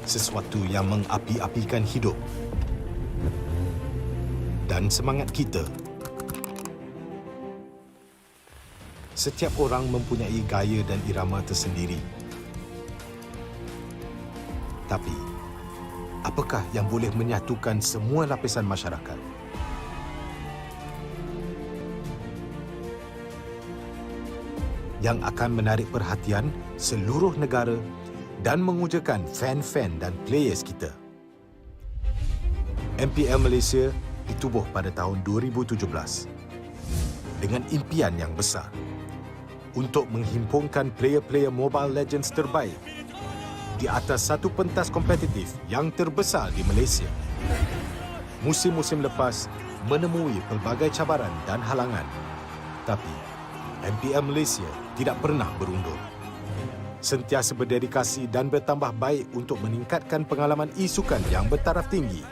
sesuatu yang mengapi-apikan hidup dan semangat kita. Setiap orang mempunyai gaya dan irama tersendiri. Tapi, apakah yang boleh menyatukan semua lapisan masyarakat? Yang akan menarik perhatian seluruh negara dan mengujakan fan-fan dan players kita. MPL Malaysia ditubuh pada tahun 2017 dengan impian yang besar untuk menghimpunkan player-player Mobile Legends terbaik di atas satu pentas kompetitif yang terbesar di Malaysia. Musim-musim lepas menemui pelbagai cabaran dan halangan, tapi MPL Malaysia tidak pernah berundur. Sentiasa berdedikasi dan bertambah baik untuk meningkatkan pengalaman e-sukan yang bertaraf tinggi.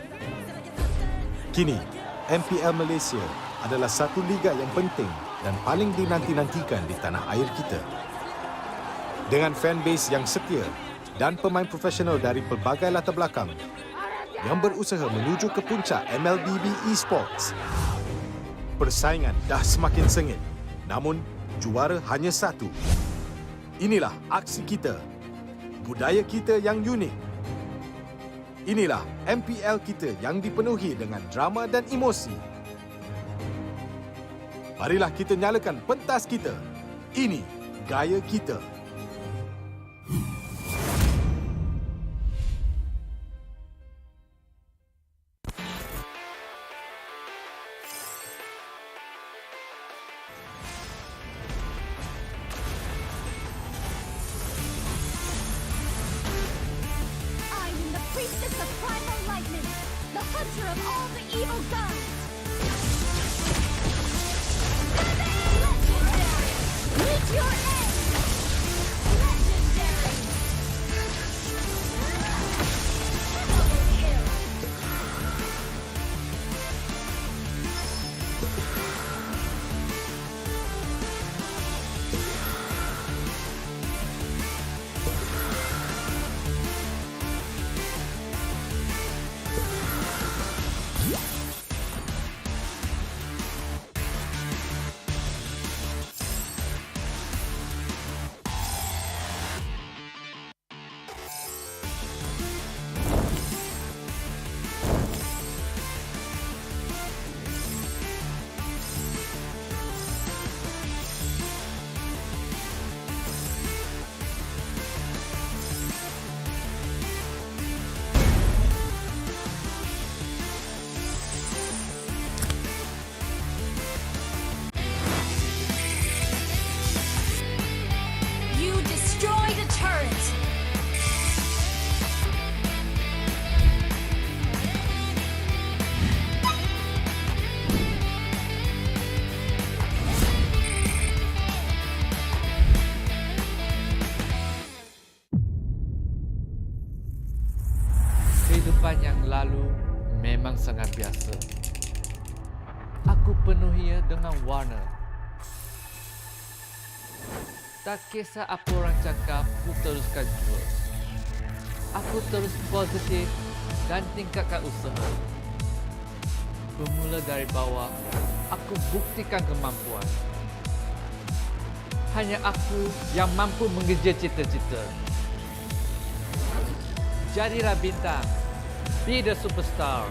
Kini, MPL Malaysia adalah satu liga yang penting dan paling dinanti-nantikan di tanah air kita. Dengan fanbase yang setia dan pemain profesional dari pelbagai latar belakang yang berusaha menuju ke puncak MLBB Esports. Persaingan dah semakin sengit, namun juara hanya satu. Inilah aksi kita, budaya kita yang unik. Inilah MPL kita yang dipenuhi dengan drama dan emosi. Marilah kita nyalakan pentas kita. Ini gaya kita. Kehidupan yang lalu memang sangat biasa. Aku penuhinya dengan warna. Tak kisah apa orang cakap, aku teruskan jua. Aku terus positif dan tingkatkan usaha. Bermula dari bawah, aku buktikan kemampuan. Hanya aku yang mampu mengejar cita-cita. Jadilah bintang. Be the superstar.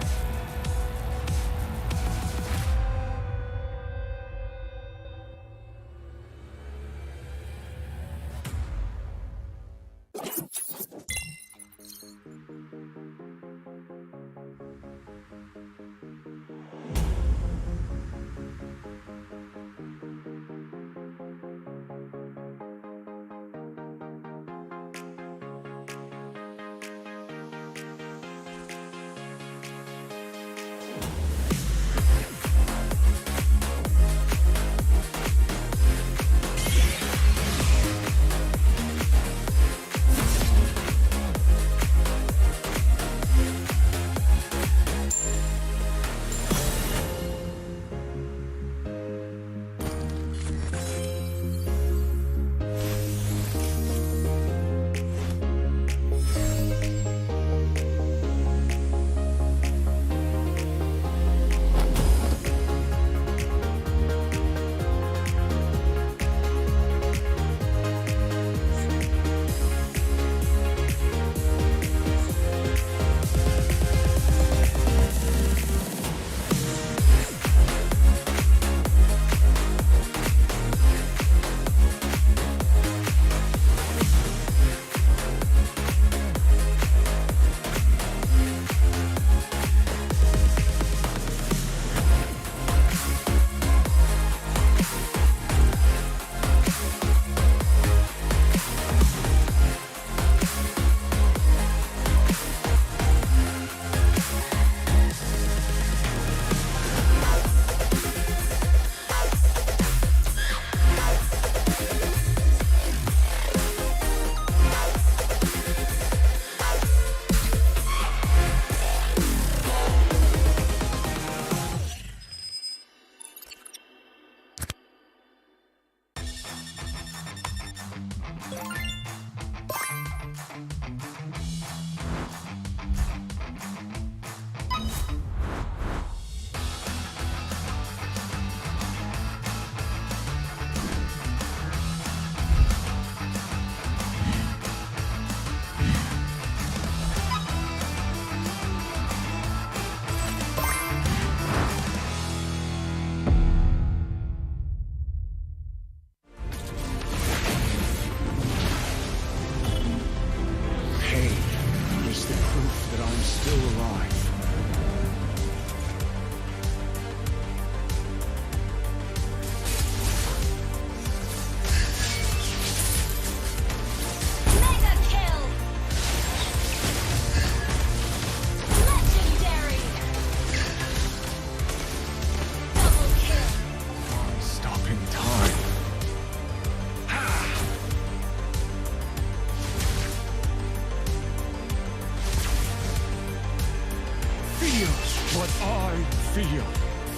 feel.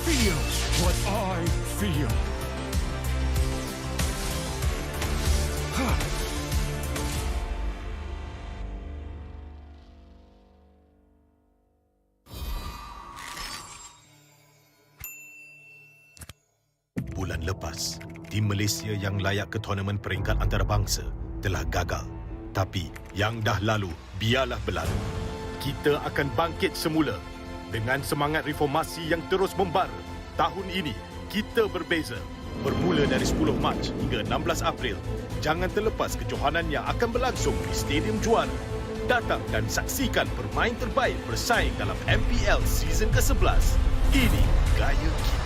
Feel what I feel. Bulan lepas, tim Malaysia yang layak ke tournament peringkat antarabangsa telah gagal. Tapi yang dah lalu, biarlah berlalu. Kita akan bangkit semula dengan semangat reformasi yang terus membara. Tahun ini, kita berbeza. Bermula dari 10 Mac hingga 16 April, jangan terlepas kejohanan yang akan berlangsung di Stadium Juara. Datang dan saksikan permain terbaik bersaing dalam MPL season ke-11. Ini gaya kita.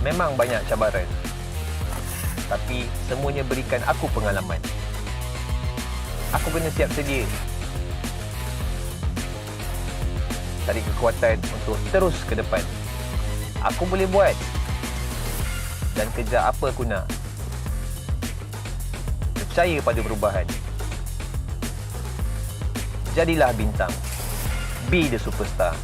Memang banyak cabaran, tapi semuanya berikan aku pengalaman. Aku kena siap sedia, cari kekuatan untuk terus ke depan. Aku boleh buat dan kejar apa aku nak. Percaya pada perubahan. Jadilah bintang. Be the superstar.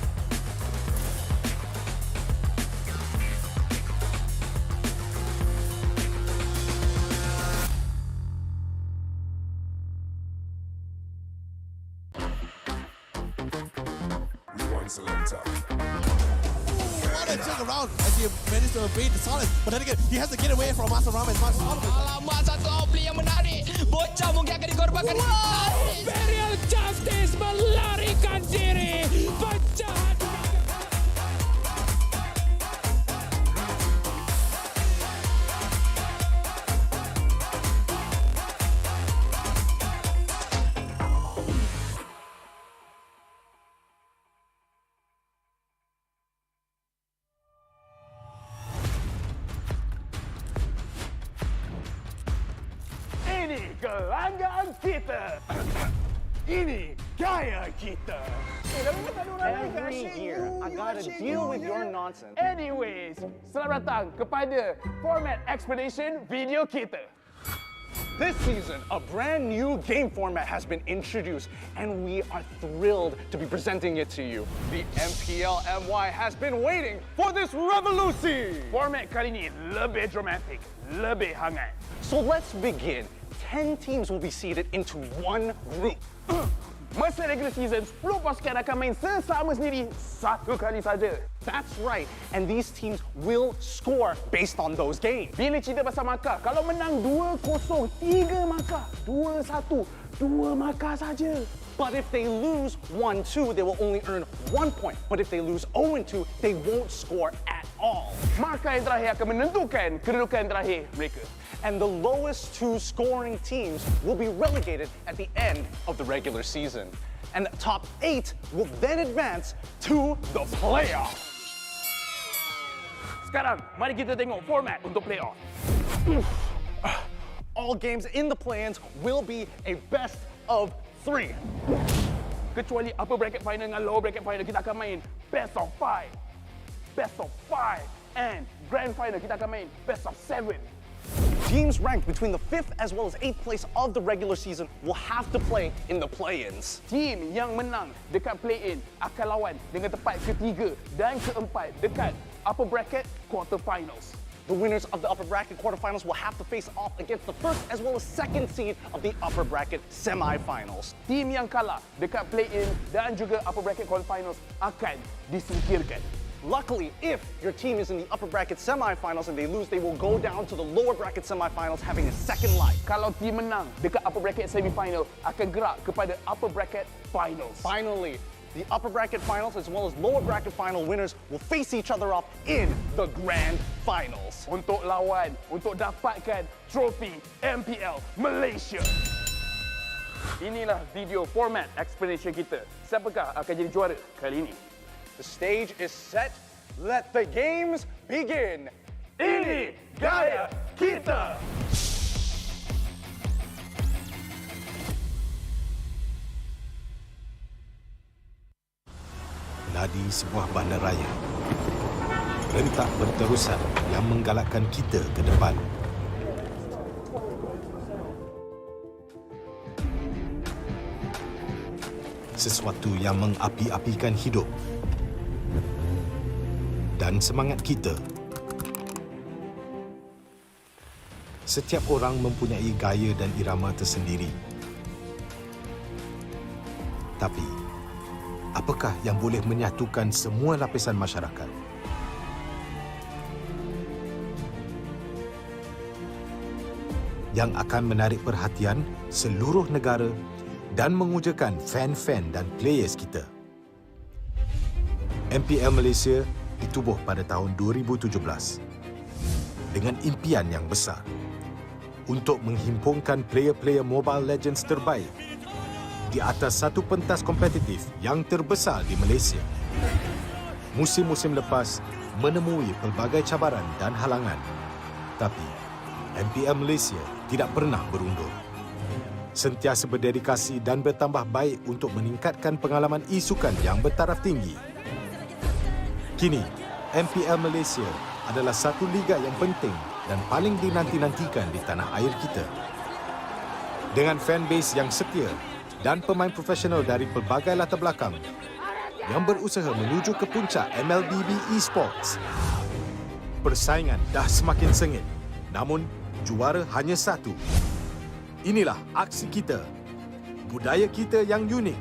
What a jig around as he managed to evade the silence. But then again, he has to get away from Master Ram as much as possible. Alamak, satu outplay yang menarik. Bocah mungkin akan dikorbankan. Imperial Justice melarikan diri. Penjahat. Ini kelanggaan kita. Ini gaya kita. Every year, I gotta deal with your nonsense. Anyways, selamat datang kepada Format Expedition video kita. This season, a brand new game format has been introduced, and we are thrilled to be presenting it to you. The MPL MY has been waiting for this revolution. Format kali ini lebih dramatic, lebih hangat. So let's begin. 10 teams will be seeded into one group. Masa regular season, 10 pasukan akan main sesama sendiri satu kali saja. That's right, and these teams will score based on those games. Bila cerita pasal markah, kalau menang 2-0, 3 markah, 2-1, 2 markah saja. But if they lose 1-2, they will only earn 1 point. But if they lose 0-2, they won't score at all. Markah yang terakhir akan menentukan kedudukan terakhir mereka. And the lowest 2 scoring teams will be relegated at the end of the regular season. And the top 8 will then advance to the playoffs. Sekarang, mari kita tengok format untuk playoff. All games in the play-ins will be a best of 3. Kecuali upper bracket final dengan lower bracket final, kita akan main best of 5. Best of 5. And grand final, kita akan main best of 7. Teams ranked between the 5th as well as 8th place of the regular season will have to play in the play-ins. Team yang menang dekat play-in akan lawan dengan tempat ketiga dan keempat dekat upper bracket quarterfinals. The winners of the upper bracket quarterfinals will have to face off against the first as well as second seed of the upper bracket semifinals. Team yang kalah dekat play-in dan juga upper bracket quarterfinals akan disingkirkan. Luckily, if your team is in the upper bracket semifinals and they lose, they will go down to the lower bracket semifinals having a second life. Kalau team menang dekat upper bracket semifinal, akan gerak kepada upper bracket finals. Finally, the upper bracket finals as well as lower bracket final winners will face each other off in the grand finals. Untuk lawan, untuk dapatkan trofi MPL Malaysia. Inilah video format explanation kita. Siapakah akan jadi juara kali ini? The stage is set. Let the games begin. Ini gaya kita. Meladi sebuah bandaraya. Rentak berterusan yang menggalakkan kita ke depan. Sesuatu yang mengapi-apikan hidup dan semangat kita. Setiap orang mempunyai gaya dan irama tersendiri. Tapi, apakah yang boleh menyatukan semua lapisan masyarakat? Yang akan menarik perhatian seluruh negara dan mengujakan fan-fan dan players kita. MPL Malaysia ditubuh pada tahun 2017 dengan impian yang besar untuk menghimpunkan player-player Mobile Legends terbaik di atas satu pentas kompetitif yang terbesar di Malaysia. Musim-musim lepas menemui pelbagai cabaran dan halangan, tapi MPL Malaysia tidak pernah berundur. Sentiasa berdedikasi dan bertambah baik untuk meningkatkan pengalaman e-sukan yang bertaraf tinggi. Kini, MPL Malaysia adalah satu liga yang penting dan paling dinanti-nantikan di tanah air kita. Dengan fanbase yang setia dan pemain profesional dari pelbagai latar belakang yang berusaha menuju ke puncak MLBB Esports. Persaingan dah semakin sengit, namun juara hanya satu. Inilah aksi kita, budaya kita yang unik.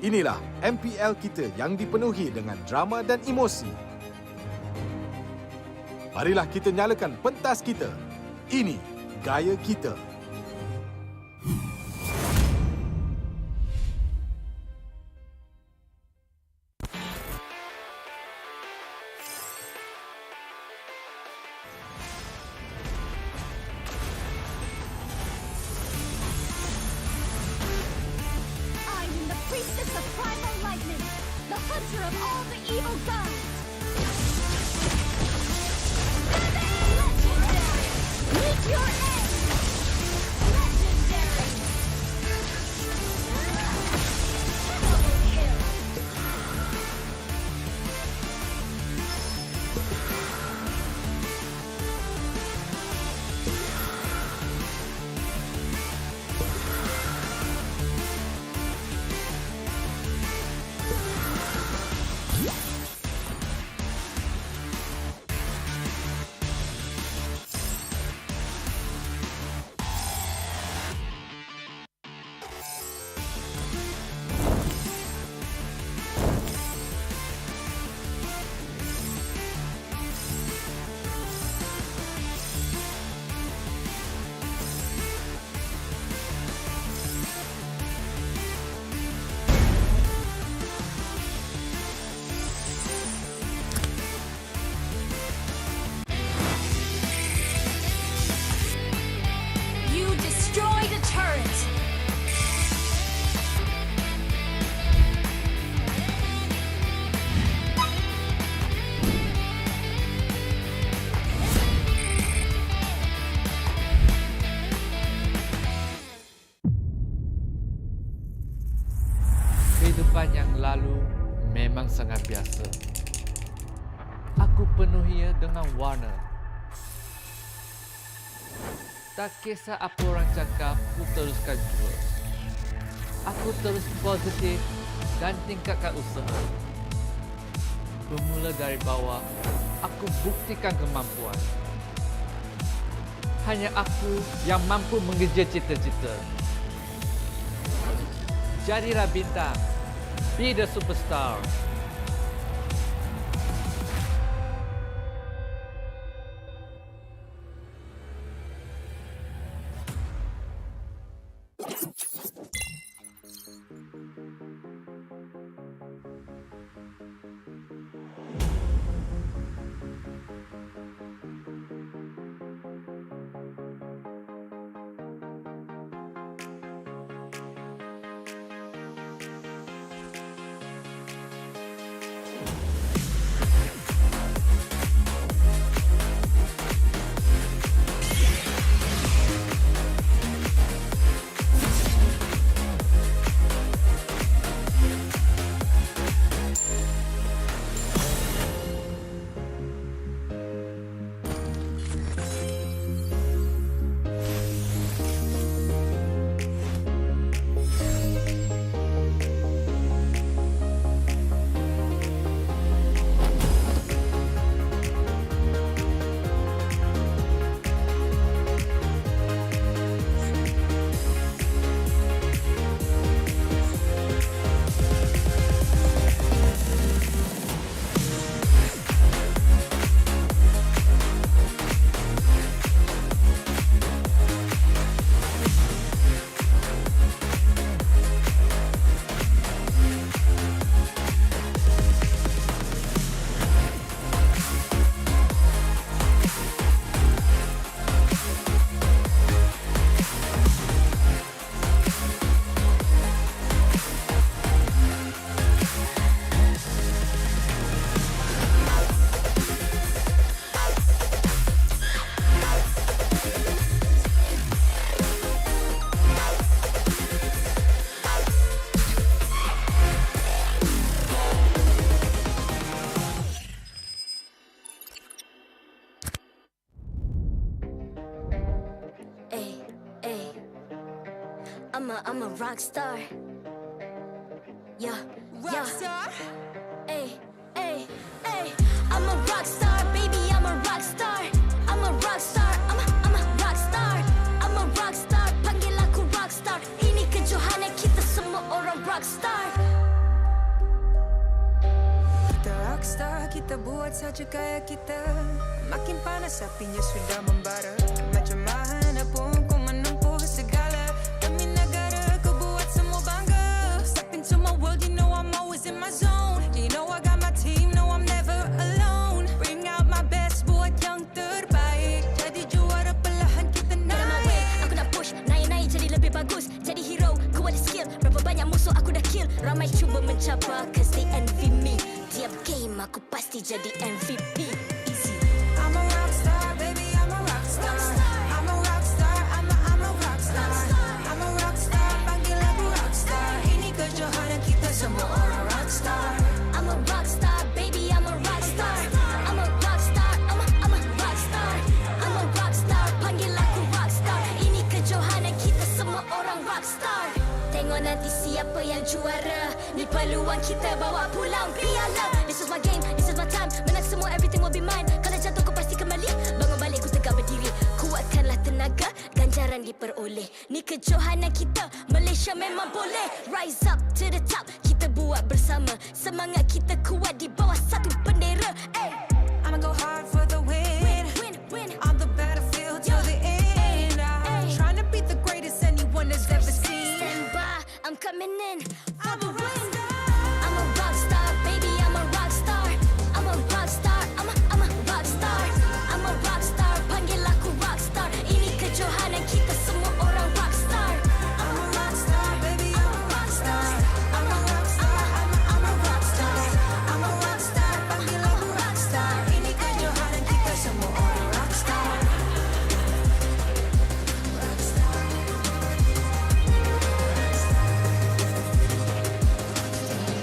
Inilah MPL kita yang dipenuhi dengan drama dan emosi. Marilah kita nyalakan pentas kita. Ini gaya kita. Kehidupan yang lalu memang sangat biasa. Aku penuhinya dengan warna. Tak kisah apa orang cakap, aku teruskan jua. Aku terus positif dan tingkatkan usaha. Bermula dari bawah, aku buktikan kemampuan. Hanya aku yang mampu mengejar cita-cita. Jadilah bintang. Be the superstar. I'm a rock star. Yeah, Rockstar? Ay, ay, ay. I'm a rock star, baby, I'm a rock star. I'm a rock star, I'm a rock star. I'm a rock star, panggil aku rock star. Ini kejohanan kita semua orang rock star. Kita rockstar, kita buat saja gaya kita. Makin panas apinya sudah membara. Macam mana pun ku menempuh segala. Demi negara ku buat semua bangga. Step into my world, you know I'm always in my zone. You know I got my team, no I'm never alone. Bring out my best, buat yang terbaik. Jadi juara perlahan kita naik. Aku nak push, naik-naik jadi lebih bagus. Jadi hero, ku ada skill. Berapa banyak musuh aku dah kill. Ramai cuba mencapai, cause they envy me. Tiap game aku pasti jadi MVP. Easy. I'm a rockstar, baby, I'm a rockstar. I'm a rockstar, I'm a rockstar. I'm a rockstar, panggil aku rockstar. Ini kejohanan kita semua orang rockstar. I'm a rockstar, baby, I'm a rockstar. I'm a rockstar, I'm a rockstar. I'm a rockstar, panggil aku rockstar. Ini kejohanan kita semua orang rockstar. Tengok nanti siapa yang juara. Ni peluang kita bawa pulang piala. This is my game, this is my time. Menang semua, everything will be mine. Kalau jatuh kau pasti kembali. Bangun balik ku tegak berdiri. Kuatkanlah tenaga, ganjaran diperoleh. Ni kejohanan kita, Malaysia memang boleh. Rise up to the top, kita buat bersama. Semangat kita kuat di bawah satu bendera. Ay. I'ma go hard for the win. Win. On the battlefield till the end. I'm trying to beat the greatest anyone has ever seen. Stand by, I'm coming in for I'm the a win. rockstar. I'm a rockstar, baby, I'm a rockstar. I'm a rockstar, I'm a rockstar. I'm a rockstar, panggil aku rockstar. Ini kejohanan kita semua orang rockstar. I'm a rockstar, baby, I'm a rockstar. I'm a rockstar, I'm a rockstar. I'm a rockstar, panggil aku rockstar. Ini kejohanan kita semua orang rockstar.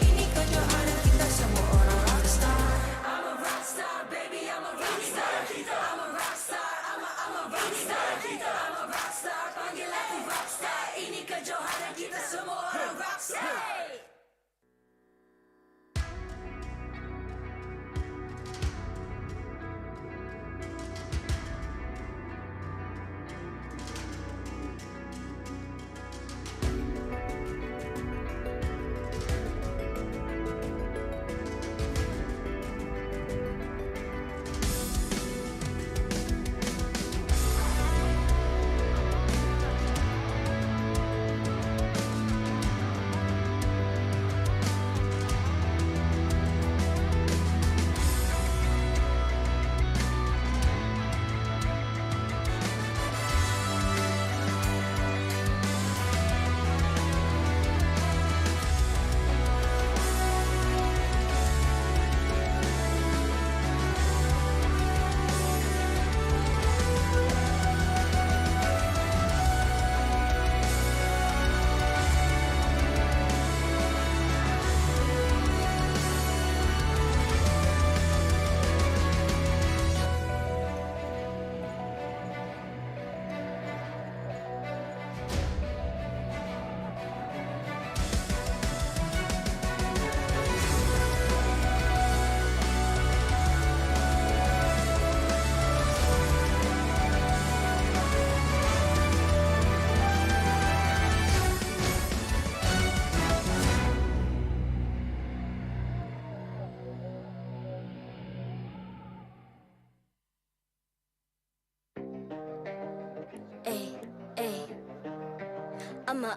Ini kejohanan kita semua orang rockstar. I'm a rockstar, baby, I'm a rockstar. I'm a rockstar, I'm a rockstar. I'm a rockstar, panggil aku rockstar. Ini kejohanan kita semua orang rockstar. Ay.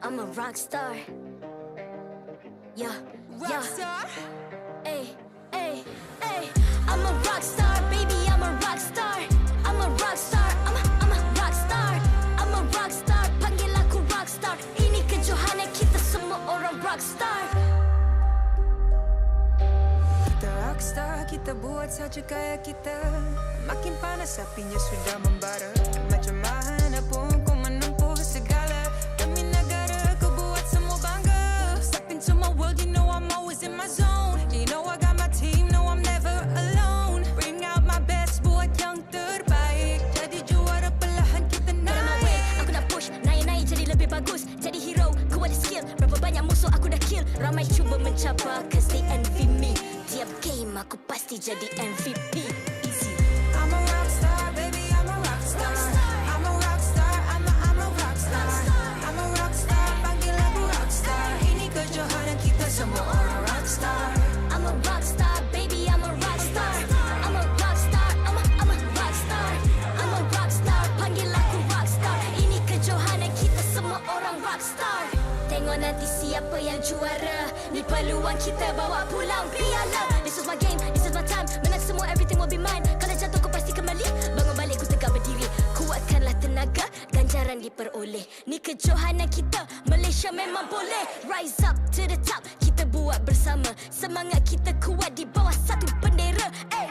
I'm a rockstar. Yeah. Rockstar? Ay. I'm a rockstar, baby, I'm a rockstar. I'm a rockstar, I'm a rockstar. I'm a rockstar, panggil aku rockstar. Ini kejohanan kita semua orang rockstar. Kita rockstar, kita buat saja gaya kita. Makin panas apinya sudah membara. Macam mana pun ku menempuh segala. Demi negara ku buat semua bangga. Step into my world, you know I'm always in my zone. You know I got my team, no I'm never alone. Bring out my best, buat yang terbaik. Jadi juara perlahan kita naik. Aku nak push, naik-naik jadi lebih bagus. Jadi hero, game aku pasti jadi MVP. Easy. I'm a rockstar, baby, I'm a rockstar. I'm a rockstar, I'm a rockstar. I'm a rockstar, panggil aku rockstar. Ini kejohanan kita semua orang rockstar. I'm a rockstar, baby, I'm a rockstar. I'm a rockstar, I'm a rockstar. I'm a rockstar, panggil aku rockstar. Ini kejohanan kita semua orang rockstar. Tengok nanti siapa yang juara. Ni peluang kita bawa pulang piala. This is my game, this is my time. Menang semua, everything will be mine. Kalau jatuh kau pasti kembali. Bangun balik ku tegak berdiri. Kuatkanlah tenaga, ganjaran diperoleh. Ni kejohanan kita, Malaysia memang boleh. Rise up to the top, kita buat bersama. Semangat kita kuat di bawah satu bendera. Ay.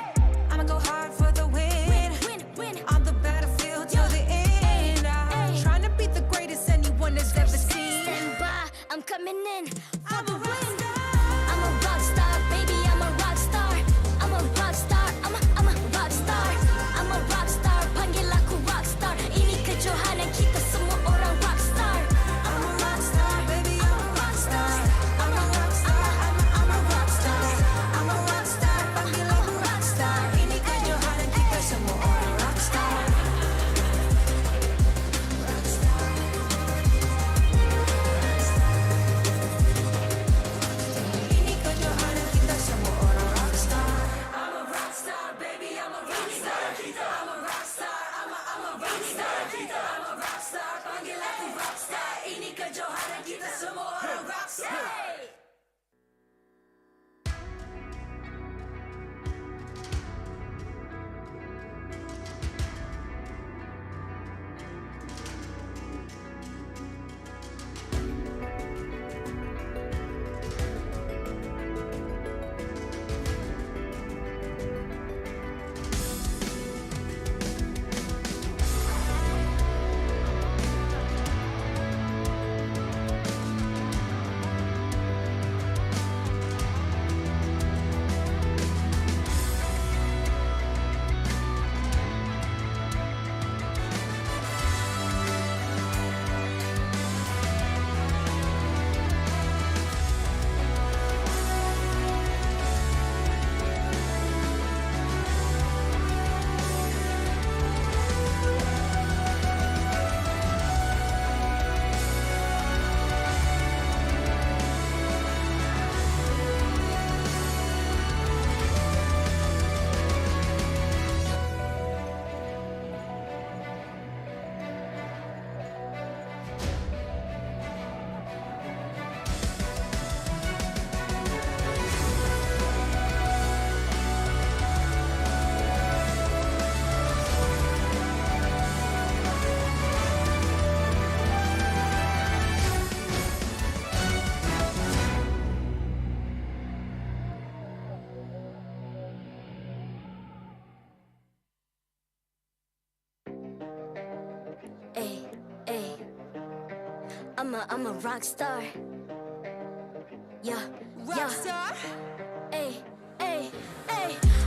I'ma go hard for the win. Win. On the battlefield till the end. I'm trying to beat the greatest anyone has ever seen. Stand by, I'm coming in for the win. I'm a rockstar, baby, I'm a rockstar. I'm a rockstar, I'm a rockstar. I'm a rockstar, panggil aku rockstar. Ini kejohanan kita semua orang rockstar. I'm a rockstar, baby, I'm a rockstar. I'm a rockstar, I'm a rockstar. I'm a rockstar, panggil aku rockstar. Ini kejohanan kita semua orang rockstar. Ini kejohanan kita semua orang rockstar. I'm a rockstar, baby, I'm a rockstar. I'm a rockstar, I'm a rockstar. I'm a rockstar, panggil aku rockstar. Ini kejohanan kita semua orang rockstar. I'm a rockstar. Yeah. Rockstar? Ay.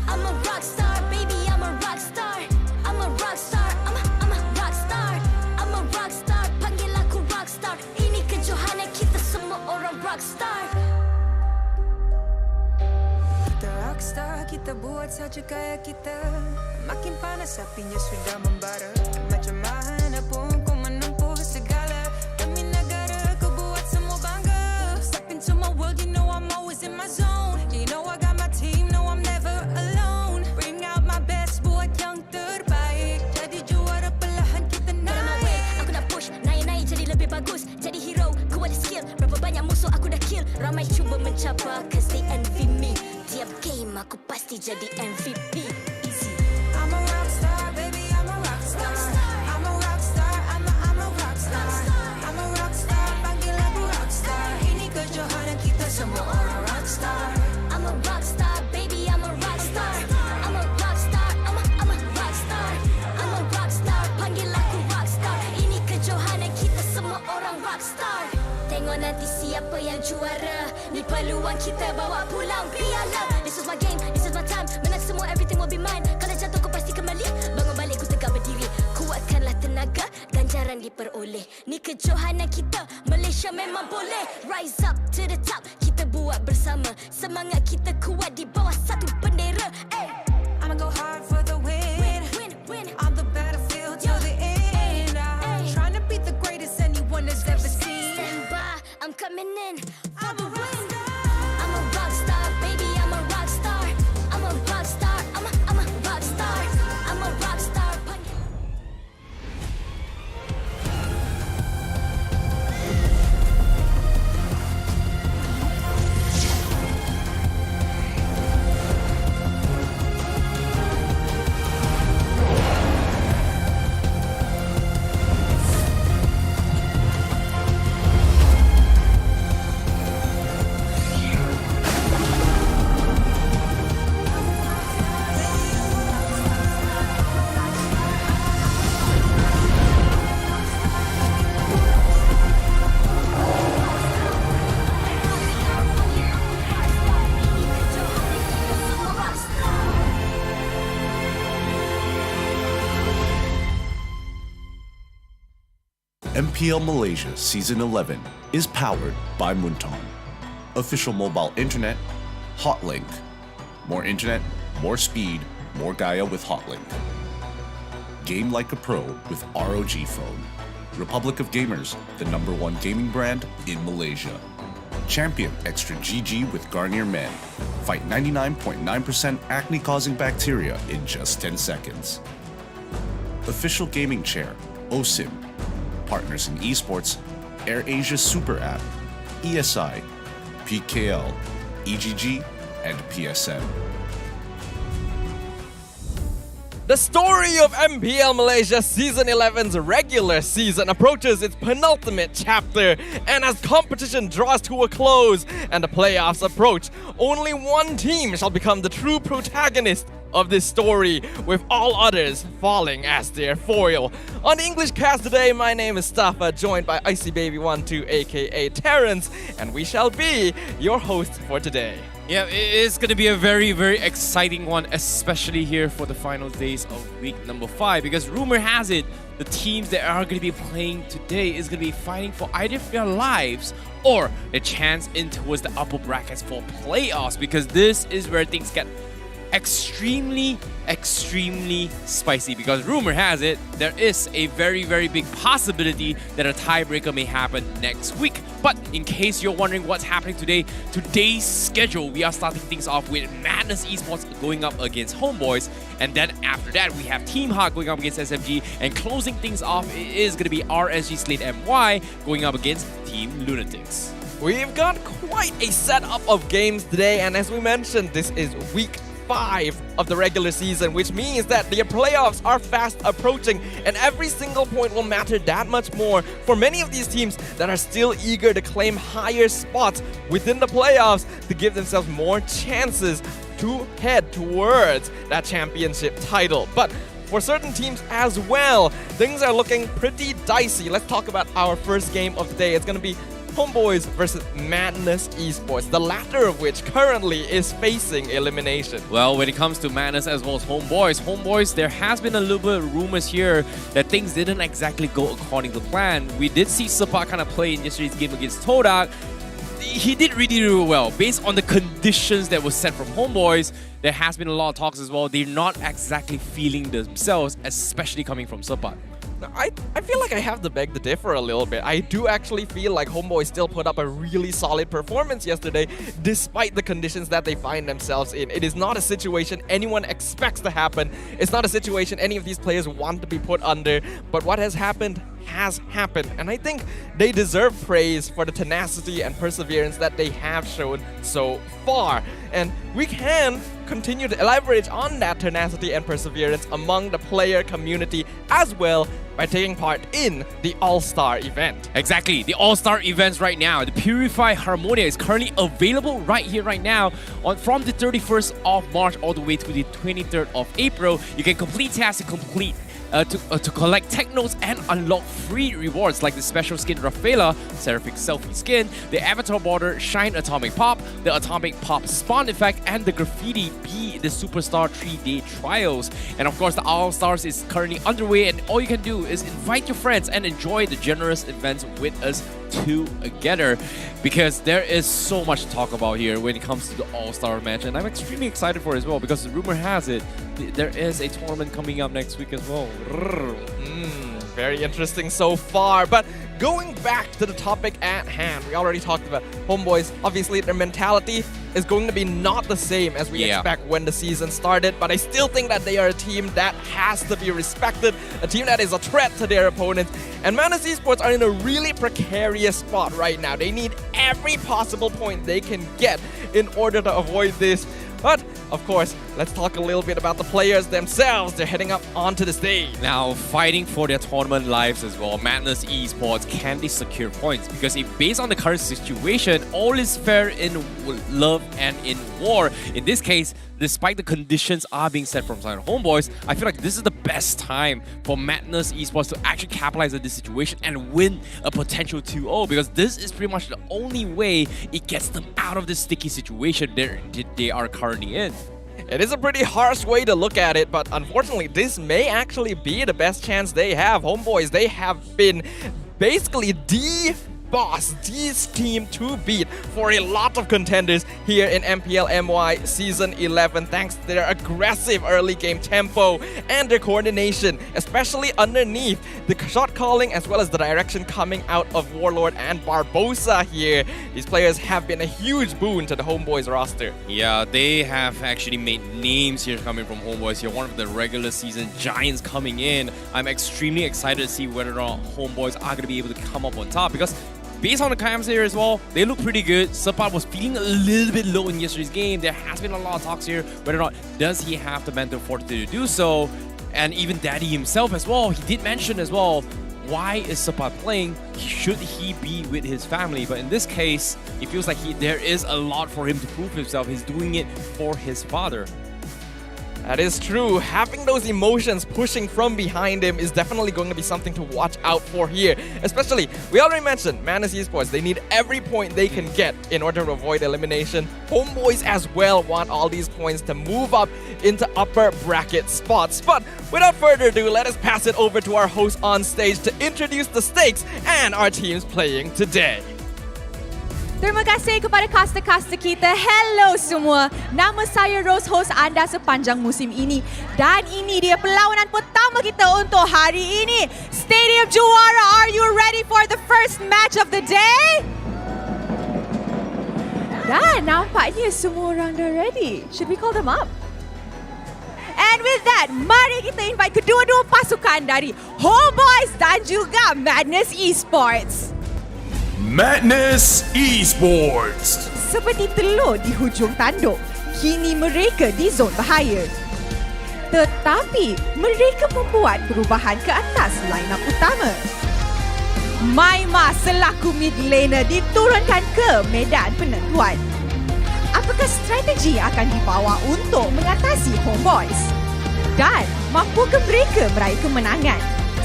I'm a rockstar, baby, I'm a rockstar. I'm a rockstar, I'm a rockstar. I'm a rockstar, panggil aku rockstar. Ini kejohanan kita semua orang rockstar. Kita rockstar, kita buat saja gaya kita. Makin panas apinya sudah membara. Macam mana pun ku menempuh segala. Demi negara ku buat semua bangga. Step into my world, you know I'm always in my zone. You know I got my team, no I'm never alone. Bring out my best, buat yang terbaik. Jadi juara perlahan kita naik. Aku nak push, naik jadi lebih bagus. Jadi hero, ku ada skill. Berapa banyak musuh aku dah kill. Ramai cuba mencapai, cause they envy me. Tiap game aku pasti jadi MVP. Easy. I'm a rockstar, baby, I'm a rockstar. I'm a rockstar, I'm a rockstar. I'm a rockstar, panggil aku rockstar. Ini kejohanan kita semua orang rockstar. I'm a rockstar, baby, I'm a rockstar. I'm a rockstar, I'm a rockstar. I'm a rockstar, panggil aku rockstar. Ini kejohanan kita semua orang rockstar. Tengok nanti siapa yang juara. Ni peluang kita bawa pulang piala. This is my game, this is my time. Menang semua, everything will be mine. Kalau jatuh kau pasti kembali. Bangun balik ku tegak berdiri. Kuatkanlah tenaga, ganjaran diperoleh. Ni kejohanan kita, Malaysia memang boleh. Rise up to the top, kita buat bersama. Semangat kita kuat di bawah satu benda. MPL Malaysia Season 11 is powered by Munton. Official mobile internet, Hotlink. More internet, more speed, more Gaia with Hotlink. Game like a pro with ROG phone. Republic of Gamers, the #1 gaming brand in Malaysia. Champion Extra GG with Garnier Men. Fight 99.9% acne-causing bacteria in just 10 seconds. Official gaming chair, OSIM. Partners in esports, AirAsia Super App, ESI, PKL, EGG, and PSM. The story of MPL Malaysia Season 11's regular season approaches its penultimate chapter, and as competition draws to a close and the playoffs approach, only one team shall become the true protagonist of this story, with all others falling as their foil. On the English cast today, my name is Staffa, joined by Icy Baby 12 aka Terrence, and we shall be your hosts for today. Yeah, it is going to be a very, very exciting one, especially here for the final days of week number 5, because rumor has it the teams that are going to be playing today is going to be fighting for either their lives or a chance in towards the upper brackets for playoffs, because this is where things get extremely spicy, because rumor has it there is a very, very big possibility that a tiebreaker may happen next week. But in case you're wondering what's happening today, today's schedule, we are starting things off with Madness Esports going up against Homebois, and then after that we have Team HAQ going up against SMG, and closing things off is going to be RSG Slate MY going up against Team Lunatix. We've got quite a setup of games today, and as we mentioned, this is week 5 of the regular season, which means that the playoffs are fast approaching, and every single point will matter that much more for many of these teams that are still eager to claim higher spots within the playoffs to give themselves more chances to head towards that championship title. But for certain teams as well, things are looking pretty dicey. Let's talk about our first game of the day. It's going to be Homebois versus Madness Esports, the latter of which currently is facing elimination. Well, when it comes to Madness as well as Homebois, there has been a little bit of rumors here that things didn't exactly go according to plan. We did see Sepak kind of play in yesterday's game against Todak. He did really well. Based on the conditions that were set from Homebois, there has been a lot of talks as well. They're not exactly feeling themselves, especially coming from Sepak. I feel like I have to beg to differ a little bit. I do actually feel like Homebois still put up a really solid performance yesterday, despite the conditions that they find themselves in. It is not a situation anyone expects to happen. It's not a situation any of these players want to be put under. But what has happened, and I think they deserve praise for the tenacity and perseverance that they have shown so far. And we can continue to elaborate on that tenacity and perseverance among the player community as well by taking part in the All-Star event. Exactly, the All-Star events right now. The Purify Harmonia is currently available right here, right now, from the 31st of March all the way to the 23rd of April. You can complete tasks to collect tech notes and unlock free rewards like the special skin Rafaela, Seraphic Selfie skin, the Avatar Border Shine Atomic Pop, the Atomic Pop Spawn Effect, and the Graffiti B, the Superstar 3-day trials. And of course, the All-Stars is currently underway, and all you can do is invite your friends and enjoy the generous events with us together, because there is so much to talk about here when it comes to the All-Star match, and I'm extremely excited for it as well, because the rumor has it there is a tournament coming up next week as well. Very interesting so far, but going back to the topic at hand, we already talked about Homebois. Obviously, their mentality is going to be not the same as we expect when the season started, but I still think that they are a team that has to be respected, a team that is a threat to their opponents. And Madness Esports are in a really precarious spot right now. They need every possible point they can get in order to avoid this. But, of course, let's talk a little bit about the players themselves. They're heading up onto the stage. Now, fighting for their tournament lives as well, Madness Esports, can they secure points? Because if based on the current situation, all is fair in love and in war. In this case, despite the conditions are being set from side of Homebois, I feel like this is the best time for Madness Esports to actually capitalize on this situation and win a potential 2-0, because this is pretty much the only way it gets them out of this sticky situation they are currently in. It is a pretty harsh way to look at it, but unfortunately, this may actually be the best chance they have. Homebois, they have been basically the boss, this team to beat for a lot of contenders here in MPL MY Season 11 thanks to their aggressive early game tempo and their coordination, especially underneath the shot calling as well as the direction coming out of Warlord and Barbosa here. These players have been a huge boon to the Homebois roster. Yeah, they have actually made names here coming from Homebois here. One of the regular season giants coming in. I'm extremely excited to see whether or not Homebois are going to be able to come up on top because based on the cams here as well, they look pretty good. Support was feeling a little bit low in yesterday's game. There has been a lot of talks here whether or not does he have the mental fortitude to do so. And even Daddy himself as well, he did mention as well, why is Support playing? Should he be with his family? But in this case, it feels like there is a lot for him to prove himself. He's doing it for his father. That is true. Having those emotions pushing from behind him is definitely going to be something to watch out for here. Especially, we already mentioned, Madness Esports, they need every point they can get in order to avoid elimination. Homebois as well want all these points to move up into upper bracket spots. But without further ado, let us pass it over to our host on stage to introduce the stakes and our teams playing today. Terima kasih kepada caster-caster kita. Hello semua. Nama saya Rose, host anda sepanjang musim ini. Dan ini dia perlawanan pertama kita untuk hari ini. Stadium Juara, are you ready for the first match of the day? Dan nampaknya semua orang dah ready. Should we call them up? And with that, mari kita invite kedua-dua pasukan dari Homebois dan juga Madness Esports. Madness Esports. Seperti telur di hujung tanduk, kini mereka di zon bahaya. Tetapi mereka membuat perubahan ke atas line-up utama. Maima selaku mid laner diturunkan ke medan penentuan. Apakah strategi akan dibawa untuk mengatasi Homebois? Dan mampukah mereka meraih kemenangan?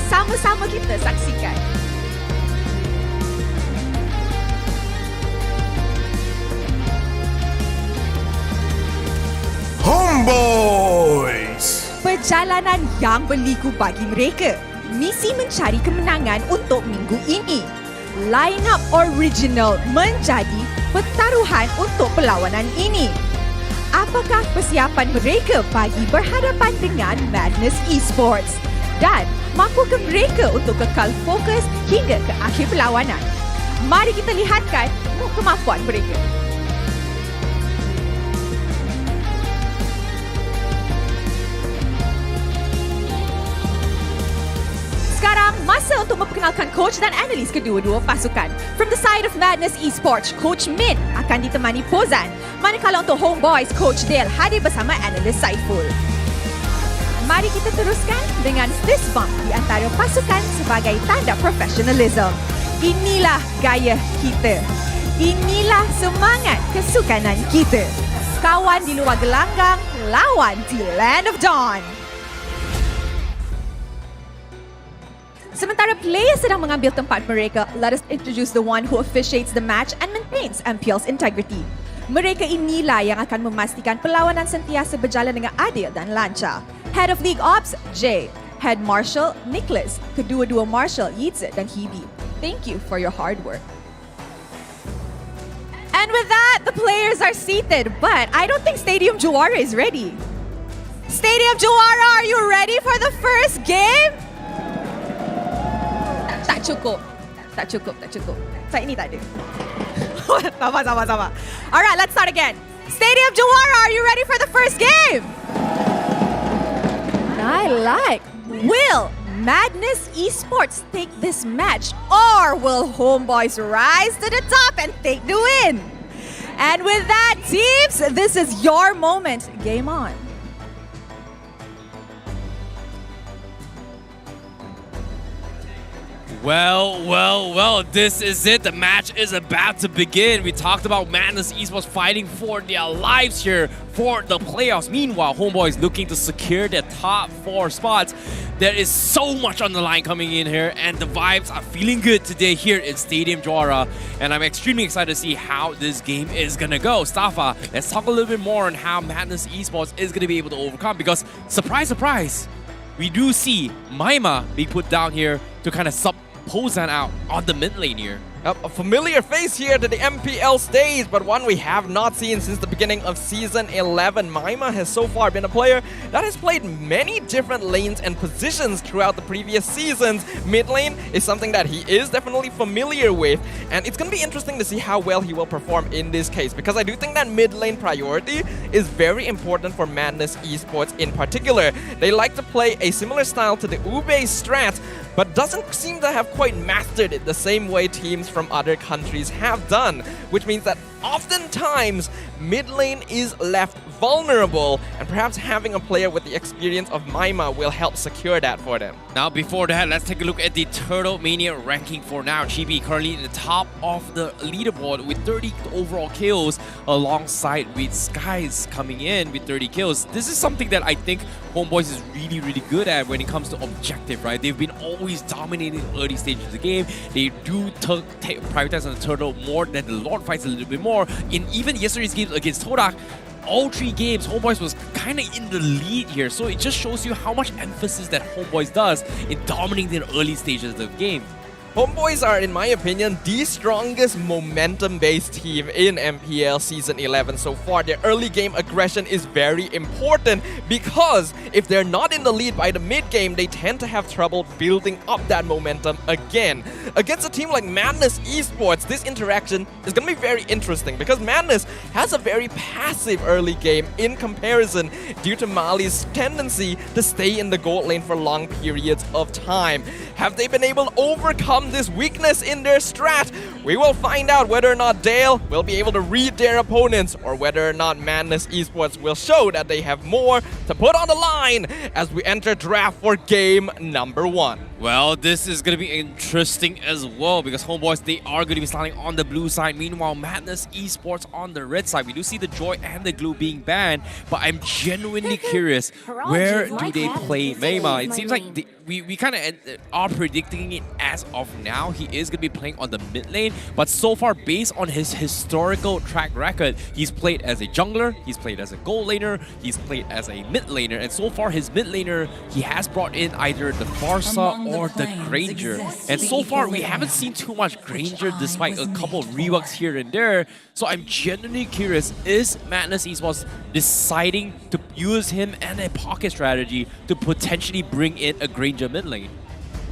Sama-sama kita saksikan. Homebois. Perjalanan yang berliku bagi mereka. Misi mencari kemenangan untuk minggu ini. Line up original menjadi pertaruhan untuk perlawanan ini. Apakah persiapan mereka bagi berhadapan dengan Madness Esports? Dan mampukah mereka untuk kekal fokus hingga ke akhir perlawanan? Mari kita lihatkan kemampuan mereka. Sekarang, masa untuk memperkenalkan coach dan analis kedua-dua pasukan. From the side of Madness Esports, Coach Min akan ditemani Pozan. Manakala untuk Homebois, Coach Dale hadir bersama analis Saiful. Mari kita teruskan dengan fist bump di antara pasukan sebagai tanda profesionalism. Inilah gaya kita. Inilah semangat kesukanan kita. Kawan di luar gelanggang, lawan di Land of Dawn. Sementara player sedang mengambil tempat mereka, let us introduce the one who officiates the match and maintains MPL's integrity. Mereka inilah yang akan memastikan perlawanan sentiasa berjalan dengan adil dan lancar. Head of League Ops, Jay. Head Marshal, Nicholas. Kedua-dua Marshal, Yitze dan Hebe. Thank you for your hard work. And with that, the players are seated, but I don't think Stadium Juara is ready. Stadium Juara, are you ready for the first game? Tak cukup. Saya ini tak ada. Sabar. Alright, let's start again. Stadium Juara, are you ready for the first game? I like. Will Madness Esports take this match, or will Homebois rise to the top and take the win? And with that, teams, this is your moment. Game on. Well, this is it. The match is about to begin. We talked about Madness Esports fighting for their lives here for the playoffs. Meanwhile, Homebois looking to secure their top 4 spots. There is so much on the line coming in here, and the vibes are feeling good today here in Stadium Juara. And I'm extremely excited to see how this game is gonna go. Stafa, let's talk a little bit more on how Madness Esports is gonna be able to overcome, because surprise, we do see Maima being put down here to kind of Pozan out on the mid lane here. A familiar face here to the MPL stage, but one we have not seen since the beginning of Season 11. Maima has so far been a player that has played many different lanes and positions throughout the previous seasons. Mid lane is something that he is definitely familiar with, and it's going to be interesting to see how well he will perform in this case, because I do think that mid lane priority is very important for Madness Esports in particular. They like to play a similar style to the Ube strat, but doesn't seem to have quite mastered it the same way teams from other countries have done, which means that oftentimes mid lane is left vulnerable, and perhaps having a player with the experience of Maima will help secure that for them. Now before that, let's take a look at the Turtle Mania ranking for now. Chibi currently in the top of the leaderboard with 30 overall kills, alongside with Skies coming in with 30 kills. This is something that I think Homebois is really good at when it comes to objective, right? They've been always dominating early stages of the game. They do prioritize on the Turtle more than the Lord fights a little bit more. In even yesterday's games against Todak, all 3 games, Homebois was kind of in the lead here. So it just shows you how much emphasis that Homebois does in dominating the early stages of the game. Homebois are, in my opinion, the strongest momentum-based team in MPL Season 11 so far. Their early game aggression is very important, because if they're not in the lead by the mid-game, they tend to have trouble building up that momentum again. Against a team like Madness Esports, this interaction is going to be very interesting, because Madness has a very passive early game in comparison due to Mali's tendency to stay in the gold lane for long periods of time. Have they been able to overcome this weakness in their strat? We will find out whether or not Dale will be able to read their opponents, or whether or not Madness Esports will show that they have more to put on the line as we enter draft for game number 1. Well, this is going to be interesting as well, because Homebois, they are going to be starting on the blue side. Meanwhile, Madness Esports on the red side. We do see the Joy and the Glue being banned, but I'm genuinely curious, where do they play Maima? It seems like we kind of are predicting it as of now. He is going to be playing on the mid lane, but so far, based on his historical track record, he's played as a jungler, he's played as a gold laner, he's played as a mid laner, and so far his mid laner, he has brought in either the Farsa or the Granger. And so far, we haven't seen too much Granger despite a couple of reworks here and there. So I'm genuinely curious, is Madness Esports deciding to use him and a pocket strategy to potentially bring in a Granger mid lane?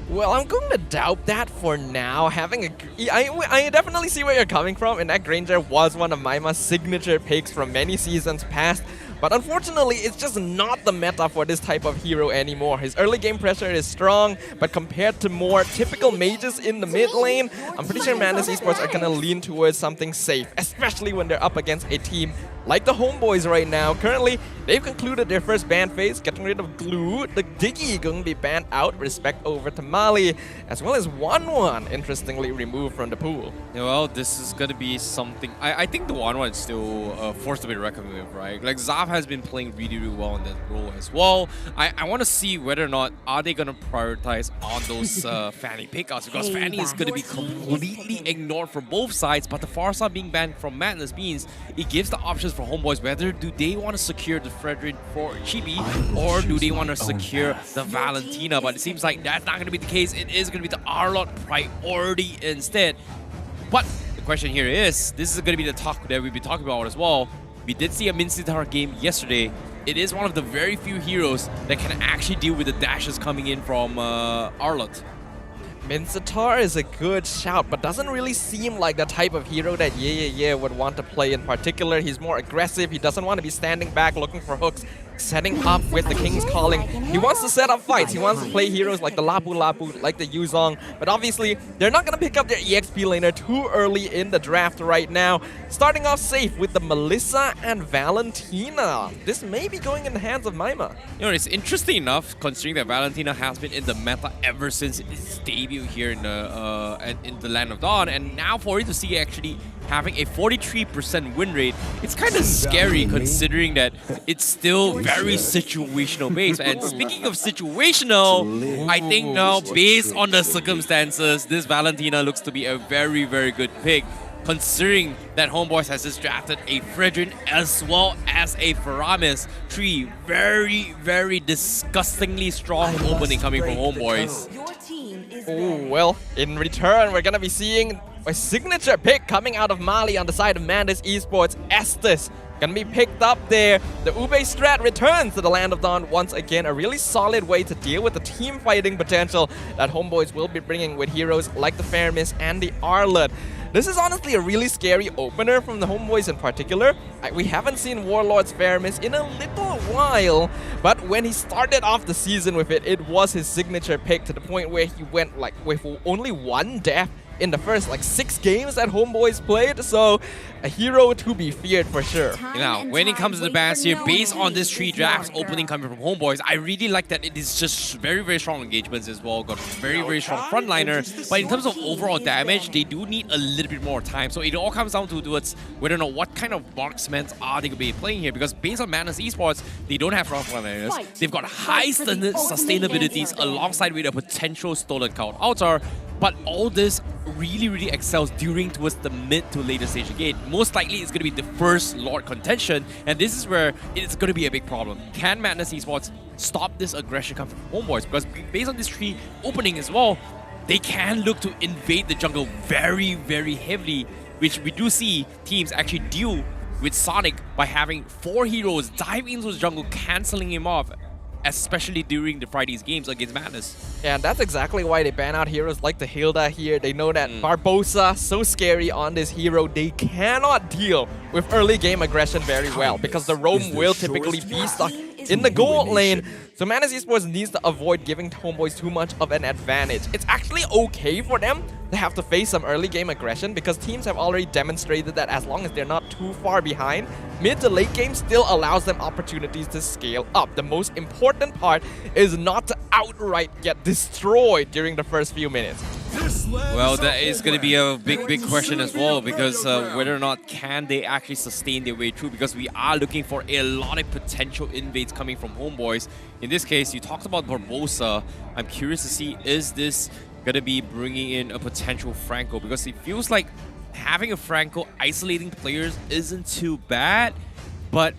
Well, I'm going to doubt that for now. I definitely see where you're coming from, and that Granger was one of Maima's signature picks from many seasons past. But unfortunately, it's just not the meta for this type of hero anymore. His early game pressure is strong, but compared to more typical mages in the mid lane, I'm pretty sure Madness Esports are going to lean towards something safe, especially when they're up against a team like the Homebois right now. Currently, they've concluded their first ban phase, getting rid of Glue. The Diggy going to be banned out, respect over to Mali, as well as 1-1, interestingly, removed from the pool. Yeah, well, this is going to be something... I think the 1-1 is still forced to be reckoned with, right? Like, Zav has been playing really well in that role as well. I want to see whether or not are they going to prioritize on those Fanny pickups, because Fanny is going to be completely ignored from both sides, but the Farsa being banned from Madness means it gives the options for Homebois whether do they want to secure the Fredrin for Chibi, or do they want to secure the Valentina. But it seems like that's not going to be the case. It is going to be the Arlott priority instead. But the question here is, this is going to be the talk that we've been talking about as well. We did see a Minsitar game yesterday. It is one of the very few heroes that can actually deal with the dashes coming in from Arlott. Minsitar is a good shout, but doesn't really seem like the type of hero that would want to play in particular. He's more aggressive. He doesn't want to be standing back looking for hooks, setting up with the King's Calling. He wants to set up fights. He wants to play heroes like the Lapu Lapu, like the Yuzong. But obviously, they're not going to pick up their EXP laner too early in the draft right now. Starting off safe with the Melissa and Valentina. This may be going in the hands of Maima. You know, it's interesting enough, considering that Valentina has been in the meta ever since its debut here in the Land of Dawn, and now for it to see actually having a 43% win rate, it's kind of scary considering that it's still very situational based. And speaking of situational, I think now, based on the circumstances, this Valentina looks to be a very good pick, considering that Homebois has just drafted a Fredrin as well as a Faramis. 3 very disgustingly strong opening coming from Homebois. Oh, well, in return, we're gonna be seeing a signature pick coming out of Mali on the side of Madness Esports. Estes gonna be picked up there. The Ube strat returns to the Land of Dawn once again. A really solid way to deal with the team fighting potential that Homebois will be bringing with heroes like the Fairmiss and the Arlet. This is honestly a really scary opener from the Homebois in particular. We haven't seen Warlord's Fairmiss in a little while, but when he started off the season with it, it was his signature pick to the point where he went like with only one death in the first like 6 games that Homebois played, so a hero to be feared for sure. Now, when it comes to the bans here, based on this 3 drafts opening coming from Homebois, I really like that it is just very, very strong engagements as well. Got very, very strong frontliner, but in terms of overall damage, they do need a little bit more time. So it all comes down to towards whether or not what kind of marksmen are they going to be playing here, because based on Madness Esports, they don't have frontliners. They've got high sustainabilities alongside with a potential stolen count altar. But all this really, really excels during towards the mid to later stage again. Most likely it's going to be the first Lord contention, and this is where it's going to be a big problem. Can Madness Esports stop this aggression coming from Homebois? Because based on this 3 opening as well, they can look to invade the jungle very, very heavily, which we do see teams actually deal with Sonic by having 4 heroes dive into the jungle, cancelling him off, especially during the Friday's games against Madness. Yeah, and that's exactly why they ban out heroes like the Hilda here. They know that Barbosa, so scary on this hero, they cannot deal with early game aggression very well because the roam will typically be stuck in the gold lane. So Madness Esports needs to avoid giving Homebois too much of an advantage. It's actually okay for them to have to face some early game aggression because teams have already demonstrated that as long as they're not too far behind, mid to late game still allows them opportunities to scale up. The most important part is not to outright get destroyed during the first few minutes. Well, that is going to be a big question as well, because whether or not can they actually sustain their way through, because we are looking for a lot of potential invades coming from Homebois. In this case, you talked about Barbosa. I'm curious to see, is this going to be bringing in a potential Franco? Because it feels like having a Franco isolating players isn't too bad, but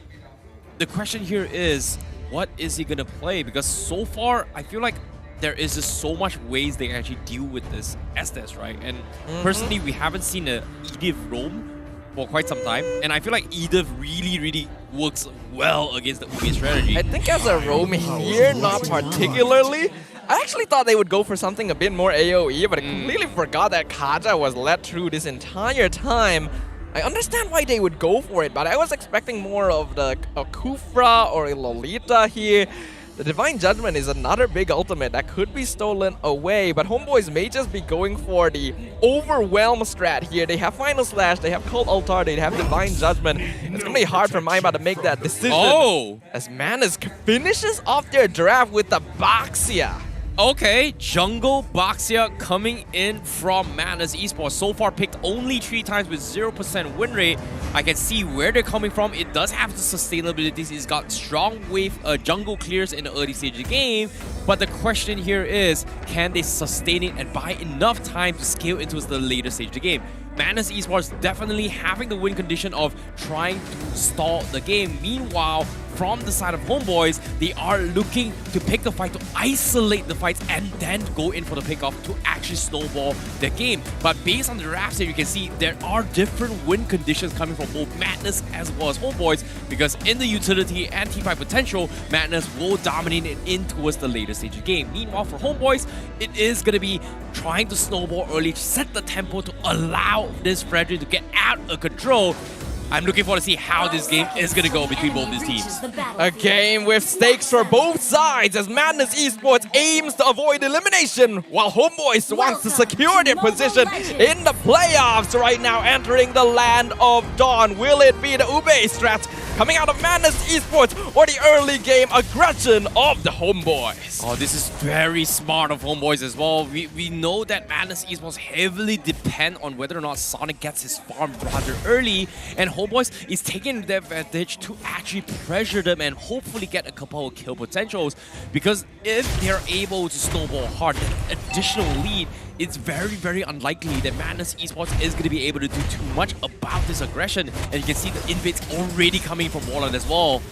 the question here is, what is he going to play? Because so far, I feel like there is just so much ways they can actually deal with this Estes, right? And personally, we haven't seen a Edith roam for quite some time, and I feel like Edith really works well against the Umi strategy. I think as a roam here, not particularly. I actually thought they would go for something a bit more AoE, but I completely forgot that Kaja was let through this entire time. I understand why they would go for it, but I was expecting more of a Kufra or a Lolita here. The Divine Judgment is another big ultimate that could be stolen away, but Homebois may just be going for the Overwhelm strat here. They have Final Slash, they have Cold Altar, they have Divine Judgment. It's going to be hard for Maiba to make that decision as Madness finishes off their draft with the Baxia. Okay, Jungle Baxia coming in from Madness Esports. So far picked only 3 times with 0% win rate. I can see where they're coming from. It does have the sustainabilities. It's got strong wave jungle clears in the early stage of the game. But the question here is, can they sustain it and buy enough time to scale into the later stage of the game? Madness Esports definitely having the win condition of trying to stall the game. Meanwhile, from the side of Homebois, they are looking to pick the fight, to isolate the fights, and then go in for the pickoff to actually snowball the game. But based on the drafts here, you can see there are different win conditions coming from both Madness as well as Homebois, because in the utility and teamfight potential, Madness will dominate it in towards the later stage of the game. Meanwhile, for Homebois, it is going to be trying to snowball early, to set the tempo to allow this Frederick to get out of control. I'm looking forward to see how this game is going to go between both these teams. A game with stakes for both sides as Madness Esports aims to avoid elimination while Homebois wants to secure their position in the playoffs right now, entering the Land of Dawn. Will it be the Ube strat coming out of Madness Esports or the early game aggression of the Homebois? Oh, this is very smart of Homebois as well. We know that Madness Esports heavily depend on whether or not Sonic gets his farm rather early, and Homebois is taking the advantage to actually pressure them and hopefully get a couple of kill potentials, because if they're able to snowball hard, an additional lead, it's very unlikely that Madness Esports is going to be able to do too much about this aggression. And you can see the invades already coming from Warlord as well.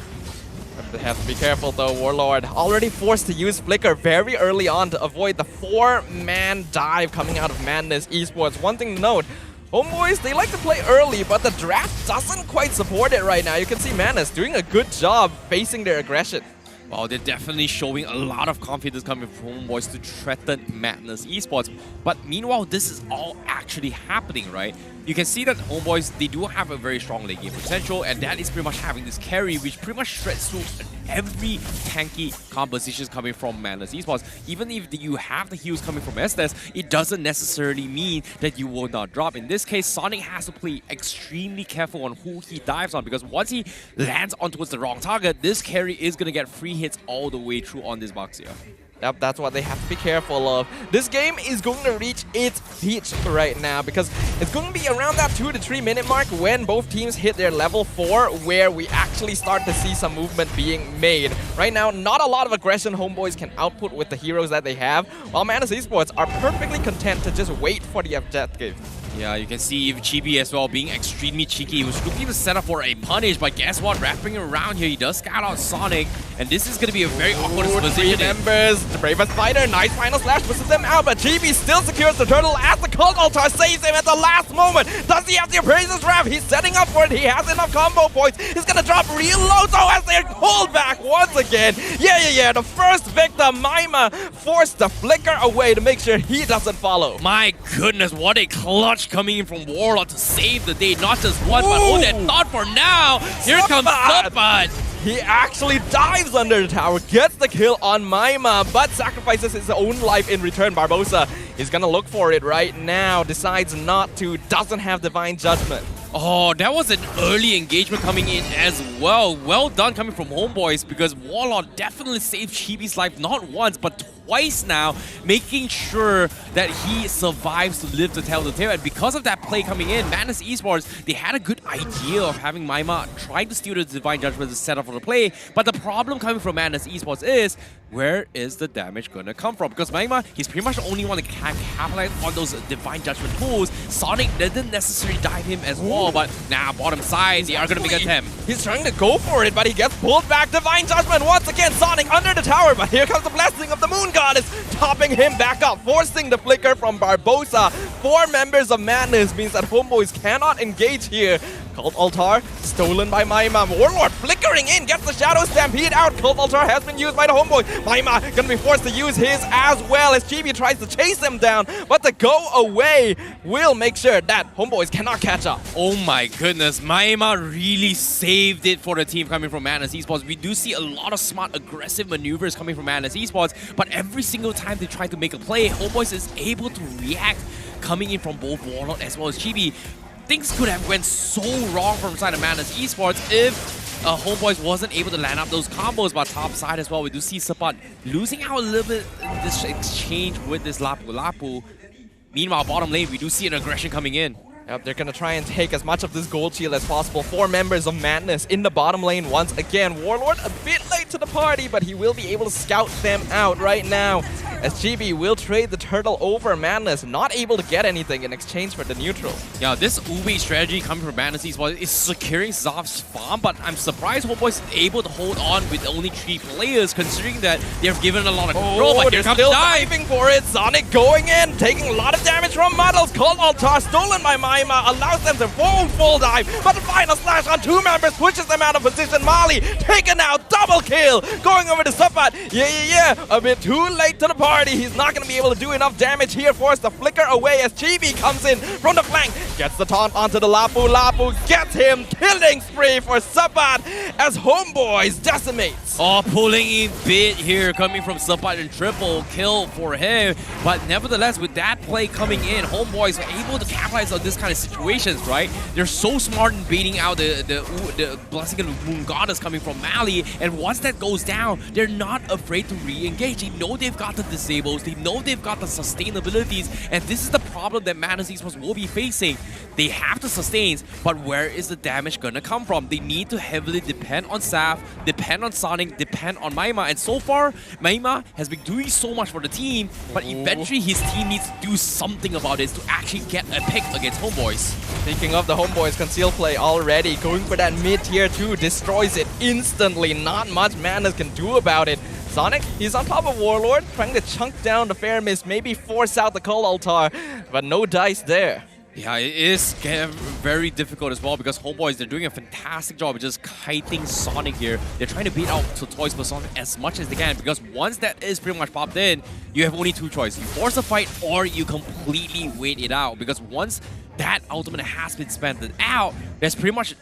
They have to be careful though. Warlord already forced to use Flicker very early on to avoid the 4-man dive coming out of Madness Esports. One thing to note, Homeboys, they like to play early, but the draft doesn't quite support it right now. You can see Madness doing a good job facing their aggression. Well, they're definitely showing a lot of confidence coming from Homeboys to threaten Madness Esports. But meanwhile, this is all actually happening, right? You can see that Homeboys, they do have a very strong late game potential, and that is pretty much having this carry, which pretty much shreds through every tanky compositions coming from Madness Esports. Even if you have the heals coming from Estes, it doesn't necessarily mean that you will not drop. In this case, Sonic has to play extremely careful on who he dives on, because once he lands on towards the wrong target, this carry is going to get free hits all the way through on this box here. Yep, that's what they have to be careful of. This game is going to reach its peak right now because it's going to be around that 2 to 3 minute mark when both teams hit their level 4 where we actually start to see some movement being made. Right now, not a lot of aggression Homeboys can output with the heroes that they have, while Madness Esports are perfectly content to just wait for the objective. Yeah, you can see Chibi as well being extremely cheeky. He was looking to set up for a punish, but guess what? Wrapping around here, he does scout out Sonic, and this is going to be a very awkward position. 3 members, the bravest fighter, nice final slash pushes them out, but Chibi still secures the turtle as the Cult Altar saves him at the last moment. Does he have the Appraiser's Wrap? He's setting up for it. He has enough combo points. He's going to drop real low though as they're pulled back once again. Yeah. The first victim, Maima, forced the Flicker away to make sure he doesn't follow. My goodness, what a clutch coming in from Warlord to save the day. Not just one, but hold that thought for now. Here comes Subbat. He actually dives under the tower, gets the kill on Maima, but sacrifices his own life in return. Barbosa is gonna look for it right now, decides not to, doesn't have Divine Judgment. Oh, that was an early engagement coming in as well. Well done coming from Homeboys, because Warlord definitely saved Chibi's life not once, but twice now, making sure that he survives to live to tell the tale. And because of that play coming in, Madness Esports, they had a good idea of having Maima try to steal the Divine Judgment to set up for the play. But the problem coming from Madness Esports is, where is the damage gonna come from? Because Maima, he's pretty much the only one that can capitalize on those Divine Judgment pulls. Sonic didn't necessarily dive him as well, but now bottom side, they are gonna make a attempt. He's trying to go for it, but he gets pulled back. Divine Judgment once again, Sonic under the tower, but here comes the blessing of the Moon Goddess, topping him back up, forcing the flicker from Barbosa. 4 members of Madness means that Homeboys cannot engage here. Cult Altar stolen by Maima. Warlord flickering in, gets the Shadow Stampede out. Cult Altar has been used by the Homeboys. Maima gonna be forced to use his as well as Chibi tries to chase him down, but the go away will make sure that Homeboys cannot catch up. Oh my goodness, Maima really saved it for the team coming from Madness Esports. We do see a lot of smart, aggressive maneuvers coming from Madness Esports, but every single time they try to make a play, Homeboys is able to react, coming in from both Warlord as well as Chibi. Things could have went so wrong from the side of Madness Esports if Homeboys wasn't able to land up those combos, but top side as well, we do see Sapat losing out a little bit in this exchange with this Lapu. Meanwhile, bottom lane, we do see an aggression coming in. Yep, they're gonna try and take as much of this gold shield as possible. 4 members of Madness in the bottom lane once again. Warlord a bit late to the party, but he will be able to scout them out right now. As Chibi will trade the turtle over. Madness not able to get anything in exchange for the neutral. Yeah, this Ube strategy coming from Madness Esports is securing Zaf's farm, but I'm surprised Homeboys is able to hold on with only 3 players, considering that they've given a lot of control. But here comes still dive. diving for it. Sonic going in, taking a lot of damage from Muddles. Cult Altar stolen by Maima, allows them to full dive, but the final slash on 2 members pushes them out of position. Mali taken out, double kill, going over to Sapat. Yeah, a bit too late to the party. He's not going to be able to do enough damage here. Force the flicker away as Chibi comes in from the flank, gets the taunt onto the Lapu. Lapu gets him, killing spree for Sapat as Homeboys decimates. Oh, pulling in bit here coming from Sapat, and triple kill for him. But nevertheless, with that play coming in, Homeboys are able to capitalize on this kind of situations, right? They're so smart in baiting out the blessing of the Moon Goddess coming from Mali, and once that goes down, they're not afraid to re-engage. They know they've got the disables, they know they've got the sustainabilities, and this is the problem that Madness Esports will be facing. They have the sustains, but where is the damage gonna come from? They need to heavily depend on Saf, depend on Sonic, depend on Maima, and so far, Maima has been doing so much for the team, but eventually his team needs to do something about it to actually get a pick against Homeboys. Speaking of the Homeboys, conceal play already, going for that mid tier 2, destroys it instantly, not not much Madness can do about it. Sonic, he's on top of Warlord, trying to chunk down the Fair Mist, maybe force out the Cold Altar, but no dice there. Yeah, it is very difficult as well because Homebois, they're doing a fantastic job of just kiting Sonic here. They're trying to beat out Toys for Sonic as much as they can because once that is pretty much popped in, you have only two choices. You force a fight or you completely wait it out because once that ultimate has been spent out, there's pretty much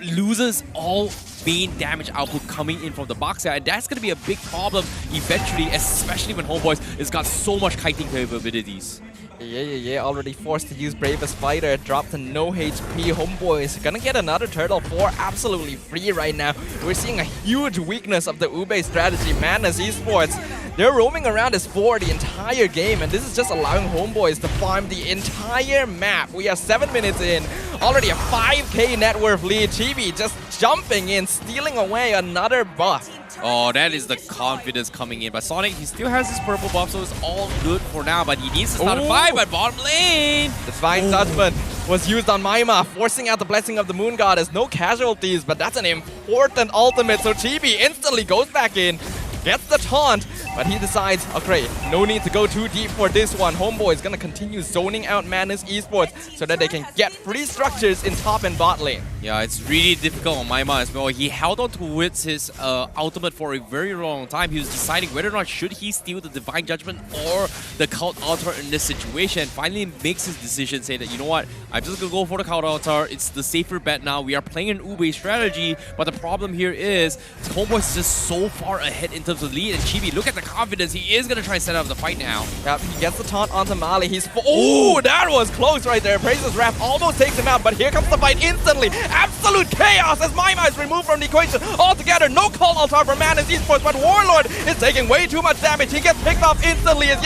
loses all main damage output coming in from the box here, and that's going to be a big problem eventually, especially when Homebois has got so much kiting capabilities. Yeah, already forced to use Bravest Fighter, dropped to no HP. Homebois gonna get another turtle for absolutely free right now. We're seeing a huge weakness of the Ube strategy. Madness Esports, they're roaming around as 4 the entire game, and this is just allowing Homebois to farm the entire map. We are 7 minutes in, already a 5k net worth lead. Chibi just jumping in, stealing away another buff. Oh, that is the confidence coming in. But Sonic, he still has his purple buff, so it's all good for now. But he needs to start a fight at bottom lane. Divine Judgment was used on Maima, forcing out the Blessing of the Moon Goddess. No casualties, but that's an important ultimate. So Chibi instantly goes back in, gets the taunt, but he decides, okay, no need to go too deep for this one. Homeboy is going to continue zoning out Madness Esports so that they can get free structures in top and bot lane. Yeah, it's really difficult on Maima as well. He held on to his ultimate for a very long time. He was deciding whether or not should he steal the Divine Judgment or the Cult Altar in this situation. Finally makes his decision, saying that, you know what, I'm just going to go for the Cult Altar. It's the safer bet now. We are playing an Ube strategy, but the problem here is Homeboy is just so far ahead in terms of lead. And Chibi, look at the confidence. He is going to try and set up the fight now. Yep, he gets the taunt onto Mali. He's... Oh, that was close right there. Praise's Wrath almost takes him out, but here comes the fight instantly. Absolute chaos as Maima is removed from the equation altogether. No Call Altar for Madness Esports, but Warlord is taking way too much damage. He gets picked off instantly as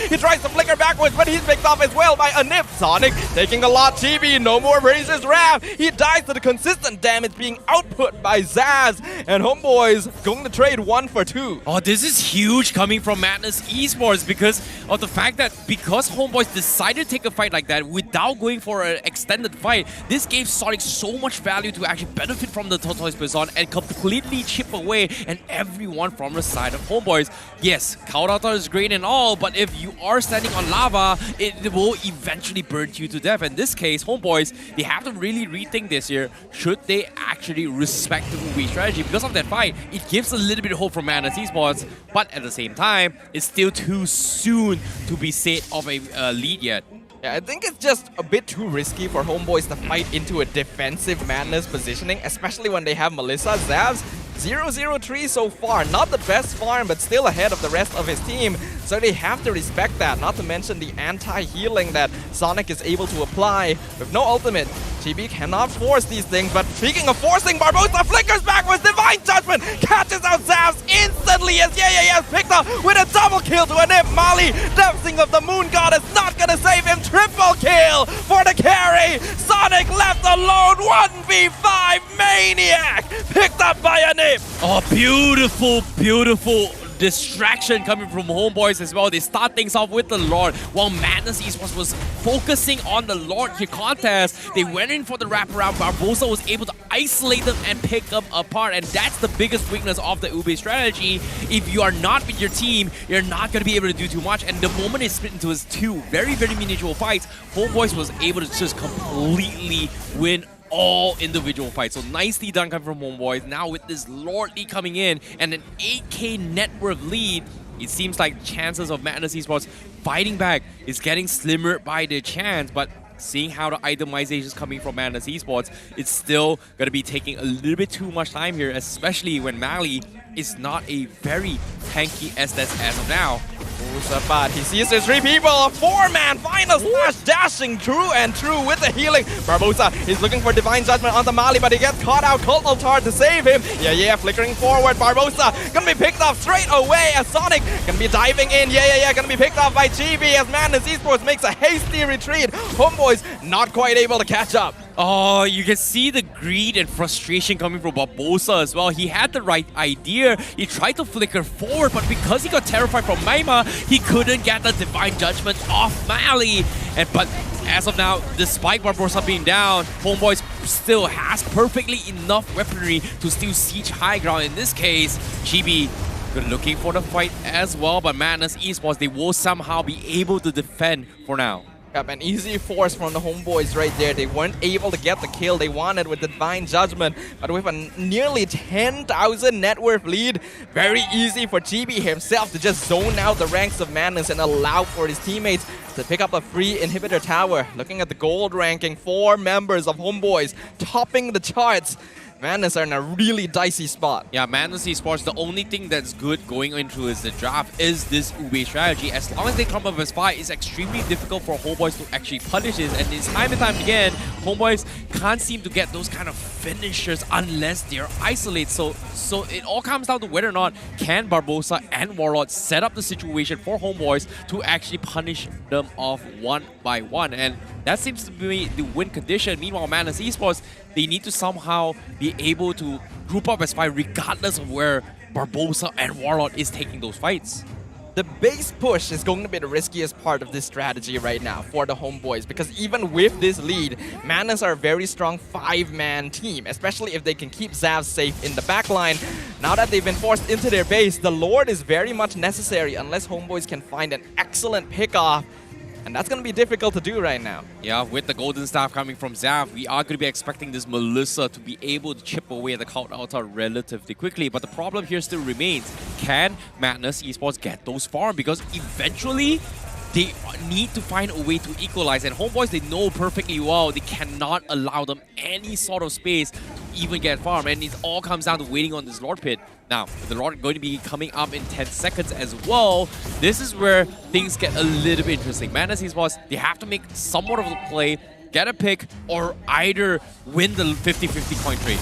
he tries to flicker backwards, but he's picked off as well by a nip. Sonic taking a lot. Chibi, no more Praise's Wrath. He dies to the consistent damage being output by Zaz, and Homeboys going to trade 1 for 2. Oh, this is huge coming from Madness Esports because of the fact that because Homeboys decided to take a fight like that without going for an extended fight, this gave Sonic so much value to actually benefit from the Tortoise Person and completely chip away and everyone from the side of Homeboys. Yes, Cult Altar is great and all, but if you are standing on lava, it will eventually burn you to death. In this case, Homeboys, they have to really rethink this year. Should they actually respect the Ube strategy? Because of that fight, it gives a little bit of hope for Madness Esports, but at the same time, it's still too soon to be set of a lead yet. Yeah, I think it's just a bit too risky for Homeboys to fight into a defensive Madness positioning, especially when they have Melissa. Zavs 0-0-3 so far. Not the best farm, but still ahead of the rest of his team. So they have to respect that, not to mention the anti-healing that Sonic is able to apply. With no ultimate, Chibi cannot force these things, but speaking of forcing, Barbosa flickers backwards, Divine Judgment catches out Zavs instantly as picked up with a double kill to a nip. Mali, Blessing of the Moon Goddess, not gonna save him. Triple kill for the carry. Sonic left alone, 1v5 Maniac, picked up by a nip. Oh, beautiful, beautiful distraction coming from Homeboys as well. They start things off with the Lord while Madness Esports was focusing on the Lord here contest. They went in for the wraparound. Barbosa was able to isolate them and pick them apart, and that's the biggest weakness of the Ube strategy. If you are not with your team, you're not going to be able to do too much, and the moment it split into his two very, very miniature fights, Homeboys was able to just completely win all individual fights. So nicely done coming from Homeboys. Now with this Lord lead coming in and an 8k net worth lead, it seems like chances of Madness Esports fighting back is getting slimmer by the chance, but seeing how the itemization is coming from Madness Esports, it's still going to be taking a little bit too much time here, especially when Mali is not a very tanky SS as of now. But he sees his 3 people, a 4-man final slash dashing through and through with the healing. Barbosa is looking for Divine Judgment on the Mali, but he gets caught out. Cult Altar to save him. Flickering forward. Barbosa gonna be picked off straight away as Sonic gonna be diving in. Gonna be picked off by Chibi as Madness Esports makes a hasty retreat. Homeboys not quite able to catch up. Oh, you can see the greed and frustration coming from Barbosa as well. He had the right idea. He tried to flicker forward, but because he got terrified from Maima, he couldn't get the Divine Judgment off Mali. But as of now, despite Barbosa being down, Homeboys still has perfectly enough weaponry to still siege high ground. In this case, GB looking for the fight as well, but Madness Esports, they will somehow be able to defend for now. Yep, an easy force from the Homebois right there. They weren't able to get the kill they wanted with the Divine Judgment, but with a nearly 10,000 net worth lead, very easy for GB himself to just zone out the ranks of Madness and allow for his teammates to pick up a free inhibitor tower. Looking at the gold ranking, 4 members of Homebois topping the charts. Madness are in a really dicey spot. Yeah, Madness Esports, the only thing that's good going into is the draft is this Ube strategy. As long as they come up with spy, it's extremely difficult for Homebois to actually punish this. And it's time and time again, Homebois can't seem to get those kind of finishers unless they're isolated. So it all comes down to whether or not can Barbosa and Warlord set up the situation for Homebois to actually punish them off one by one. And that seems to be the win condition. Meanwhile, Madness Esports, they need to somehow be able to group up as spy regardless of where Barbosa and Warlord is taking those fights. The base push is going to be the riskiest part of this strategy right now for the Homebois, because even with this lead, Madness are a very strong 5-man team, especially if they can keep Zav safe in the backline. Now that they've been forced into their base, the Lord is very much necessary unless Homebois can find an excellent pickoff. And that's going to be difficult to do right now. Yeah, with the golden staff coming from Zav, we are going to be expecting this Melissa to be able to chip away at the Cult Altar relatively quickly. But the problem here still remains. Can Madness Esports get those farm? Because eventually, they need to find a way to equalize. And Homebois, they know perfectly well they cannot allow them any sort of space to even get farm. And it all comes down to waiting on this Lord Pit. Now, with the Lord going to be coming up in 10 seconds as well, this is where things get a little bit interesting. Madness Esports, they have to make somewhat of a play, get a pick, or either win the 50-50 coin trade.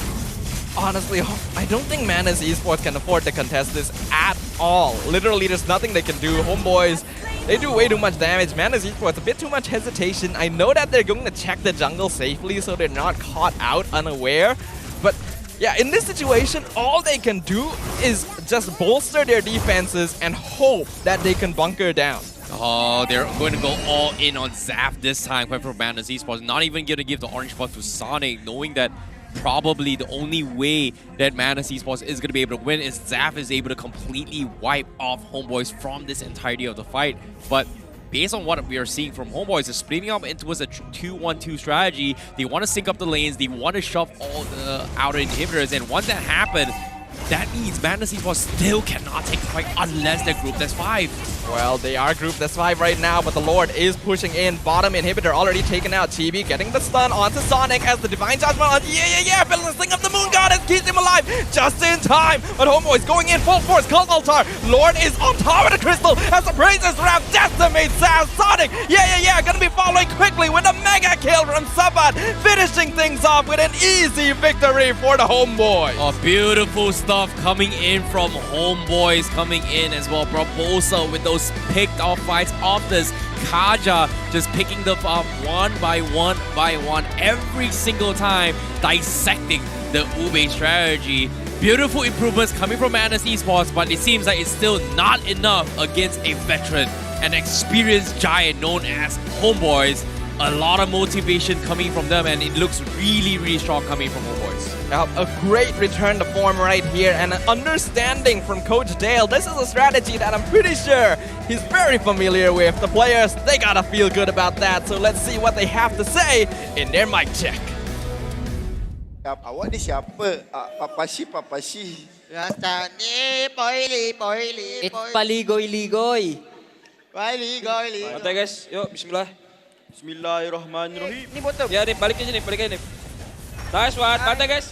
Honestly, I don't think Madness Esports can afford to contest this at all. Literally, there's nothing they can do. Homebois, they do way too much damage. Madness Esports, a bit too much hesitation. I know that they're going to check the jungle safely so they're not caught out unaware, but yeah, in this situation, all they can do is just bolster their defenses and hope that they can bunker down. Oh, they're going to go all in on Zaf this time, coming from Madness Esports. Not even going to give the orange buff to Sonic, knowing that probably the only way that Madness Esports is going to be able to win is Zaf is able to completely wipe off Homebois from this entirety of the fight. But based on what we are seeing from Homebois, is splitting up into a 2-1-2 strategy. They want to sync up the lanes. They want to shove all the outer inhibitors. And once that happens, that means Madness Esports still cannot take the fight unless they're grouped as 5. Well, they are grouped as 5 right now, but the Lord is pushing in. Bottom inhibitor already taken out. Chibi getting the stun onto Sonic as the Divine Judgment on. Balancing up the Moon Goddess keeps him alive just in time. But Homebois going in full force. Cult Altar. Lord is on top of the crystal as the Praises Wrath decimates Sonic. Gonna be following quickly with a mega kill from Sabat, finishing things off with an easy victory for the Homebois. Oh, beautiful stuff coming in from Homebois, coming in as well. Barbosa with those picked off fights off this. Kaja just picking them up one by one every single time, dissecting the Ube strategy. Beautiful improvements coming from Madness Esports, but it seems like it's still not enough against a veteran, an experienced giant known as Homebois. A lot of motivation coming from them, and it looks really, really strong coming from Homebois. A great return to form right here, and an understanding from Coach Dale. This is a strategy that I'm pretty sure he's very familiar with. The players, they gotta feel good about that, so let's see what they have to say in their mic check. Awak ni siapa? Papasi. Rasa ni boily. Paligoy. Santai guys, yuk bismillah. Bismillahirrahmanirrahim. Ni botol. Ya, Nip, balik ke sini, Nice one, bantai guys.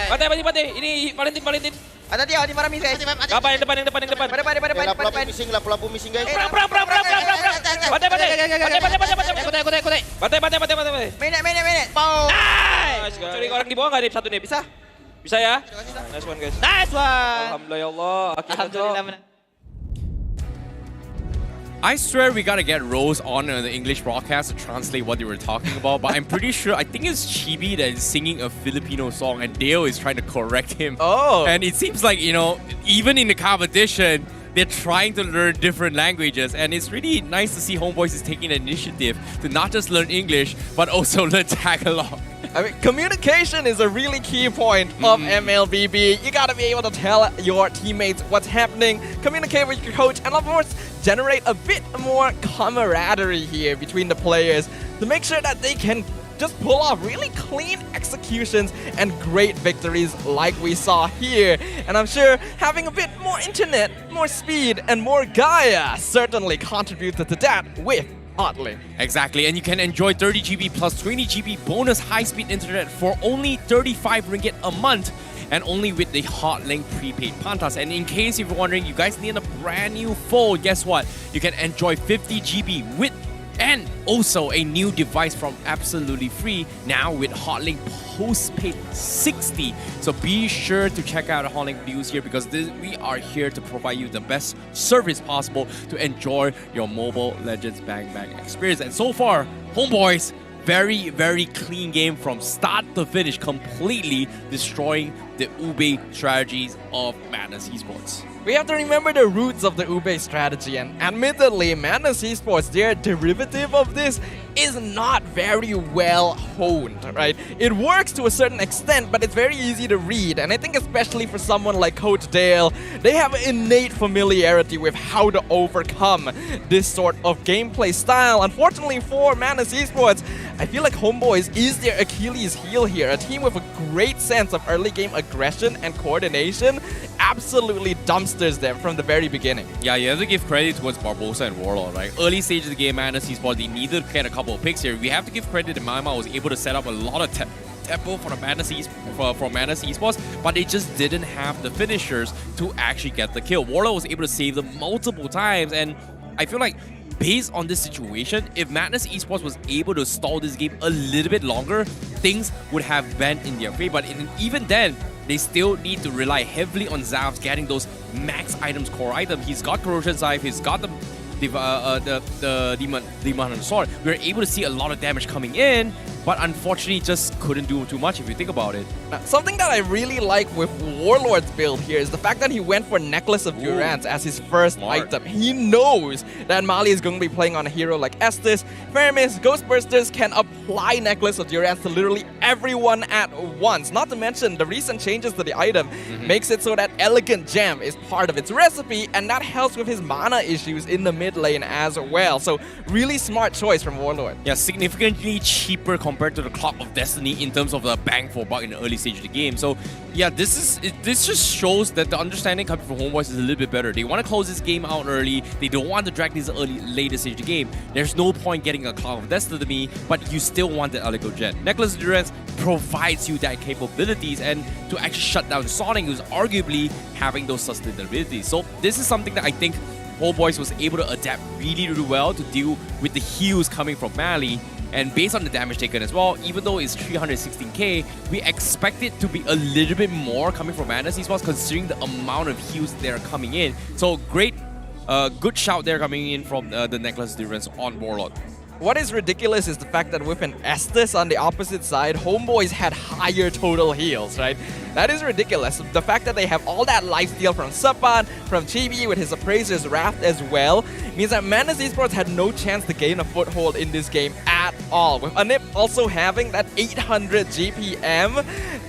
Bantai. Ini Valentin. Ada dia di Marami guys. Apa yang depan? Depan. Pelapu missing guys. Bantai. Minit. Pow. Nice. Curi orang di bawah enggak, Nip? Satu Nip. Bisa ya? Nice one guys. Alhamdulillah ya Allah. Alhamdulillah. I swear we gotta get Rose on the English broadcast to translate what they were talking about, but I'm pretty sure, I think it's Chibi that is singing a Filipino song and Dale is trying to correct him. Oh. And it seems like, even in the competition, they're trying to learn different languages, and it's really nice to see Homebois is taking the initiative to not just learn English, but also learn Tagalog. I mean, communication is a really key point of MLBB. You gotta be able to tell your teammates what's happening, communicate with your coach, and of course, generate a bit more camaraderie here between the players to make sure that they can just pull off really clean executions and great victories like we saw here. And I'm sure having a bit more internet, more speed, and more Gaia certainly contributed to that with Hotlink. Exactly, and you can enjoy 30 GB plus 20 GB bonus high-speed internet for only 35 ringgit a month, and only with the Hotlink prepaid Pantas. And in case you're wondering, you guys need a brand new phone, guess what? You can enjoy 50 GB with and also a new device from absolutely free now with Hotlink Postpaid 60. So be sure to check out Hotlink News here, because we are here to provide you the best service possible to enjoy your Mobile Legends Bang Bang experience. And so far, Homebois, very, very clean game from start to finish, completely destroying the Ube strategies of Madness Esports. We have to remember the roots of the Ube strategy, and admittedly, Madness Esports, their derivative of this, is not very well honed, right? It works to a certain extent, but it's very easy to read, and I think especially for someone like Coach Dale, they have an innate familiarity with how to overcome this sort of gameplay style. Unfortunately for Madness Esports, I feel like Homebois is their Achilles heel here, a team with a great sense of early game aggression and coordination, absolutely dumpsters them from the very beginning. Yeah, you have to give credit towards Barbosa and Warlord, right? Early stage of the game, Madness Esports, they needed to get a couple of picks here. We have to give credit to MyMa was able to set up a lot of tempo for the Madness Esports, but they just didn't have the finishers to actually get the kill. Warlord was able to save them multiple times, and I feel like based on this situation, if Madness Esports was able to stall this game a little bit longer, things would have been in their favor. But even then, they still need to rely heavily on Zavs getting those max items, core item. He's got Corrosion Scythe, he's got the Demon Sword. We were able to see a lot of damage coming in, but unfortunately just couldn't do too much if you think about it. Something that I really like with Warlord's build here is the fact that he went for Necklace of Durance as his first item. He knows that Mali is going to be playing on a hero like Estes. Fermis, Ghostbusters can apply Necklace of Durance to literally everyone at once. Not to mention the recent changes to the item makes it so that Elegant Gem is part of its recipe, and that helps with his mana issues in the mid lane as well. So really smart choice from Warlord. Yeah, significantly cheaper compared to the Clock of Destiny in terms of the bang for buck in the early stage of the game. So yeah, this just shows that the understanding coming from Homebois is a little bit better. They want to close this game out early. They don't want to drag this later stage of the game. There's no point getting a Clock of Destiny, but you still want the Elegant Gem. Necklace of Durance provides you that capabilities, and to actually shut down Sonic, who's arguably having those sustainabilities. So this is something that I think Homebois was able to adapt really, really well to deal with the heals coming from Mali. And based on the damage taken as well, even though it's 316k, we expect it to be a little bit more coming from Madness Esports considering the amount of heals that are coming in. So great, good shout there coming in from the Necklace Durance on Warlord. What is ridiculous is the fact that with an Estes on the opposite side, Homebois had higher total heals, right? That is ridiculous. The fact that they have all that lifesteal from Sapan, from Chibi with his Appraiser's Wrath as well, means that Madness Esports had no chance to gain a foothold in this game at all. With Anip also having that 800 GPM,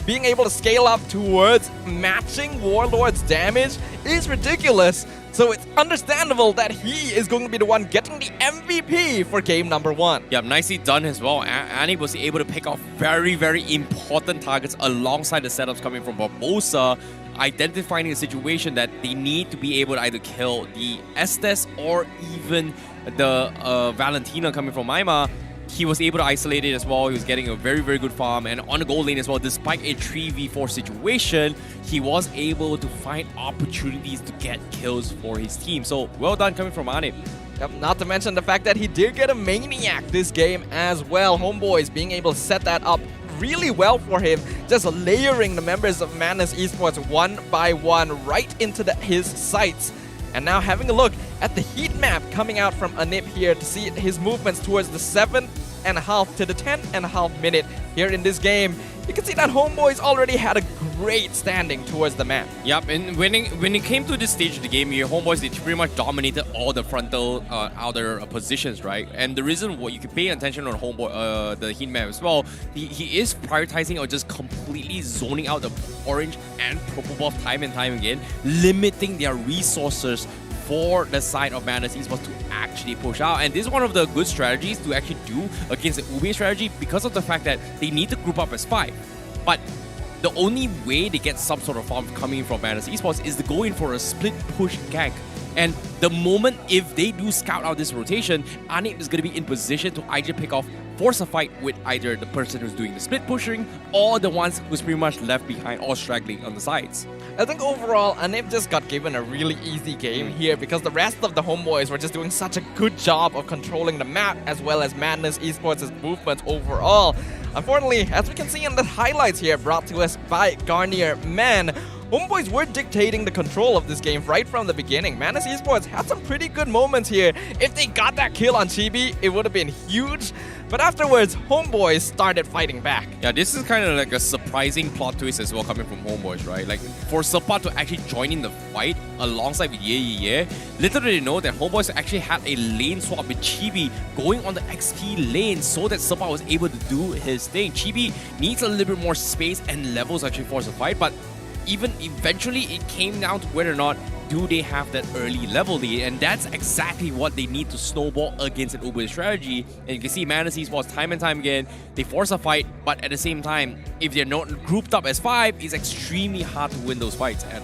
being able to scale up towards matching Warlord's damage is ridiculous. So it's understandable that he is going to be the one getting the MVP for game number 1. Yeah, nicely done as well. Annie was able to pick off very, very important targets alongside the setups coming from Barbosa, identifying a situation that they need to be able to either kill the Estes or even the Valentina coming from Maima. He was able to isolate it as well. He was getting a very, very good farm. And on the gold lane as well, despite a 3v4 situation, he was able to find opportunities to get kills for his team. So, well done coming from Anip. Yep, not to mention the fact that he did get a Maniac this game as well. Homebois being able to set that up really well for him, just layering the members of Madness Esports one by one right into his sights. And now having a look at the heat map coming out from Anip here to see his movements towards the 7th 8.5 to the 10.5 minute here in this game. You can see that Homebois already had a great standing towards the map. Yep, and when it came to this stage of the game here, Homebois, they pretty much dominated all the frontal outer positions, right? And the reason why you can pay attention on Homebois, the heat map as well, he is prioritizing or just completely zoning out the orange and purple buff time and time again, limiting their resources for the side of Madness Esports to actually push out. And this is one of the good strategies to actually do against the Ube strategy because of the fact that they need to group up as 5. But the only way they get some sort of farm coming from Madness Esports is to go in for a split push gank. And the moment if they do scout out this rotation, Anip is going to be in position to either pick off, force a fight with either the person who's doing the split pushing or the ones who's pretty much left behind or straggling on the sides. I think overall, Anip just got given a really easy game here because the rest of the Homebois were just doing such a good job of controlling the map as well as Madness Esports' movements overall. Unfortunately, as we can see in the highlights here brought to us by Garnier Man, Homebois were dictating the control of this game right from the beginning. Madness Esports had some pretty good moments here. If they got that kill on Chibi, it would have been huge. But afterwards, Homebois started fighting back. Yeah, this is kind of like a surprising plot twist as well coming from Homebois, right? Like, for Sepa to actually join in the fight alongside with Yeah. Little did they know that Homebois actually had a lane swap with Chibi going on the XP lane so that Sepa was able to do his thing. Chibi needs a little bit more space and levels actually for the fight, but even eventually it came down to whether or not do they have that early level lead, and that's exactly what they need to snowball against an Uber strategy. And you can see Madness Esports time and time again, they force a fight, but at the same time, if they're not grouped up as 5, it's extremely hard to win those fights at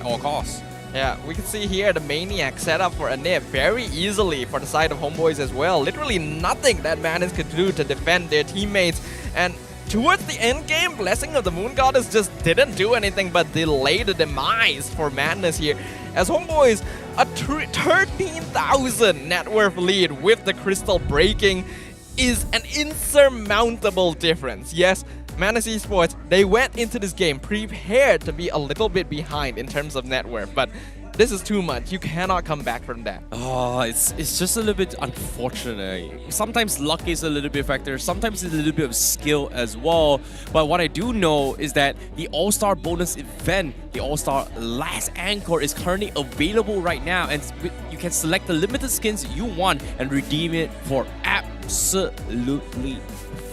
all costs. Yeah, we can see here the Maniac set up for Anip very easily for the side of Homebois as well. Literally nothing that Madness could do to defend their teammates, and towards the end game, Blessing of the Moon Goddess just didn't do anything but delay the demise for Madness here. As Homebois, a 13,000 net worth lead with the crystal breaking is an insurmountable difference. Yes, Madness Esports, they went into this game prepared to be a little bit behind in terms of net worth, but this is too much. You cannot come back from that. Oh, it's just a little bit unfortunate. Sometimes luck is a little bit factor. Sometimes it's a little bit of skill as well. But what I do know is that the All-Star bonus event, the All-Star Last Anchor, is currently available right now. And you can select the limited skins you want and redeem it for absolutely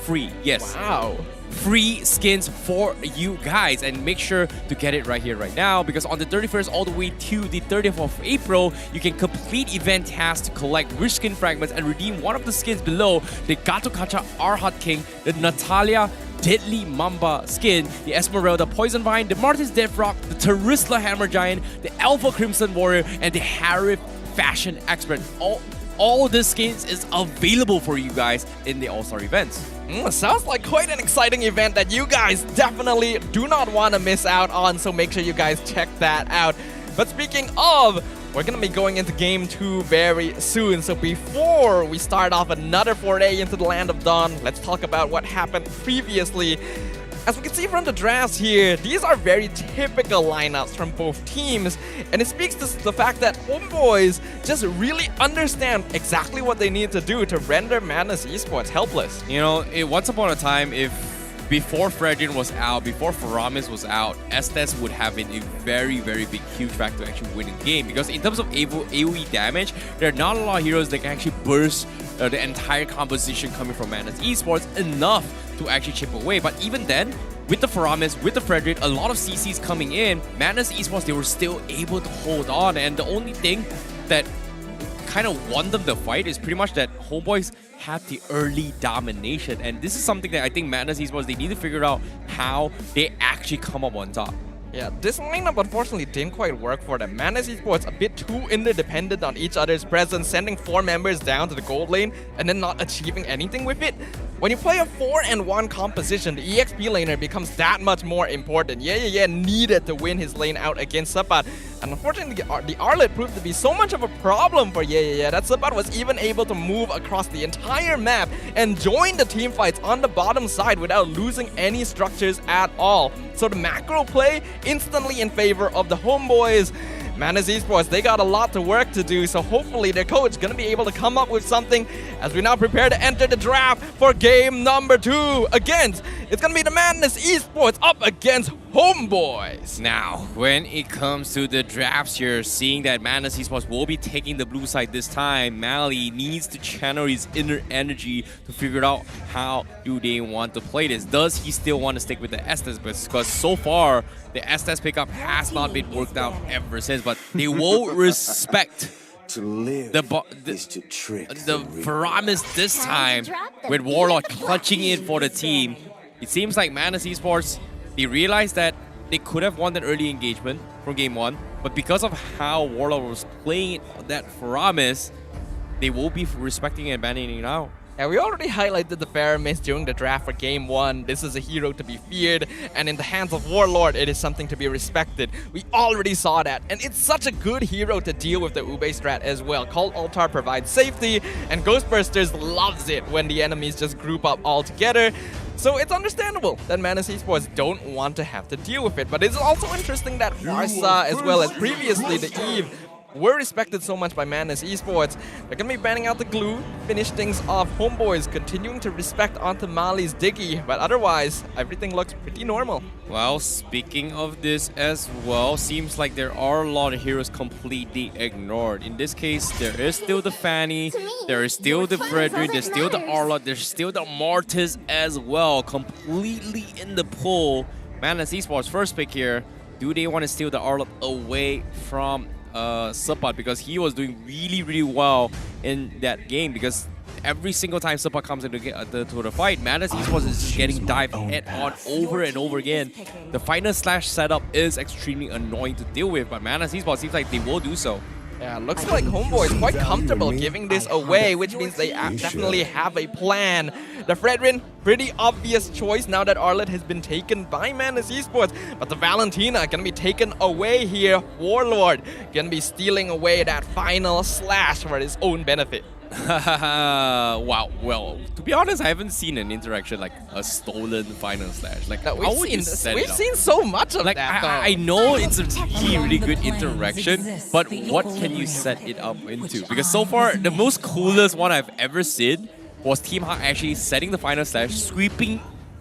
free. Yes. Wow. Free skins for you guys, and make sure to get it right here right now, because on the 31st all the way to the 30th of April you can complete event tasks to collect wish skin fragments and redeem one of the skins below: the Gato Kacha Arhat King, the Natalia Deadly Mamba skin, the Esmeralda Poison Vine, the Marty's Death Rock, the Terisla Hammer Giant, the Alpha Crimson Warrior, and the Harif Fashion Expert. All the skins is available for you guys in the All-Star events. Sounds like quite an exciting event that you guys definitely do not want to miss out on, so make sure you guys check that out. But speaking of, we're going to be going into Game 2 very soon, so before we start off another foray into the Land of Dawn, let's talk about what happened previously. As we can see from the drafts here, these are very typical lineups from both teams, and it speaks to the fact that Homebois just really understand exactly what they need to do to render Madness Esports helpless. You know, once upon a time, if before Fredrin was out, before Faramis was out, Estes would have been a very, very big, huge factor to actually win the game, because in terms of AoE damage, there are not a lot of heroes that can actually burst the entire composition coming from Madness Esports enough to actually chip away. But even then, with the Faramis, with the Frederick, a lot of CCs coming in, Madness Esports, they were still able to hold on. And the only thing that kind of won them the fight is pretty much that Homebois had the early domination. And this is something that I think Madness Esports, they need to figure out how they actually come up on top. Yeah, this lineup unfortunately didn't quite work for them. Madness Esports a bit too interdependent on each other's presence, sending 4 members down to the gold lane and then not achieving anything with it. When you play a 4-and-1 composition, the EXP laner becomes that much more important. Yeah needed to win his lane out against Sapat. And unfortunately, the Arlet proved to be so much of a problem for that Sapat was even able to move across the entire map and join the team fights on the bottom side without losing any structures at all. So the macro play instantly in favor of the Homebois. Madness Esports, they got a lot to work to do, so hopefully their coach is going to be able to come up with something as we now prepare to enter the draft for game number 2 against, it's gonna be the Madness Esports up against Homebois. Now, when it comes to the drafts here, seeing that Madness Esports will be taking the blue side this time, Mally needs to channel his inner energy to figure out how do they want to play this. Does he still want to stick with the Estes? Because so far, the Estes pickup has not been worked out ever since, but they will respect the Faramis this time with Warlord clutching in for the team. It seems like Madness Esports, they realized that they could have won that early engagement from game 1, but because of how Warlord was playing that Faramis, they will be respecting and abandoning it now. Yeah, we already highlighted the Faramis during the draft for game 1. This is a hero to be feared, and in the hands of Warlord, it is something to be respected. We already saw that, and it's such a good hero to deal with the Ube strat as well. Cult Altar provides safety, and Ghostbusters loves it when the enemies just group up all together. So it's understandable that Madness Esports don't want to have to deal with it, but it's also interesting that Warsaw, as well as previously the Eve, were respected so much by Madness Esports. They're going to be banning out the glue, finish things off. Homebois continuing to respect onto Mali's Diggy, but otherwise, everything looks pretty normal. Well, speaking of this as well, seems like there are a lot of heroes completely ignored. In this case, there is still the Fanny, there is still the Frederick, there's still the Arlott, there's still the Mortis as well, completely in the pool. Madness Esports first pick here. Do they want to steal the Arlott away from Suppot, because he was doing really well in that game, because every single time Suppot comes into the fight, Madness Esports is just getting dived head on over and over again. The final slash setup is extremely annoying to deal with, but Madness Esports seems like they will do so. Yeah, looks like Homebois is quite comfortable giving this away, which means they definitely have a plan. The Fredrin, pretty obvious choice now that Arlott has been taken by Madness Esports, but the Valentina gonna be taken away here. Warlord gonna be stealing away that final slash for his own benefit. Wow, well, to be honest, I haven't seen an interaction like a stolen final slash. Like, we've seen so much of like, that. I know it's a really good interaction, but what can you set it up into? Because so far, the most coolest one I've ever seen was Team HAQ actually setting the final slash, sweeping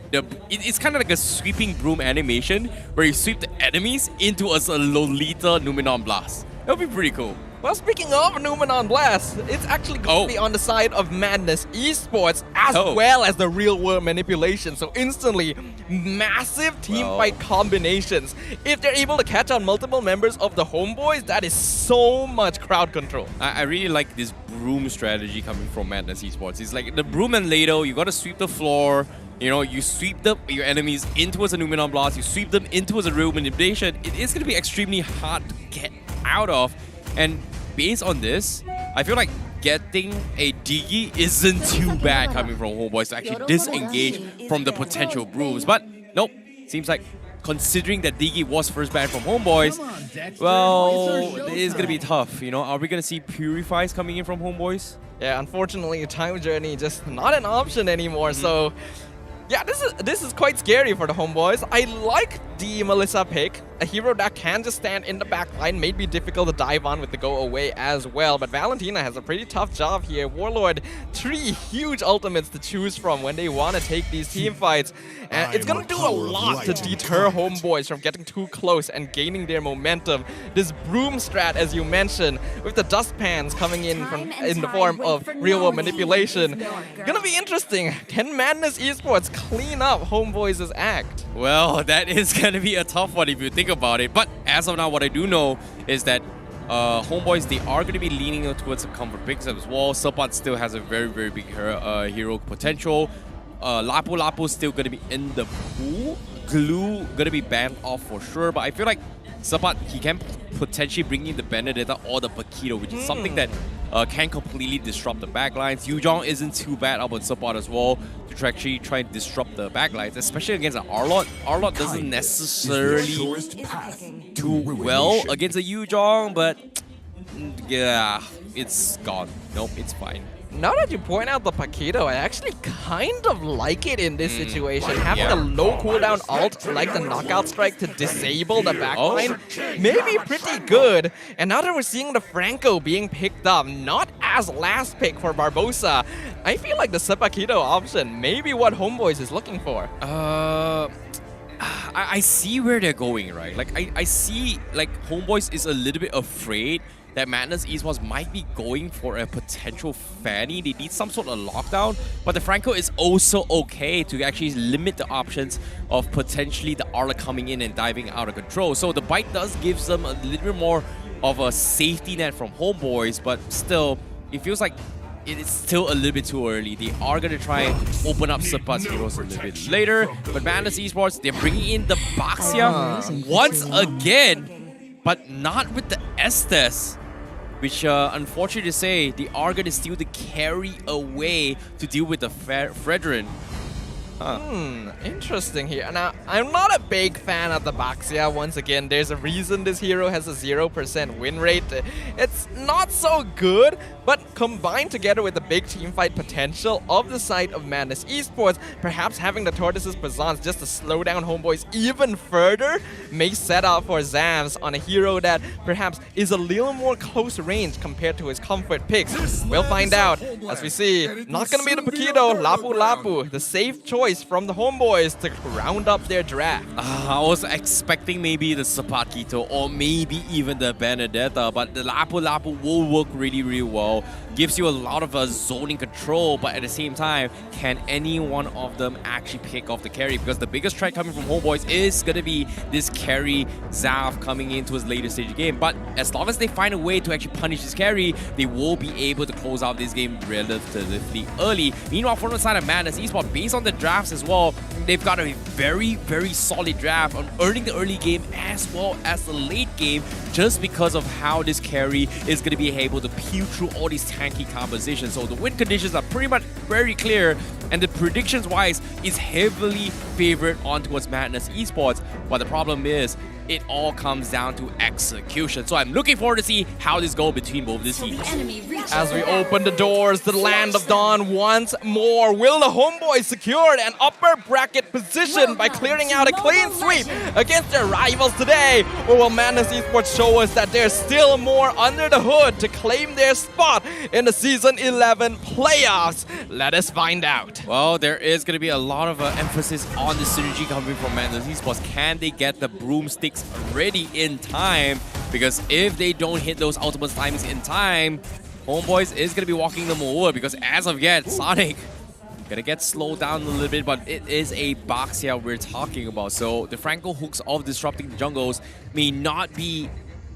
the. It's kind of like a sweeping broom animation where you sweep the enemies into a Lolita Numenon Blast. That would be pretty cool. Well, speaking of Numenon Blast, it's actually going to be on the side of Madness Esports as well as the real-world manipulation. So instantly, massive team fight combinations. If they're able to catch on multiple members of the Homebois, that is so much crowd control. I really like this broom strategy coming from Madness Esports. It's like the broom and ladle, you got to sweep the floor. You know, you sweep your enemies into a Numenon Blast, you sweep them into a real manipulation. It is going to be extremely hard to get out of. And based on this, I feel like getting a Diggy isn't too bad coming from Homebois to actually disengage from the potential brooms. But nope, seems like considering that Diggy was first banned from Homebois, well, it is going to be tough. You know, are we going to see Purifies coming in from Homebois? Yeah, unfortunately, Time Journey just not an option anymore. So yeah, this is quite scary for the Homebois. I like the Melissa pick. A hero that can just stand in the back line may be difficult to dive on with the go away as well, but Valentina has a pretty tough job here. Warlord, 3 huge ultimates to choose from when they want to take these team fights. And it's going to do a lot to deter Homebois from getting too close and gaining their momentum. This broom strat, as you mentioned, with the dust pans coming in in the form of real-world manipulation. Gonna be interesting. Can Madness Esports clean up Homebois' act? Well, that is going to be a tough one if you think about it. But as of now, what I do know is that Homebois, they are going to be leaning towards some comfort picks as well. Suppot still has a very big hero potential. Lapu Lapu still going to be in the pool. Glue going to be banned off for sure. But I feel like Suppot, he can potentially bring in the Benedetta or the Paquito, which is something that can completely disrupt the backlines. Yuzhong isn't too bad up on Suppot as well to actually try and disrupt the backlines, especially against an Arlott. Arlott doesn't necessarily do well against a Yuzhong, but yeah, it's gone. Nope, it's fine. Now that you point out the Paquito, I actually kind of like it in this situation. Having a low cooldown ult like the knockout strike to disable the backline may be pretty good. And now that we're seeing the Franco being picked up, not as last pick for Barbosa, I feel like the Paquito option may be what Homebois is looking for. I see where they're going, right? Like, I see, like, Homebois is a little bit afraid that Madness Esports might be going for a potential Fanny. They need some sort of lockdown, but the Franco is also okay to actually limit the options of potentially the Arla coming in and diving out of control. So the bite does give them a little bit more of a safety net from Homebois, but still, it feels like it is still a little bit too early. They are going to try and open up Supat's heroes a little bit later, but Madness Esports, they're bringing in the Baxia once again, but not with the Estes, which, unfortunately to say, they are going to steal the carry away to deal with the Fredrin. Interesting here. Now, I'm not a big fan of the Baxia. Once again, there's a reason this hero has a 0% win rate. It's not so good, but combined together with the big teamfight potential of the side of Madness Esports, perhaps having the Tortoise's Presence just to slow down Homebois even further may set out for Zavs on a hero that perhaps is a little more close range compared to his comfort picks. We'll find out as we see. Not gonna be the Paquito, Lapu Lapu, the safe choice from the Homebois to round up their draft. I was expecting maybe the Paquito or maybe even the Benedetta, but the Lapu Lapu will work really well. Gives you a lot of zoning control, but at the same time, can any one of them actually pick off the carry? Because the biggest threat coming from Homebois is going to be this carry Zav coming into his later stage of game. But as long as they find a way to actually punish this carry, they will be able to close out this game relatively early. Meanwhile, from the side of Madness Esports, based on the drafts as well, they've got a very solid draft on earning the early game as well as the late game, just because of how this carry is going to be able to peel through all these tanky compositions. So the win conditions are pretty much very clear, and the predictions wise is heavily favored on towards Madness Esports. But the problem is, it all comes down to execution. So I'm looking forward to see how this goes between both these teams. As we open the doors to the Land of Dawn once more, will the Homeboys secure an upper bracket position by clearing out a clean sweep against their rivals today? Or will Madness Esports show us that there's still more under the hood to claim their spot in the Season 11 playoffs? Let us find out. Well, there is going to be a lot of emphasis on the synergy coming from Madness Esports. Can they get the broomsticks ready in time? Because if they don't hit those ultimate timings in time, Homebois is going to be walking them over, because as of yet, Sonic gonna get slowed down a little bit, but it is a Baxia we're talking about. So the Franco hooks of disrupting the jungles may not be,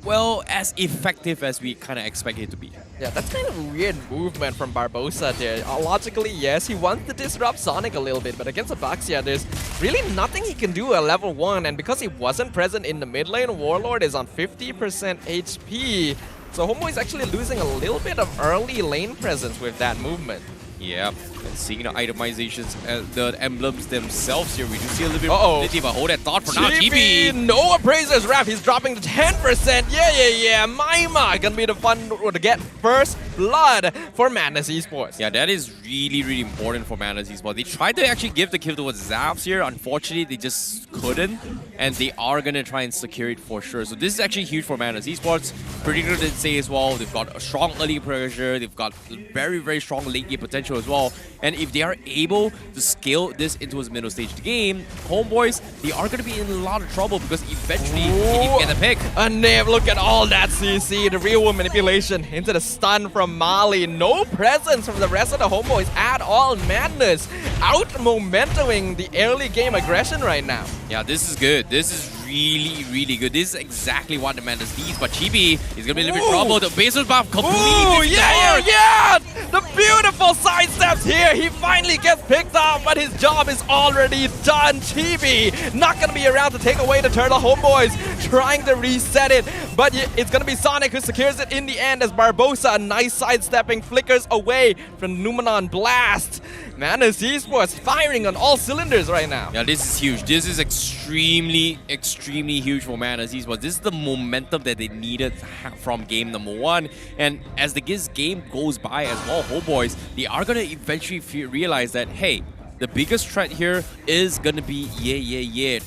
well, as effective as we kind of expect it to be. Yeah, that's kind of a weird movement from Barbosa there. Logically, yes, he wants to disrupt Sonic a little bit, but against Abaxia, there's really nothing he can do at level 1, and because he wasn't present in the mid lane, Warlord is on 50% HP. So Homebois is actually losing a little bit of early lane presence with that movement. Yeah, and seeing the itemizations, the emblems themselves here, we do see a little bit more ability, but hold that thought for now. TB! No Appraiser's Wrap, he's dropping to 10%. Yeah. Maima gonna be the fun to get first blood for Madness Esports. Yeah, that is really important for Madness Esports. They tried to actually give the kill towards Zavs here. Unfortunately, they just couldn't, and they are gonna try and secure it for sure. So this is actually huge for Madness Esports. Particularly to say as well, they've got a strong early pressure, they've got very strong late game potential as well. And if they are able to scale this into his middle stage game, Homebois, they are going to be in a lot of trouble, because eventually they need to get a pick. And Nave, look at all that CC, the real manipulation into the stun from Mali. No presence from the rest of the Homebois at all. Madness out momentuming the early game aggression right now. Yeah, this is good. This is really good. This is exactly what the Madness needs, but Chibi is going to be a little bit trouble. The basis buff completely yeah! The beautiful side steps here. He finally gets picked off, but his job is already done. Chibi not going to be around to take away the turtle. Homebois trying to reset it, but it's going to be Sonic who secures it in the end as Barbosa, nice sidestepping, flickers away from Numenon Blast. Madness Esports firing on all cylinders right now. Yeah, this is huge. This is extremely huge for Madness Esports. This is the momentum that they needed from game number 1. And as this game goes by as well, Homebois, they are going to eventually realize that, hey, the biggest threat here is gonna be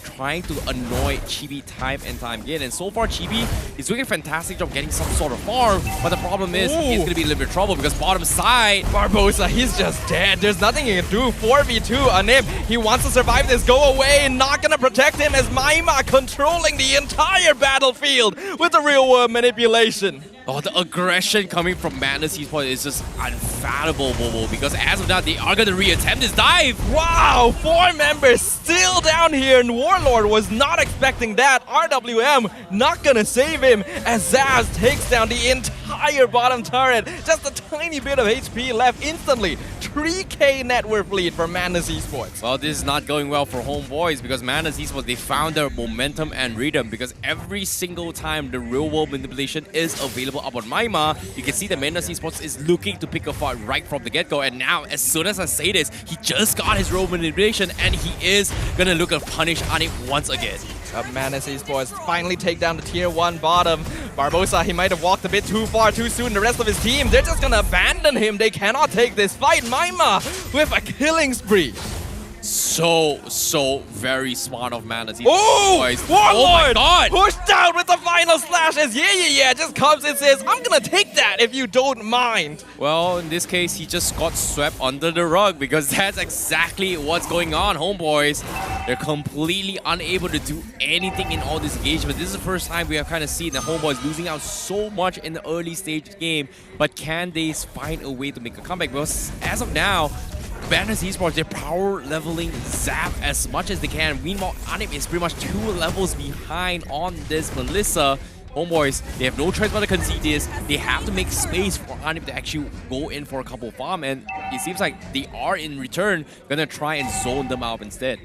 trying to annoy Chibi time and time again. And so far, Chibi is doing a fantastic job getting some sort of farm, but the problem is he's gonna be in a little bit of trouble because bottom side, Barbosa, he's just dead. There's nothing he can do. 4v2, Anip, he wants to survive this. Go away, not gonna protect him as Maima controlling the entire battlefield with the real world manipulation. Oh, the aggression coming from Madness Esports is just unfathomable because as of now, they are going to re-attempt this dive. Wow, 4 members still down here and Warlord was not expecting that. RWM not going to save him as Zaz takes down the entire bottom turret. Just a tiny bit of HP left instantly. 3k net worth lead for Madness Esports. Well, this is not going well for Homebois because Madness Esports, they found their momentum and rhythm because every single time the real world manipulation is available up on Maima, you can see that Madness Esports is looking to pick a fight right from the get-go. And now, as soon as I say this, he just got his real manipulation and he is gonna look to punish Anip once again. Madness Esports finally take down the tier 1 bottom. Barbosa, he might have walked a bit too far too soon. The rest of his team, they're just gonna abandon him. They cannot take this fight. Maima with a killing spree. So very smart of Madness Esports. Oh! Warlord! Oh my God! Pushed out with the final slash as just comes and says, I'm gonna take that if you don't mind. Well, in this case, he just got swept under the rug because that's exactly what's going on, Homebois. They're completely unable to do anything in all this engagement. This is the first time we have kind of seen the Homebois losing out so much in the early stage game, but can they find a way to make a comeback? Because as of now, Madness Esports, they're power leveling Zap as much as they can. Meanwhile, Anip is pretty much 2 levels behind on this Melissa. Homebois, they have no choice but to concede this. They have to make space for Anip to actually go in for a couple farm, and it seems like they are in return gonna try and zone them out instead.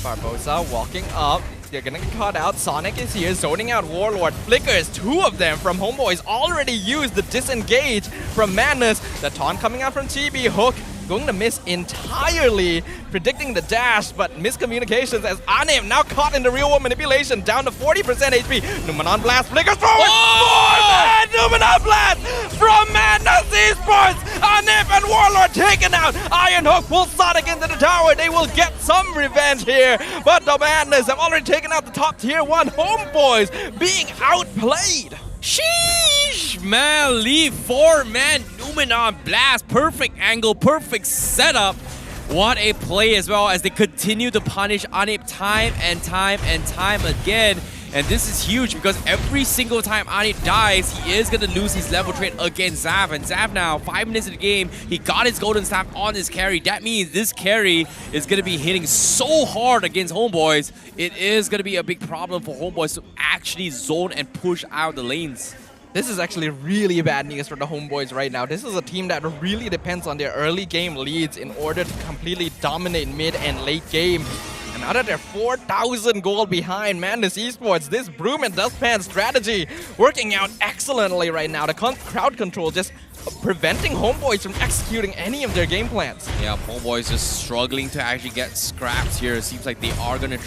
Barbosa walking up. They're gonna get caught out. Sonic is here, zoning out Warlord. Flickers, 2 of them from Homebois already used the disengage from Madness. The taunt coming out from Chibi. Hook going to miss entirely, predicting the dash, but miscommunications as Anip now caught in the real world manipulation, down to 40% HP. Numenon Blast flickers forward. Oh! Numenon Blast from Madness Esports. Anip and Warlord taken out. Iron Hook pulls Sonic into the tower. They will get some revenge here, but the Madness have already taken out the top tier 1. Homebois being outplayed. Sheesh, man, leave 4-man Numenon Blast. Perfect angle, perfect setup. What a play as well as they continue to punish Anip time and time again. And this is huge because every single time Anip dies, he is going to lose his level trait against Zav. And Zav now, 5 minutes in the game, he got his golden staff on his carry. That means this carry is going to be hitting so hard against Homebois. It is going to be a big problem for Homebois to actually zone and push out the lanes. This is actually really bad news for the Homebois right now. This is a team that really depends on their early game leads in order to completely dominate mid and late game. And now that they're 4,000 gold behind Madness Esports, this Broom and Dustpan strategy working out excellently right now. The crowd control just preventing Homebois from executing any of their game plans. Yeah, Homebois just struggling to actually get scraps here. It seems like they are going to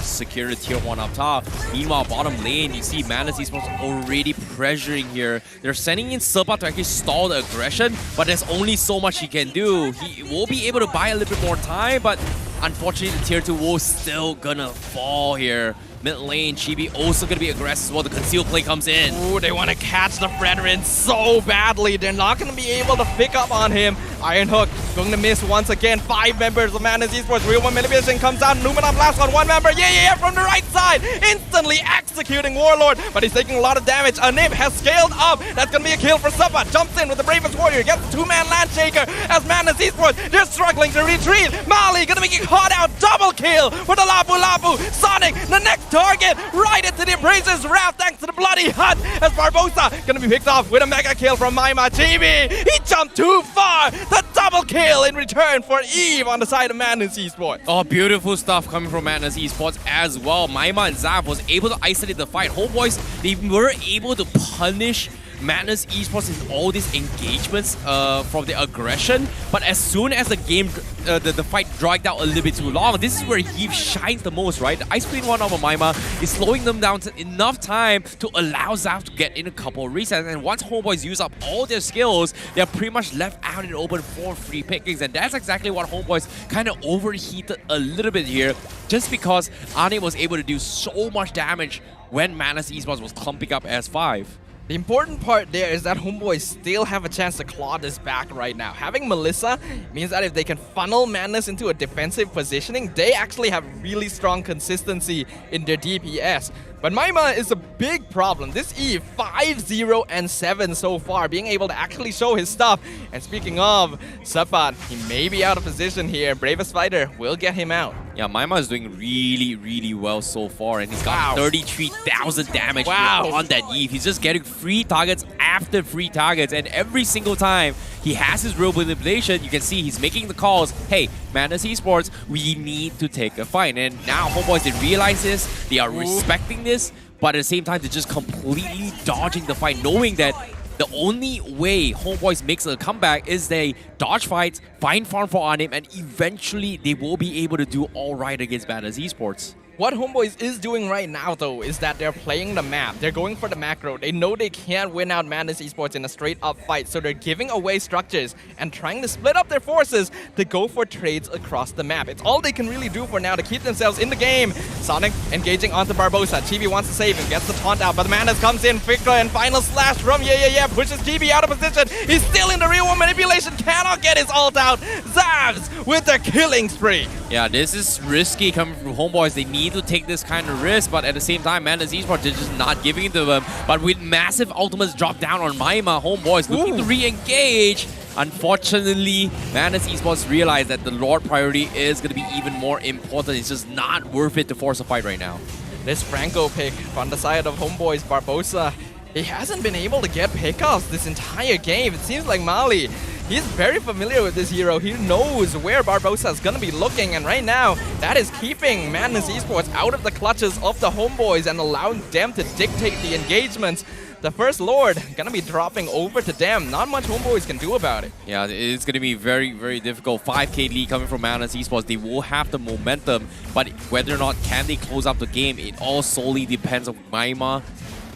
secure the tier 1 up top. Meanwhile, bottom lane, you see Madness Esports already pressuring here. They're sending in Serpa to actually stall the aggression, but there's only so much he can do. He will be able to buy a little bit more time, but unfortunately, the tier 2 will still gonna fall here. Mid lane, Chibi also gonna be aggressive as well. The conceal play comes in. Ooh, they want to catch the Fredrin so badly. They're not gonna be able to pick up on him. Iron Hook going to miss once again. 5 members of Madness Esports. Real one manipulation comes out. Numenon Blast on 1 member. Yeah, from the right side. Instantly executing Warlord, but he's taking a lot of damage. Anip has scaled up. That's gonna be a kill for Suppa. Jumps in with the Bravest Warrior. Gets the 2-man Landshaker as Madness Esports. They're struggling to retreat. Mali gonna be caught out. Double kill for the Lapu Lapu. Sonic, the next target, right into the Abraser's wrath thanks to the Bloody Hut as Barbosa gonna be picked off with a mega kill from Maima. Chibi, he jumped too far. The double kill in return for Eve on the side of Madness Esports. Oh, beautiful stuff coming from Madness Esports as well. Maima and Zav was able to isolate the fight. Homebois, they were able to punish Madness Esports in all these engagements from the aggression, but as soon as the game, the fight dragged out a little bit too long, this is where he shines the most, right? The Ice Queen 1 of Maima is slowing them down to enough time to allow Zav to get in a couple of resets, and once Homeboys use up all their skills, they're pretty much left out in the open for free pickings, and that's exactly what Homeboys kind of overheated a little bit here, just because Ane was able to do so much damage when Madness Esports was clumping up S5. The important part there is that Homeboys still have a chance to claw this back right now. Having Melissa means that if they can funnel Madness into a defensive positioning, they actually have really strong consistency in their DPS. But Maima is a big problem. This Eve, 5-0 and 7 so far, being able to actually show his stuff. And speaking of, Sapan, he may be out of position here. Bravest Fighter will get him out. Yeah, Maima is doing really, really well so far, and he's got 33,000 damage on that Eve. He's just getting free targets after free targets, and every single time he has his real manipulation, you can see he's making the calls. Hey, Madness Esports, we need to take a fight. And now Homeboys, they realize this, they are respecting this, but at the same time, they're just completely dodging the fight, knowing that the only way Homeboys makes a comeback is they dodge fights, find farm for Anim, and eventually they will be able to do all right against Madness Esports. What Homeboys is doing right now, though, is that they're playing the map. They're going for the macro. They know they can't win out Madness Esports in a straight-up fight, so they're giving away structures and trying to split up their forces to go for trades across the map. It's all they can really do for now to keep themselves in the game. Sonic engaging onto Barbosa. Chibi wants to save him, gets the taunt out, but the Madness comes in. Victor and final slash from Yeah, pushes Chibi out of position. He's still in the real one manipulation, cannot get his ult out. Zavs with the killing spree. Yeah, this is risky coming from Homeboys. They need to take this kind of risk, but at the same time, Madness Esports is just not giving it to them. But with massive ultimates drop down on Maima, Homeboys looking to re-engage. Unfortunately, Madness Esports realized that the Lord priority is going to be even more important. It's just not worth it to force a fight right now. This Franco pick on the side of Homeboys, Barbosa, he hasn't been able to get pickoffs this entire game. It seems like Mali, he's very familiar with this hero. He knows where Barbosa is going to be looking, and right now, that is keeping Madness Esports out of the clutches of the Homeboys and allowing them to dictate the engagements. The first Lord going to be dropping over to them. Not much Homeboys can do about it. Yeah, it's going to be very, very difficult. 5k lead coming from Madness Esports. They will have the momentum, but whether or not can they close up the game, it all solely depends on Maima.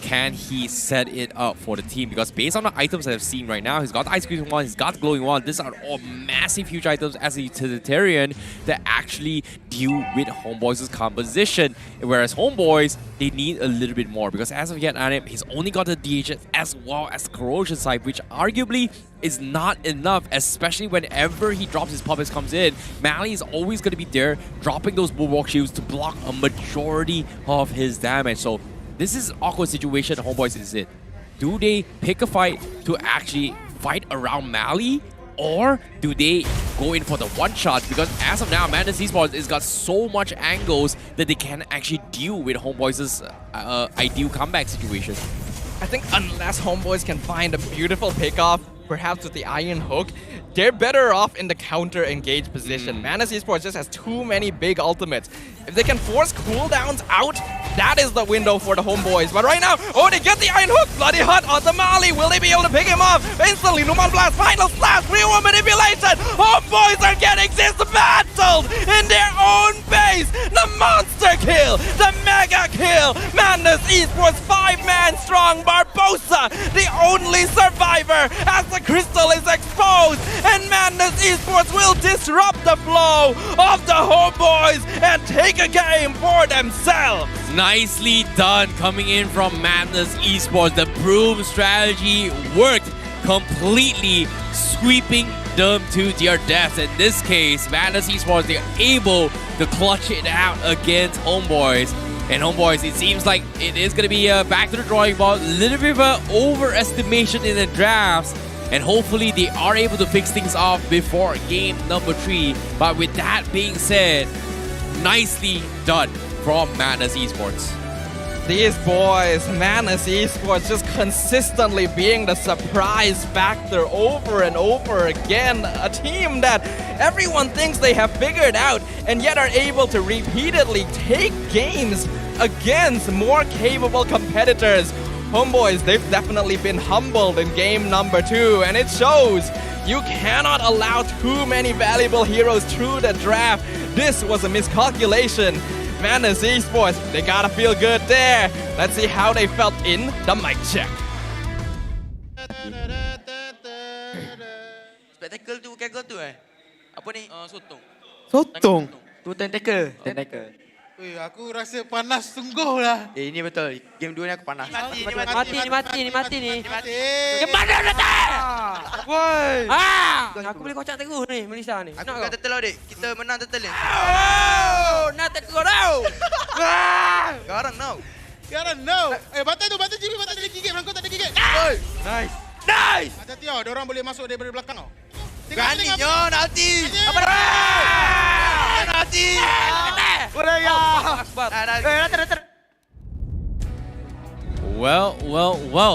Can he set it up for the team? Because based on the items that I've seen right now, he's got the Ice Cream 1, he's got the Glowing 1. These are all massive, huge items as a utilitarian that actually deal with Homeboys' composition. Whereas Homeboys, they need a little bit more. Because as of yet, Anim, he's only got the DHS as well as the Corrosion side, which arguably is not enough, especially whenever he drops his puppets comes in. Mali is always going to be there, dropping those Bulwark Shields to block a majority of his damage. So this is an awkward situation Homeboys is in. Do they pick a fight to actually fight around Mali, or do they go in for the one-shot? Because as of now, Madness Esports has got so much angles that they can actually deal with Homeboys' ideal comeback situation. I think unless Homeboys can find a beautiful pickoff, perhaps with the Iron Hook, they're better off in the counter-engage position. Madness Esports just has too many big ultimates. If they can force cooldowns out, that is the window for the Homeboys. But right now, oh, they get the Iron Hook! Bloody hot on the Mali! Will they be able to pick him off? Instantly, Numan Blast, final slash, real manipulation! Homeboys are getting dismantled in their own base! The monster kill! The mega kill! Madness Esports 5-man strong Barbosa, the only survivor as the crystal is exposed! And Madness Esports will disrupt the flow of the Homeboys and take a game for themselves! Nicely done coming in from Madness Esports. The Broom strategy worked completely, sweeping them to their death. In this case, Madness Esports, they're able to clutch it out against Homeboys. And Homeboys, it seems like it is going to be back to the drawing board. A little bit of an overestimation in the drafts. And hopefully they are able to fix things off before game number 3. But with that being said, nicely done from Madness Esports. These boys, Madness Esports, just consistently being the surprise factor over and over again. A team that everyone thinks they have figured out and yet are able to repeatedly take games against more capable competitors. Homebois, they've definitely been humbled in game number 2, and it shows. You cannot allow too many valuable heroes through the draft. This was a miscalculation. Madness Esports, they gotta feel good there. Let's see how they felt in the mic check. Spectacle tu bukan gol tu Apa ni? Sotong. Sotong? Tu tentacle. Tentacle. Aku rasa panas sungguh lah. Ini betul. Game 2 ni aku panas. Mati ni. Game mana datang? Woi. Aku boleh kocak terus ni Malaysia ni. Aku bukan turtle adik. Kita menang turtle ni. Nak turtle tau. Garang no. Batai Jimmy, batai tak ada gigit. Rangkau tak ada gigit. Nice. Hati-hati tau, diorang boleh masuk daripada belakang tau. Beraninya Nalti. Apa dah? Nalti. Boleh ya. Well.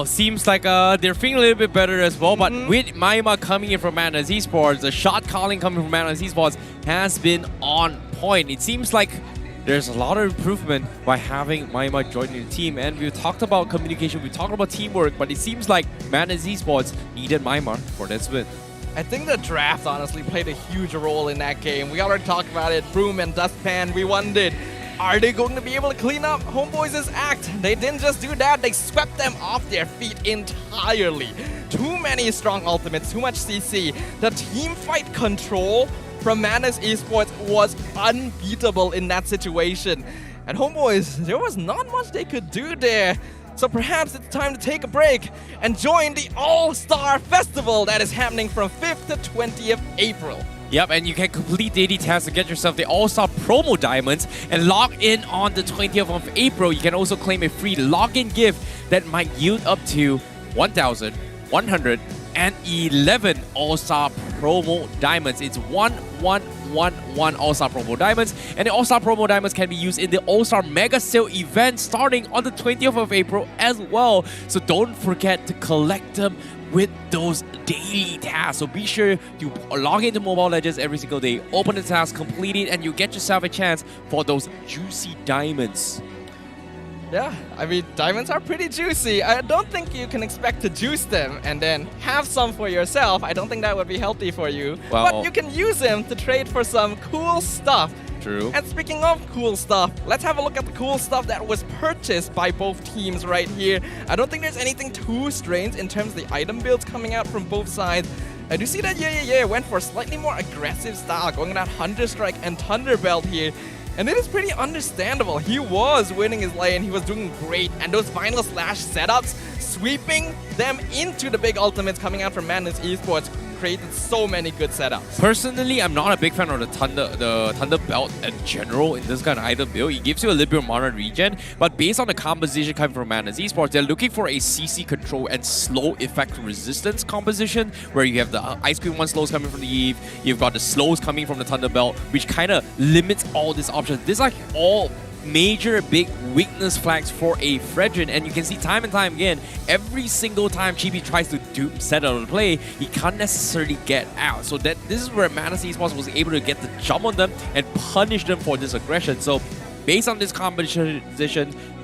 Seems like they're feeling a little bit better as well. But with Maima coming in from Madness Esports, the shot calling coming from Madness Esports has been on point. It seems like there's a lot of improvement by having Maima joining the team. And we've talked about communication, we've talked about teamwork, but it seems like Madness Esports needed Maima for this win. I think the draft honestly played a huge role in that game. We already talked about it. Broom and Dustpan, we wondered, are they going to be able to clean up Homeboys' act? They didn't just do that, they swept them off their feet entirely. Too many strong ultimates, too much CC. The team fight control from Madness Esports was unbeatable in that situation. And Homeboys, there was not much they could do there. So perhaps it's time to take a break and join the All-Star Festival that is happening from 5th to 20th April. Yep, and you can complete daily tasks to get yourself the All-Star promo diamonds and log in on the 20th of April. You can also claim a free login gift that might yield up to 1,111 All-Star promo diamonds. It's 1111 All-Star promo diamonds, and the All-Star promo diamonds can be used in the All-Star Mega Sale event starting on the 20th of April as well. So don't forget to collect them with those daily tasks. So be sure to log into Mobile Legends every single day, open the task, complete it, and you get yourself a chance for those juicy diamonds. Yeah, I mean, diamonds are pretty juicy. I don't think you can expect to juice them and then have some for yourself. I don't think that would be healthy for you. Well, but you can use them to trade for some cool stuff. True. And speaking of cool stuff, let's have a look at the cool stuff that was purchased by both teams right here. I don't think there's anything too strange in terms of the item builds coming out from both sides. I do see that Yeah went for a slightly more aggressive style, going at Hunter Strike and Thunderbelt here. And it is pretty understandable. He was winning his lane, he was doing great, and those Vinyl Slash setups, sweeping them into the big ultimates coming out from Madness Esports, created so many good setups. Personally, I'm not a big fan of the Thunder Belt in general in this kind of item build. It gives you a little bit of mana regen, but based on the composition coming from Madness Esports, they're looking for a CC control and slow effect resistance composition, where you have the Ice Cream 1 slows coming from the Eve, you've got the slows coming from the Thunder Belt, which kind of limits all these options. This is like all major big weakness flags for a Fredrin, and you can see time and time again, every single time Chibi tries to set out a play, he can't necessarily get out. So this is where Madness Esports was able to get the jump on them and punish them for this aggression. So based on this composition,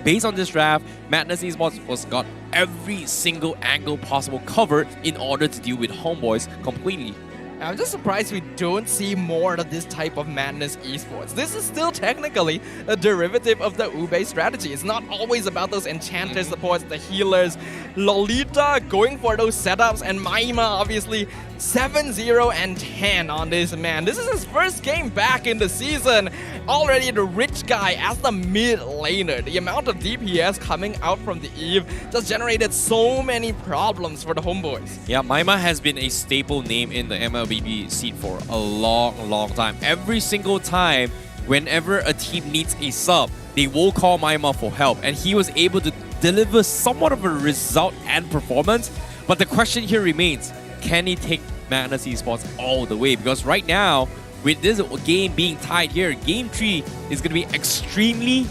based on this draft, Madness Esports was got every single angle possible covered in order to deal with Homeboys completely. I'm just surprised we don't see more of this type of Madness Esports. This is still technically a derivative of the Ube strategy. It's not always about those enchanter supports, the healers. Lolita going for those setups, and Maima obviously 7-0 and 10 on this man. This is his first game back in the season. Already the rich guy as the mid laner. The amount of DPS coming out from the Eve just generated so many problems for the Homeboys. Yeah, Maima has been a staple name in the MLBB scene for a long time. Every single time, whenever a team needs a sub, they will call Maima for help, and he was able to deliver somewhat of a result and performance. But the question here remains, can he take Madness Esports all the way? Because right now, with this game being tied here, Game 3 is going to be extremely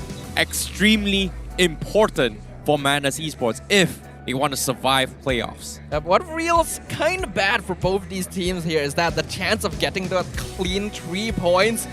important for Madness Esports if they want to survive playoffs. What feels kind of bad for both these teams here is that the chance of getting the clean 3 points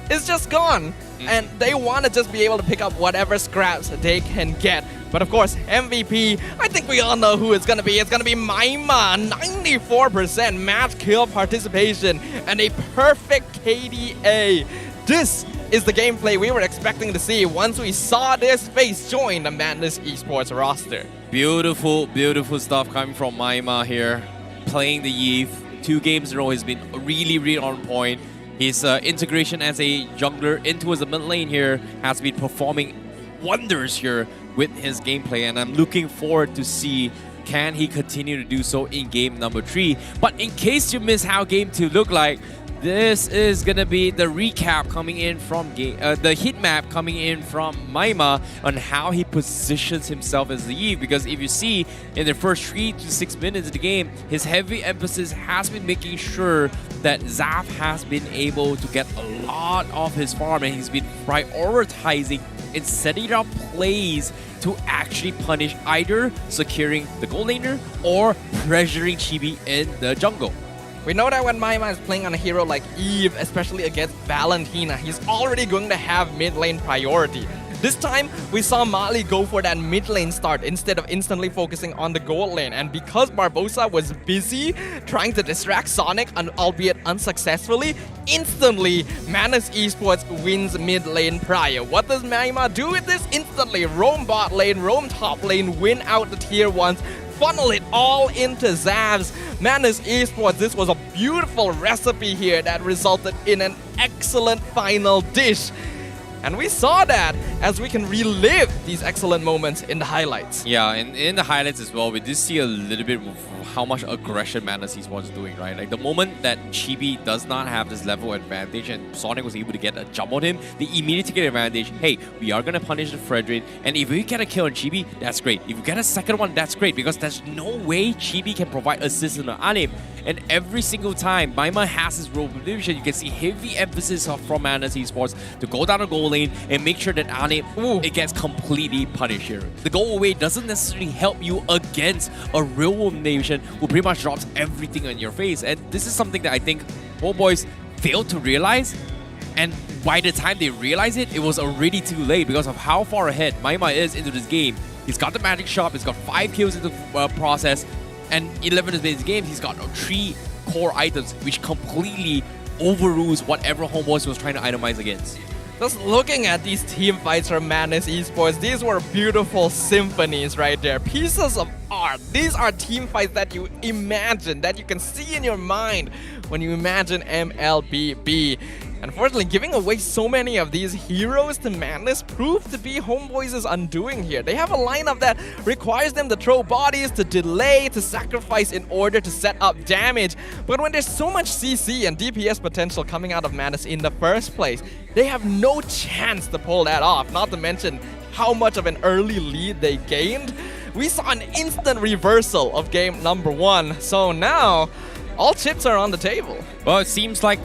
is just gone. And they want to just be able to pick up whatever scraps they can get But of course, MVP, I think we all know who it's gonna be. It's gonna be Maima, 94% match kill participation, and a perfect KDA. This is the gameplay we were expecting to see once we saw this face join the Madness Esports roster. Beautiful, beautiful stuff coming from Maima here. Playing the Eve 2 games in a row has been really, really on point. His integration as a jungler into the mid lane here has been performing wonders here with his gameplay, and I'm looking forward to see can he continue to do so in game number 3. But in case you missed how game 2 looked like, this is gonna be the recap coming in from the heat map coming in from Maima on how he positions himself as the Eve. Because if you see in the first 3 to 6 minutes of the game, his heavy emphasis has been making sure that Zaf has been able to get a lot of his farm, and he's been prioritizing and setting up plays to actually punish either securing the gold laner or pressuring Chibi in the jungle. We know that when Maima is playing on a hero like Eve, especially against Valentina, he's already going to have mid lane priority. This time, we saw Mali go for that mid lane start instead of instantly focusing on the gold lane. And because Barbosa was busy trying to distract Sonic, albeit unsuccessfully, instantly, Madness Esports wins mid lane prior. What does Maima do with this? Instantly roam bot lane, roam top lane, win out the tier 1s, funnel it all into Zav's. Madness Esports, this was a beautiful recipe here that resulted in an excellent final dish. And we saw that as we can relive these excellent moments in the highlights. Yeah, and in the highlights as well, we did see a little bit of how much aggression Madness Esports is doing, right? Like the moment that Chibi does not have this level advantage and Sonic was able to get a jump on him, they immediately get advantage. Hey, we are going to punish the Fredrin, and if we get a kill on Chibi, that's great. If we get a second one, that's great, because there's no way Chibi can provide assist on Anip. And every single time Maima has his role division, you can see heavy emphasis from Madness Esports to go down the goal lane and make sure that Anip it gets completely punished here. The go away doesn't necessarily help you against a real world nation who pretty much drops everything on your face. And this is something that I think Homebois failed to realize. And by the time they realized it, it was already too late because of how far ahead Maima is into this game. He's got the magic shop, he's got 5 kills in the process, and 11 of his games, he's got 3 core items, which completely overrules whatever Homebois was trying to itemize against. Just looking at these team fights from Madness Esports, these were beautiful symphonies right there. Pieces of art. These are team fights that you imagine, that you can see in your mind when you imagine MLBB. Unfortunately, giving away so many of these heroes to Madness proved to be Homebois' undoing here. They have a lineup that requires them to throw bodies, to delay, to sacrifice in order to set up damage. But when there's so much CC and DPS potential coming out of Madness in the first place, they have no chance to pull that off, not to mention how much of an early lead they gained. We saw an instant reversal of game number 1, so now all chips are on the table. Well, it seems like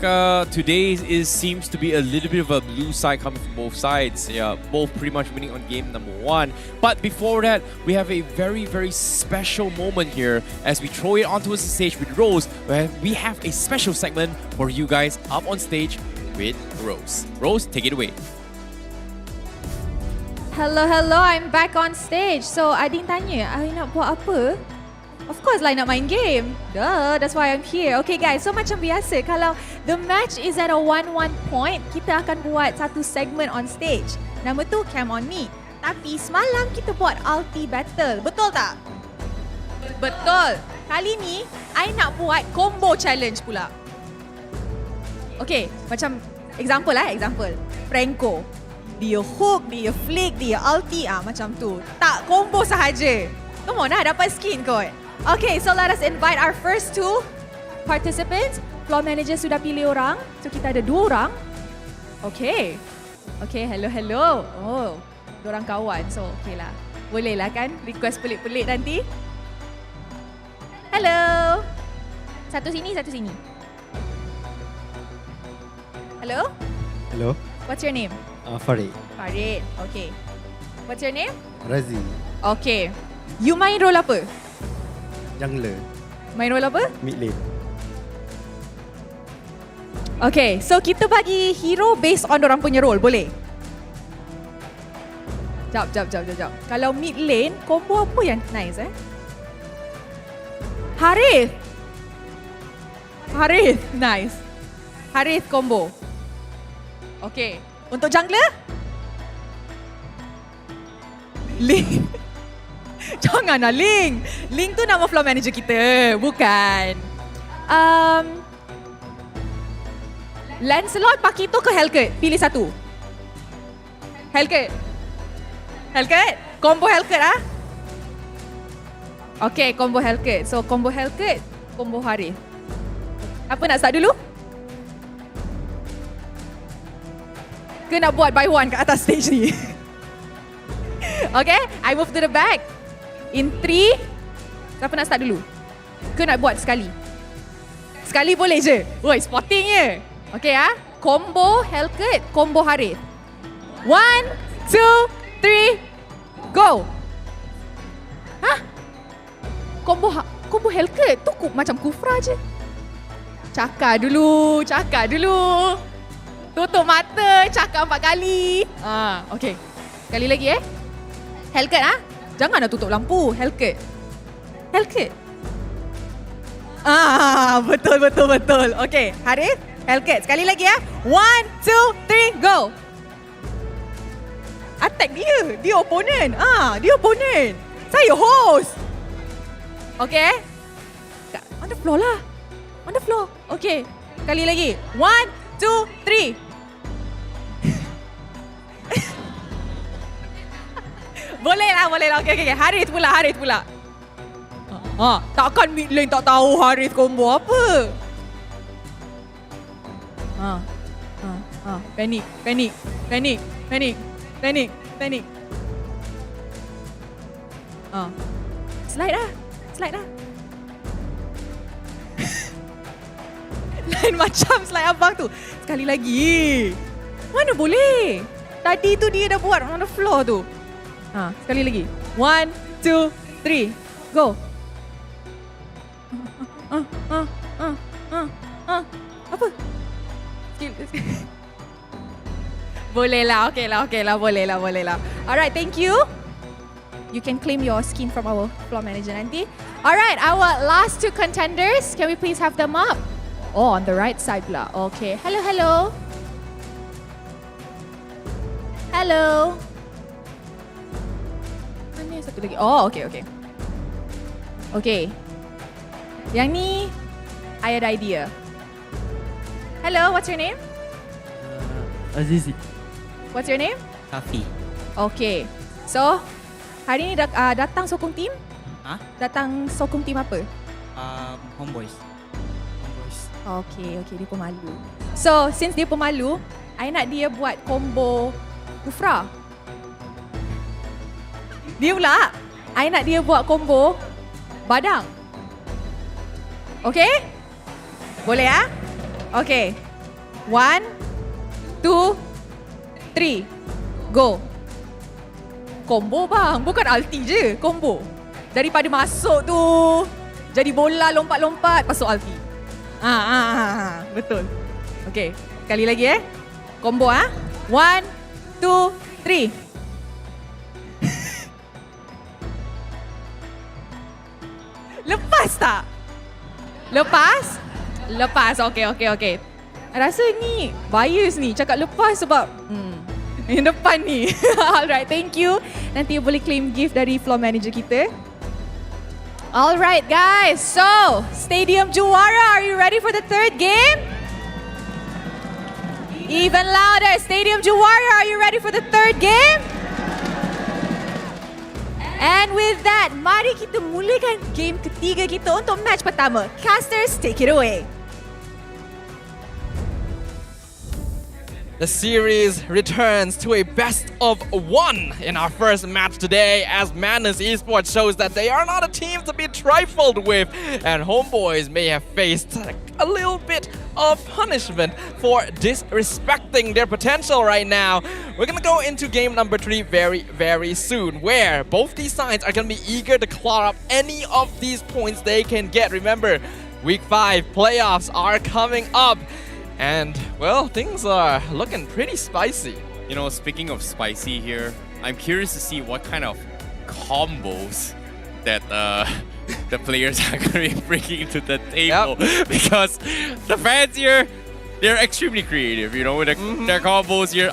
today seems to be a little bit of a blue side coming from both sides. Yeah, both pretty much winning on game number 1. But before that, we have a very, very special moment here as we throw it onto the stage with Rose, where we have a special segment for you guys up on stage with Rose. Rose, take it away. Hello, I'm back on stage. So, Adin tanya, I nak buat apa? Of course lah nak main game. Duh, that's why I'm here. Okay guys, so macam biasa, kalau the match is at a 1-1 point, kita akan buat satu segment on stage. Nama tu Cam On Me. Tapi semalam kita buat ulti battle. Betul tak? Betul. Kali ni, I nak buat combo challenge pula. Okay, macam example. Franco. Dia hook, dia flick, dia ulti, macam tu. Tak combo sahaja. Come on lah, dapat skin kot. Okay, so let us invite our first 2 participants. Floor manager sudah pilih orang. So kita ada 2 orang. Okay, hello. Oh, 2 orang kawan. So okay lah. Boleh lah kan request pelik-pelik nanti. Hello. Satu sini. Hello. What's your name? Farid. Okay. What's your name? Razi. Okay. You main role apa? Jungler. Main role apa? Mid lane. Okay, so kita bagi hero based on dorang punya role, boleh? Jap. Kalau mid lane, combo apa yang nice Harith, nice. Harith combo. Okay. Untuk jungler? Link. Janganlah Link. Link tu nama floor manager kita. Bukan. Lancelot, Pakito ke Hellcat? Pilih satu. Hellcat. Combo Hellcat Okay, combo Hellcat. So, combo Hellcat, combo Harith. Apa nak start dulu? Ke nak buat by one kat atas stage ni? Okay, I move to the back. In 3, siapa nak start dulu? Ke nak buat sekali? Sekali boleh je. Woi, spotting je. Okay combo Hellcat, combo Harith. 1, 2, 3, go. Combo Hellcat tu macam kufra je. Cakap dulu. Tutup mata, cakap 4 kali. Okay. Sekali lagi Hellcat Jangan nak tutup lampu. Hellcat. Betul. Okay, Harith, Hellcat. Sekali lagi 1, 2, 3, go. Attack dia. Dia opponent. Saya host. Okay. On the floor lah. Okay. Sekali lagi. 1, 2, 3. Boleh lah. Okay. Harith pula. Takkan mid lane tak tahu Harith combo apa. Panic. Slide dah. Lain macam slide abang tu. Sekali lagi. Mana boleh? Tadi tu dia dah buat on the floor tu. Sekali lagi. 1, 2, 3. Go. Apa? Skill. Boleh lah. Okay lah. Boleh lah. Alright, thank you. You can claim your skin from our floor manager nanti. Alright, our last 2 contenders. Can we please have them up? Oh, on the right side pula. Okay. Hello. Mana satu lagi? Oh, okay. Okay. Yang ni, I ada idea. Hello, what's your name? Azizi. What's your name? Kafi. Okay. So, hari ni datang sokong team? Datang sokong team apa? Homebois. Okay, dia pemalu. So, since dia pemalu, I nak dia buat combo Kufra. Dia pula, I nak dia buat combo Badang. Okay? Boleh Okay. 1, 2, 3. Go. Combo bang, bukan ulti je, combo. Daripada masuk tu, jadi bola lompat-lompat, masuk ulti. Betul. Okay, sekali lagi combo 1, 2, 3. Lepas tak? Lepas. Okay. Rasa ni bias ni cakap lepas sebab yang depan ni. Alright, thank you. Nanti boleh claim gift dari floor manager kita. Alright guys, so Stadium Juara, are you ready for the 3rd game? Even louder, Stadium Juara, are you ready for the 3rd game? And with that, mari kita mulakan game ketiga kita untuk match pertama. Casters, take it away. The series returns to a best of 1 in our first match today as Madness Esports shows that they are not a team to be trifled with, and Homebois may have faced a little bit of punishment for disrespecting their potential right now. We're gonna go into game number 3 very, very soon, where both these sides are gonna be eager to claw up any of these points they can get. Remember, Week 5 playoffs are coming up. And, well, things are looking pretty spicy. You know, speaking of spicy here, I'm curious to see what kind of combos that the players are going to be bringing to the table. Because the fans here, they're extremely creative, you know, with their combos here.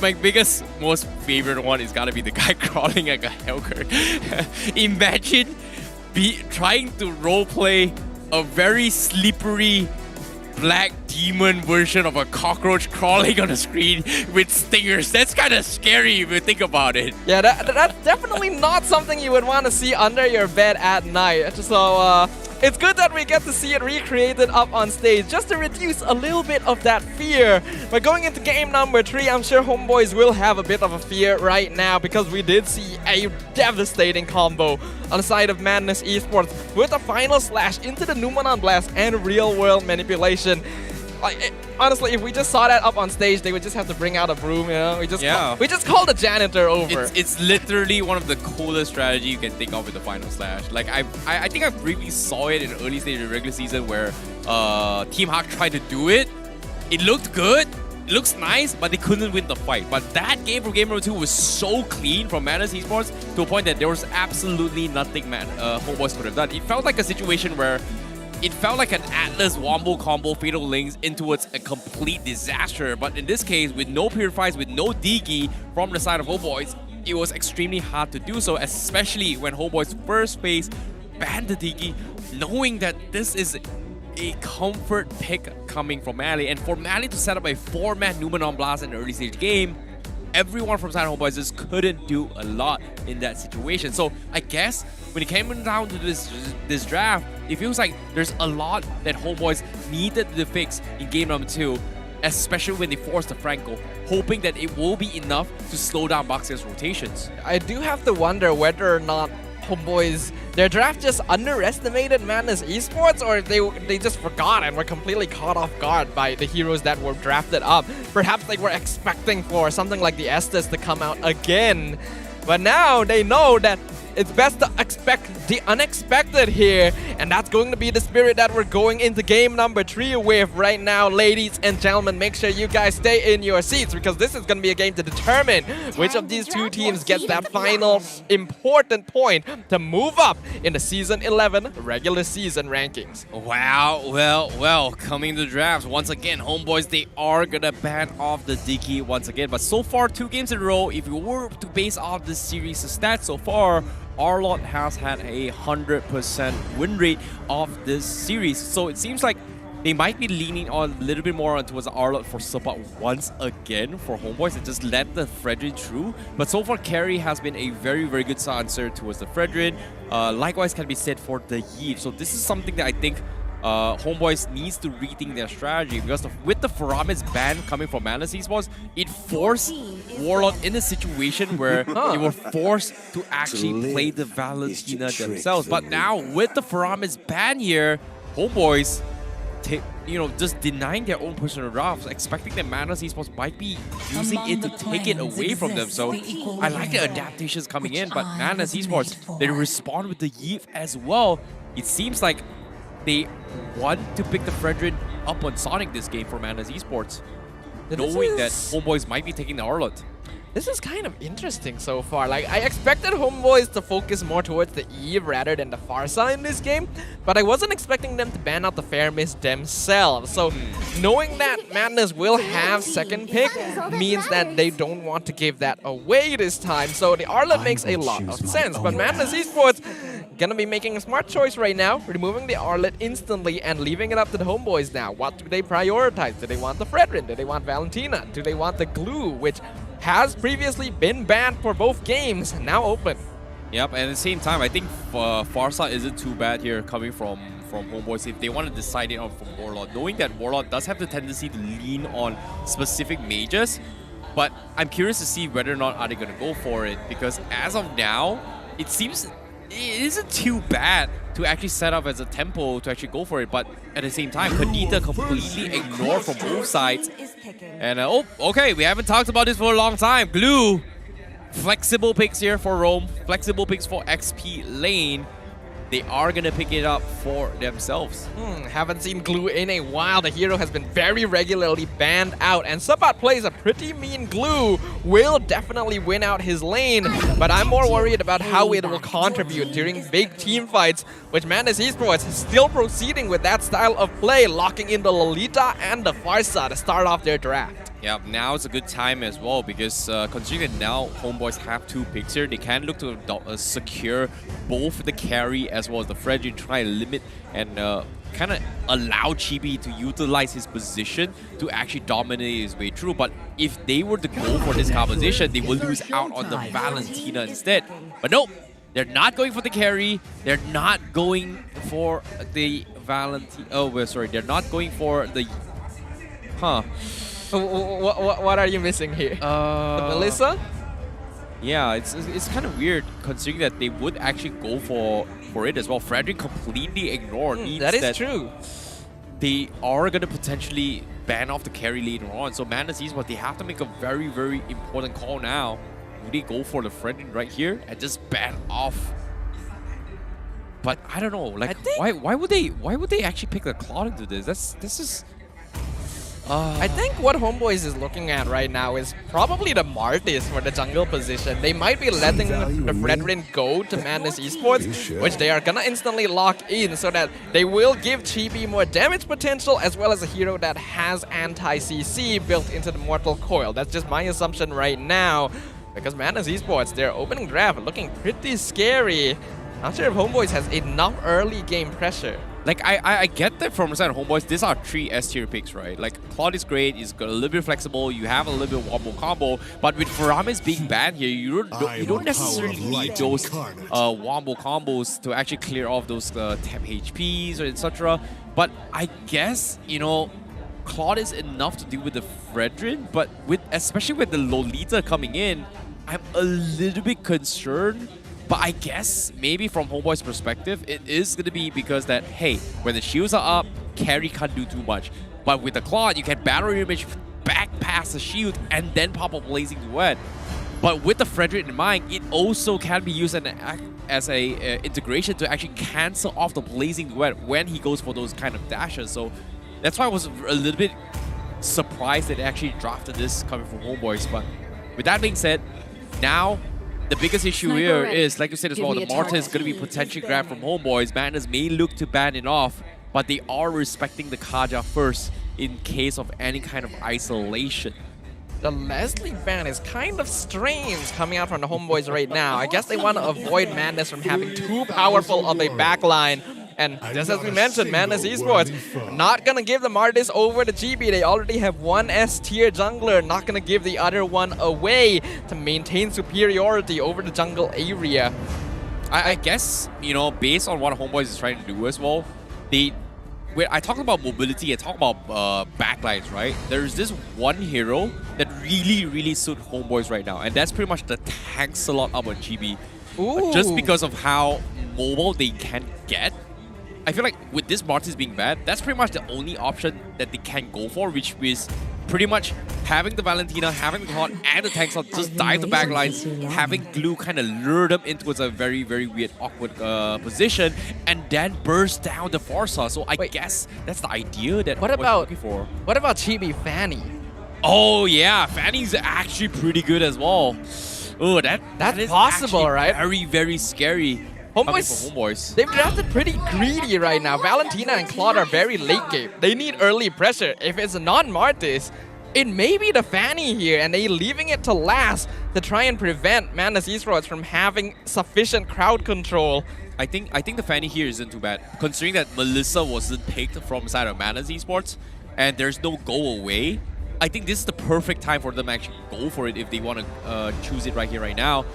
My biggest, most favorite one is gotta be the guy crawling like a Helker. Imagine trying to roleplay a very slippery black demon version of a cockroach crawling on the screen with stingers. That's kind of scary if you think about it. Yeah, that's definitely not something you would want to see under your bed at night. So it's good that we get to see it recreated up on stage just to reduce a little bit of that fear. But going into game number 3, I'm sure Homebois will have a bit of a fear right now because we did see a devastating combo on the side of Madness Esports with a final slash into the Numanon Blast and real-world manipulation. Honestly, if we just saw that up on stage, they would just have to bring out a broom, you know? We just call the janitor over. It's literally one of the coolest strategy you can think of with the final slash. Like I think I briefly saw it in the early stage of the regular season where Team HAQ tried to do it. It looked good. It looks nice, but they couldn't win the fight. But that game from game number 2 was so clean from Madness Esports to a point that there was absolutely nothing Homebois could have done. It felt like a situation where it felt like an Atlas Wombo combo Fatal Links into a complete disaster. But in this case, with no Purifies, with no Digi from the side of Homebois, it was extremely hard to do so, especially when Homebois first phase banned the Digi, knowing that this is a comfort pick coming from Mali. And for Mali to set up a 4-man Numanon Blast in the early stage game, everyone from side Homebois just couldn't do a lot in that situation. So I guess when it came down to this draft, it feels like there's a lot that Homebois needed to fix in game number 2, especially when they forced the Franco, hoping that it will be enough to slow down Boxer's rotations. I do have to wonder whether or not Homebois, their draft just underestimated Madness Esports, or they just forgot and were completely caught off guard by the heroes that were drafted up. Perhaps they were expecting for something like the Estes to come out again, but now they know that it's best to expect the unexpected here, and that's going to be the spirit that we're going into game number 3 with right now. Ladies and gentlemen, make sure you guys stay in your seats because this is going to be a game to determine which of these two teams gets that final important point to move up in the Season 11 regular season rankings. Wow, well, coming to the drafts, once again, Homebois, they are going to ban off the Diki once again, but so far 2 games in a row, if you were to base off this series' stats so far, Arlott has had a 100% win rate of this series. So it seems like they might be leaning on a little bit more towards Arlott for support once again for Homebois and just let the Fredrin through. But so far, Carry has been a very, very good answer towards the Fredrin. Likewise can be said for the Yeet. So this is something that I think Homebois needs to rethink their strategy because with the Faramis ban coming from Madness Esports, it forced Warlord in a situation where they were forced to actually play the Valentina themselves. But now with the Faramis ban here, Homebois, just denying their own personal drafts, expecting that Madness Esports might be using it to take it away from them. So I like the adaptations coming in, but Madness Esports, they respond with the Yeet as well. It seems like they want to pick the Fredrin up on Sonic this game for Madness Esports, knowing that Homebois might be taking the Arlott. This is kind of interesting so far. Like, I expected Homebois to focus more towards the Eve rather than the Farsa in this game, but I wasn't expecting them to ban out the Fairmist themselves. So knowing that Madness will have second pick means that they don't want to give that away this time. So the Arlott makes a lot of sense, but Madness Esports gonna be making a smart choice right now, removing the Arlott instantly and leaving it up to the Homebois now. What do they prioritize? Do they want the Fredrin? Do they want Valentina? Do they want the Glue, which has previously been banned for both games, now open? Yep, and at the same time, I think Farsa isn't too bad here coming from Homebois if they want to decide it on from Warlord, knowing that Warlord does have the tendency to lean on specific mages. But I'm curious to see whether or not are they going to go for it, because as of now, it seems it isn't too bad to actually set up as a tempo to actually go for it, but at the same time, Kadita completely ignored from both sides. And okay, we haven't talked about this for a long time. Glue, flexible picks here for Rome, flexible picks for XP lane. they are gonna pick it up for themselves. Haven't seen Glue in a while. The hero has been very regularly banned out, and Sabat plays a pretty mean Glue. Will definitely win out his lane, but I'm more worried about how it will contribute during big team fights, which Madness Esports is still proceeding with that style of play, locking in the Lolita and the Farsa to start off their draft. Yeah, now it's a good time as well because considering that now Homebois have 2 picks here, they can look to secure both the carry as well as the Fredrin, try to limit and kind of allow Chibi to utilize his position to actually dominate his way through. But if they were to go for this composition, they will lose out on the Valentina instead. But nope, they're not going for the carry. They're not going for the Valentina. Oh, sorry, they're not going for the... What are you missing here? The Melissa? Yeah, it's kind of weird considering that they would actually go for it as well. Frederick completely ignored. That is true. They are going to potentially ban off the carry later on. So Madness Esports, they have to make a very, very important call now. Do they go for the Frederick right here and just ban off? But I don't know. Like, why would they actually pick the Cloud into this? This is. I think what Homebois is looking at right now is probably the Martis for the jungle position. They might be letting the Fredrin go to Madness Esports, which they are gonna instantly lock in so that they will give Chibi more damage potential as well as a hero that has anti-CC built into the Mortal Coil. That's just my assumption right now, because Madness Esports, their opening draft looking pretty scary. Not sure if Homebois has enough early game pressure. Like, I get that from the side of Homebois, these are 3 S-tier picks, right? Like, Claude is great, he's got a little bit flexible, you have a little bit of wombo combo, but with Faramis being banned here, you don't necessarily need those wombo combos to actually clear off those temp HPs or etc. But I guess, you know, Claude is enough to deal with the Fredrin, but especially with the Lolita coming in, I'm a little bit concerned. But I guess maybe from Homeboy's perspective, it is going to be because that, hey, when the shields are up, carry can't do too much. But with the Claude, you can battle image back past the shield and then pop a Blazing Duet. But with the Frederick in mind, it also can be used as a integration to actually cancel off the Blazing Duet when he goes for those kind of dashes. So that's why I was a little bit surprised that they actually drafted this coming from Homeboys. But with that being said, now the biggest issue here is, like you said as well, the Marta is going to be potentially grabbed from Homeboys. Madness may look to ban it off, but they are respecting the Kaja first in case of any kind of isolation. The Leslie ban is kind of strange coming out from the Homeboys right now. I guess they want to avoid Madness from having too powerful of a backline. And just as we mentioned, Madness Esports not going to give the Martis over to GB. They already have 1 S-tier jungler, not going to give the other one away to maintain superiority over the jungle area. I guess, you know, based on what Homeboys is trying to do as well, I talked about mobility, I talk about backlines, right? There's this one hero that really suits Homeboys right now, and that's pretty much the tank slot up on GB. Just because of how mobile they can get. I feel like with this Martis being bad, that's pretty much the only option that they can go for, which is pretty much having the Valentina, having the Claude, and the tank slot just dive the backlines, having Glue kind of lure them into a very weird, awkward position, and then burst down the Forza. So I guess that's the idea that what we're about looking for. What about Chibi Fanny? Oh yeah, Fanny's actually pretty good as well. Oh, that's possible, right? Very scary. Homeboys, they've drafted pretty greedy right now. Valentina and Claude are very late game. They need early pressure. If it's a non-Martis, it may be the Fanny here, and they're leaving it to last to try and prevent Madness Esports from having sufficient crowd control. I think the Fanny here isn't too bad, considering that Melissa wasn't picked from side of Madness Esports, and there's no go away. I think this is the perfect time for them to actually go for it if they want to choose it right here, right now.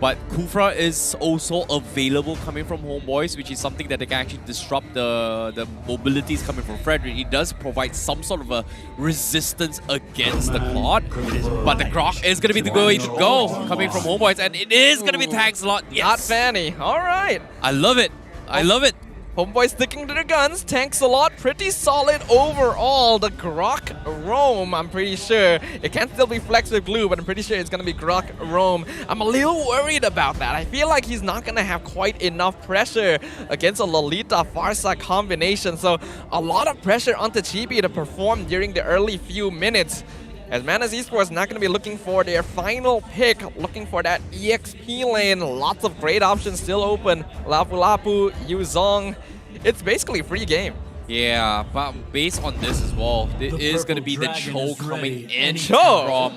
But Kufra is also available coming from Homeboys, which is something that they can actually disrupt the mobilities coming from Frederick. He does provide some sort of a resistance against the Claude. But the Grok is going to be the way to go coming from Homeboys, and it is going to be tank slot. Yes. Not Fanny. All right. I love it. I love it. Homebois sticking to their guns. Tanks a lot. Pretty solid overall. The Grok Roam, I'm pretty sure. It can still be flexed with glue, but I'm pretty sure it's going to be Grok Roam. I'm a little worried about that. I feel like he's not going to have quite enough pressure against a Lolita Farsa combination. So a lot of pressure onto Chibi to perform during the early few minutes. As Madness Esports not going to be looking for their final pick, looking for that EXP lane. Lots of great options still open. Lapu Lapu, Yuzong. It's basically a free game. Yeah, but based on this as well, there is going to be the Cho coming in Cho? from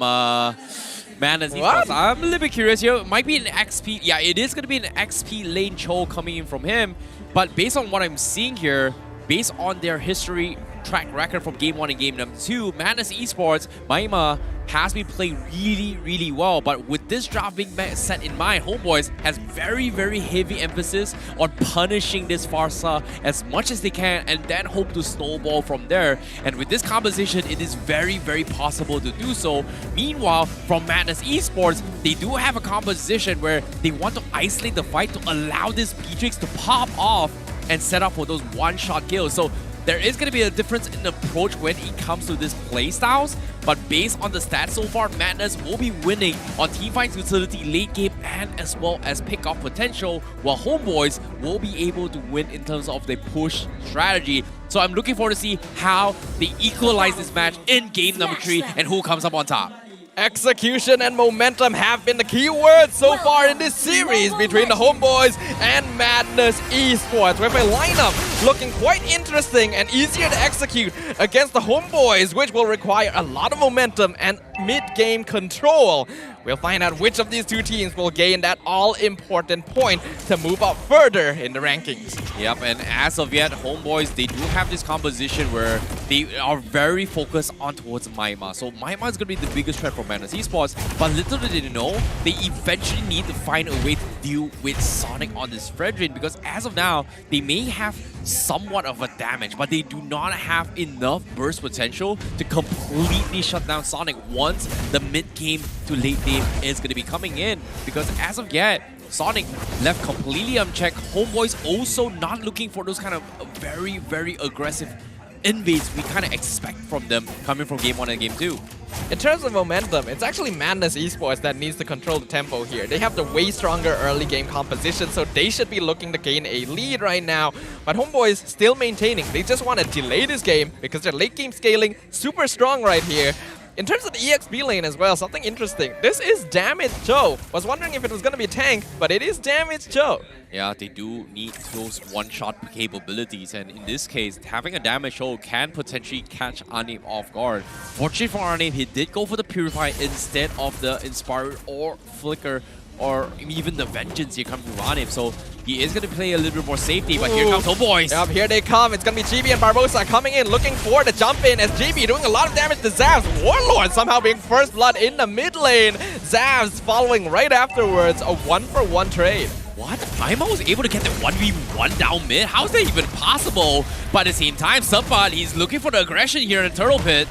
Madness Esports. I'm a little bit curious here. It might be an XP. Yeah, it is going to be an XP lane Cho coming in from him. But based on what I'm seeing here, based on their history, track record from Game 1 and Game number 2, Madness Esports, Maima has been playing really, really well. But with this draft being set in mind, Homebois has very, very heavy emphasis on punishing this Farsa as much as they can and then hope to snowball from there. And with this composition, it is very, very possible to do so. Meanwhile, from Madness Esports, they do have a composition where they want to isolate the fight to allow this Beatrix to pop off and set up for those one-shot kills. So there is going to be a difference in approach when it comes to these playstyles, but based on the stats so far, Madness will be winning on teamfight's utility, late game, and as well as pick-off potential, while Homebois will be able to win in terms of the push strategy. So I'm looking forward to see how they equalize this match in game number 3 and who comes up on top. Execution and momentum have been the key words so far in this series between the Homebois and Madness Esports, with a lineup looking quite interesting and easier to execute against the Homebois, which will require a lot of momentum and mid-game control. We'll find out which of these two teams will gain that all-important point to move up further in the rankings. Yep, and as of yet, Homebois, they do have this composition where they are very focused on towards Maima. So Maima is going to be the biggest threat for Madness Esports, but little did they know, they eventually need to find a way to deal with Sonic on this Fredrin, because as of now, they may have somewhat of a damage, but they do not have enough burst potential to completely shut down Sonic once the mid-game to late game is going to be coming in. Because as of yet, Sonic left completely unchecked. Homebois also not looking for those kind of very, very aggressive invades we kind of expect from them coming from Game 1 and Game 2. In terms of momentum, it's actually Madness Esports that needs to control the tempo here. They have the way stronger early game composition, so they should be looking to gain a lead right now. But Homebois still maintaining. They just want to delay this game because their late game scaling super strong right here. In terms of the EXP lane as well, something interesting. This is Damage Cho. Was wondering if it was going to be Tank, but it is Damage Cho. Yeah, they do need those one-shot capabilities, and in this case, having a Damage Cho can potentially catch Anip off guard. Fortunately for Anip, he did go for the Purify instead of the Inspired or Flicker, or even the Vengeance here coming from Anip, so he is going to play a little bit more safety, but here comes Homebois. Yep, here they come. It's going to be Chibi and Barbosa coming in, looking for the jump in as Chibi doing a lot of damage to Zavs. Warlord somehow being first blood in the mid lane. Zavs following right afterwards, a 1-for-1 trade. What? Maima was able to get the 1v1 down mid? How is that even possible? But at the same time, Subpot, he's looking for the aggression here in the Turtle Pit.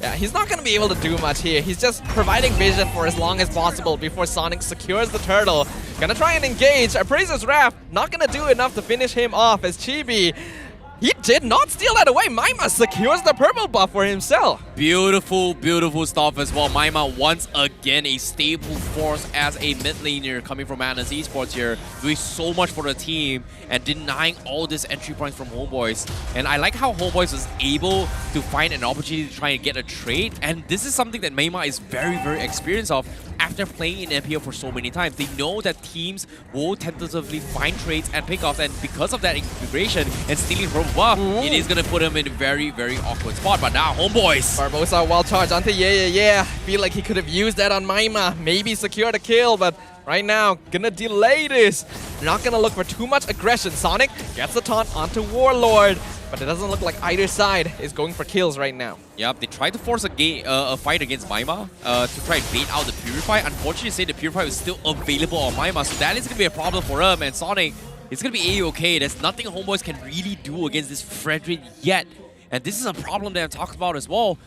Yeah, he's not going to be able to do much here. He's just providing vision for as long as possible before Sonic secures the turtle. Gonna try and engage. Appraiser's Wrath, not going to do enough to finish him off as Chibi. He did not steal that away. Maima secures the purple buff for himself. Beautiful, beautiful stuff as well. Maima once again a stable force as a mid laner coming from Madness Esports here, doing so much for the team and denying all this entry points from Homebois. And I like how Homebois was able to find an opportunity to try and get a trade. And this is something that Maima is very, very experienced of after playing in MPL for so many times. They know that teams will tentatively find trades and pickoffs, and because of that integration and stealing from buff, it is going to put him in a very, very awkward spot. But now, Homebois. Barbosa wild charge onto yeah. Feel like he could have used that on Maima. Maybe secure the kill, but right now, gonna delay this. Not gonna look for too much aggression. Sonic gets the taunt onto Warlord, but it doesn't look like either side is going for kills right now. Yep, they tried to force a fight against Maima to try and bait out the Purify. Unfortunately, the Purify was still available on Maima, so that is gonna be a problem for him. And Sonic, it's gonna be A-okay. There's nothing Homebois can really do against this Fredrin yet. And this is a problem that I've talked about as well.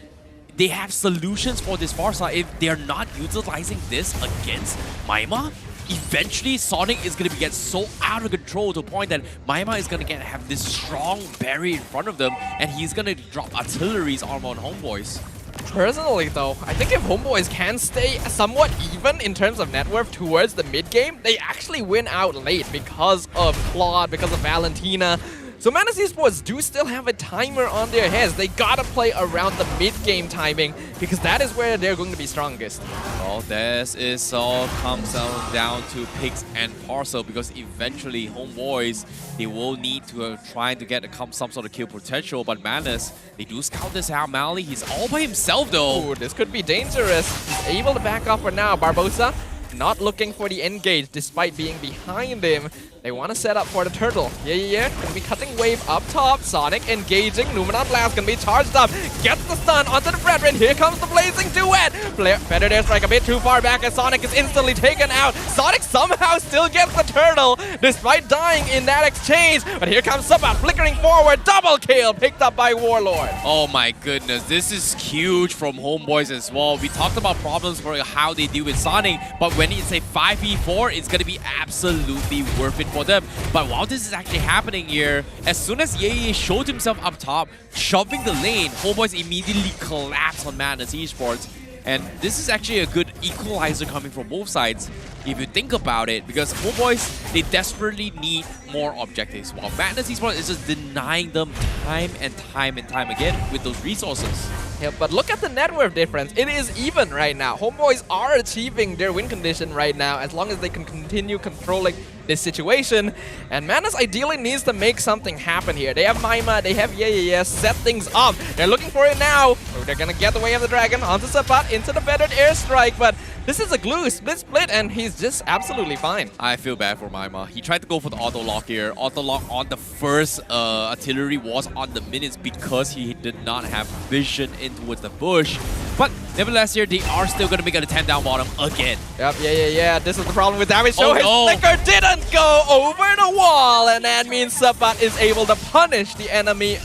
They have solutions for this Farsa if they're not utilizing this against Maima. eventually Sonic is going to get so out of control to a point that MyMa is going to have this strong barrier in front of them, and he's going to drop artillery's armor on Homebois. Personally though, I think if Homebois can stay somewhat even in terms of net worth towards the mid game, they actually win out late because of Claude, because of Valentina. So Madness Esports do still have a timer on their heads. They gotta play around the mid-game timing because that is where they're going to be strongest. Well, this is all comes down to picks and parcel, because eventually Homebois, they will need to try to get some sort of kill potential, but Madness, they do scout this out. Mally, he's all by himself though. Ooh, this could be dangerous. He's able to back off for now. Barbosa not looking for the engage despite being behind him. They want to set up for the turtle. Yeah. Gonna be cutting wave up top. Sonic engaging. Numenon Blast gonna be charged up. Gets the stun onto the Fredrin. Here comes the blazing duet. Feather Air Strike a bit too far back as Sonic is instantly taken out. Sonic somehow still gets the turtle despite dying in that exchange. But here comes Suba flickering forward. Double kill picked up by Warlord. Oh my goodness, this is huge from Homebois as well. We talked about problems for how they deal with Sonic, but when it's a 5v4, it's gonna be absolutely worth it for them. But while this is actually happening here, as soon as Ye showed himself up top, shoving the lane, Homebois immediately collapsed on Madness Esports. And this is actually a good equalizer coming from both sides, if you think about it, because Homebois, they desperately need more objectives, while Madness Esports is just denying them time and time again with those resources. Yeah, but look at the net worth difference. It is even right now. Homebois are achieving their win condition right now as long as they can continue controlling this situation. And Madness ideally needs to make something happen here. They have Maima, they have Yeah, set things up. They're looking for it now. Oh, they're gonna get the way of the dragon onto Sabat, into the feathered airstrike, but this is a glue split, and he's just absolutely fine. I feel bad for Maima. He tried to go for the auto lock here. Auto lock on the first artillery was on the minutes because he did not have vision in towards the bush. But nevertheless here, they are still going to make it a 10 down bottom again. Yep, yeah. This is the problem with damage. So oh, his no. flicker didn't go over the wall, and that means Sabat is able to punish the enemy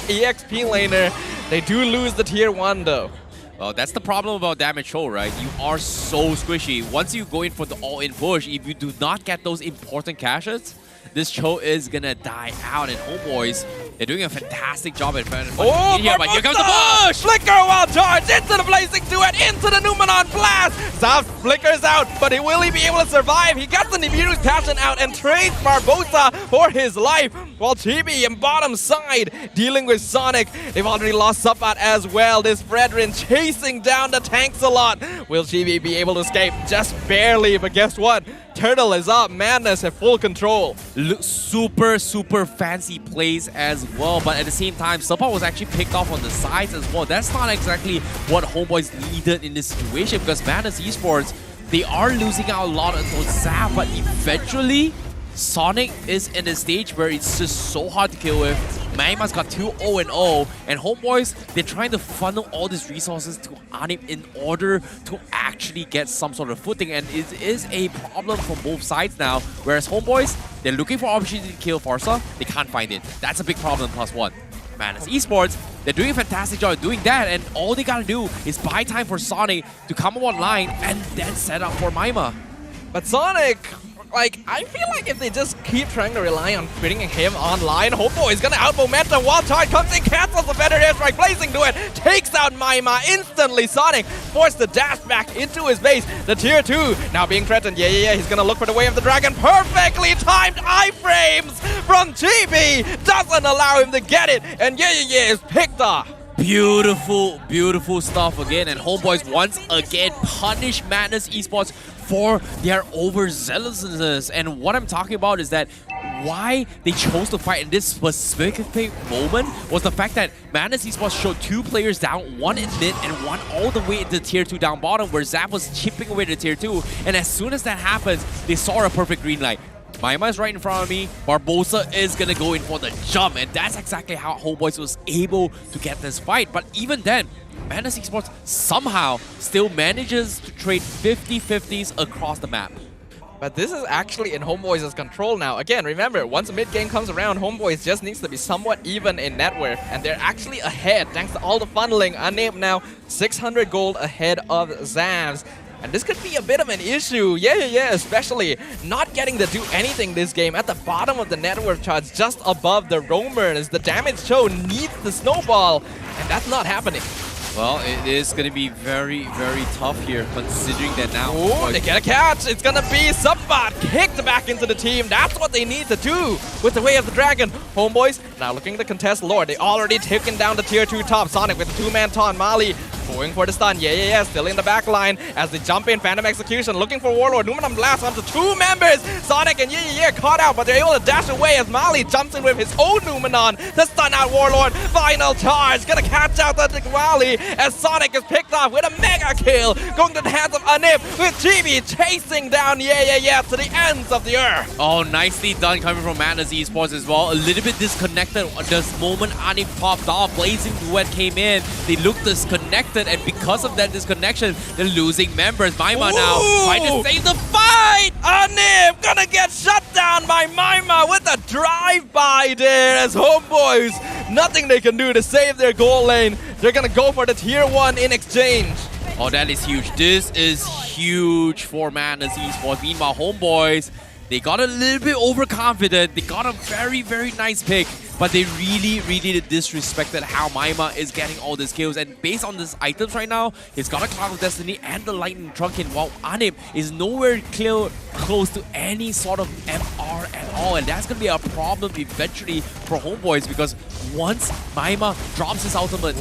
EXP laner. They do lose the tier 1 though. Well, that's the problem about damage show, right? You are so squishy. Once you go in for the all-in push, if you do not get those important caches, this show is gonna die out. And Homebois, they're doing a fantastic job at here, but here comes the push! Flicker while charged into the blazing duet, into the Numenon Blast! Zav flickers out, but will he be able to survive? He got the Nibiru's passion out and trades Barbosa for his life, while Chibi in bottom side dealing with Sonic. They've already lost Sabat as well. This Fredrin chasing down the tanks a lot. Will Chibi be able to escape? Just barely, but guess what? Turtle is up. Madness have full control. Super fancy plays as well, but at the same time, Sabat was actually picked off on the sides as well. That's not exactly what Homebois needed in this situation, because Madness Esports, they are losing out a lot on those Zap, but eventually, Sonic is in a stage where it's just so hard to kill with. Maima's got 2 0-0, and Homebois, they're trying to funnel all these resources to Anip in order to actually get some sort of footing, and it is a problem from both sides now. Whereas Homebois, they're looking for opportunity to kill Farsa, they can't find it. That's a big problem, +1. Madness Esports, they're doing a fantastic job of doing that, and all they gotta do is buy time for Sonic to come online and then set up for Maima. But Sonic, like, I feel like if they just keep trying to rely on bringing him online, Homebois is gonna out momentum. Wild Charge comes in, cancels the feather airstrike, blazing to it, takes out Maima instantly. Sonic forced the dash back into his base. The tier 2 now being threatened. Yeah, he's gonna look for the way of the dragon. Perfectly timed iframes from Chibi doesn't allow him to get it, and yeah is picked off. Beautiful stuff again, and Homebois once again punish Madness Esports for their overzealousness. And what I'm talking about is that why they chose to fight in this specific moment was the fact that Madness Esports showed 2 players down, 1 in mid and 1 all the way into tier 2 down bottom, where Zap was chipping away to tier 2. And as soon as that happens, they saw a perfect green light. Maima is right in front of me. Barbosa is going to go in for the jump. And that's exactly how Homebois was able to get this fight. But even then, Madness Esports somehow still manages to trade 50-50s across the map. But this is actually in Homebois' control now. Again, remember, once mid-game comes around, Homebois just needs to be somewhat even in net worth. And they're actually ahead thanks to all the funneling. Unnamed now 600 gold ahead of Zavs. And this could be a bit of an issue. Yeah, especially not getting to do anything this game. At the bottom of the network charts, just above the roamers, the damage show needs the snowball, and that's not happening. Well, it is going to be very, very tough here, considering that now... Oh, they get a catch! It's going to be Subbot kicked back into the team. That's what they need to do with the Way of the Dragon. Homeboys now looking to contest Lord. They already taken down the tier 2 top. Sonic with the 2-man taunt. Mali going for the stun. Yeah, still in the back line as they jump in. Phantom Execution looking for Warlord. Numenum Blast onto 2 members. Sonic and yeah caught out, but they're able to dash away as Mali jumps in with his own Numenon to stun out Warlord. Final charge. Gonna catch out the Wally as Sonic is picked off with a mega kill. Going to the hands of Anip with GB chasing down yeah to the ends of the earth. Oh, nicely done coming from Madness Esports as well. A little bit disconnected this moment Anip popped off. Blazing Duet came in. They looked disconnected, and because of that disconnection, they're losing members. Maima now trying to save the fight. Anip gonna get shut down by Maima with a drive-by there as Homeboys. Nothing they can do to save their goal lane. They're gonna go for the tier 1 in exchange. Oh, that is huge. This is huge for Madness Esports. Meanwhile, Homeboys, they got a little bit overconfident. They got a very, very nice pick, but they really disrespected how Maima is getting all these kills. And based on these items right now, he's got a Cloud of Destiny and the Lightning Trunking, while Anip is nowhere close to any sort of MR at all. And that's going to be a problem eventually for Homeboys, because once Maima drops his ultimate,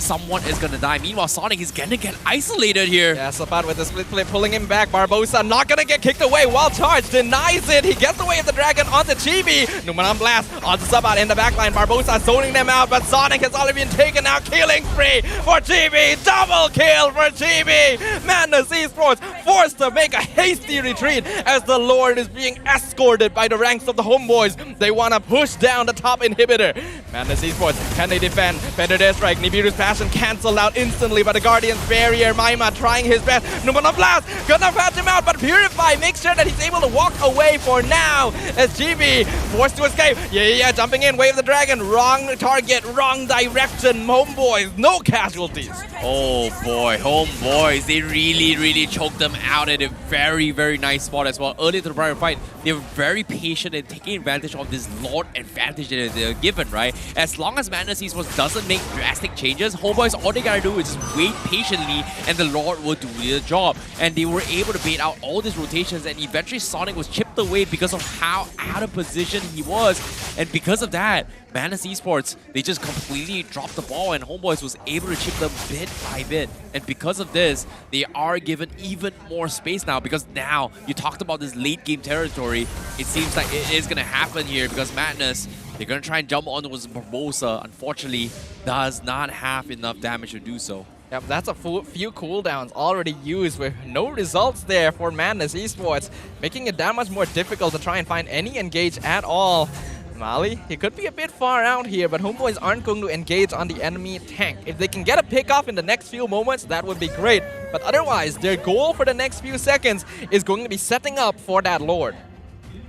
someone is going to die. Meanwhile, Sonic is going to get isolated here. Yeah, Sapat with the split play pulling him back. Barbosa not going to get kicked away while charged. Denies it. He gets away with the dragon onto Chibi. Numenon Blast onto Sabat in the backline. Barbosa zoning them out, but Sonic has already been taken out. Killing spree for Chibi. Double kill for Chibi. Madness Esports forced to make a hasty retreat as the Lord is being escorted by the ranks of the Homeboys. They want to push down the top inhibitor. Madness Esports, can they defend? Better Death Strike. Nibiru's passion cancelled out instantly by the Guardian's barrier. Maima trying his best. Numenon Blast gonna patch him out, but Purify makes sure that he's able to walk away for now as GB forced to escape. Yeah, jumping in. Wave the Dragon. Wrong target, wrong direction. Homeboys, no casualties. Oh boy, Homeboys, they really choked them out at a very, very nice spot as well. Early to the prior fight, they were very patient in taking advantage of this Lord advantage that they're given, right? As long as Madness Esports doesn't make drastic changes, Homeboys, all they gotta do is just wait patiently and the Lord will do the job. And they were able to bait out all these rotations, and eventually Sonic was chipped away because of how out of position he was. And because of that, Madness Esports, they just completely dropped the ball, and Homeboys was able to chip them bit by bit. And because of this, they are given even more space now, because now you talked about this late game territory. It seems like it is going to happen here, because Madness, they're going to try and jump onto Barbosa. Unfortunately, does not have enough damage to do so. Yep, that's a few cooldowns already used with no results there for Madness Esports, making it that much more difficult to try and find any engage at all. Mali, he could be a bit far out here, but Homeboys aren't going to engage on the enemy tank. If they can get a pick off in the next few moments, that would be great. But otherwise, their goal for the next few seconds is going to be setting up for that Lord.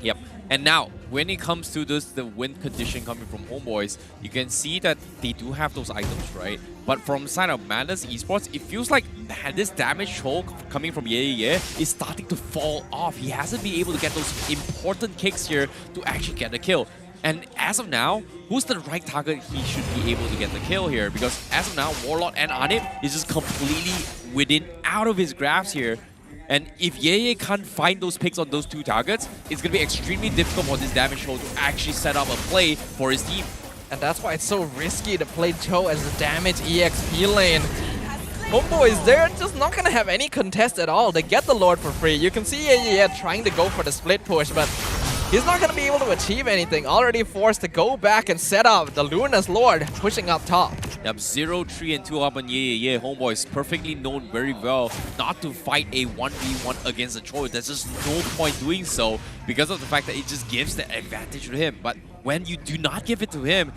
Yep. And now, when it comes to this, the win condition coming from Homeboys, you can see that they do have those items, right? But from the side of Madness Esports, it feels like this damage choke coming from Yeah is starting to fall off. He hasn't been able to get those important kicks here to actually get the kill. And as of now, who's the right target he should be able to get the kill here? Because as of now, Warlord and Anip is just completely out of his grasp here. And if Yeah can't find those picks on those two targets, it's going to be extremely difficult for this damage show to actually set up a play for his team. And that's why it's so risky to play Joe as a damage EXP lane. Homeboys, they're just not going to have any contest at all. They get the Lord for free. You can see Yeah trying to go for the split push, but he's not going to be able to achieve anything. Already forced to go back and set up the Luna's Lord pushing up top. Yep, 0, 3, and 2 up on Yeah. Homeboys perfectly known very well not to fight a 1v1 against a Choi. There's just no point doing so because of the fact that it just gives the advantage to him. But when you do not give it to him,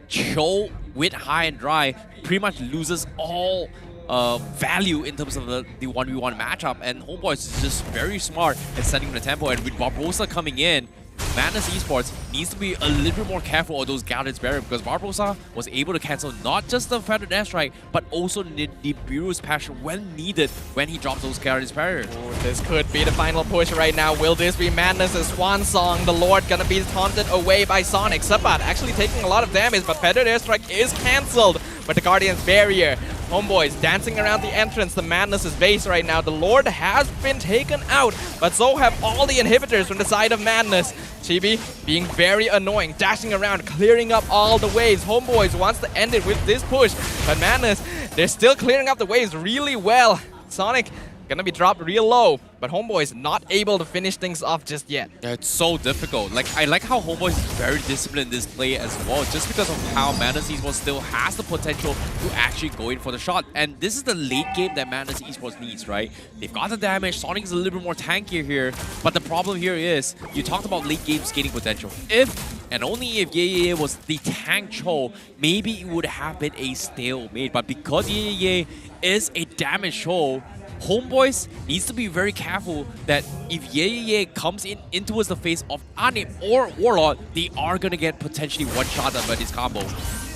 Cho with high and dry pretty much loses all value in terms of the 1v1 matchup, and Homeboys is just very smart at setting the tempo. And with Barbosa coming in, Madness Esports needs to be a little bit more careful of those guarded barrier because Barbosa was able to cancel not just the feathered airstrike, but also the Nibiru's passion when needed when he drops those guarded barrier. This could be the final push right now. Will this be Madness's swan song? The Lord gonna be taunted away by Sonic. Sabat actually taking a lot of damage, but feathered airstrike is cancelled with the Guardian's barrier. Homeboys dancing around the entrance to Madness's base right now. The Lord has been taken out, but so have all the inhibitors from the side of Madness. Chibi being very annoying, dashing around, clearing up all the waves. Homeboys wants to end it with this push, but Madness, they're still clearing up the waves really well. Sonic gonna be dropped real low, but Homeboys not able to finish things off just yet. Yeah, it's so difficult. Like, I like how Homeboys is very disciplined in this play as well, just because of how Madness Esports still has the potential to actually go in for the shot. And this is the late game that Madness Esports needs, right? They've got the damage, Sonic is a little bit more tankier here, but the problem here is, you talked about late game skating potential. If, and only if Ye was the tank Cho, maybe it would have been a stalemate, but because Ye is a damage Cho, Homeboys needs to be very careful that if Ye comes in towards the face of Anip or Warlord, they are gonna get potentially one-shotted by this combo.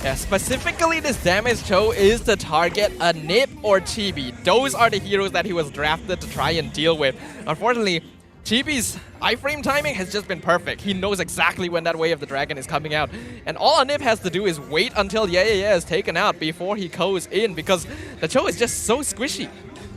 Yeah, specifically this damage Cho is to target a Nip or Chibi. Those are the heroes that he was drafted to try and deal with. Unfortunately, Chibi's iframe timing has just been perfect. He knows exactly when that Way of the Dragon is coming out. And all a Nip has to do is wait until Ye is taken out before he goes in, because the Cho is just so squishy.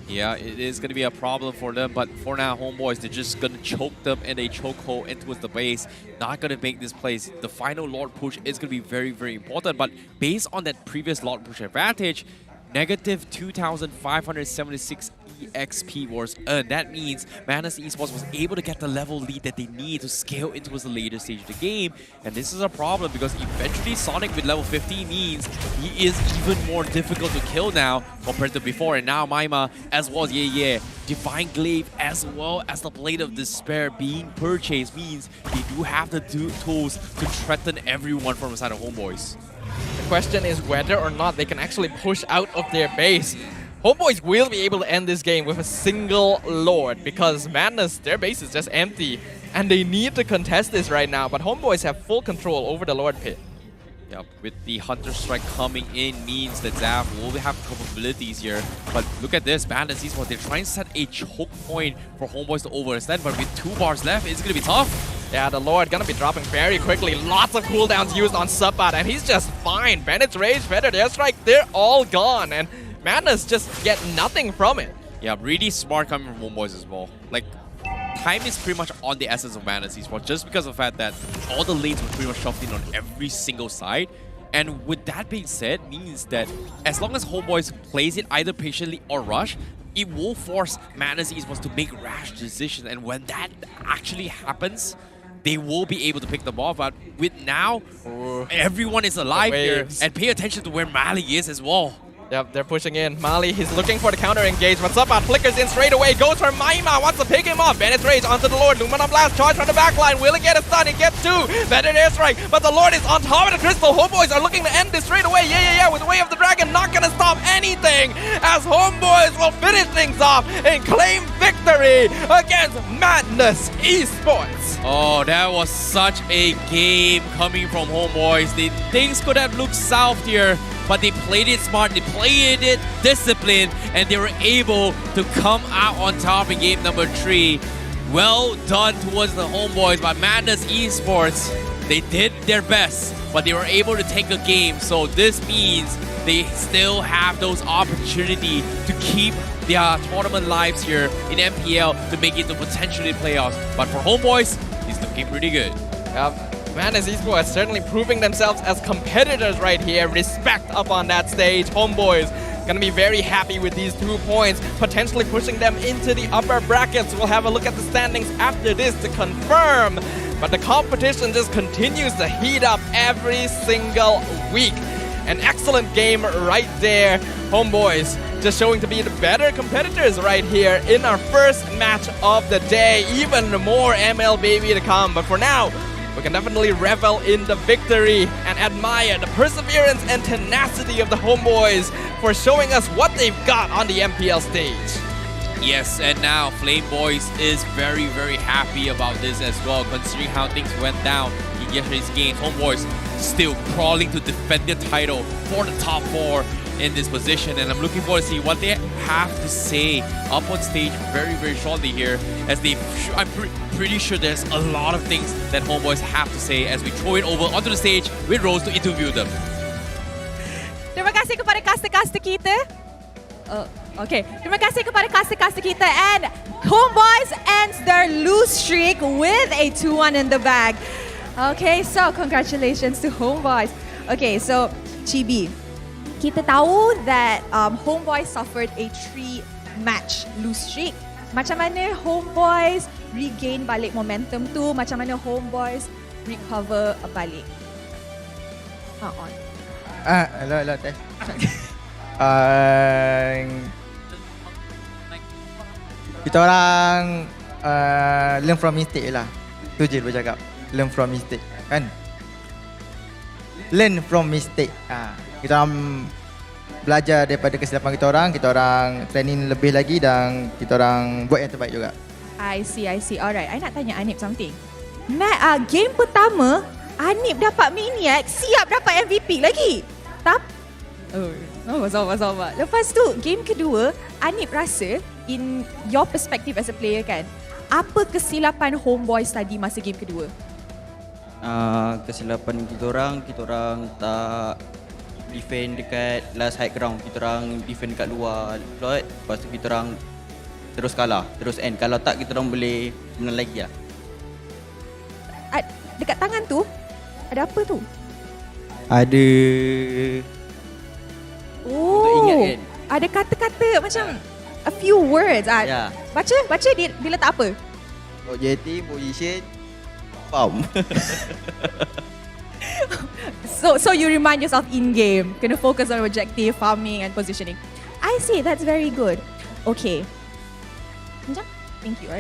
Yeah, it is going to be a problem for them, but for now, Homeboys, they're just going to choke them in a chokehold into the base. Not going to make this place. The final Lord push is going to be very, very important, but based on that previous Lord push advantage, negative 2,576 EXP was earned. That means Madness Esports was able to get the level lead that they need to scale into the later stage of the game. And this is a problem because eventually Sonic with level 50 means he is even more difficult to kill now compared to before. And now Maima as well as Ye. Divine Glaive as well as the Blade of Despair being purchased means they do have the tools to threaten everyone from the side of Homeboys. The question is whether or not they can actually push out of their base. Homeboys will be able to end this game with a single Lord because Madness, their base is just empty and they need to contest this right now, but Homeboys have full control over the Lord pit. Yep, with the Hunter Strike coming in means that Zaf will have capabilities here. But look at this, Madness Esports, they're trying to set a choke point for Homeboys to overextend, but with 2 bars left, it's going to be tough. Yeah, the Lord gonna be dropping very quickly. Lots of cooldowns used on Sabat, and he's just fine. Bennett's Rage, Feathered Airstrike, they're all gone, and Madness just get nothing from it. Yeah, really smart coming from Homeboys as well. Like, time is pretty much on the essence of Madness Esports, just because of the fact that all the lanes were pretty much shoved in on every single side. And with that being said, means that as long as Homeboys plays it either patiently or rush, it will force Madness Esports to make rash decisions. And when that actually happens, they will be able to pick them off. But with now, everyone is alive here. And pay attention to where Mali is as well. Yep, they're pushing in. Mali, he's looking for the counter engage, but Sabat flickers in straight away, goes for Maima, wants to pick him off. Bennett's Rage onto the Lord. Lumina Blast charge from the backline. Will it get a stun? It gets 2. Feathered Airstrike, but the Lord is on top of the crystal. Homeboys are looking to end this straight away. Yeah, with the Way of the Dragon, not gonna stop anything as Homeboys will finish things off and claim victory against Madness Esports. Oh, that was such a game coming from Homeboys. Things could have looked south here, but they played it smart, they played it disciplined, and they were able to come out on top in game number 3. Well done towards the Homeboys by Madness Esports. They did their best, but they were able to take a game, so this means they still have those opportunity to keep their tournament lives here in MPL to make it to potentially playoffs. But for Homeboys, it's looking pretty good. Yep. Madness Esports certainly proving themselves as competitors right here. Respect up on that stage. Homeboys gonna be very happy with these 2 points, potentially pushing them into the upper brackets. We'll have a look at the standings after this to confirm. But the competition just continues to heat up every single week. An excellent game right there. Homeboys just showing to be the better competitors right here in our first match of the day. Even more MLBB to come. But for now, we can definitely revel in the victory and admire the perseverance and tenacity of the Homeboys for showing us what they've got on the MPL stage. Yes, and now Flame Boys is very, very happy about this as well, considering how things went down. He yesterday's games, Homebois still crawling to defend their title for the top 4 in this position, and I'm looking forward to see what they have to say up on stage very, very shortly here. As I'm pretty sure there's a lot of things that Homebois have to say as we throw it over onto the stage with Rose to interview them. Terima kasih kepada caster-caster kita. Okay, terima kasih kepada caster-caster kita, and Homebois ends their lose streak with a 2-1 in the bag. Okay, so congratulations to Homebois. Okay, so Chibi, kita tahu that Homebois suffered a 3-match lose streak. Macam mana Homebois regain balik momentum tu? Macam mana Homebois recover balik? On. Hello, test. Kita orang learn from mistake lah. Tu je boleh cakap. Learn from mistake, kan? Learn from mistake. Kita orang belajar daripada kesilapan kita orang training lebih lagi dan kita orang buat yang terbaik juga. I see. Alright, I nak tanya Anip something. Game pertama, Anip dapat Maniac, siap dapat MVP lagi. Sabar. Lepas tu, game kedua, Anip rasa, in your perspective as a player kan, apa kesilapan Homebois tadi masa game kedua? Kesilapan kita orang tak defend dekat last high ground. Kita orang defend dekat luar plot. Lepas tu kita orang terus kalah, terus end. Kalau tak, kita orang boleh menang lagi lah. Dekat tangan tu, ada apa tu? Ada... ingat kan? Ada kata-kata macam a few words. Ya. Baca dia letak apa? Objective, position, farm. So you remind yourself in game, kena focus on objective, farming and positioning. I see, that's very good. Okay. Thank you.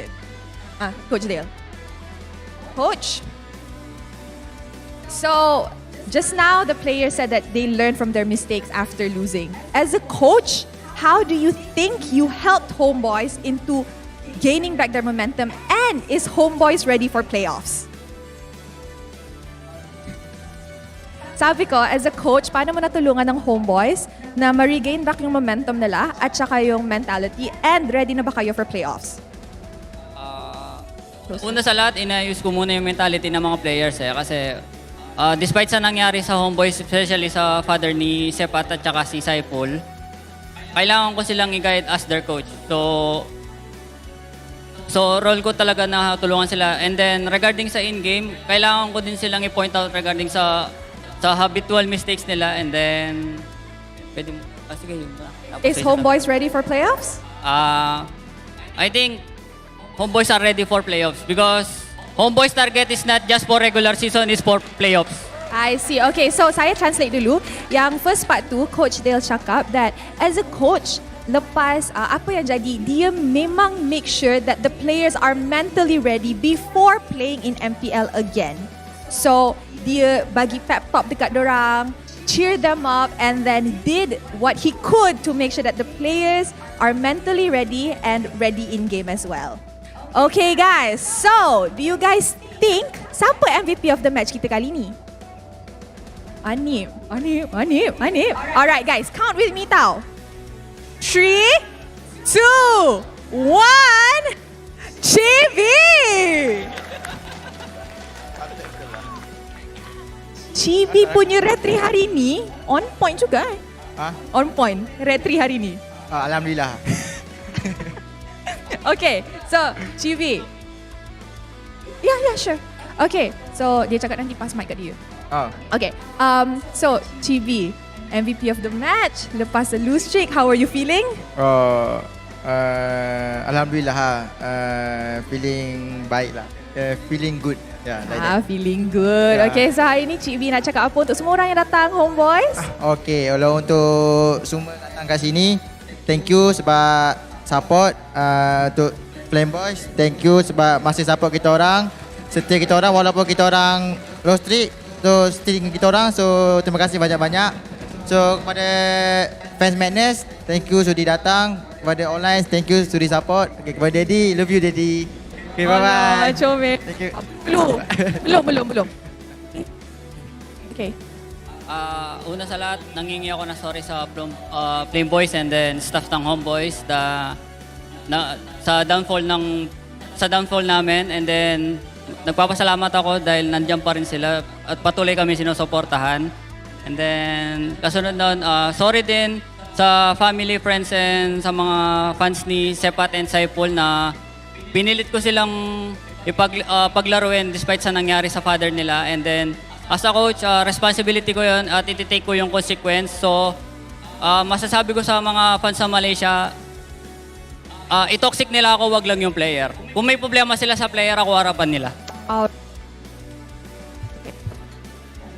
Coach Dale. Coach. So, just now the players said that they learned from their mistakes after losing. As a coach, how do you think you helped Homebois into gaining back their momentum, and is Homebois ready for playoffs? Sabi ko, as a coach, paano mo natulungan ng Homebois na ma-regain back yung momentum nila at saka yung mentality, and ready na ba kayo for playoffs? Una sa lahat, inayos ko muna yung mentality ng mga players kasi despite sa nangyari sa Homebois, especially sa father ni Sepat at saka si Saipul, kailangan ko silang i-guide as their coach. So role ko talaga na tulungan sila. And then regarding sa in-game, kailangan ko din silang i-point out regarding sa habitual mistakes nila, and then pwede mo. Sige, yun. Is Homebois ready for playoffs? I think Homebois are ready for playoffs because Homebois target is not just for regular season, it's for playoffs. I see. Okay, so saya translate dulu. Yang first part tu, Coach Dale cakap that as a coach, lepas apa yang jadi, dia memang make sure that the players are mentally ready before playing in MPL again. So, dia bagi pep talk dekat dorang, cheer them up, and then did what he could to make sure that the players are mentally ready and ready in game as well. Okay guys, so do you guys think siapa MVP of the match kita kali ni? Anip. Alright guys, count with me tau. 3, 2, 1, Chibi! Chibi punya retri hari ni on point juga On point, retri hari ni. Alhamdulillah. Okay, so Chibi. Yeah, sure. Okay, so dia cakap nanti pass mic kat dia. Okay, so Chibi, MVP of the match, lepas a lose streak, how are you feeling? Alhamdulillah, feeling baik lah. Feeling good. Feeling good. Yeah. Okay, so hari ni Cik B nak cakap apa untuk semua orang yang datang Homebois? Okay, kalau untuk semua datang kat sini, thank you sebab support. Untuk Flameboys, thank you sebab masih support kita orang, setia kita orang walaupun kita orang low streak. So, still dengan kita orang. So, terima kasih banyak-banyak. So, kepada fans Madness, thank you sudi datang. Kepada online, thank you sudi support. Okay, kepada Daddy, love you Daddy. Okay, bye-bye. Comel. Thank you. Belum. Okay. Una sa lahat, nangingi ako na sorry sa Flame Boys and then staff ng Homeboys sa downfall namin, and then nagpapasalamat ako dahil nandiyan pa rin sila at patuloy kami sinusuportahan. And then kasunod nun, sorry din sa family, friends, and sa mga fans ni Sepat and Saipul na pinilit ko silang paglaruin despite sa nangyari sa father nila. And then as a coach, responsibility ko yun at ititake ko yung consequence. So, masasabi ko sa mga fans sa Malaysia, i-toxic nila ako, wag lang yung player. Kung may problema sila sa player, ako harapan nila.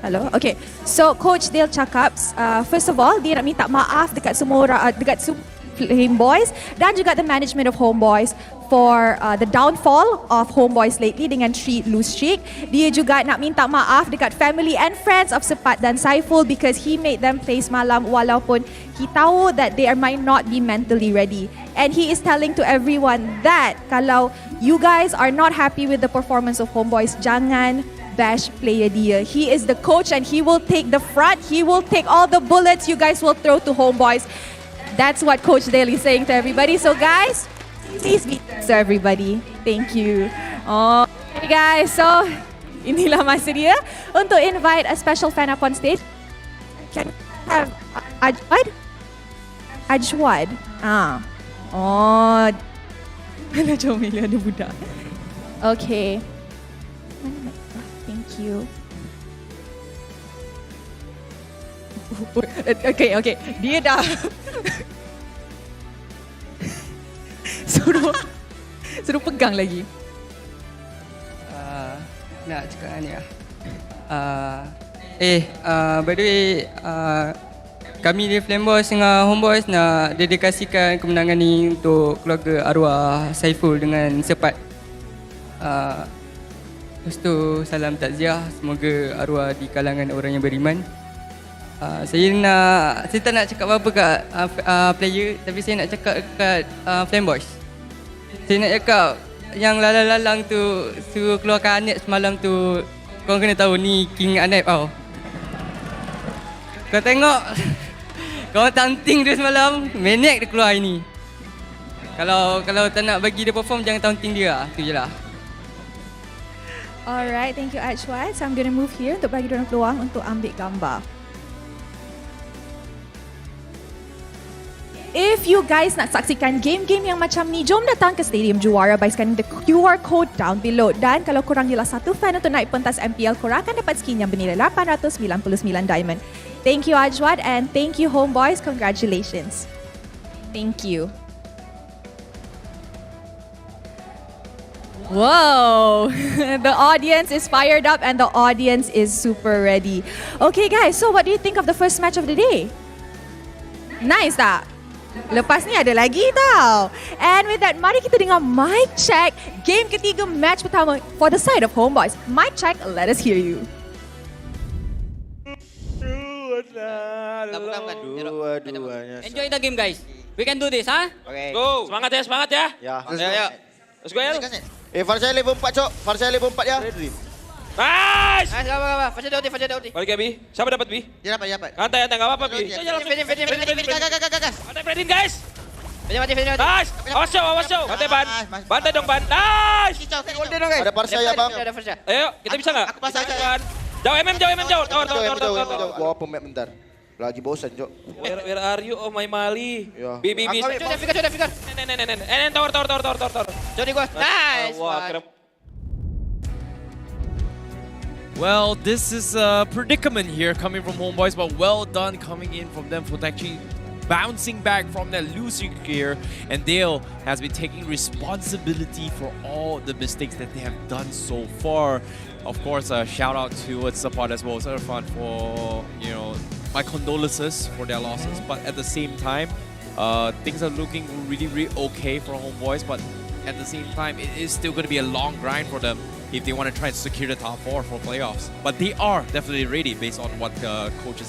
Hello? Okay. So, Coach Dale cakap, first of all, dia nak minta maaf dekat semua dekat Homebois dan juga the management of Homebois for the downfall of Homebois lately dengan 3 lose streak. Dia juga nak minta maaf dekat family and friends of Sepat dan Saiful because he made them play semalam walaupun he tahu that they might not be mentally ready. And he is telling to everyone that kalau you guys are not happy with the performance of Homebois, jangan bash player dia. He is the coach and he will take the front. He will take all the bullets you guys will throw to Homebois. That's what Coach Dale is saying to everybody. So guys, please be to everybody. Thank you. Okay guys, so inilah masa dia untuk invite a special fan up on stage. Can we have Ajwad? Mana jauh milih ada budak. Okay. Thank you. Okay. Dia dah suruh pegang lagi. Nak cakap ni by the way, kami di Flame Boys dengan Homeboys nak dedikasikan kemenangan ni untuk keluarga arwah Saiful dengan Sepat. Lepas tu salam takziah, semoga arwah di kalangan orang yang beriman. Saya tak nak cakap apa-apa kat player, tapi saya nak cakap kat Flame Boys. Saya nak cakap yang lalang-lalang tu suruh keluarkan Anet semalam tu, korang kena tahu ni King Anet tau. Kau tengok, korang taunting dia semalam, maniac dia keluar hari ni. Kalau tak nak bagi dia perform, jangan taunting dia lah, tu je lah. Alright, thank you Ajwad. So I'm going to move here untuk bagi diorang peluang untuk ambil gambar. If you guys nak saksikan game-game yang macam ni, jom datang ke Stadium Juara by scanning the QR code down below. Dan kalau korang ialah satu fan untuk naik pentas MPL, korang akan dapat skin yang bernilai 899 diamond. Thank you Ajwad and thank you Homeboys. Congratulations. Thank you. Whoa, the audience is fired up and the audience is super ready. Okay guys, so what do you think of the first match of the day? Nice tak? Lepas ni ada lagi tau. And with that, mari kita dengar mic check game ketiga match pertama for the side of Homeboys. Mic check, let us hear you. Dua-duanya. Enjoy the game guys. We can do this, ha? Okay. Go. Semangat ya. Ya. Ya. Let's go ya. Farsha level 4 cok. Farsha level 4 ya. Nice. Nice, apa. Fasya dah ulti. Balik ya, Bi. Siapa dapat, Bi? Dia dapat. Santai, enggak apa-apa, Bi. Gas. Santai, Fredin, guys. Mati. Nice. Awas, show. Santai, Ban. Bantai dong, Ban. Nice. Golden dong, guys. Ada Farsha ya, Bang. Ada Farsha. Ayo, kita bisa enggak? Aku pasang. Jauh, jauh. Tower. Gua apa map bentar. Lagi bosan, Jok. Where are you? Oh my Mali. Ya. Bi. Sudah, Fikar. Tower. Jadi gua. Nice. Wah, keren. Well, this is a predicament here coming from Homeboys, but well done coming in from them for actually bouncing back from that losing gear. And Dale has been taking responsibility for all the mistakes that they have done so far. Of course, a shout out to support as well as Irfan for, my condolences for their losses. But at the same time, things are looking really okay for Homeboys. But at the same time, it is still going to be a long grind for them if they want to try and secure the top 4 for playoffs. But they are definitely ready based on what Coach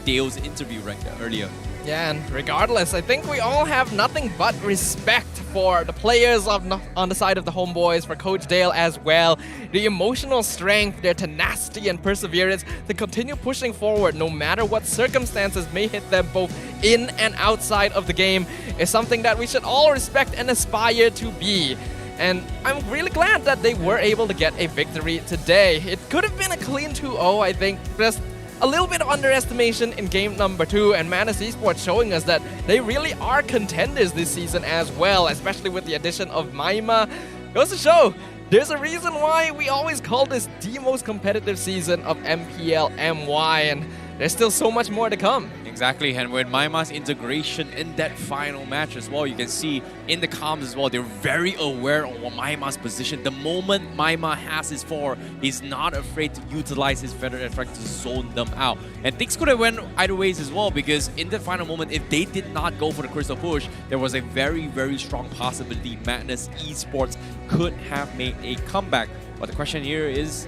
Dale's interview right earlier. Yeah, and regardless, I think we all have nothing but respect for the players on the side of the Homebois, for Coach Dale as well. The emotional strength, their tenacity and perseverance to continue pushing forward no matter what circumstances may hit them both in and outside of the game is something that we should all respect and aspire to be. And I'm really glad that they were able to get a victory today. It could have been a clean 2-0, I think, just a little bit of underestimation in game number 2, and Madness Esports showing us that they really are contenders this season as well, especially with the addition of Maima. Goes to show, there's a reason why we always call this the most competitive season of MPL MY, and there's still so much more to come. Exactly, and with Maima's integration in that final match as well, you can see in the comms as well, they're very aware of Maima's position. The moment Maima has his 4, he's not afraid to utilize his feather effect to zone them out. And things could have went either ways as well, because in that final moment, if they did not go for the crystal push, there was a very, very strong possibility Madness Esports could have made a comeback. But the question here is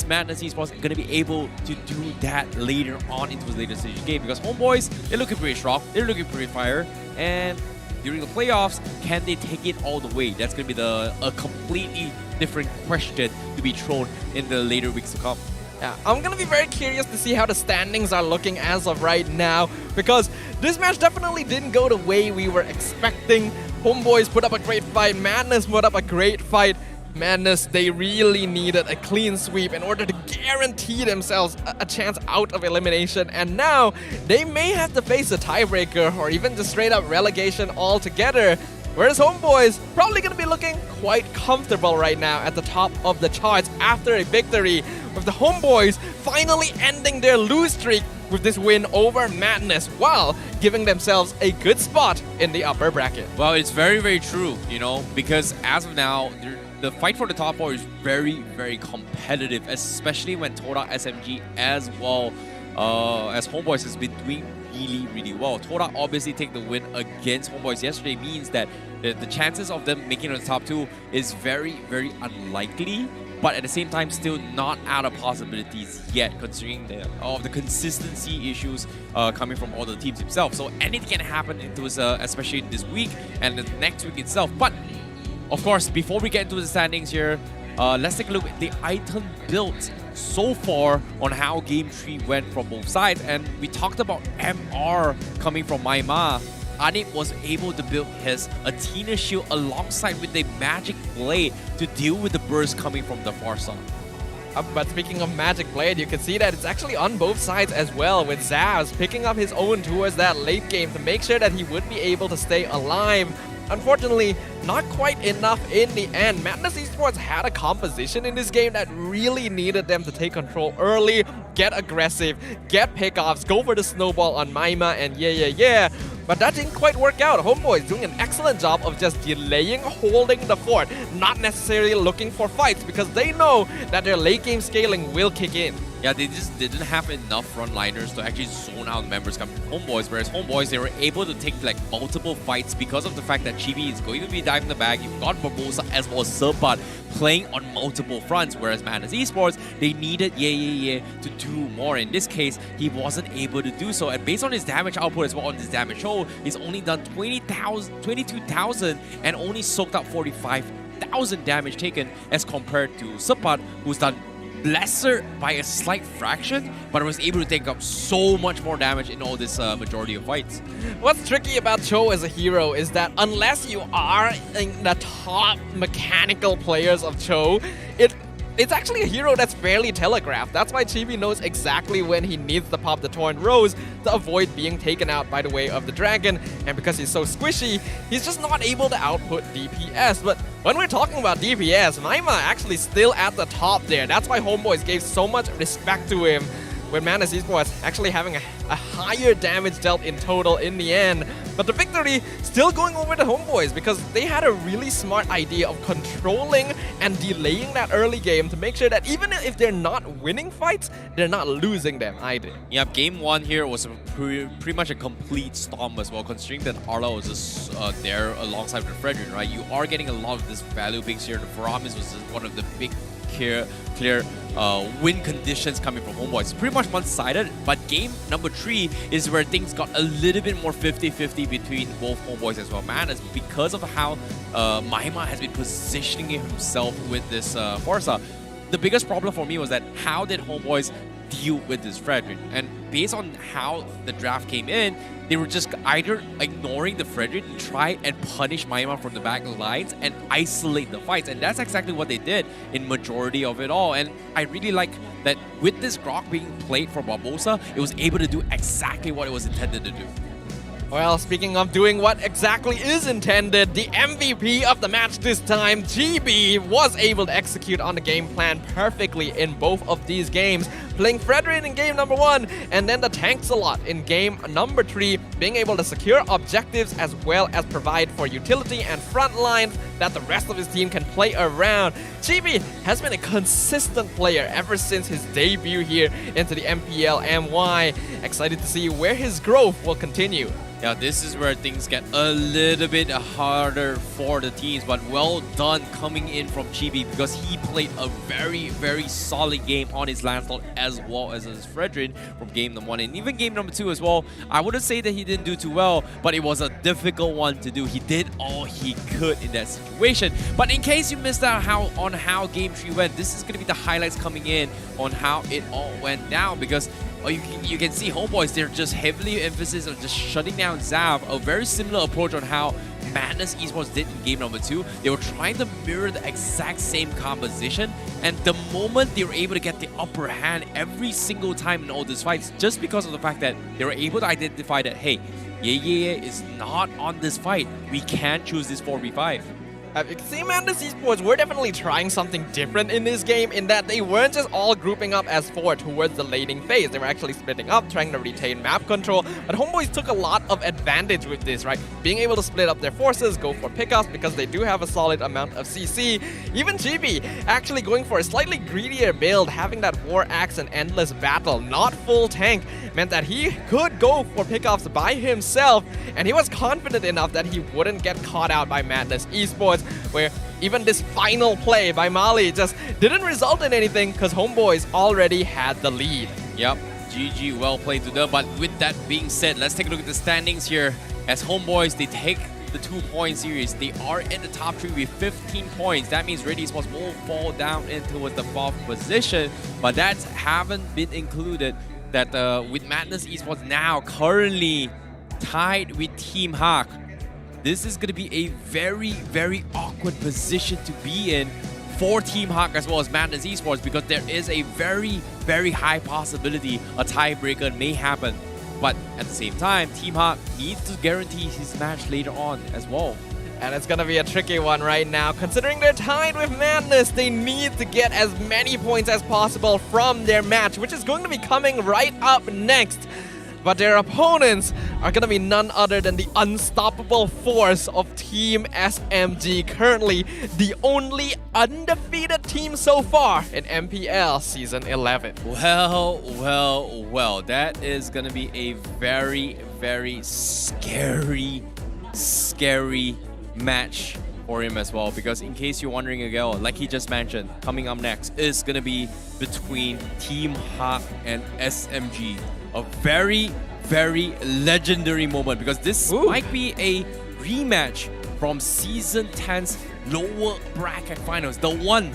Madness Esports going to be able to do that later on into the later stage of the game? Because Homebois, they're looking pretty strong, they're looking pretty fire, and during the playoffs, can they take it all the way? That's going to be a completely different question to be thrown in the later weeks to come. Yeah, I'm going to be very curious to see how the standings are looking as of right now, because this match definitely didn't go the way we were expecting. Homebois put up a great fight, Madness put up a great fight. Madness, they really needed a clean sweep in order to guarantee themselves a chance out of elimination, and now they may have to face a tiebreaker or even just straight up relegation altogether. Whereas Homebois probably going to be looking quite comfortable right now at the top of the charts after a victory, with the Homebois finally ending their lose streak with this win over Madness while giving themselves a good spot in the upper bracket. Well, it's very, very true, you know, because as of now, the fight for the top 4 is very, very competitive, especially when Toda SMG as well as Homebois has been doing really, really well. Toda obviously take the win against Homebois yesterday means that the chances of them making it to the top 2 is very, very unlikely, but at the same time still not out of possibilities yet, considering the consistency issues coming from all the teams themselves. So anything can happen into especially this week and the next week itself. But of course, before we get into the standings here, let's take a look at the item built so far on how Game 3 went from both sides. And we talked about MR coming from Maima. Anip was able to build his Athena shield alongside with a magic blade to deal with the burst coming from the far side. But speaking of magic blade, you can see that it's actually on both sides as well, with Zaz picking up his own towards that late game to make sure that he would be able to stay alive. Unfortunately, not quite enough in the end. Madness Esports had a composition in this game that really needed them to take control early, get aggressive, get pickoffs, go for the snowball on Maima, and yeah. But that didn't quite work out. Homebois doing an excellent job of just delaying, holding the fort, not necessarily looking for fights, because they know that their late game scaling will kick in. Yeah, they just didn't have enough frontliners to actually zone out members coming from Homebois, whereas Homebois, they were able to take like multiple fights because of the fact that Chibi is going to be diving the bag. You've got Barbosa as well as Serpat playing on multiple fronts, whereas Madness Esports, they needed to do more. In this case, he wasn't able to do so, and based on his damage output as well on this damage show, he's only done 22,000 and only soaked up 45,000 damage taken as compared to Serpat, who's done lesser by a slight fraction, but was able to take up so much more damage in all this majority of fights. What's tricky about Cho as a hero is that unless you are in the top mechanical players of Cho, it's actually a hero that's fairly telegraphed. That's why Chibi knows exactly when he needs to pop the Torrent Rose to avoid being taken out by the way of the dragon, and because he's so squishy, he's just not able to output DPS. But when we're talking about DPS, Maima actually still at the top there. That's why Homebois gave so much respect to him, with Madness Esports actually having a higher damage dealt in total in the end. But the victory still going over the Homebois, because they had a really smart idea of controlling and delaying that early game to make sure that even if they're not winning fights, they're not losing them either. Yeah, game 1 here was pretty much a complete storm as well, considering that Arla was just there alongside with Frederick, right? You are getting a lot of this value picks here. The Faramis was one of the big clear win conditions coming from Homebois. It's pretty much one-sided, but game number 3 is where things got a little bit more 50-50 between both Homebois as well. Man, it's because of how Maima has been positioning himself with this Forza. The biggest problem for me was that how did Homebois deal with this Frederick? And based on how the draft came in, they were just either ignoring the Frederick and try and punish Maima from the back lines and isolate the fights. And that's exactly what they did in majority of it all. And I really like that with this Grok being played for Barbosa, it was able to do exactly what it was intended to do. Well, speaking of doing what exactly is intended, the MVP of the match this time, GB, was able to execute on the game plan perfectly in both of these games, playing Frederick in game number 1 and then the Tanks-a-Lot in game number 3, being able to secure objectives as well as provide for utility and front lines that the rest of his team can play around. GB has been a consistent player ever since his debut here into the MPL MY. Excited to see where his growth will continue. Yeah, this is where things get a little bit harder for the teams, but well done coming in from Chibi because he played a very, very solid game on his Lancelot as well as his Frederick from game number 1 and even game number 2 as well. I wouldn't say that he didn't do too well, but it was a difficult one to do. He did all he could in that situation. But in case you missed out on how game 3 went, this is going to be the highlights coming in on how it all went down because you can see Homebois, they're just heavily emphasis on just shutting down Zav, a very similar approach on how Madness Esports did in game number 2. They were trying to mirror the exact same composition, and the moment they were able to get the upper hand every single time in all these fights, just because of the fact that they were able to identify that, hey, Yeah is not on this fight. We can't choose this 4v5. You can see Madness Esports were definitely trying something different in this game in that they weren't just all grouping up as 4 towards the laning phase. They were actually splitting up, trying to retain map control. But Homebois took a lot of advantage with this, right? Being able to split up their forces, go for pickups because they do have a solid amount of CC. Even GB actually going for a slightly greedier build, having that War Axe and Endless Battle, not full tank, meant that he could go for pickups by himself. And he was confident enough that he wouldn't get caught out by Madness Esports, where even this final play by Mali just didn't result in anything because Homebois already had the lead. Yep, GG, well played to them. But with that being said, let's take a look at the standings here. As Homebois, they take the 2-point series. They are in the top 3 with 15 points. That means Ready Esports will fall down into the 4th position, but that haven't been included. That with Madness Esports now currently tied with Team HAQ. This is going to be a very, very awkward position to be in for Team HAQ as well as Madness Esports because there is a very, very high possibility a tiebreaker may happen. But at the same time, Team HAQ needs to guarantee his match later on as well. And it's gonna be a tricky one right now. Considering they're tied with Madness, they need to get as many points as possible from their match, which is going to be coming right up next. But their opponents are gonna be none other than the unstoppable force of Team SMG, currently the only undefeated team so far in MPL Season 11. Well, that is gonna be a very, very scary match for him as well, because in case you're wondering again, like he just mentioned, coming up next is gonna be between Team HAQ and SMG. A very, very legendary moment because this might be a rematch from Season 10's lower bracket finals, the one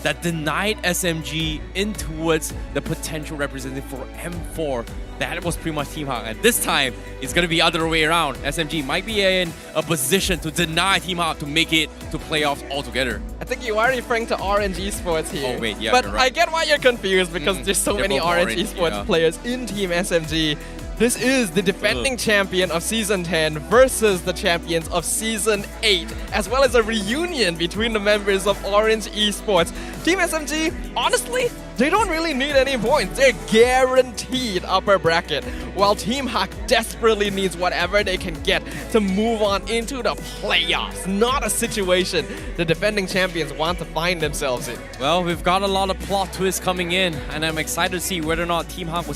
that denied SMG in towards the potential representative for M4. That was pretty much Team HAQ, and this time it's going to be other way around. SMG might be in a position to deny Team HAQ to make it to playoffs altogether. I think you are referring to RSG Esports here. Oh wait, yeah, but you're right. I get why you're confused because there's so many RSG Esports players in Team SMG. This is the defending champion of Season 10 versus the champions of Season 8, as well as a reunion between the members of Orange Esports. Team SMG, honestly, they don't really need any points. They're guaranteed upper bracket, while Team HAQ desperately needs whatever they can get to move on into the playoffs. Not a situation the defending champions want to find themselves in. Well, we've got a lot of plot twists coming in, and I'm excited to see whether or not Team HAQ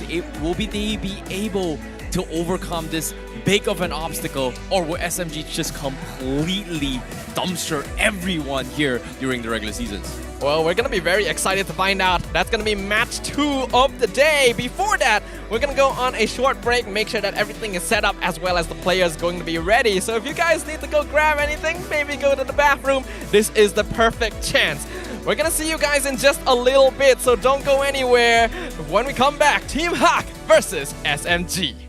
will be able to overcome this big of an obstacle, or will SMG just completely dumpster everyone here during the regular seasons? Well, we're gonna be very excited to find out. That's gonna be match 2 of the day. Before that, we're gonna go on a short break, make sure that everything is set up as well as the players going to be ready. So if you guys need to go grab anything, maybe go to the bathroom, this is the perfect chance. We're gonna see you guys in just a little bit, so don't go anywhere. When we come back, Team HAQ versus SMG.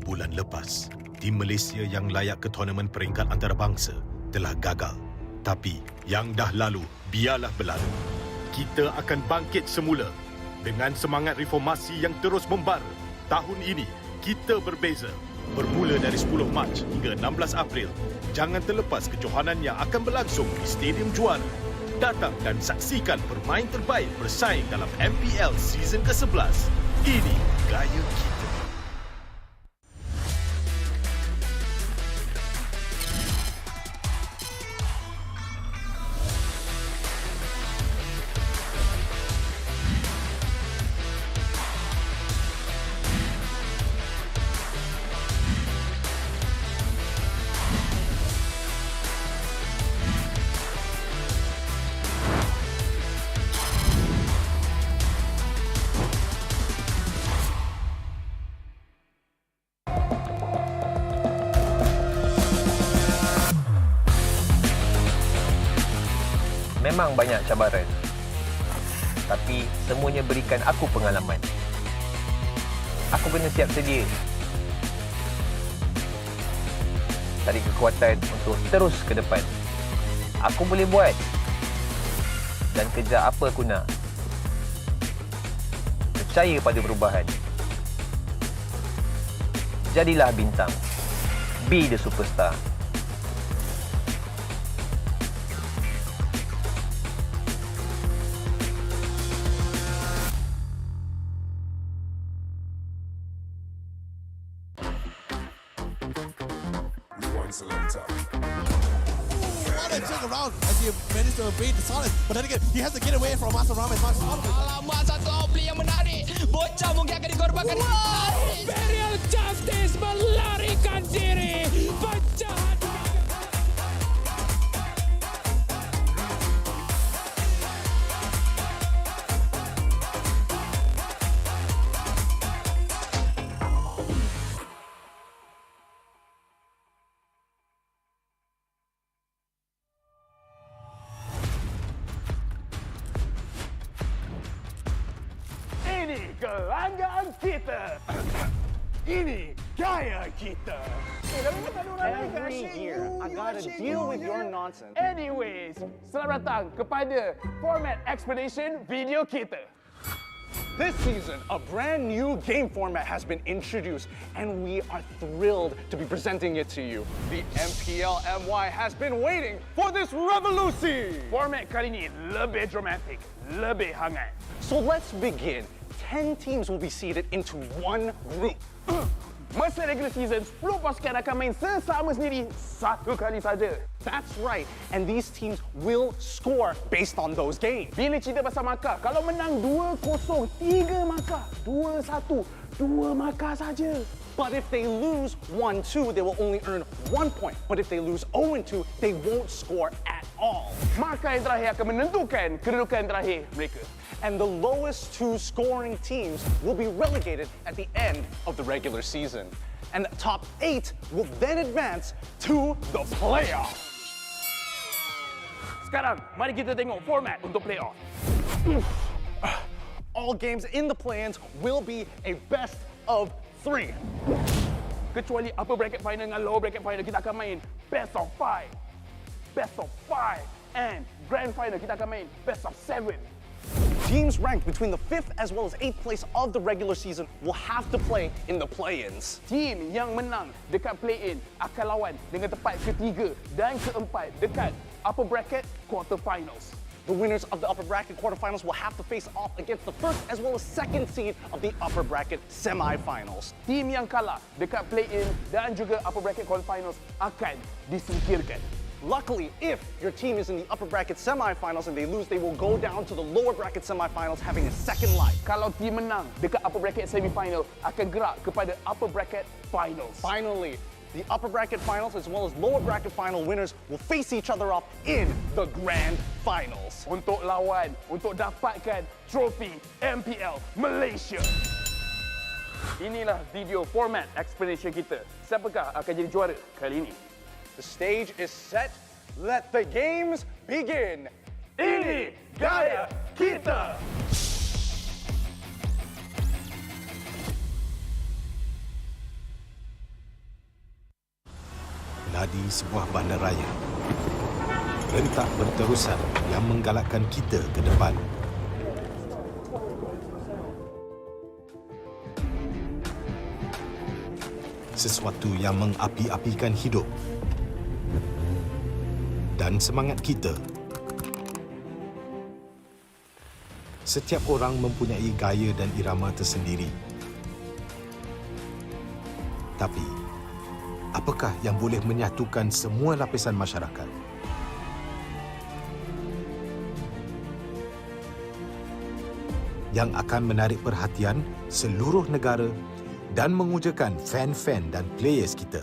Bulan lepas, tim Malaysia yang layak ke tournament peringkat antarabangsa telah gagal. Tapi yang dah lalu, biarlah berlalu. Kita akan bangkit semula dengan semangat reformasi yang terus membara. Tahun ini, kita berbeza. Bermula dari 10 Mac hingga 16 April, jangan terlepas kejohanan yang akan berlangsung di Stadium Juara. Datang dan saksikan permain terbaik bersaing dalam MPL season ke-11. Ini gaya kita. Memang banyak cabaran, tapi semuanya berikan aku pengalaman. Aku kena siap sedia, cari kekuatan untuk terus ke depan. Aku boleh buat dan kejar apa aku nak. Percaya pada perubahan. Jadilah bintang. Be the superstar. As he managed to evade the silence, but then again, he has to get away from Master Ram as much as possible. Alamak, satu outplay yang menarik. Bocah mungkin akan dikorbankan. Imperial Justice melarikan diri. Penjahat. Kelanggaan kita. Ini gaya kita. Every year, I gotta deal with your nonsense. Anyways, selamat datang kepada format explanation video kita. This season, a brand new game format has been introduced, and we are thrilled to be presenting it to you. The MPL MY has been waiting for this revolution. Format kali ini lebih dramatic, lebih hangat. So let's begin. 10 teams will be seated into one group. Masa regular season, 10 pasukan akan main sesama sendiri satu kali saja. That's right, and these teams will score based on those games. Bila cerita pasal markah, kalau menang 2-0, 3 markah. 2-1, 2 markah saja. But if they lose 1-2, they will only earn 1 point. But if they lose 0-2, they won't score at all. Markah yang terakhir akan menentukan kedudukan terakhir mereka. And the lowest 2 scoring teams will be relegated at the end of the regular season. And the top 8 will then advance to the playoffs. Sekarang, mari kita tengok format untuk playoff. All games in the play-ins will be a best of 3. Kecuali upper bracket final dengan lower bracket final, kita akan main best of 5. Best of 5. And grand final, kita akan main best of 7. Teams ranked between the 5th as well as 8th place of the regular season will have to play in the play-ins. Team yang menang dekat play-in akan lawan dengan tempat ketiga dan keempat dekat upper bracket quarterfinals. The winners of the upper bracket quarterfinals will have to face off against the first as well as second seed of the upper bracket semifinals. Team yang kalah dekat play-in dan juga upper bracket quarterfinals akan disingkirkan. Luckily, if your team is in the upper bracket semifinals and they lose, they will go down to the lower bracket semifinals having a second life. Kalau team menang dekat upper bracket semifinal, akan gerak kepada upper bracket finals. Finally, the upper bracket finals as well as lower bracket final winners will face each other off in the grand finals. Untuk lawan, untuk dapatkan trofi MPL Malaysia. Inilah video format explanation kita. Siapakah akan jadi juara kali ini? The stage is set. Let the games begin. Ini gaya kita. Nadi sebuah bandaraya. Rentak berterusan yang menggalakkan kita ke depan. Sesuatu yang mengapi-apikan hidup dan semangat kita. Setiap orang mempunyai gaya dan irama tersendiri. Tapi, apakah yang boleh menyatukan semua lapisan masyarakat? Yang akan menarik perhatian seluruh negara dan mengujakan fan-fan dan players kita.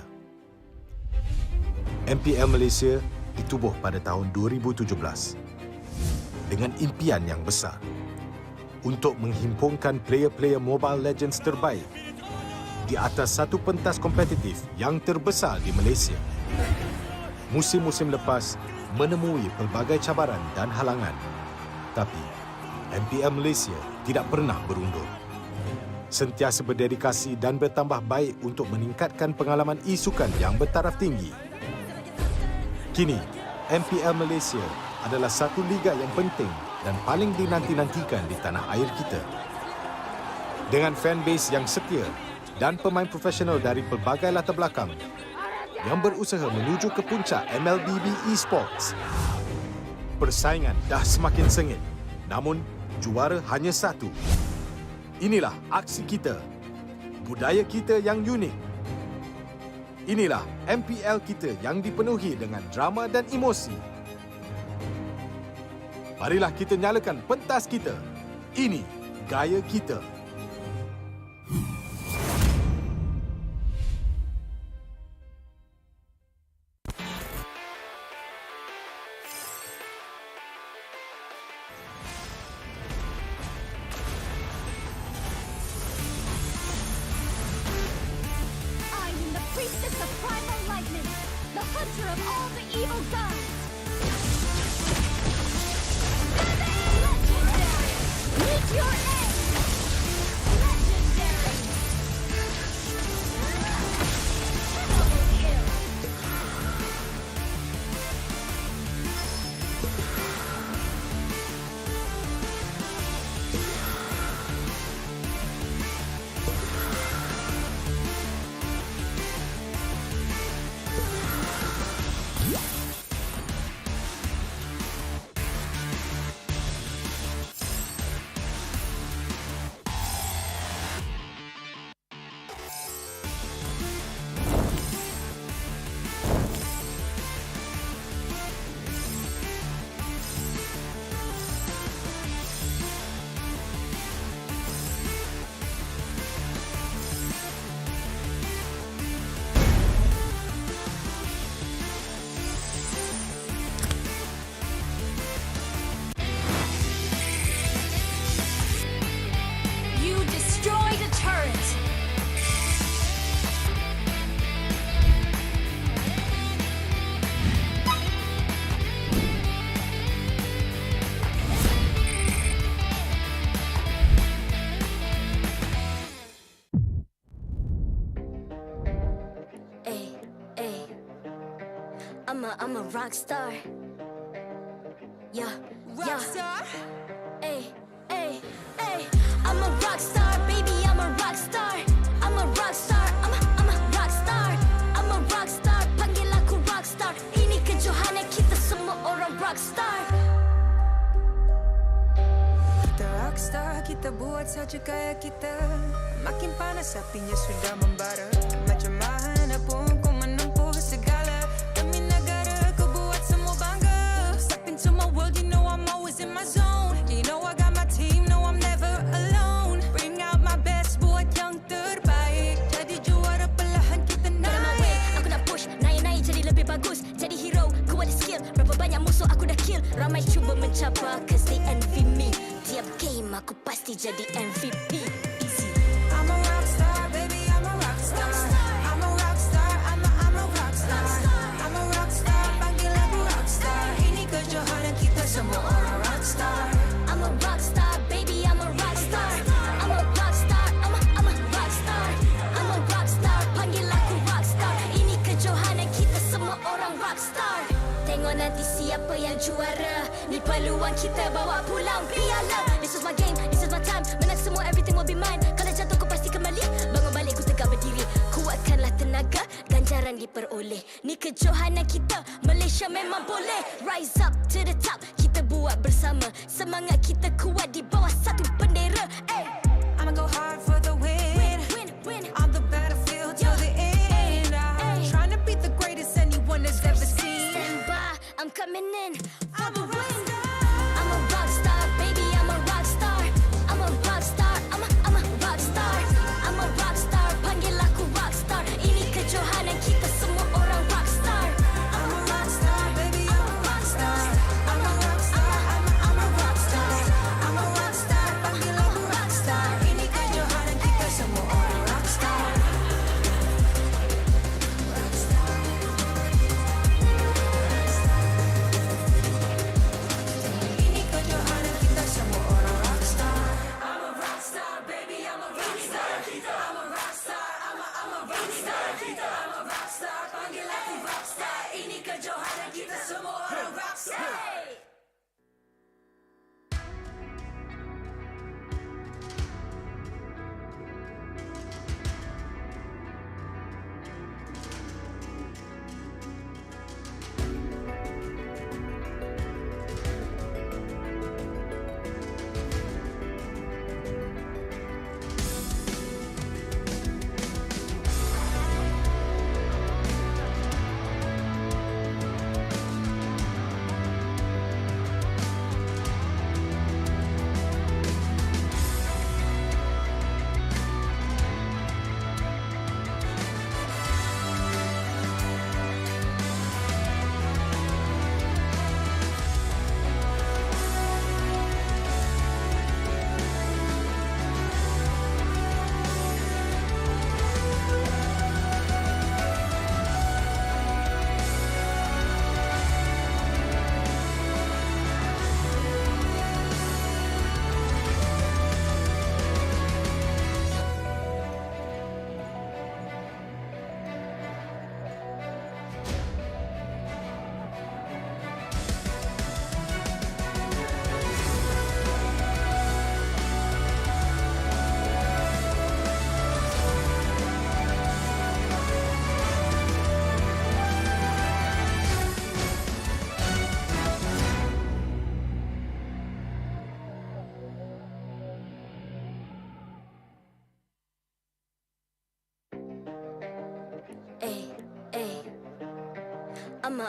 MPL Malaysia ditubuh pada tahun 2017 dengan impian yang besar untuk menghimpunkan player-player Mobile Legends terbaik di atas satu pentas kompetitif yang terbesar di Malaysia. Musim-musim lepas menemui pelbagai cabaran dan halangan, tapi MPL Malaysia tidak pernah berundur. Sentiasa berdedikasi dan bertambah baik untuk meningkatkan pengalaman e-sukan yang bertaraf tinggi. Kini, MPL Malaysia adalah satu liga yang penting dan paling dinanti-nantikan di tanah air kita. Dengan fanbase yang setia dan pemain profesional dari pelbagai latar belakang yang berusaha menuju ke puncak MLBB Esports. Persaingan dah semakin sengit, namun juara hanya satu. Inilah aksi kita, budaya kita yang unik. Inilah MPL kita yang dipenuhi dengan drama dan emosi. Marilah kita nyalakan pentas kita. Ini gaya kita. Priestess of primal lightning, the hunter of all the evil gods. Legendary! Meet your end! I'm a rock star. Yeah, rock star. Ay, ay, ay. I'm a rock star, baby. I'm a rock star. I'm a rock star. I'm a rock star. I'm a rock star. Panggil aku rock star. Ini kejohanan kita semua orang rock star. Kita rock star, kita buat saja gaya kita. Makin panas apinya sudah membara. Macam mana pun ku menempuh segala. Demi negara ku buat semua bangga. Step into my world, you know I'm always in my zone. You know I got my team, no I'm never alone. Bring out my best, buat yang terbaik. Jadi juara perlahan kita naik. Aku nak push, naik-naik jadi lebih bagus. Jadi hero, ku ada skill. Berapa banyak musuh aku dah kill. Ramai cuba mencapai, cause they envy me. Tiap game aku pasti jadi MVP. I'm a rock star, baby, I'm a rock star. I'm a rock star, I'm a rock star. I'm a rock star, panggil aku rock star. Ini kejohanan kita semua orang rock star. I'm a rock star, baby, I'm a rock star. I'm a rock star, I'm a rock star. I'm a rock star, panggil aku rock star. Ini kejohanan kita semua orang rock star. Tengok nanti siapa yang juara. Ni peluang kita bawa pulang piala. This is my game, this is my time. Menang semua, everything will be mine. Kalau jatuh kau pasti kembali. Bangun balik ku tegak berdiri. Kuatkanlah tenaga, ganjaran diperoleh. Ni kejohanan kita, Malaysia memang boleh. Rise up to the top, kita buat bersama. Semangat kita kuat di bawah satu bendera. Ay. I'ma go hard for the win. Win. On the battlefield till the end. I'm trying to beat the greatest anyone has ever seen. Stand by, I'm coming in for the win. I'm a rock star, baby, I'm a rock star. I'm a rock star, I'm a rock star. I'm a rock star, panggil aku rock star. Ini kejohanan kita semua orang rock star. I'm a rock star, baby, I'm a rock star. I'm a rock star, I'm a rock star. I'm a rock star, panggil aku rock star. Ini kejohanan kita semua orang rock star. Ini kejohanan kita semua orang rock star. I'm a rock star, baby, I'm a rock star. I'm a rock star, I'm a rock star. I'm a rock star, panggil aku rock star. Ini kejohanan kita semua orang rock star.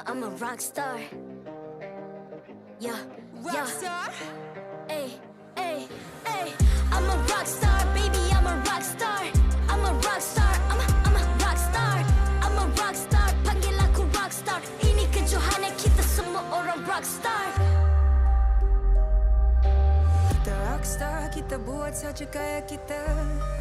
I'm a rock star. Yeah, rock star. Ay, ay, ay. I'm a rock star, baby. I'm a rock star. I'm a rock star. I'm a rock star. I'm a rock star. Panggil aku rock star. Ini kejohanan kita semua orang rock star. Kita rock star, kita buat saja gaya kita.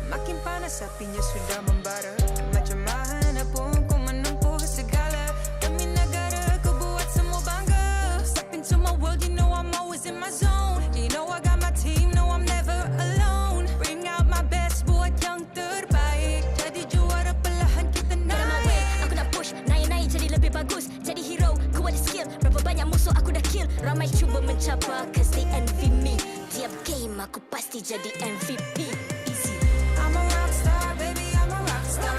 Makin panas apinya sudah membara. Macam mana pun ku menempuh segala. Demi negara ku buat semua bangga. Step into my world, you know I'm always in my zone. You know I got my team, no I'm never alone. Bring out my best, buat yang terbaik. Jadi juara perlahan kita naik. Aku nak push, naik-naik jadi lebih bagus. Jadi hero, kill. Ramai cuba mencabar cause they envy me. Tiap game aku pasti jadi MVP. Easy. I'm a rock star, baby, I'm a rock star.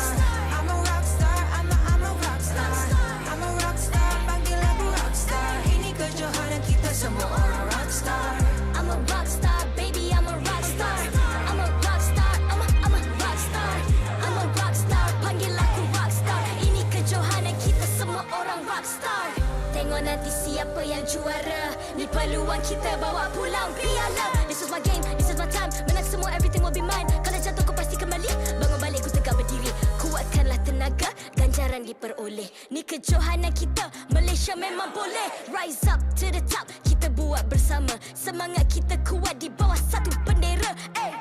I'm a rock star, I'm a rock star. I'm a rock star, panggil aku rock star. Ini kejohanan kita semua orang rock star. I'm a rock star, baby, I'm a rock star. I'm a rock star, I'm a rock star. I'm a rock star, panggil aku rock star. Ini kejohanan kita semua orang rock star. Tengok nanti siapa yang juara. Ni peluang kita bawa pulang piala. This is my game, this is my time. Menang semua, everything will be mine. Kalau jatuh kau pasti kembali. Bangun balik ku tegak berdiri. Kuatkanlah tenaga, ganjaran diperoleh. Ni kejohanan kita, Malaysia memang boleh. Rise up to the top, kita buat bersama. Semangat kita kuat di bawah satu bendera. Ay.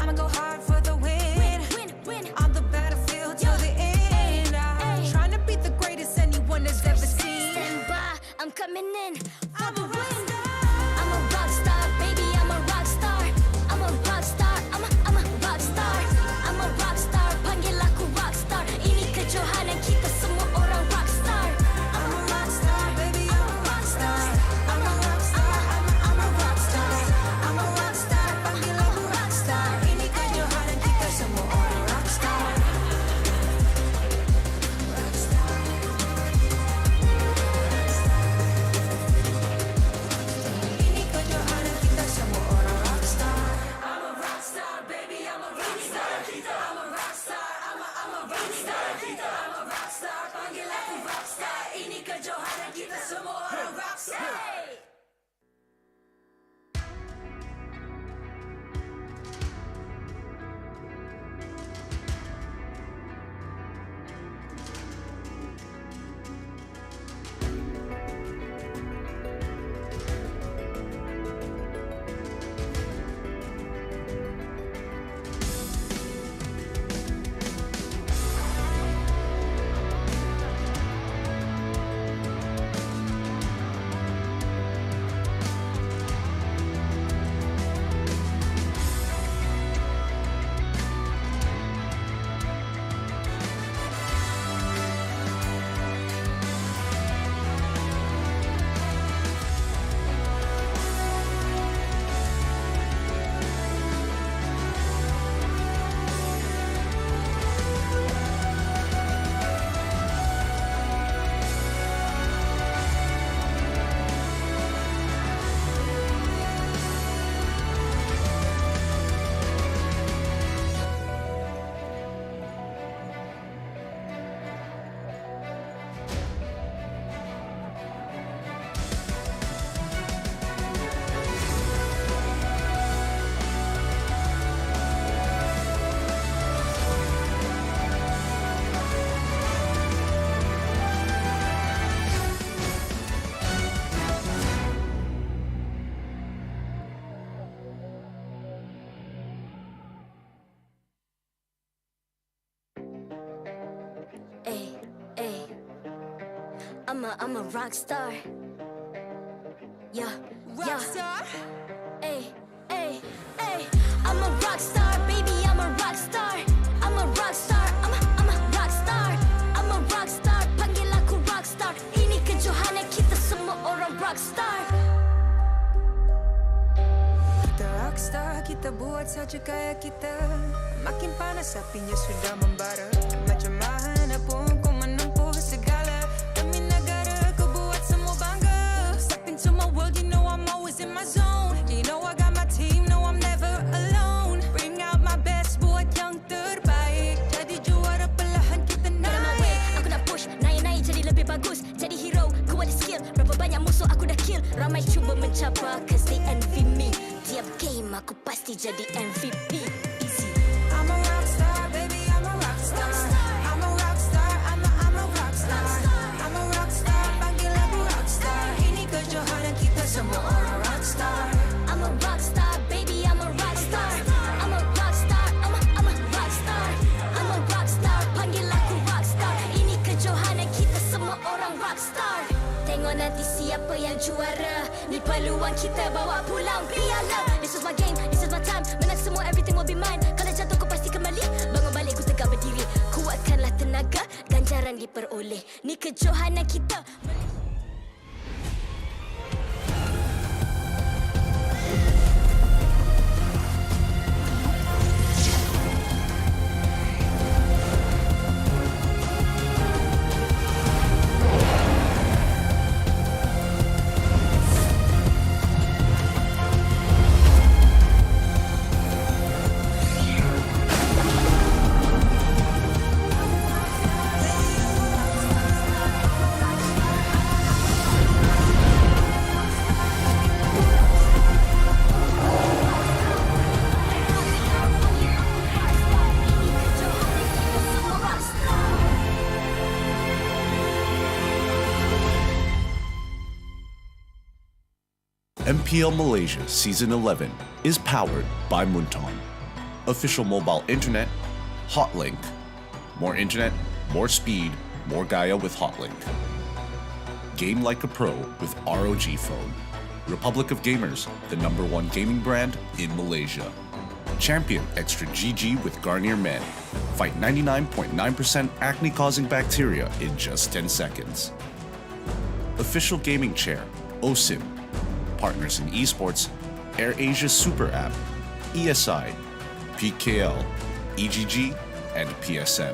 I'ma go hard for the win. Win. On the battlefield till the end. I'm trying to beat the greatest anyone has ever seen. Stand by, I'm coming in for the win. I'm a rock star, baby, I'm a rock star. I'm a rock star, I'm a rock star. I'm a rock star, panggil aku rock star. Ini kejohanan kita semua orang rock star. I'm a rock star, baby, I'm a rock star. I'm a rock star, I'm a rock star. I'm a rock star, panggil aku rock star. Ini kejohanan kita semua orang rock star. Rock star. Ini kejohanan kita semua orang rock star. I'm a rock star, baby, I'm a rock star. I'm a rock star, I'm a rock star. I'm a rock star, panggil aku rock star. Ini kejohanan kita semua orang rock star. I'm a rock star. Yeah, Rock star. Ay. I'm a rock star, baby, I'm a rock star. I'm a rock star, I'm a rock star. I'm a rock star, panggil aku rock star. Ini kejohanan kita semua orang rock star. Kita rock star, kita buat saja gaya kita. Makin panas apinya sudah membara. Macam mana pun kau menempuh segala. Demi negara kau buat semua bangga. Step into my world, you know I'm always in my zone. You know I got my team, no I'm never alone. Bring out my best, buat yang terbaik. Jadi juara perlahan kita naik. Aku nak push, naik jadi lebih bagus. Jadi hero, ku ada skill. Berapa banyak musuh aku dah kill. Ramai cuba mencabar cause they envy me. Tiap game aku pasti jadi MVP. I'm a rock star, baby, I'm a rock star. I'm a rock star, I'm a rock star. I'm a rock star, panggil aku rock star. Ini kejohanan kita semua orang rock star. I'm a rock star, baby, I'm a rock star. I'm a rock star, I'm a rock star. I'm a rock star, panggil aku rock star. Ini kejohanan kita semua orang rock star. Tengok nanti siapa yang juara. Ni peluang kita bawa pulang piala. This is my game, this is my time. Menang semua, everything will be mine. Kalau jatuh kau pasti kembali. Bangun balik ku tegak berdiri. Kuatkanlah tenaga, ganjaran diperoleh. Ni kejohanan kita. MPL Malaysia Season 11 is powered by Munton. Official mobile internet, Hotlink. More internet, more speed, more Gaia with Hotlink. Game like a pro with ROG phone. Republic of Gamers, the #1 gaming brand in Malaysia. Champion Extra GG with Garnier Men. Fight 99.9% acne-causing bacteria in just 10 seconds. Official gaming chair, OSIM. Partners in esports, AirAsia Super App, ESI, PKL, EGG, and PSM.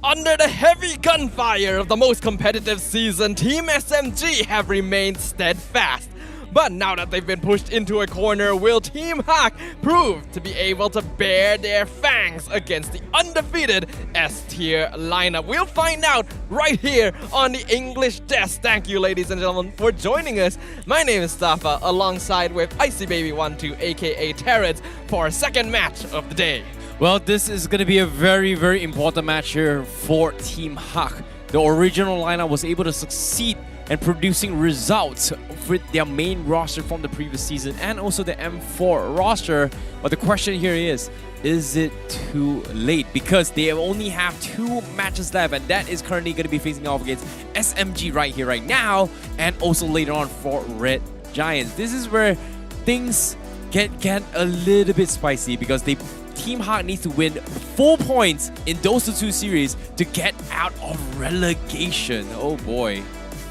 Under the heavy gunfire of the most competitive season, Team SMG have remained steadfast. But now that they've been pushed into a corner, will Team HAQ prove to be able to bear their fangs against the undefeated S-tier lineup? We'll find out right here on the English desk. Thank you, ladies and gentlemen, for joining us. My name is Stafa, alongside with IcyBaby12, aka Terrence, for our second match of the day. Well, this is going to be a very, very important match here for Team HAQ. The original lineup was able to succeed in producing results with their main roster from the previous season and also the M4 roster. But the question here is it too late? Because they only have 2 matches left, and that is currently going to be facing off against SMG right here, right now, and also later on for Red Giants. This is where things get a little bit spicy, because Team HAQ needs to win 4 points in those 2 series to get out of relegation. Oh boy.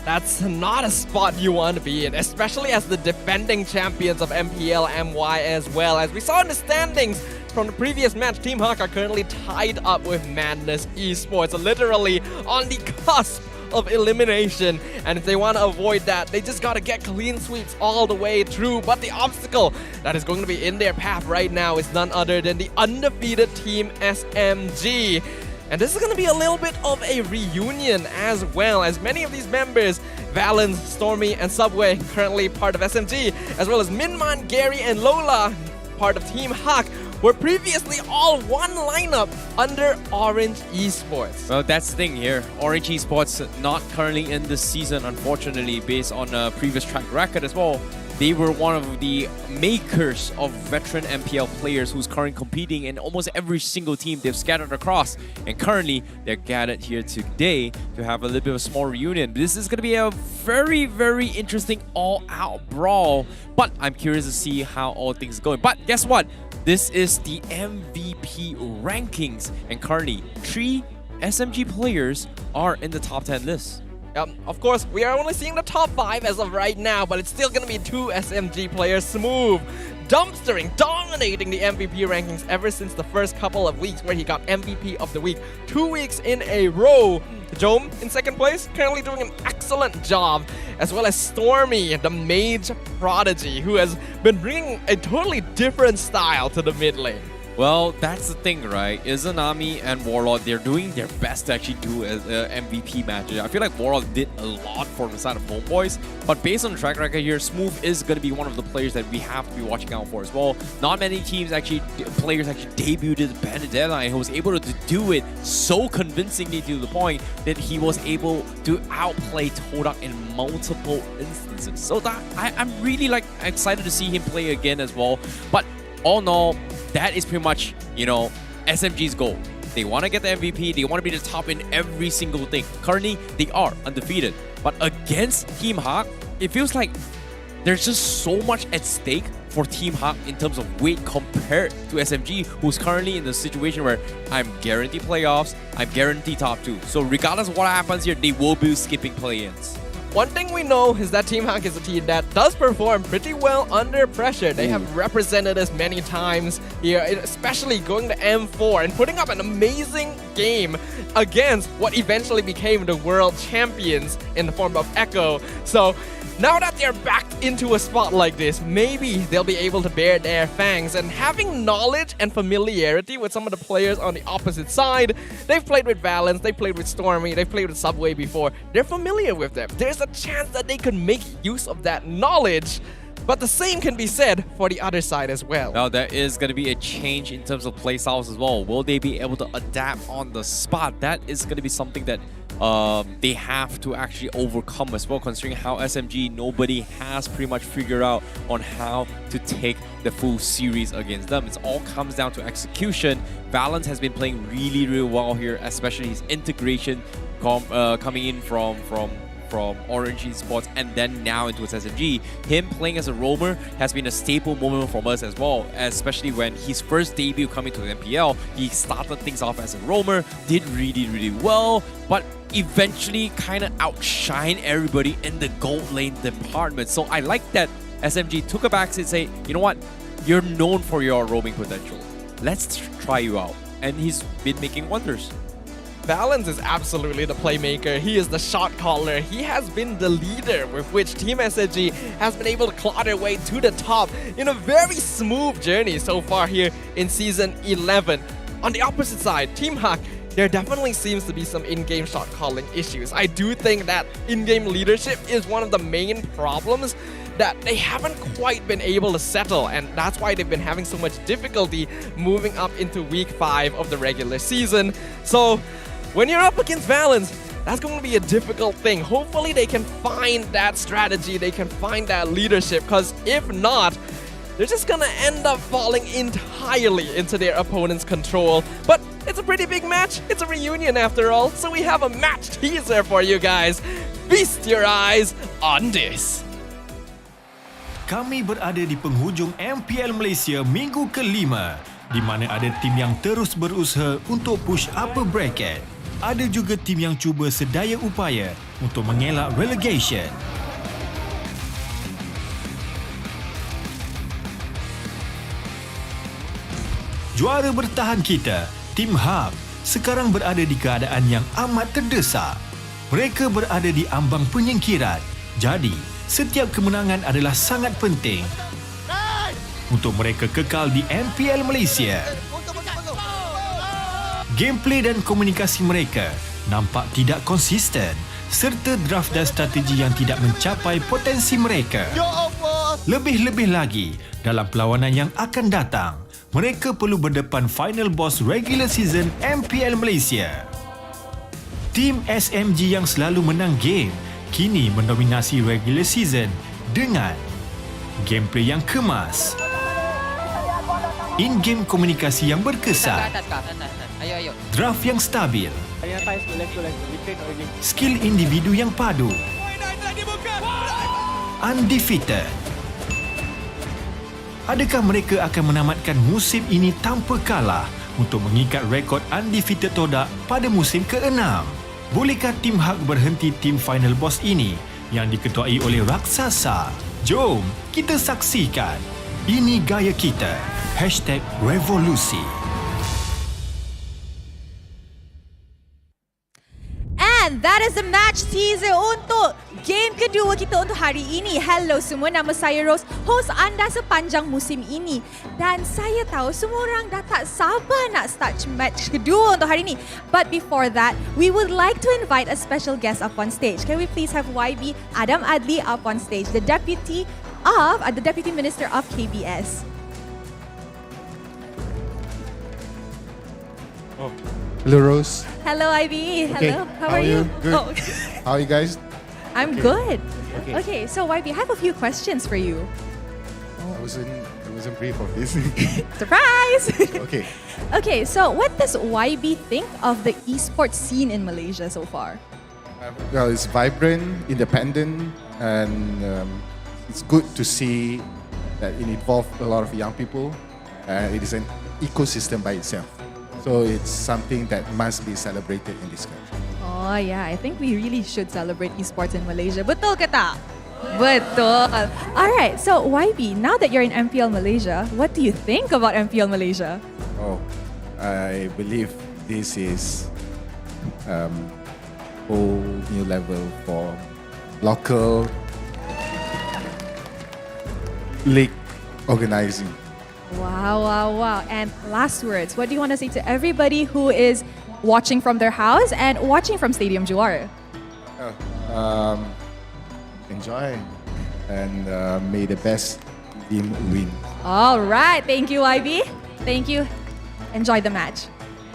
That's not a spot you want to be in, especially as the defending champions of MPL MY as well. As we saw in the standings from the previous match, Team HAQ are currently tied up with Madness Esports, literally on the cusp of elimination. And if they want to avoid that, they just got to get clean sweeps all the way through. But the obstacle that is going to be in their path right now is none other than the undefeated Team SMG. And this is going to be a little bit of a reunion as well, as many of these members, Valens, Stormy, and Subway, currently part of SMG, as well as Minman, Gary, and Lola, part of Team HAQ, were previously all one lineup under Orange Esports. Well, that's the thing here. Orange Esports not currently in this season, unfortunately, based on a previous track record as well. They were one of the makers of veteran MPL players who's currently competing in almost every single team they've scattered across. And currently, they're gathered here today to have a little bit of a small reunion. This is going to be a very, very interesting all-out brawl. But I'm curious to see how all things are going. But guess what? This is the MVP rankings. And currently, 3 SMG players are in the top 10 list. Of course, we are only seeing the top 5 as of right now, but it's still going to be 2 SMG players. Smooth, dumpstering, dominating the MVP rankings ever since the first couple of weeks, where he got MVP of the week 2 weeks in a row. Jome in second place, currently doing an excellent job, as well as Stormy, the mage prodigy, who has been bringing a totally different style to the mid lane. Well, that's the thing, right? Izanami and Warlord, they're doing their best to actually do MVP matches. I feel like Warlord did a lot for the side of Homebois, but based on the track record here, Smooth is going to be one of the players that we have to be watching out for as well. Not many players actually debuted at the Bandit deadline. He was able to do it so convincingly to the point that he was able to outplay Todak in multiple instances. So that I'm really excited to see him play again as well. But all in all, that is pretty much, SMG's goal. They want to get the MVP. They want to be the top in every single thing. Currently, they are undefeated. But against Team HAQ, it feels like there's just so much at stake for Team HAQ in terms of weight compared to SMG, who's currently in the situation where I'm guaranteed playoffs, I'm guaranteed top 2. So regardless of what happens here, they will be skipping play-ins. One thing we know is that Team HAQ is a team that does perform pretty well under pressure. They have represented us many times here, especially going to M4 and putting up an amazing game against what eventually became the world champions in the form of Echo. So now that they're backed into a spot like this, maybe they'll be able to bear their fangs. And having knowledge and familiarity with some of the players on the opposite side, they've played with Valens, they've played with Stormy, they've played with Subway before. They're familiar with them. There's a chance that they could make use of that knowledge. But the same can be said for the other side as well. Now, there is going to be a change in terms of playstyles as well. Will they be able to adapt on the spot? That is going to be something that they have to actually overcome as well, considering how SMG, nobody has pretty much figured out on how to take the full series against them. It all comes down to execution. Valence has been playing really, really well here, especially his integration coming in from RSG Esports and then now into SMG. Him playing as a roamer has been a staple moment from us as well, especially when his first debut coming to the MPL, he started things off as a roamer, did really, really well, but eventually kind of outshined everybody in the gold lane department. So I like that SMG took a backseat and say, you know what, you're known for your roaming potential. Let's try you out. And he's been making wonders. Valence is absolutely the playmaker. He is the shot caller. He has been the leader with which Team SMG has been able to claw their way to the top in a very smooth journey so far here in Season 11. On the opposite side, Team HAQ, there definitely seems to be some in-game shot calling issues. I do think that in-game leadership is one of the main problems that they haven't quite been able to settle, and that's why they've been having so much difficulty moving up into Week 5 of the regular season. So when you're up against Valence, that's going to be a difficult thing. Hopefully they can find that strategy, they can find that leadership, because if not, they're just going to end up falling entirely into their opponent's control. But it's a pretty big match. It's a reunion after all, so we have a match teaser for you guys. Feast your eyes on this. Kami berada di penghujung MPL Malaysia minggu ke-5, di mana ada tim yang terus berusaha untuk push upper bracket. Ada juga tim yang cuba sedaya upaya untuk mengelak relegation. Juara bertahan kita, Team HAQ, sekarang berada di keadaan yang amat terdesak. Mereka berada di ambang penyingkiran. Jadi, setiap kemenangan adalah sangat penting untuk mereka kekal di MPL Malaysia. Gameplay dan komunikasi mereka nampak tidak konsisten serta draft dan strategi yang tidak mencapai potensi mereka. Lebih-lebih lagi, dalam perlawanan yang akan datang, mereka perlu berdepan final boss regular season MPL Malaysia. Team SMG yang selalu menang game kini mendominasi regular season dengan gameplay yang kemas, in-game komunikasi yang berkesan, draft yang stabil, skill individu yang padu, undefeated. Adakah mereka akan menamatkan musim ini tanpa kalah untuk mengikat rekod undefeated todak pada musim ke-6? Bolehkah Team HAQ berhenti tim final boss ini yang diketuai oleh raksasa? Jom kita saksikan. Ini gaya kita. #revolusi. And that is the match teaser untuk game kedua kita untuk hari ini. Hello semua, nama saya Rose, host anda sepanjang musim ini. Dan saya tahu semua orang dah tak sabar nak start match kedua untuk hari ini. But before that, we would like to invite a special guest up on stage. Can we please have YB Adam Adli up on stage, the Deputy Minister of KBS. Oh. Hello, Rose. Hello, Ivy. Okay. Hello. How are you? Good. Oh. How are you guys? I'm Okay. good. Okay. Okay, so Ivy, I have a few questions for you. I wasn't briefed of this. Surprise! Okay. Okay, so what does YB think of the esports scene in Malaysia so far? Well, it's vibrant, independent, and it's good to see that it involves a lot of young people. It is an ecosystem by itself. So it's something that must be celebrated in this country. Oh yeah, I think we really should celebrate esports in Malaysia. Betul ke tak? Betul. Alright, so YB, now that you're in MPL Malaysia, what do you think about MPL Malaysia? Oh, I believe this is whole new level for local league organizing. Wow. And last words, what do you want to say to everybody who is watching from their house and watching from Stadium Juara? Enjoy and may the best team win. All right, thank you, YB. Thank you. Enjoy the match.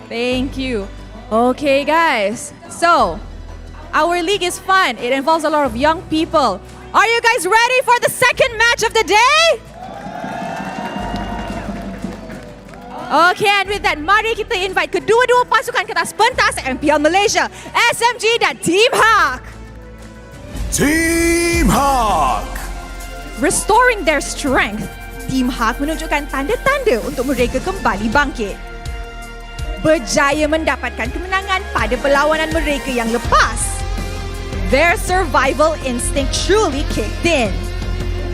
Thank you. Okay, guys. So, Our league is fun. It involves a lot of young people. Are you guys ready for the second match of the day? Okay, and with that, mari kita invite kedua-dua pasukan ke atas pentas MPL Malaysia, SMG dan Team HAQ. Team HAQ. Restoring their strength, Team HAQ menunjukkan tanda-tanda untuk mereka kembali bangkit. Berjaya mendapatkan kemenangan pada perlawanan mereka yang lepas. Their survival instinct truly kicked in.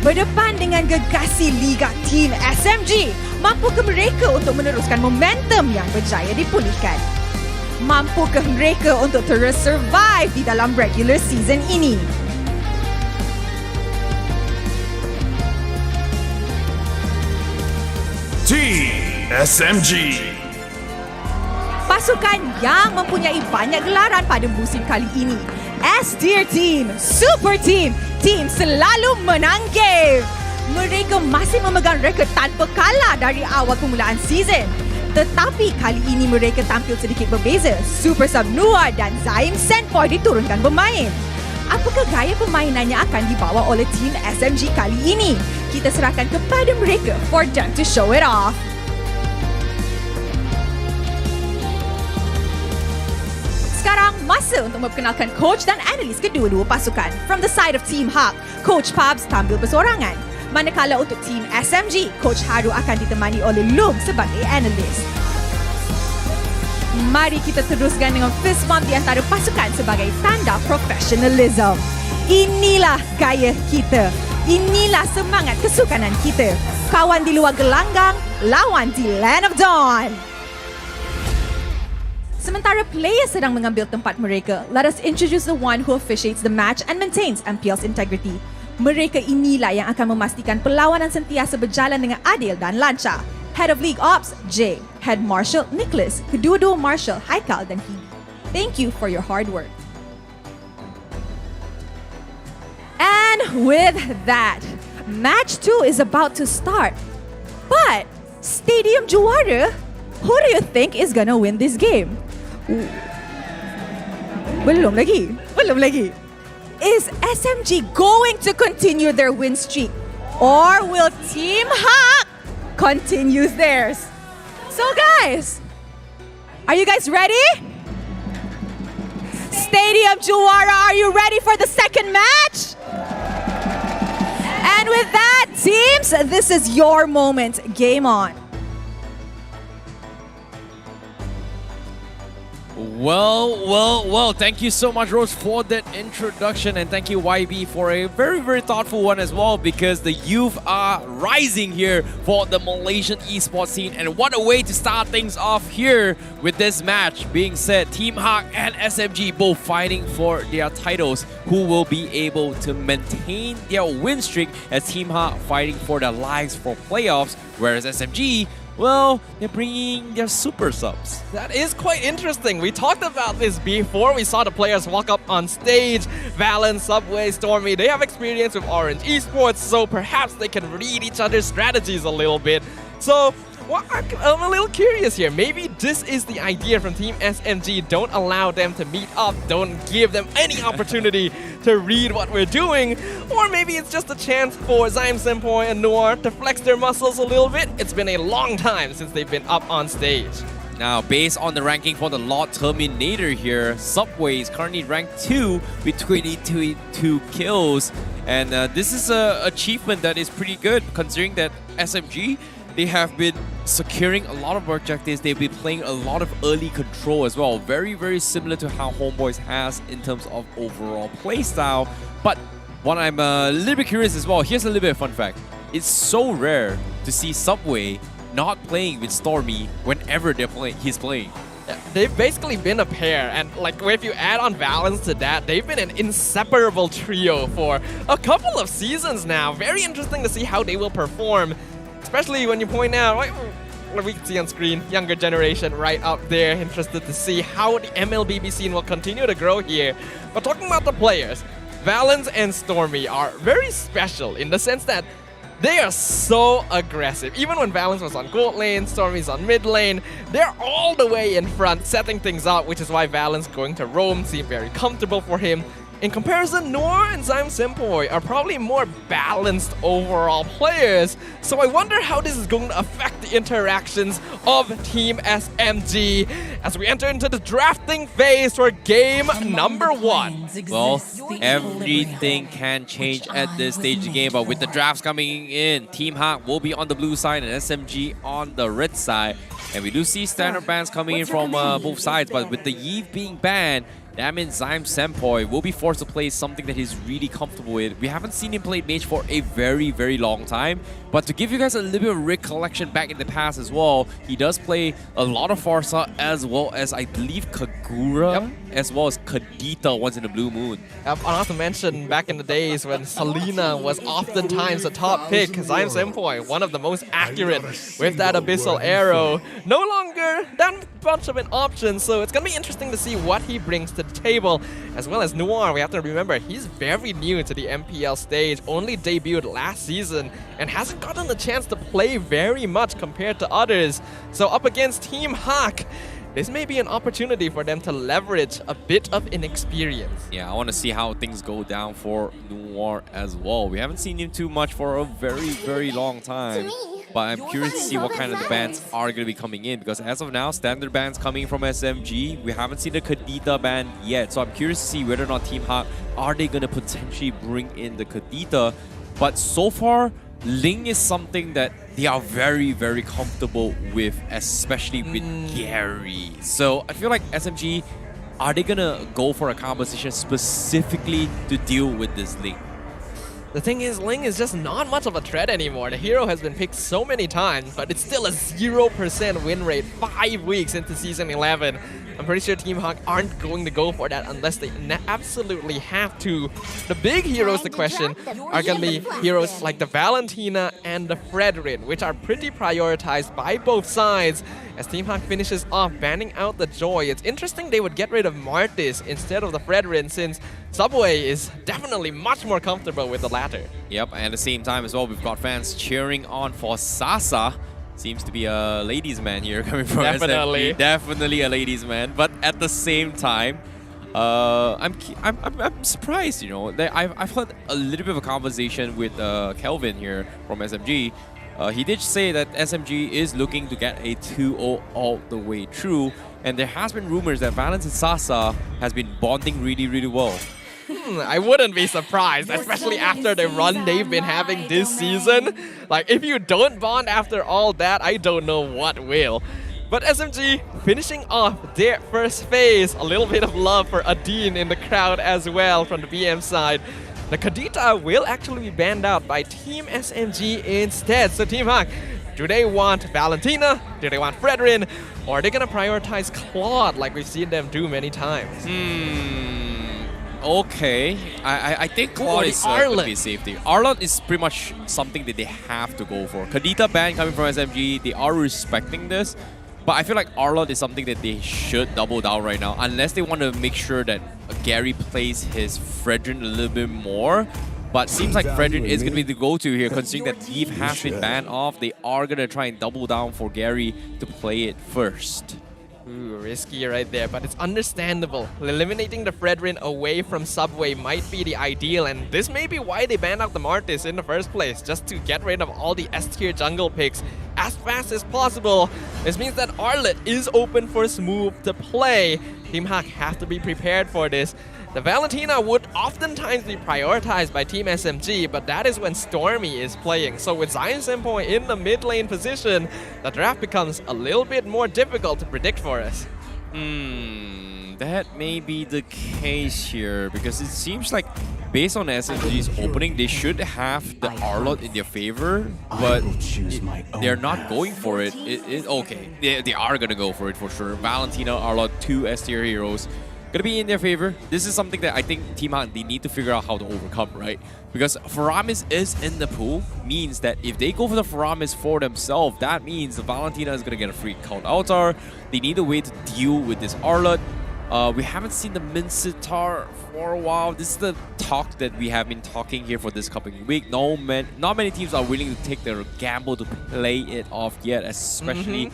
Berdepan dengan gegasi Liga Team SMG, mampukah mereka untuk meneruskan momentum yang berjaya dipulihkan? Mampukah mereka untuk terus survive di dalam regular season ini? Team SMG. Pasukan yang mempunyai banyak gelaran pada musim kali ini. S-Tier Team, Super Team, tim selalu menang game. Mereka masih memegang rekod tanpa kalah dari awal permulaan season. Tetapi kali ini mereka tampil sedikit berbeza. Super Sub Noah dan Zaim Sandpoy diturunkan bermain. Apakah gaya permainannya akan dibawa oleh tim SMG kali ini? Kita serahkan kepada mereka for them to show it off. Sekarang masa untuk memperkenalkan coach dan analis kedua-dua pasukan. From the side of Team HAQ, Coach Pabs tampil bersorangan. Manakala untuk Team SMG, Coach Haru akan ditemani oleh Lum sebagai analis. Mari kita teruskan dengan fist bump di antara pasukan sebagai tanda professionalism. Inilah gaya kita. Inilah semangat kesukanan kita. Kawan di luar gelanggang, lawan di Land of Dawn. Sementara players sedang mengambil tempat mereka, let us introduce the one who officiates the match and maintains MPL's integrity. Mereka inilah yang akan memastikan perlawanan sentiasa berjalan dengan adil dan lancar. Head of League Ops, Jay. Head Marshal, Nicholas. Kedua-dua Marshal, Haikal dan Hebe. Thank you for your hard work. And with that, match 2 is about to start. But, Stadium Juara, who do you think is gonna win this game? Belum lagi. Is SMG going to continue their win streak? Or will Team HAQ continue theirs? So guys, are you guys ready? Stadium Juara, are you ready for the second match? And with that, teams, this is your moment. Game on. Well, thank you so much, Rose, for that introduction, and thank you, YB, for a very, very thoughtful one as well, because the youth are rising here for the Malaysian esports scene, and what a way to start things off here with this match being said. Team HAQ and SMG both fighting for their titles, who will be able to maintain their win streak, as Team HAQ fighting for their lives for playoffs, whereas SMG, well, they're bringing their super subs. That is quite interesting. We talked about this before. We saw the players walk up on stage. Valen, Subway, Stormy, they have experience with RSG Esports, so perhaps they can read each other's strategies a little bit. So, well, I'm a little curious here. Maybe this is the idea from Team SMG. Don't allow them to meet up. Don't give them any opportunity to read what we're doing. Or maybe it's just a chance for Zaim Senpai and Noir to flex their muscles a little bit. It's been a long time since they've been up on stage. Now, based on the ranking for the Lord Terminator here, Subway is currently ranked 2 with 22 kills. And this is an achievement that is pretty good, considering that SMG, they have been securing a lot of objectives. They've been playing a lot of early control as well. Very, very similar to how Homebois has in terms of overall playstyle. But what I'm a little bit curious as well, here's a little bit of fun fact. It's so rare to see Subway not playing with Stormy whenever he's playing. They've basically been a pair, and like if you add on Valence to that, they've been an inseparable trio for a couple of seasons now. Very interesting to see how they will perform. Especially when you point out, what we can see on screen, younger generation right up there, interested to see how the MLBB scene will continue to grow here. But talking about the players, Valence and Stormy are very special in the sense that They are so aggressive. Even when Valence was on gold lane, Stormy's on mid lane, they're all the way in front, setting things up, which is why Valence going to roam seemed very comfortable for him. In comparison, Noir and Zyme Sempoi are probably more balanced overall players, so I wonder how this is going to affect the interactions of Team SMG as we enter into the drafting phase for game number 1. Well, everything can change at this stage of the game, but with the drafts coming in, Team HAQ will be on the blue side and SMG on the red side. And we do see standard bans coming in from both sides, but with the Yve being banned, that means Zyme Sempoi will be forced to play something that he's really comfortable with. We haven't seen him play mage for a very, very long time. But to give you guys a little bit of recollection back in the past as well, he does play a lot of Farsa as well as, I believe, Kagura, as well as Kadita once in the Blue Moon. I'll also mention back in the days when Selena was oftentimes a top pick, Zyme Sempoi, one of the most accurate with that Abyssal Arrow. No longer that much of an option, so it's going to be interesting to see what he brings to the table. As well as Noir, we have to remember, he's very new to the MPL stage, only debuted last season, and hasn't gotten a chance to play very much compared to others. So up against Team HAQ, this may be an opportunity for them to leverage a bit of inexperience. Yeah, I want to see how things go down for Noir as well. We haven't seen him too much for a very, very long time. But I'm curious to see what kind of the bans are going to be coming in, because as of now, standard bans coming from SMG. We haven't seen the Kadita ban yet. So I'm curious to see whether or not Team HAQ, are they going to potentially bring in the Kadita? But so far, Ling is something that they are very, very comfortable with, especially with Gary. So I feel like SMG, are they gonna go for a composition specifically to deal with this Ling? The thing is, Ling is just not much of a threat anymore. The hero has been picked so many times, but it's still a 0% win rate 5 weeks into Season 11. I'm pretty sure Team HAQ aren't going to go for that unless they absolutely have to. The big heroes to question are going to be heroes like the Valentina and the Fredrin, which are pretty prioritized by both sides. As Team HAQ finishes off banning out the Joy, it's interesting they would get rid of Martis instead of the Fredrin, since Subway is definitely much more comfortable with the latter. Yep, and at the same time as well, we've got fans cheering on for Sasa. Seems to be a ladies' man here coming from Definitely. SMG. Definitely a ladies' man. But at the same time, I'm surprised, you know. I've had a little bit of a conversation with Kelvin here from SMG. He did say that SMG is looking to get a 2-0 all the way through. And there has been rumors that Valence and Sasa has been bonding really, really well. I wouldn't be surprised, especially after the run they've been having this season. Like, if you don't bond after all that, I don't know what will. But SMG finishing off their first phase. A little bit of love for Adine in the crowd as well from the BM side. The Kadita will actually be banned out by Team SMG instead. So Team HAQ, do they want Valentina? Do they want Fredrin? Or are they going to prioritize Claude like we've seen them do many times? Okay, I think Claude is going to be safety. Arlott is pretty much something that they have to go for. Kadita ban coming from SMG, they are respecting this. But I feel like Arlott is something that they should double down right now, unless they want to make sure that Gary plays his Fredrin a little bit more. But seems like Fredrin is going to be the go-to here, considering that Yve has been banned off. They are going to try and double down for Gary to play it first. Ooh, risky right there, but it's understandable. Eliminating the Fredrin away from Subway might be the ideal, and this may be why they banned out the Martis in the first place, just to get rid of all the S-tier jungle picks as fast as possible. This means that Arlott is open for Smooth to play. Team HAQ have to be prepared for this. The Valentina would oftentimes be prioritized by Team SMG, but that is when Stormy is playing. So with Zyme Sempoi in the mid lane position, the draft becomes a little bit more difficult to predict for us. That may be the case here, because it seems like based on SMG's opening, they should have the Arlott in their favor, but they're not going for it. Okay, they are going to go for it for sure. Valentina, Arlott, 2 S-tier heroes. Gonna be in their favor. This is something that I think Team HAQ, they need to figure out how to overcome, right? Because Faramis is in the pool, means that if they go for the Faramis for themselves, that means the Valentina is gonna get a free count altar. They need a way to deal with this Arlott. We haven't seen the Min Sitar for a while. This is the talk that we have been talking here for this coming week. Not many teams are willing to take their gamble to play it off yet, especially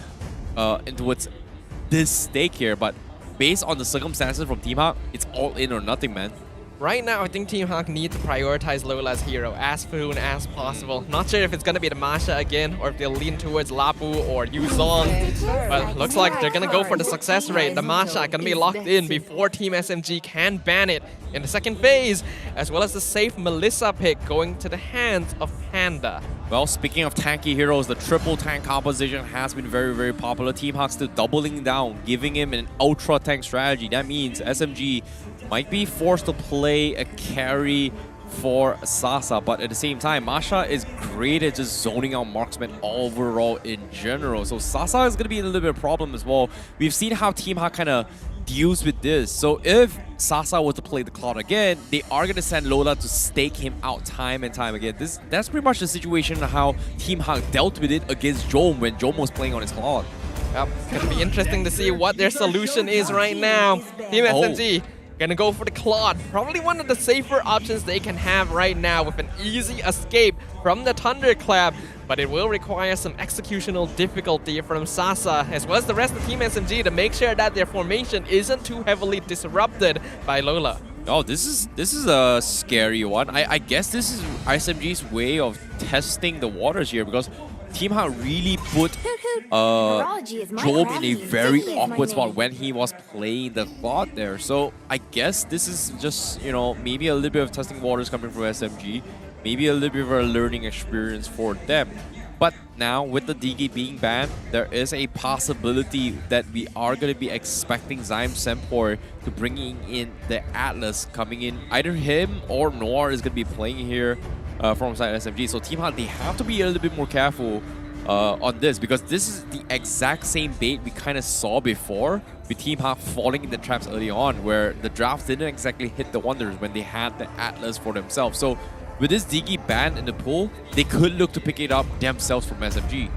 towards this stake here. But based on the circumstances from Team HAQ, it's all in or nothing, man. Right now, I think Team HAQ need to prioritize Lola's hero as soon as possible. Not sure if it's going to be the Masha again, or if they'll lean towards Lapu or Yuzong. But looks like they're going to go for the success rate. The Masha going to be locked in before Team SMG can ban it in the second phase, as well as the safe Melissa pick going to the hands of Panda. Well, speaking of tanky heroes, the triple tank composition has been very, very popular. Team HAQ still doubling down, giving him an ultra tank strategy. That means SMG might be forced to play a carry for Sasa, but at the same time, Masha is great at just zoning out marksmen overall in general. So Sasa is going to be a little bit of a problem as well. We've seen how Team HAQ kind of deals with this. So if Sasa was to play the Cloud again, they are going to send Lola to stake him out time and time again. That's pretty much the situation how Team HAQ dealt with it against Jom when Jom was playing on his Cloud. Yep, it's going to be interesting to see what their solution is right now. Team SMG gonna go for the Claude. Probably one of the safer options they can have right now with an easy escape from the Thunderclap, but it will require some executional difficulty from Sasa as well as the rest of Team SMG to make sure that their formation isn't too heavily disrupted by Lola. Oh, this is a scary one. I guess this is SMG's way of testing the waters here, because Team HAQ really put Job in a very awkward spot when he was playing the Claude there. So I guess this is just, you know, maybe a little bit of testing waters coming from SMG, maybe a little bit of a learning experience for them. But now with the DG being banned, there is a possibility that we are going to be expecting Zyme Sempor to bringing in the Atlas coming in. Either him or Noir is going to be playing here from side SMG. So Team HAQ, they have to be a little bit more careful on this, because this is the exact same bait we kind of saw before with Team HAQ falling in the traps early on, where the drafts didn't exactly hit the wonders when they had the Atlas for themselves. So with this Digi ban in the pool, they could look to pick it up themselves from SMG.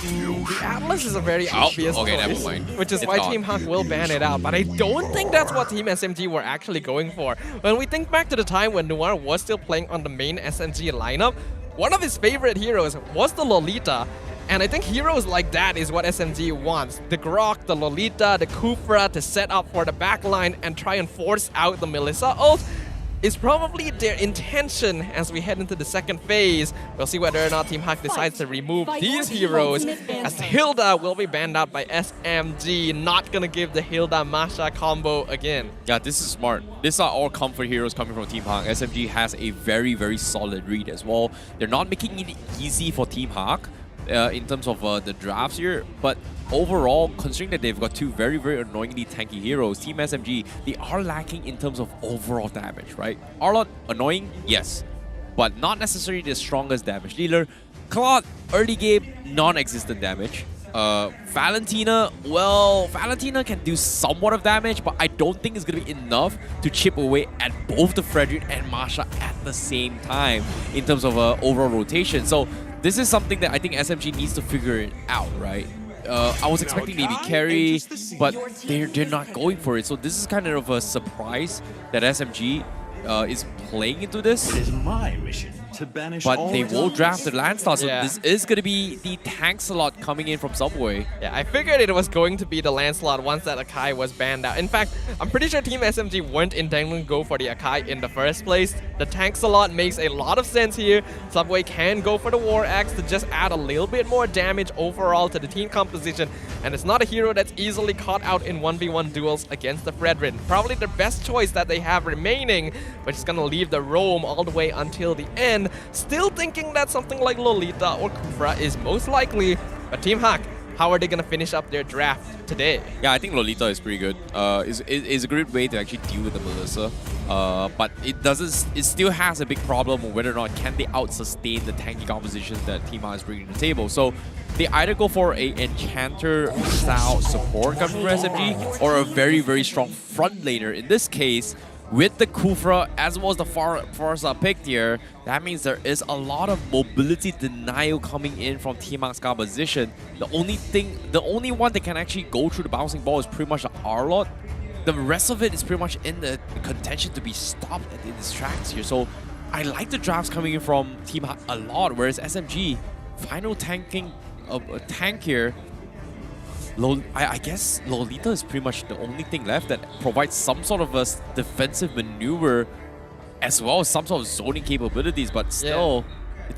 The Atlas is a very obvious choice, never mind. Which is why Team HAQ will ban it out. But I don't think that's what Team SMG were actually going for. When we think back to the time when Noir was still playing on the main SMG lineup, one of his favorite heroes was the Lolita. And I think heroes like that is what SMG wants. The Grok, the Lolita, the Kufra to set up for the backline and try and force out the Melissa ult is probably their intention as we head into the second phase. We'll see whether or not Team HAQ decides to remove these heroes, as Hilda will be banned out by SMG. Not gonna give the Hilda Masha combo again. Yeah, this is smart. These are all comfort heroes coming from Team HAQ. SMG has a very, very solid read as well. They're not making it easy for Team HAQ in terms of the drafts here, but overall, considering that they've got two very, very annoyingly tanky heroes, Team SMG, they are lacking in terms of overall damage, right? Arlott, annoying, yes, but not necessarily the strongest damage dealer. Claude, early game, non-existent damage. Valentina, well, Valentina can do somewhat of damage, but I don't think it's going to be enough to chip away at both the Frederick and Masha at the same time in terms of overall rotation. So this is something that I think SMG needs to figure it out, right? I was expecting maybe carry, but they're not going for it. So this is kind of a surprise that SMG is playing into this. It is my mission to banish, but they will draft the Landstar, so this is going to be the tank slot coming in from Subway. Yeah, I figured it was going to be the Lancelot once that Akai was banned out. In fact, I'm pretty sure Team SMG weren't intending to go for the Akai in the first place. The tank slot makes a lot of sense here. Subway can go for the War Axe to just add a little bit more damage overall to the team composition, and it's not a hero that's easily caught out in 1v1 duels against the Fredrin. Probably the best choice that they have remaining, which is going to leave the roam all the way until the end. Still thinking that something like Lolita or Kufra is most likely, but Team HAQ, how are they going to finish up their draft today? Yeah, I think Lolita is pretty good. It's a great way to actually deal with the Melissa, but it still has a big problem of whether or not can they out-sustain the tanky compositions that Team HAQ is bringing to the table. So they either go for a Enchanter-style support coming from SMG, or a very, very strong front laner. In this case, with the Kufra as well as the Farsa picked here, that means there is a lot of mobility denial coming in from Team HAQ's composition. The only one that can actually go through the bouncing ball is pretty much the Arlott. the rest of it is pretty much in the contention to be stopped in these tracks here. So I like the drafts coming in from Team HAQ a lot, whereas SMG, final tanking tank here. I guess Lolita is pretty much the only thing left that provides some sort of a defensive maneuver as well as some sort of zoning capabilities, but still,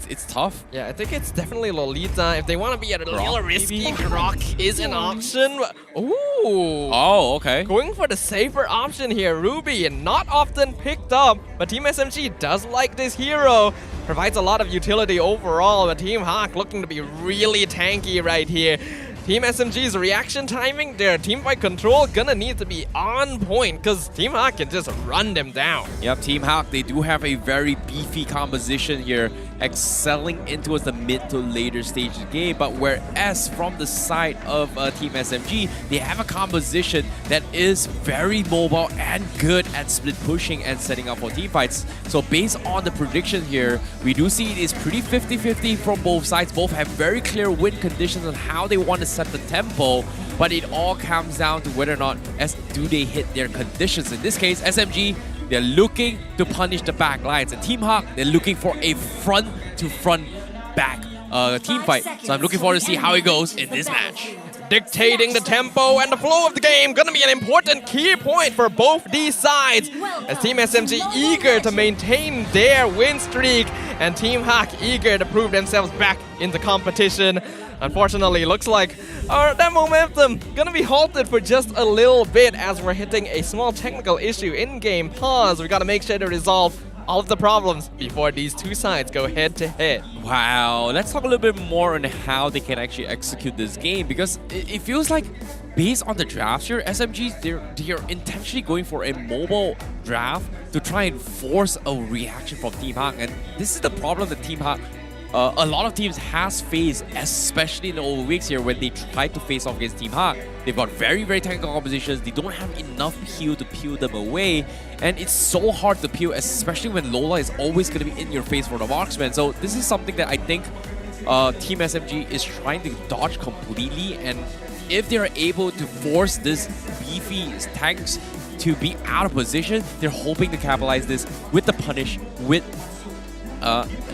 it's tough. Yeah, I think it's definitely Lolita. If they want to be a little risky, Grok is an option. Ooh. Oh, okay. Going for the safer option here. Ruby, not often picked up, but Team SMG does like this hero. Provides a lot of utility overall, but Team HAQ looking to be really tanky right here. Team SMG's reaction timing, their teamfight control gonna need to be on point because Team HAQ can just run them down. Yep, Team HAQ, they do have a very beefy composition here, excelling into the mid to later stage of the game. But whereas from the side of Team SMG, they have a composition that is very mobile and good at split pushing and setting up for team fights. So based on the prediction here, we do see it is pretty 50-50 from both sides. Both have very clear win conditions on how they want to set the tempo, but it all comes down to whether or not do they hit their conditions. In this case, SMG, they're looking to punish the back lines, and Team HAQ, they're looking for a front to front back team fight. So I'm looking forward to see how it goes in this match. Dictating the tempo and the flow of the game, gonna be an important key point for both these sides, as Team SMG eager to maintain their win streak and Team HAQ eager to prove themselves back in the competition. Unfortunately, looks like that momentum gonna be halted for just a little bit as we're hitting a small technical issue in-game pause. We gotta make sure to resolve all of the problems before these two sides go head to head. Wow, let's talk a little bit more on how they can actually execute this game, because it feels like based on the drafts here, SMGs, they're intentionally going for a mobile draft to try and force a reaction from Team HAQ, and this is the problem that Team HAQ a lot of teams has faced, especially in the old weeks here when they try to face off against Team HAQ. They've got very, very technical compositions. They don't have enough peel to peel them away. And it's so hard to peel, especially when Lola is always going to be in your face for the marksman. So this is something that I think Team SMG is trying to dodge completely. And if they're able to force this beefy tanks to be out of position, they're hoping to capitalize this with the punish, with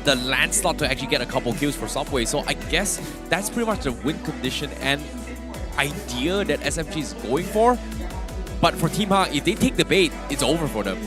the landslide to actually get a couple kills for Subway. So I guess that's pretty much the win condition and idea that SMG is going for. But for Team HAQ, if they take the bait, it's over for them.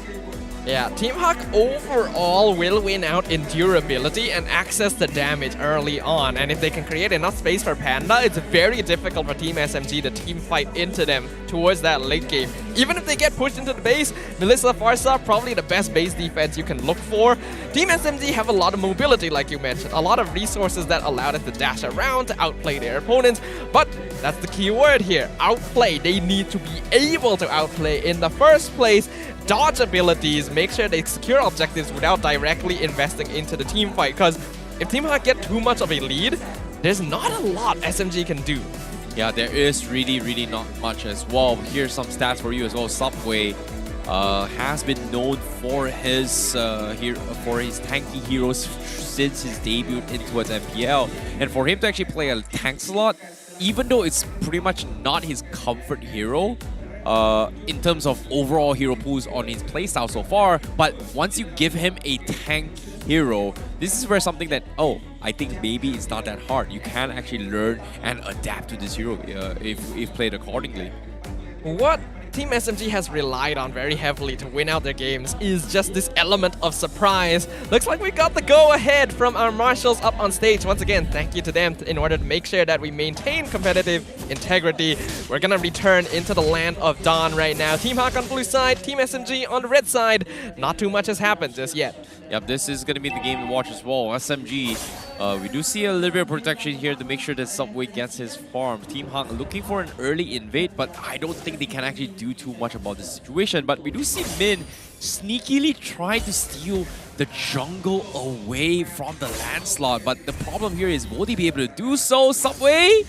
Yeah, Team HAQ overall will win out in durability and access the damage early on. And if they can create enough space for Panda, it's very difficult for Team SMG to team fight into them towards that late game. Even if they get pushed into the base, Melissa Farsa, probably the best base defense you can look for. Team SMG have a lot of mobility, like you mentioned, a lot of resources that allow them to dash around to outplay their opponents. But that's the key word here, outplay. They need to be able to outplay in the first place. Dodge abilities, make sure they secure objectives without directly investing into the team fight. Because if Team HAQ get too much of a lead, there's not a lot SMG can do. Yeah, there is really not much as well. Here's some stats for you as well. Subway has been known for his tanky heroes since his debut into its MPL. And for him to actually play a tank slot, even though it's pretty much not his comfort hero, in terms of overall hero pools on his playstyle so far, but once you give him a tank hero, this is where something that, I think maybe it's not that hard. You can actually learn and adapt to this hero if played accordingly. What Team SMG has relied on very heavily to win out their games is just this element of surprise. Looks like we got the go-ahead from our marshals up on stage. Once again, thank you to them in order to make sure that we maintain competitive integrity. We're gonna return into the land of Dawn right now. Team HAQ on blue side, Team SMG on the red side. Not too much has happened just yet. Yep, this is gonna be the game to watch as well. SMG, we do see a little bit of protection here to make sure that Subway gets his farm. Team HAQ looking for an early invade, but I don't think they can actually do too much about this situation. But we do see Min sneakily trying to steal the jungle away from the landslide. But the problem here is, will he be able to do so, Subway?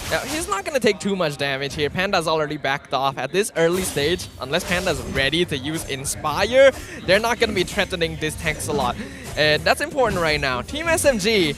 Now, he's not going to take too much damage here. Panda's already backed off at this early stage. Unless Panda's ready to use Inspire, they're not going to be threatening this tanks a lot. And that's important right now. Team SMG,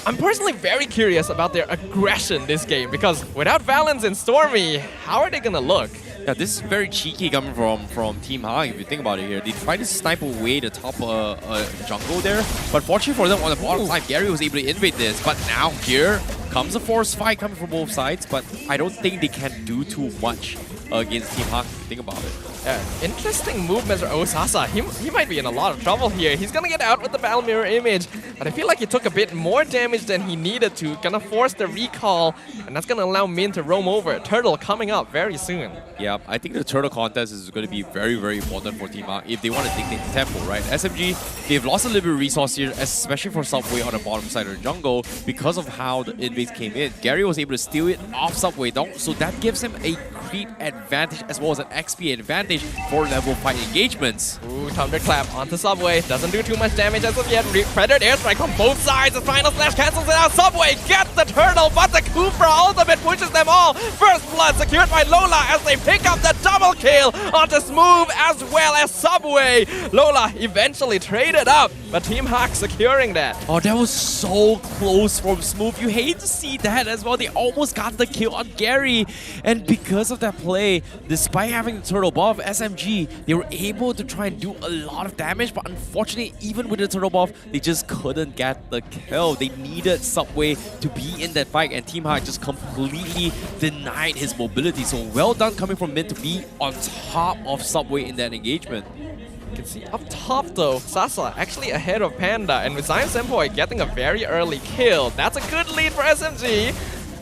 I'm personally very curious about their aggression this game, because without Valens and Stormy, how are they going to look? Yeah, this is very cheeky coming from Team HAQ if you think about it here. They tried to snipe away the top jungle there, but fortunately for them on the bottom side, Gary was able to invade this. But now here comes a forced fight coming from both sides, but I don't think they can do too much against Team HAQ if you think about it. Yeah, interesting movements. Oh, Sasa, he might be in a lot of trouble here. He's gonna get out with the battle mirror image, but I feel like he took a bit more damage than he needed to. Gonna force the recall, and that's gonna allow Min to roam over. Turtle coming up very soon. Yeah, I think the turtle contest is going to be very, very important for Team HAQ if they want to dictate the tempo, right? SMG, they've lost a little bit of resource here, especially for Subway on the bottom side of the jungle because of how the invades came in. Gary was able to steal it off Subway down, so that gives him a creep advantage as well as an XP advantage for level 5 engagements. Ooh, thunderclap onto Subway. Doesn't do too much damage as of yet. Predator airstrike on both sides. The final slash cancels it out. Subway gets the turtle, but the Kufra ultimate pushes them all. First blood secured by Lola as they pick up the double kill onto Smooth as well as Subway. Lola eventually traded up, but Team HAQ securing that. Oh, that was so close from Smooth. You hate to see that as well. They almost got the kill on Gary. And because of that play, despite having the turtle buff, SMG, they were able to try and do a lot of damage, but unfortunately, even with the turtle buff, they just couldn't get the kill. They needed Subway to be in that fight, and Team HAQ just completely denied his mobility. So well done coming from Min to be on top of Subway in that engagement. You can see up top though, Sasa actually ahead of Panda, and with Zion Senpoi getting a very early kill. That's a good lead for SMG.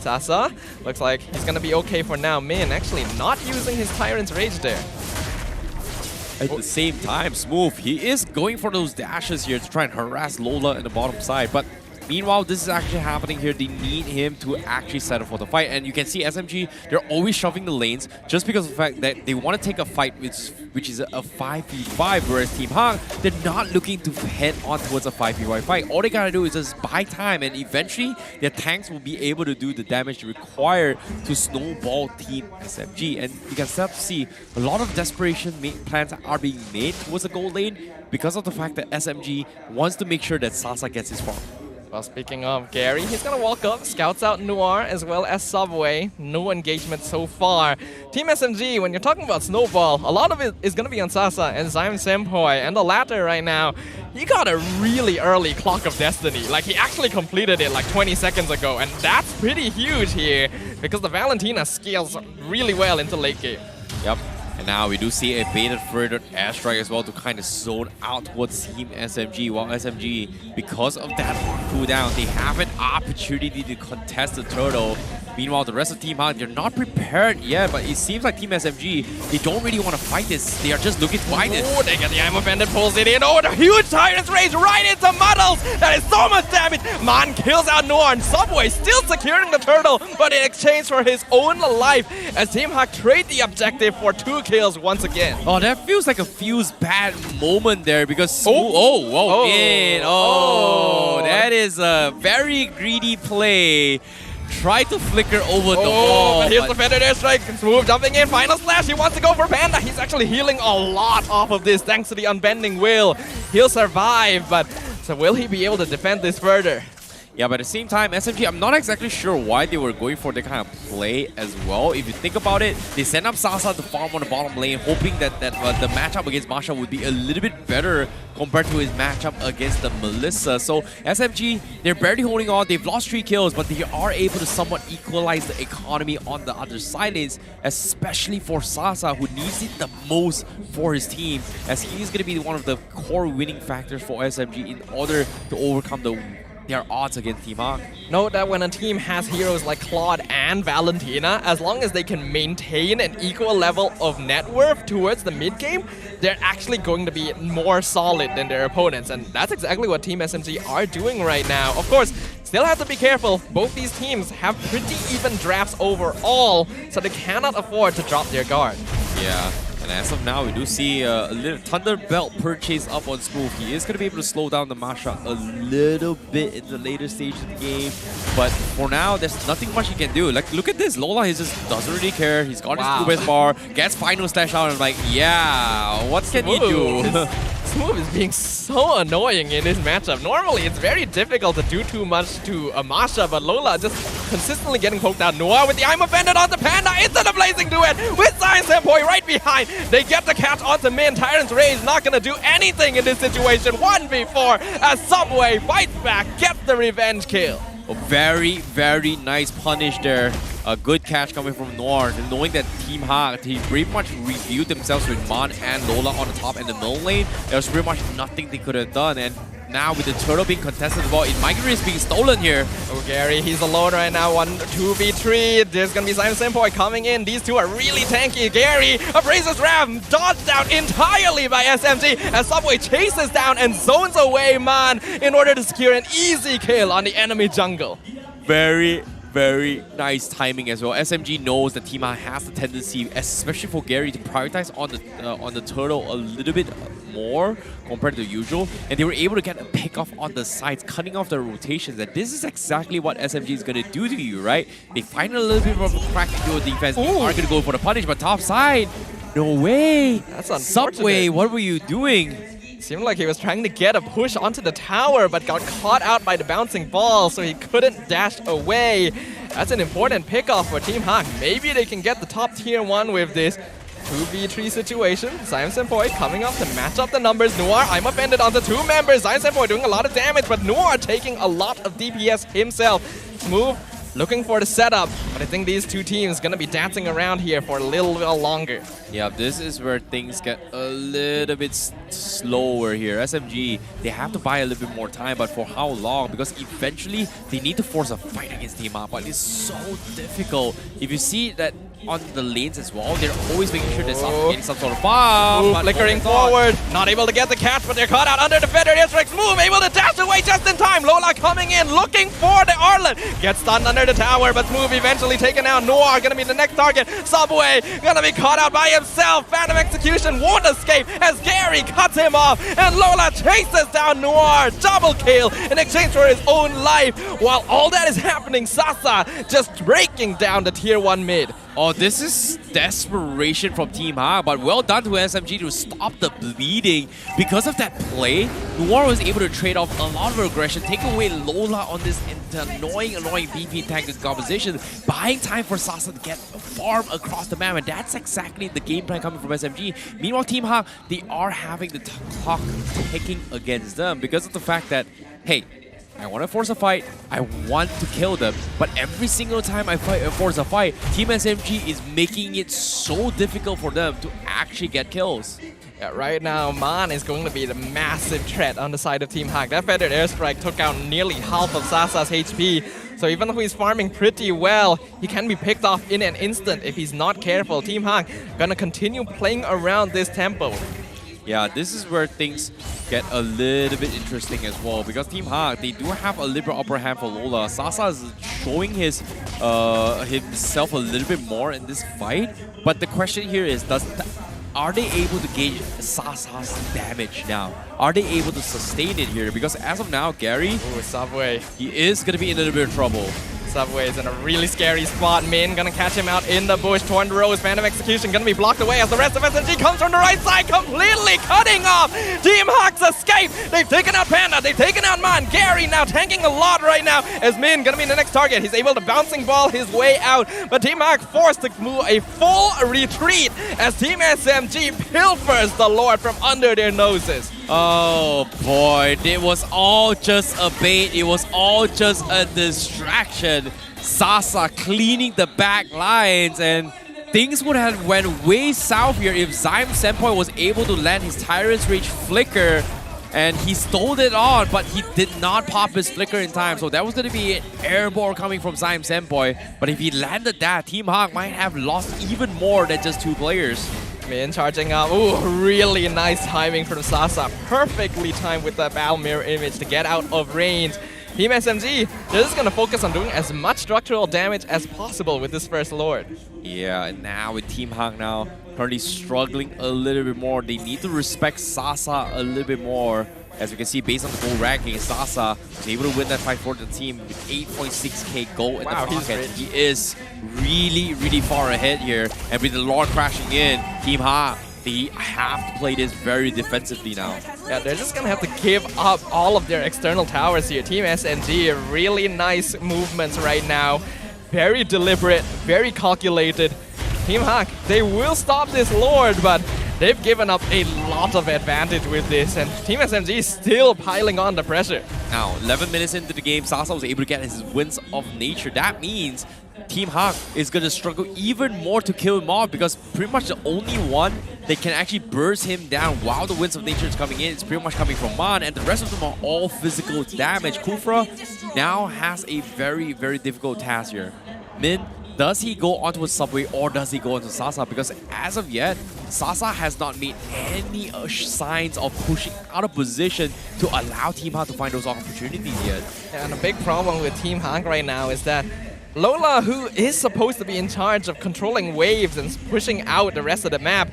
Sasa looks like he's gonna be okay for now. Min actually not using his Tyrant's Rage there. At the same time, Smooth, he is going for those dashes here to try and harass Lola in the bottom side, but meanwhile, this is actually happening here. They need him to actually settle for the fight. And you can see SMG, they're always shoving the lanes just because of the fact that they want to take a fight which is a 5v5, whereas Team HAQ, they're not looking to head on towards a 5v5 fight. All they gotta do is just buy time, and eventually their tanks will be able to do the damage required to snowball Team SMG. And you can start to see a lot of desperation plans are being made towards the gold lane because of the fact that SMG wants to make sure that Sasa gets his farm. Well, speaking of Gary, he's gonna walk up, scouts out Noir as well as Subway. No engagement so far. Team SMG, when you're talking about Snowball, a lot of it is gonna be on Sasa and Zion Senpoi, and the latter right now, he got a really early Clock of Destiny. Like, he actually completed it like 20 seconds ago, and that's pretty huge here because the Valentina scales really well into late game. Yep. And now we do see a baited further airstrike as well to kind of zone out towards Team SMG. While SMG, because of that cooldown, they have an opportunity to contest the turtle. Meanwhile, the rest of Team HAQ, they're not prepared yet, but it seems like Team SMG, they don't really want to fight this. They are just looking to fight it. Oh, they get the Ammo Bandit pulls it in. Oh, the huge Tyrant's Rage right into Muddles. That is so much damage. Man kills out Noir, and Subway still securing the turtle, but in exchange for his own life, as Team HAQ trade the objective for 2 kills once again. Oh, that feels like a Fuse bad moment there because... that is a very greedy play. Tried to flicker over the wall. But here's the Feathered Airstrike. Smooth jumping in. Final slash. He wants to go for Panda. He's actually healing a lot off of this thanks to the Unbending Will. He'll survive, but so will he be able to defend this further? Yeah, but at the same time, SMG, I'm not exactly sure why they were going for that kind of play as well. If you think about it, they sent up Sasa to farm on the bottom lane, hoping that the matchup against Masha would be a little bit better compared to his matchup against the Melissa. So SMG, they're barely holding on. They've lost 3 kills, but they are able to somewhat equalize the economy on the other side lanes, especially for Sasa, who needs it the most for his team, as he is going to be one of the core winning factors for SMG in order to overcome their odds against Team HAQ. Note that when a team has heroes like Claude and Valentina, as long as they can maintain an equal level of net worth towards the mid game, they're actually going to be more solid than their opponents, and that's exactly what Team SMG are doing right now. Of course, still have to be careful. Both these teams have pretty even drafts overall, so they cannot afford to drop their guard. Yeah. And as of now, we do see a little Thunder Belt purchase up on Smooth. He is going to be able to slow down the Masha a little bit in the later stage of the game. But for now, there's nothing much he can do. Like, look at this. Lola, he just doesn't really care. He's got his 2-best bar, gets final slash out, and like, yeah, what can he do? Smooth is being so annoying in this matchup. Normally, it's very difficult to do too much to a Masha, but Lola just consistently getting poked out. Noir with the I'm offended onto Panda into the blazing duet with Science Boy right behind. They get the catch onto Min. Tyrant's Rage not going to do anything in this situation. 1v4 as Subway fights back, gets the revenge kill. A very, very nice punish there. A good catch coming from Noir. Knowing that Team HAQ, he pretty much reviewed themselves with Man and Lola on the top and the middle lane. There was pretty much nothing they could have done. And now with the turtle being contested as well, it might risk being stolen here. Oh, Gary, he's alone right now. 2v3. There's going to be Simon Senpoi coming in. These two are really tanky. Gary, a Razor's Ram, dodged down entirely by SMG as Subway chases down and zones away Man in order to secure an easy kill on the enemy jungle. Very nice timing as well. SMG knows that Team HAQ has the tendency, especially for Gary, to prioritize on the turtle a little bit more compared to usual, and they were able to get a pick off on the sides, cutting off their rotations. And this is exactly what SMG is going to do to you, right? They find a little bit of a crack into your defense. They are going to go for the punish, but top side, no way. That's unfortunate. Subway, what were you doing? Seemed like he was trying to get a push onto the tower, but got caught out by the bouncing ball, so he couldn't dash away. That's an important pickoff for Team HAQ. Maybe they can get the top tier 1 with this 2v3 situation. Simon Senpoi coming up to match up the numbers. Noir, I'm offended onto 2 members. Simon Senpoi doing a lot of damage, but Noir taking a lot of DPS himself. Smooth looking for the setup, but I think these two teams gonna be dancing around here for a little while longer. Yeah, this is where things get a little bit slower here. SMG, they have to buy a little bit more time, but for how long? Because eventually they need to force a fight against Team HAQ, but it's so difficult. If you see that on the lanes as well, they're always making sure they're getting some sort of farm. Flickering forward, not able to get the catch, but they're caught out under the Feather Airstrike. Move, able to dash away just in time. Lola coming in, looking for the Arlet. Gets stunned under the tower, but Smooth eventually taken out. Noir gonna be the next target. Subway gonna be caught out by himself. Phantom Execution won't escape as Gary cuts him off, and Lola chases down Noir. Double kill in exchange for his own life. While all that is happening, Sasa just breaking down the tier 1 mid. Oh, this is desperation from Team HAQ, but well done to SMG to stop the bleeding. Because of that play, Noir was able to trade off a lot of aggression, take away Lola on this annoying BP tank composition, buying time for Sasa to get a farm across the map, and that's exactly the game plan coming from SMG. Meanwhile, Team HAQ, they are having the clock ticking against them because of the fact that, hey, I want to force a fight, I want to kill them, but every single time I force a fight, Team SMG is making it so difficult for them to actually get kills. Yeah, right now, Man is going to be the massive threat on the side of Team HAQ. That Feathered Airstrike took out nearly half of Sasa's HP, so even though he's farming pretty well, he can be picked off in an instant if he's not careful. Team HAQ gonna continue playing around this tempo. Yeah, this is where things get a little bit interesting as well, because Team HAQ, they do have a little bit upper hand for Lola. Sasa is showing himself a little bit more in this fight, but the question here is, are they able to gauge Sasa's damage now? Are they able to sustain it here? Because as of now, Gary, Subway, he is going to be in a little bit of trouble. Subway is in a really scary spot. Min gonna catch him out in the bush. Torn Rose, Phantom Execution gonna be blocked away as the rest of SMG comes from the right side, completely cutting off Team HAQ's escape. They've taken out Panda, they've taken out Man. Gary now tanking a lot right now as Min gonna be the next target. He's able to bouncing ball his way out, but Team HAQ forced to move a full retreat as Team SMG pilfers the Lord from under their noses. Oh boy, it was all just a bait. It was all just a distraction. Sasa cleaning the back lines, and things would have went way south here if Zyme Senpoi was able to land his Tyrant's Rage Flicker, and he stole it on, but he did not pop his Flicker in time. So that was going to be an airball coming from Zyme Senpoi. But if he landed that, Team HAQ might have lost even more than just 2 players. Min charging up. Ooh, really nice timing from Sasa. Perfectly timed with that Battle Mirror image to get out of range. Team SMG, they're just going to focus on doing as much structural damage as possible with this first Lord. Yeah, and now with Team HAQ now currently struggling a little bit more. They need to respect Sasa a little bit more. As we can see, based on the gold ranking, Sasa is able to win that fight for the team with 8.6k gold in the pocket. He is really, really far ahead here. And with the Lord crashing in, Team HAQ, they have to play this very defensively now. Yeah, they're just gonna have to give up all of their external towers here. Team SMG, really nice movements right now. very deliberate, very calculated. Team HAQ, they will stop this Lord, but they've given up a lot of advantage with this, and Team SMG is still piling on the pressure. Now, 11 minutes into the game, Sasa was able to get his Winds of Nature. That means Team HAQ is going to struggle even more to kill him off, because pretty much the only one that can actually burst him down while the Winds of Nature is coming in is pretty much coming from Man, and the rest of them are all physical damage. Kufra now has a very, very difficult task here. Min, does he go onto a subway or does he go onto Sasa? Because as of yet, Sasa has not made any signs of pushing out of position to allow Team HAQ to find those opportunities yet. Yeah, and a big problem with Team HAQ right now is that Lola, who is supposed to be in charge of controlling waves and pushing out the rest of the map,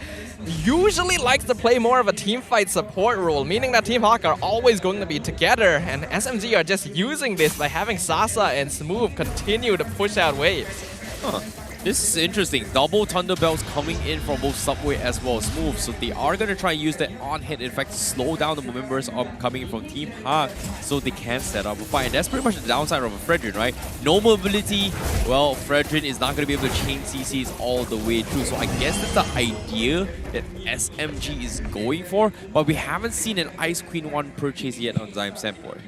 usually likes to play more of a teamfight support role, meaning that Team HAQ are always going to be together, and SMG are just using this by having Sasa and Smooth continue to push out waves. Huh. This is interesting. Double Thunder Bells coming in from both Subway as well as Smooth. So they are going to try and use that on-hit, in fact, to slow down the members coming in from Team HAQ so they can set up a fight. And that's pretty much the downside of a Fredrin, right? No mobility. Well, Fredrin is not going to be able to chain CCs all the way through. So I guess that's the idea that SMG is going for. But we haven't seen an Ice Queen 1 purchase yet on Zyme Sandboy.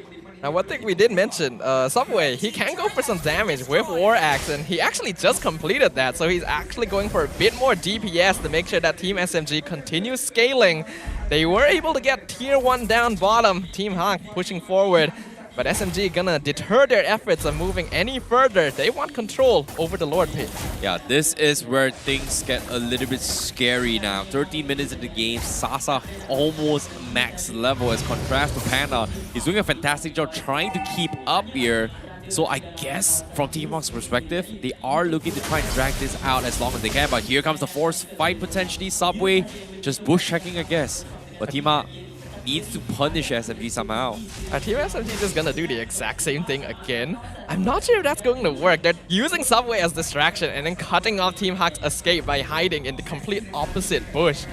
Now, one thing we did mention, Subway, he can go for some damage with War Axe, and he actually just completed that, so he's actually going for a bit more DPS to make sure that Team SMG continues scaling. They were able to get Tier 1 down bottom, Team HAQ pushing forward, but SMG gonna deter their efforts of moving any further. They want control over the Lord Pit. Yeah, this is where things get a little bit scary now. 13 minutes in the game, Sasa almost max level as contrast to Panda. He's doing a fantastic job trying to keep up here. So I guess from Team HAQ's perspective, they are looking to try and drag this out as long as they can. But here comes the force fight potentially. Subway just bush checking, I guess. But Team HAQ needs to punish SMG somehow. Team SMG is just gonna do the exact same thing again. I'm not sure if that's going to work. They're using Subway as distraction and then cutting off Team HAQ's escape by hiding in the complete opposite bush.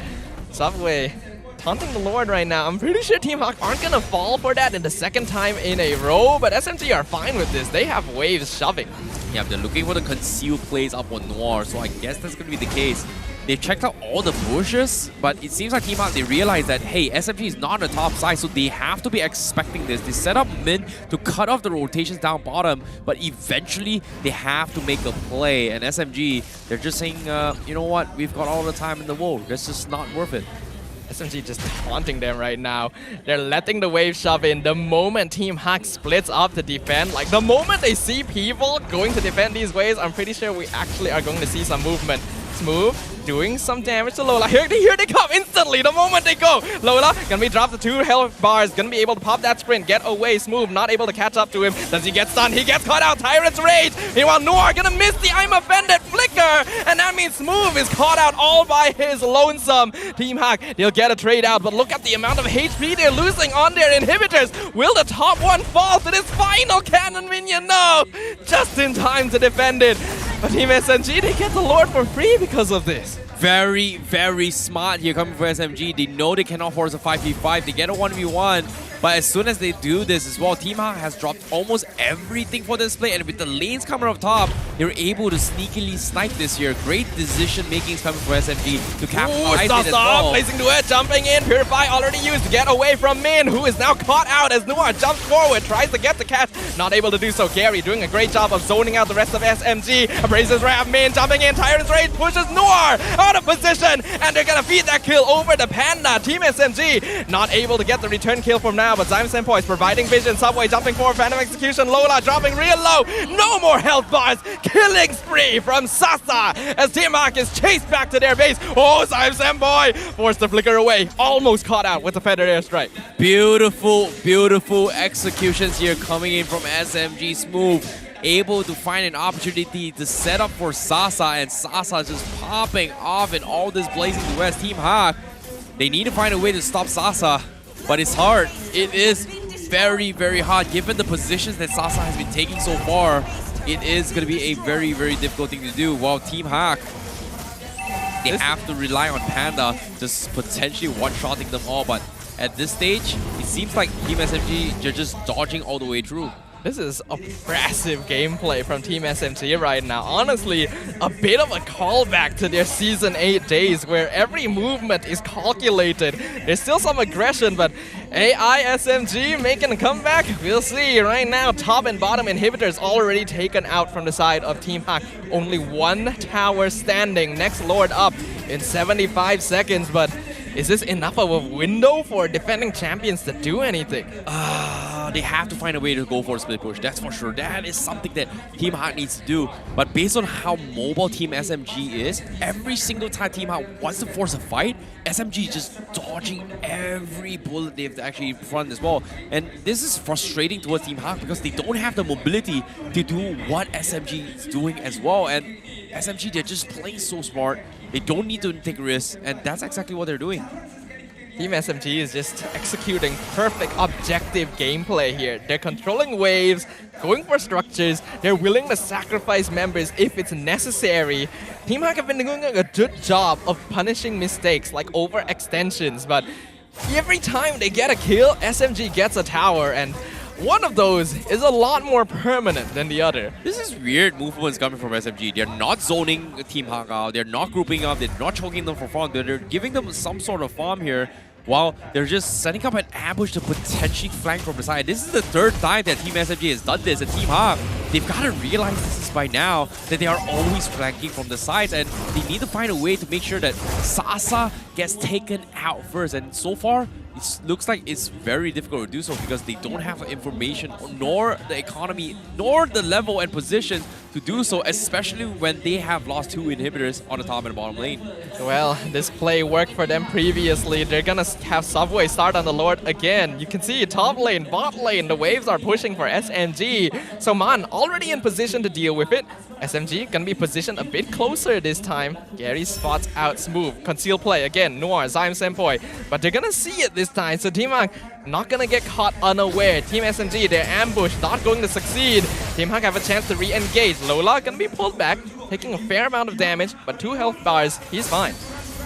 Subway taunting the Lord right now. I'm pretty sure Team HAQ aren't gonna fall for that in the second time in a row, but SMG are fine with this. They have waves shoving. Yeah, they're looking for the concealed plays up on Noir, so I guess that's gonna be the case. They've checked out all the bushes, but it seems like Team HAQ, they realize that, hey, SMG is not on the top side, so they have to be expecting this. They set up mid to cut off the rotations down bottom, but eventually they have to make a play. And SMG, they're just saying, you know what, we've got all the time in the world. That's just not worth it. SMG just taunting them right now. They're letting the wave shove in. The moment Team HAQ splits up to defend, like the moment they see people going to defend these waves, I'm pretty sure we actually are going to see some movement. Smooth, doing some damage to Lola. Here they come instantly the moment they go. Lola gonna be dropped to 2 health bars, gonna be able to pop that sprint, get away. Smooth, not able to catch up to him. Does he get stunned? He gets caught out. Tyrant's Rage. Meanwhile, Noir gonna miss the I'm Offended flicker, and that means Smooth is caught out all by his lonesome. Team HAQ, they'll get a trade out, but look at the amount of HP they're losing on their inhibitors. Will the top one fall to this final cannon minion? No! Just in time to defend it. But Team SMG, they get the Lord for free because of this. Very, very smart here coming from SMG. They know they cannot force a 5v5. They get a 1v1. But as soon as they do this as well, Team HAQ has dropped almost everything for this play. And with the lanes coming up top, they're able to sneakily snipe this here. Great decision making is coming from SMG to capitalize it as well. Placing duet, jumping in. Purify already used to get away from Min, who is now caught out as Noir jumps forward, tries to get the catch. Not able to do so. Gary doing a great job of zoning out the rest of SMG. Abrasives Rap, Min jumping in. Tyrant's Rage pushes Noir out of position. And they're going to feed that kill over the Panda. Team SMG not able to get the return kill from now, but Zyme Sandboy is providing vision. Subway jumping forward, Phantom Execution. Lola dropping real low. No more health bars. Killing spree from Sasa as Team HAQ is chased back to their base. Oh, Zyme Sandboy forced to flicker away. Almost caught out with the feathered airstrike. Beautiful, beautiful executions here coming in from SMG. Smooth, able to find an opportunity to set up for Sasa, and Sasa just popping off in all this blazing west. Team HAQ, they need to find a way to stop Sasa, but it's hard. It is very, very hard given the positions that Sasa has been taking so far. It is going to be a very, very difficult thing to do. While Team HAQ, they have to rely on Panda just potentially one-shotting them all, but at this stage, it seems like Team SMG are just dodging all the way through. This is oppressive gameplay from Team SMG right now. Honestly, a bit of a callback to their Season 8 days where every movement is calculated. There's still some aggression, but AI SMG making a comeback? We'll see. Right now, top and bottom inhibitors already taken out from the side of Team HAQ. Only one tower standing. Next Lord up in 75 seconds, but is this enough of a window for defending champions to do anything? They have to find a way to go for a split push, that's for sure. That is something that Team HAQ needs to do. But based on how mobile Team SMG is, every single time Team HAQ wants to force a fight, SMG is just dodging every bullet they've actually front as well. And this is frustrating towards Team HAQ because they don't have the mobility to do what SMG is doing as well. And SMG, they're just playing so smart. They don't need to take risks, and that's exactly what they're doing. Team SMG is just executing perfect objective gameplay here. They're controlling waves, going for structures, they're willing to sacrifice members if it's necessary. Team HAQ have been doing a good job of punishing mistakes like overextensions, but every time they get a kill, SMG gets a tower, and one of those is a lot more permanent than the other. This is weird movements coming from SMG. They're not zoning Team HAQ out, they're not grouping up, they're not choking them for farm, they're giving them some sort of farm here, while they're just setting up an ambush to potentially flank from the side. This is the third time that Team SMG has done this, and Team HAQ, they've got to realize this is by now, that they are always flanking from the sides, and they need to find a way to make sure that Sasa gets taken out first. And so far, it looks like it's very difficult to do so because they don't have the information, nor the economy, nor the level and position to do so, especially when they have lost two inhibitors on the top and bottom lane. Well, this play worked for them previously. They're gonna have Subway start on the Lord again. You can see top lane, bot lane, the waves are pushing for SMG. So Man already in position to deal with it. SMG gonna be positioned a bit closer this time. Gary spots out Smooth. Conceal play again, Noir, Zyme Senpoi. But they're gonna see it this time, so Team HAQ not gonna get caught unaware. Team SMG, their ambush not going to succeed. Team HAQ have a chance to re-engage. Lola gonna be pulled back, taking a fair amount of damage, but 2 health bars, he's fine.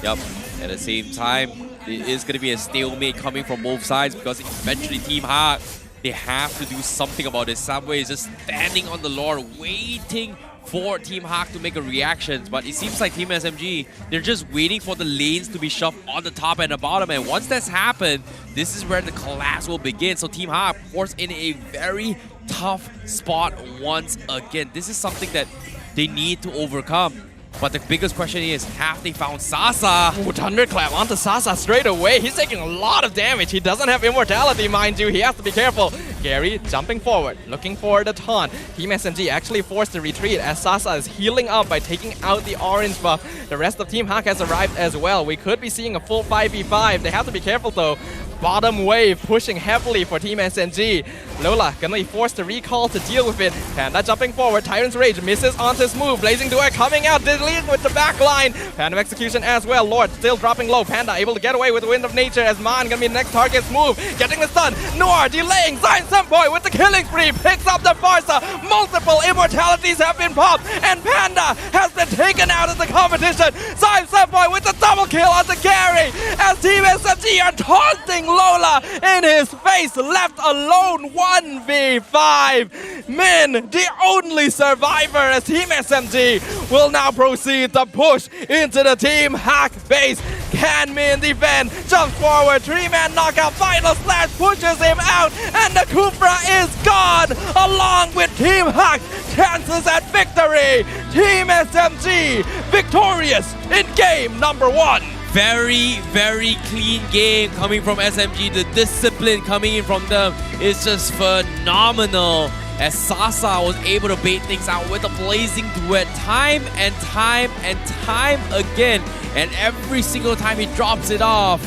Yup, at the same time, it is gonna be a stalemate coming from both sides because eventually Team HAQ, they have to do something about this. Subway is just standing on the Lord, waiting for Team HAQ to make a reaction, but it seems like Team SMG, they're just waiting for the lanes to be shoved on the top and the bottom, and once that's happened, this is where the collapse will begin. So Team HAQ forced in a very tough spot once again. This is something that they need to overcome. But the biggest question is, have they found Sasa? Ooh, Thunderclap onto Sasa straight away. He's taking a lot of damage. He doesn't have immortality, mind you. He has to be careful. Gary jumping forward, looking for the taunt. Team SMG actually forced to retreat as Sasa is healing up by taking out the orange buff. The rest of Team HAQ has arrived as well. We could be seeing a full 5v5. They have to be careful though. Bottom wave pushing heavily for Team SMG. Lola gonna be forced to recall to deal with it. Panda jumping forward. Tyrant's Rage misses onto his move. Blazing Duet coming out, dealing with the back line. Panda execution as well. Lord still dropping low. Panda able to get away with the Wind of Nature as Man gonna be the next target's move. Getting the stun. Noir delaying. Zyme Senpoi with the killing spree. Picks up the Farsa. Multiple immortalities have been popped. And Panda has been taken out of the competition. Zyme Senpoi with the double kill onto Gary. As Team SMG are taunting Lola in his face, left alone 1v5. Min, the only survivor, as Team SMG will now proceed to push into the Team HAQ base. Can Min defend? Jumps forward, 3-man knockout, final slash pushes him out, and the Kufra is gone, along with Team HAQ. Chances at victory. Team SMG victorious in game number 1. Very, very clean game coming from SMG. The discipline coming in from them is just phenomenal. As Sasa was able to bait things out with a Blazing Duet time and time and time again. And every single time he drops it off,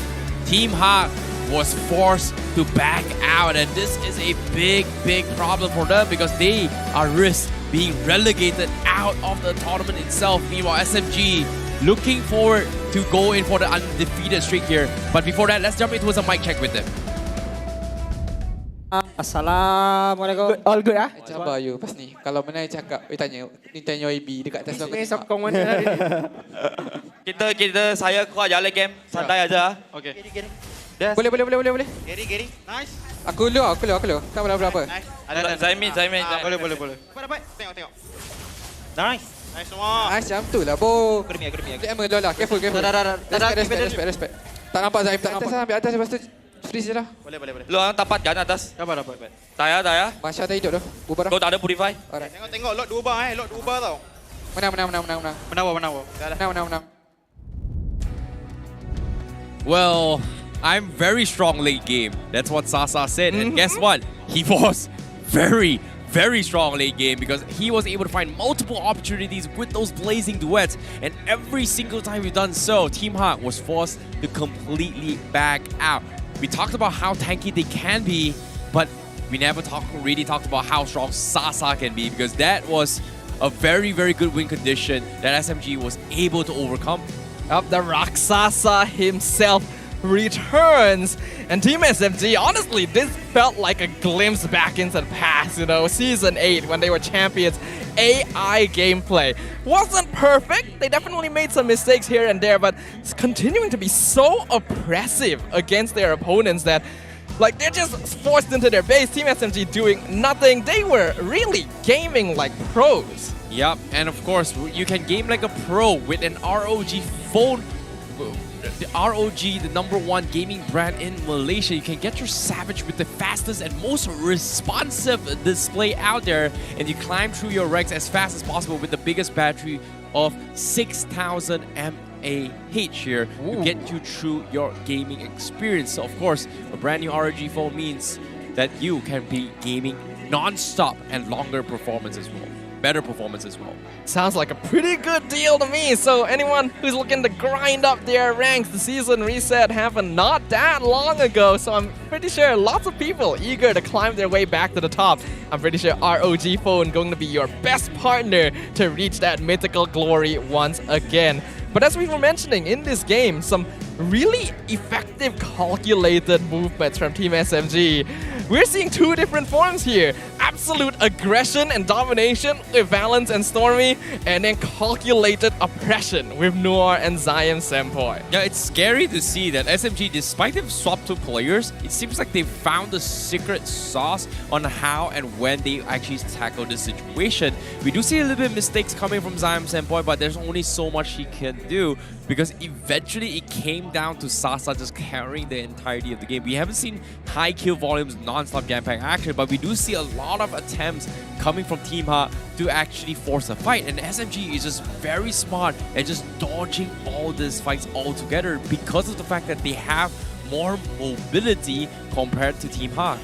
Team HAQ was forced to back out. And this is a big, big problem for them because they are risk being relegated out of the tournament itself. Meanwhile, SMG looking forward to go in for the undefeated streak here. But before that, let's jump into some mic check with them. Assalamualaikum. All good ah? Macam apa you pas ni? Kalau mana cakap, tanya Nintendo AB dekat atas tu. Besok kau mana hari ni? Kita saya keluar jalan game, santai aja. Okey. Boleh. Gary. Nice. Aku lu. Tak berapa. Nice. Ada Zaimin. Boleh. Dapat. Tengok. Nice semua. Nice jam tu lah, Bo. Aku demi. Jammer dulu lah. Careful. Respect. Tak nampak Zaim, tak nampak. Ambil atas lepas tu freeze je dah. Boleh. Lu dapat kan atas? Dapat. Tak ya. Masya tak hidup dah. Bubar dah. Kau tak ada purify? Alright. Tengok lot 2 bar lot 2 bar tau. Menang. Well, I'm very strong late game. That's what Sasa said. And guess what? He was very, very strong late game because he was able to find multiple opportunities with those blazing duets. And every single time we've done so, Team HAQ was forced to completely back out. We talked about how tanky they can be, but we never really talked about how strong Sasa can be because that was a very, very good win condition that SMG was able to overcome. The Raksasa himself returns, and Team SMG, honestly, this felt like a glimpse back into the past, Season 8 when they were champions. AI gameplay wasn't perfect. They definitely made some mistakes here and there, but it's continuing to be so oppressive against their opponents that they're just forced into their base. Team SMG doing nothing. They were really gaming like pros. Yep, and of course, you can game like a pro with an ROG phone. The ROG, the #1 gaming brand in Malaysia. You can get your Savage with the fastest and most responsive display out there, and you climb through your ranks as fast as possible with the biggest battery of 6,000 mAh here to get you through your gaming experience. So of course, a brand new ROG phone means that you can be gaming non-stop and longer performance as well. Better performance as well. Sounds like a pretty good deal to me. So anyone who's looking to grind up their ranks, the season reset happened not that long ago. So I'm pretty sure lots of people eager to climb their way back to the top. I'm pretty sure ROG phone going to be your best partner to reach that mythical glory once again. But as we were mentioning in this game, some really effective calculated movements from Team SMG. We're seeing two different forms here. Absolute aggression and domination with Valence and Stormy, and then calculated oppression with Noor and Zion Senpai. Yeah, it's scary to see that SMG, despite they've swapped 2 players, it seems like they've found the secret sauce on how and when they actually tackle this situation. We do see a little bit of mistakes coming from Zion Senpai, but there's only so much he can do because eventually it came down to Sasa just carrying the entirety of the game. We haven't seen high kill volumes, non-stop Ganpack action, but we do see a lot of attempts coming from Team HAQ to actually force a fight, and SMG is just very smart and just dodging all these fights altogether because of the fact that they have more mobility compared to Team HAQ.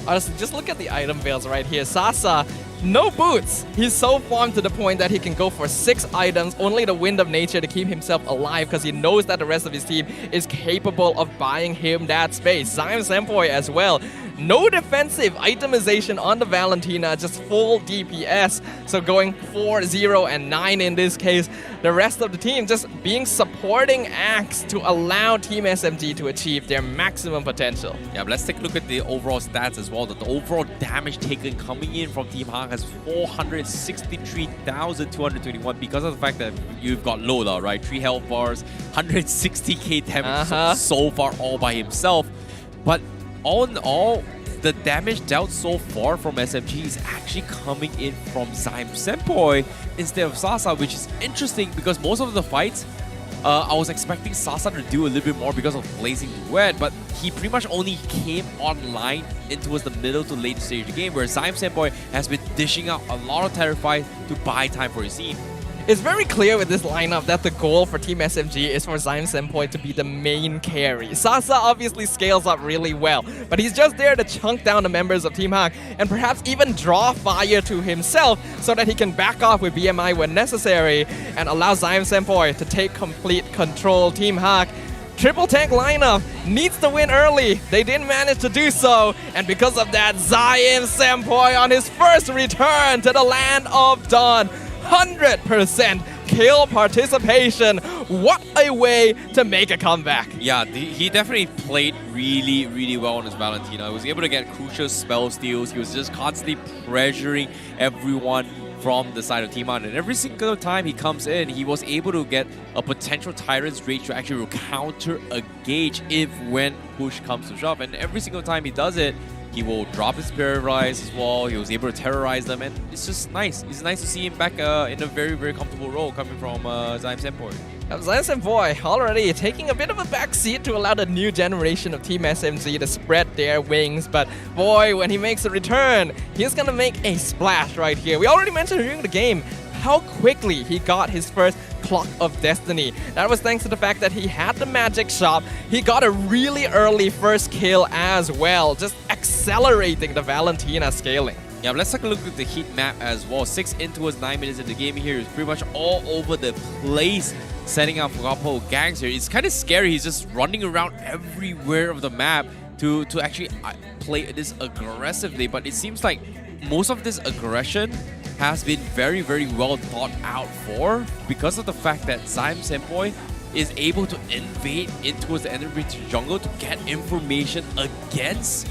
Honestly, just look at the item builds right here. Sasa, no boots. He's so farmed to the point that he can go for 6 items, only the Wind of Nature to keep himself alive because he knows that the rest of his team is capable of buying him that space. Zion Senpai as well. No defensive itemization on the Valentina, just full DPS. So going 4, 0, and 9 in this case. The rest of the team just being supporting acts to allow Team SMG to achieve their maximum potential. Yeah, but let's take a look at the overall stats as well. The overall damage taken coming in from Team HAQ has 463,221 because of the fact that you've got Lola, right? 3 health bars, 160k damage so far all by himself. But all in all, the damage dealt so far from SMG is actually coming in from Zion Senpai instead of Sasa, which is interesting because most of the fights, I was expecting Sasa to do a little bit more because of Blazing Duet, but he pretty much only came online towards the middle to late stage of the game, where Zion Senpai has been dishing out a lot of Terrify to buy time for his team. It's very clear with this lineup that the goal for Team SMG is for Zion Senpai to be the main carry. Sasa obviously scales up really well, but he's just there to chunk down the members of Team HAQ and perhaps even draw fire to himself so that he can back off with BMI when necessary and allow Zion Senpai to take complete control. Team HAQ, triple tank lineup, needs to win early. They didn't manage to do so, and because of that, Zion Senpai on his first return to the Land of Dawn. 100% kill participation. What a way to make a comeback. Yeah, he definitely played really, really well on his Valentina. He was able to get crucial spell steals. He was just constantly pressuring everyone from the side of Team HAQ. And every single time he comes in, he was able to get a potential Tyrant's Rage to actually counter a gauge if when push comes to shove. And every single time he does it, he will drop his Paralyze as well. He was able to terrorize them, and it's just nice. It's nice to see him back in a very, very comfortable role coming from Zyme Senpoi. Zyme Senpoi already taking a bit of a backseat to allow the new generation of Team SMG to spread their wings. But boy, when he makes a return, he's gonna make a splash right here. We already mentioned during the game how quickly he got his first Clock of Destiny. That was thanks to the fact that he had the magic shop. He got a really early first kill as well, just accelerating the Valentina scaling. Yeah, but let's take a look at the heat map as well. 6 in towards 9 minutes of the game here is pretty much all over the place, setting up for couple gangs here. It's kind of scary. He's just running around everywhere of the map to actually play this aggressively. But it seems like most of this aggression has been very, very well thought out for, because of the fact that Zyme Senpoi is able to invade into the enemy jungle to get information against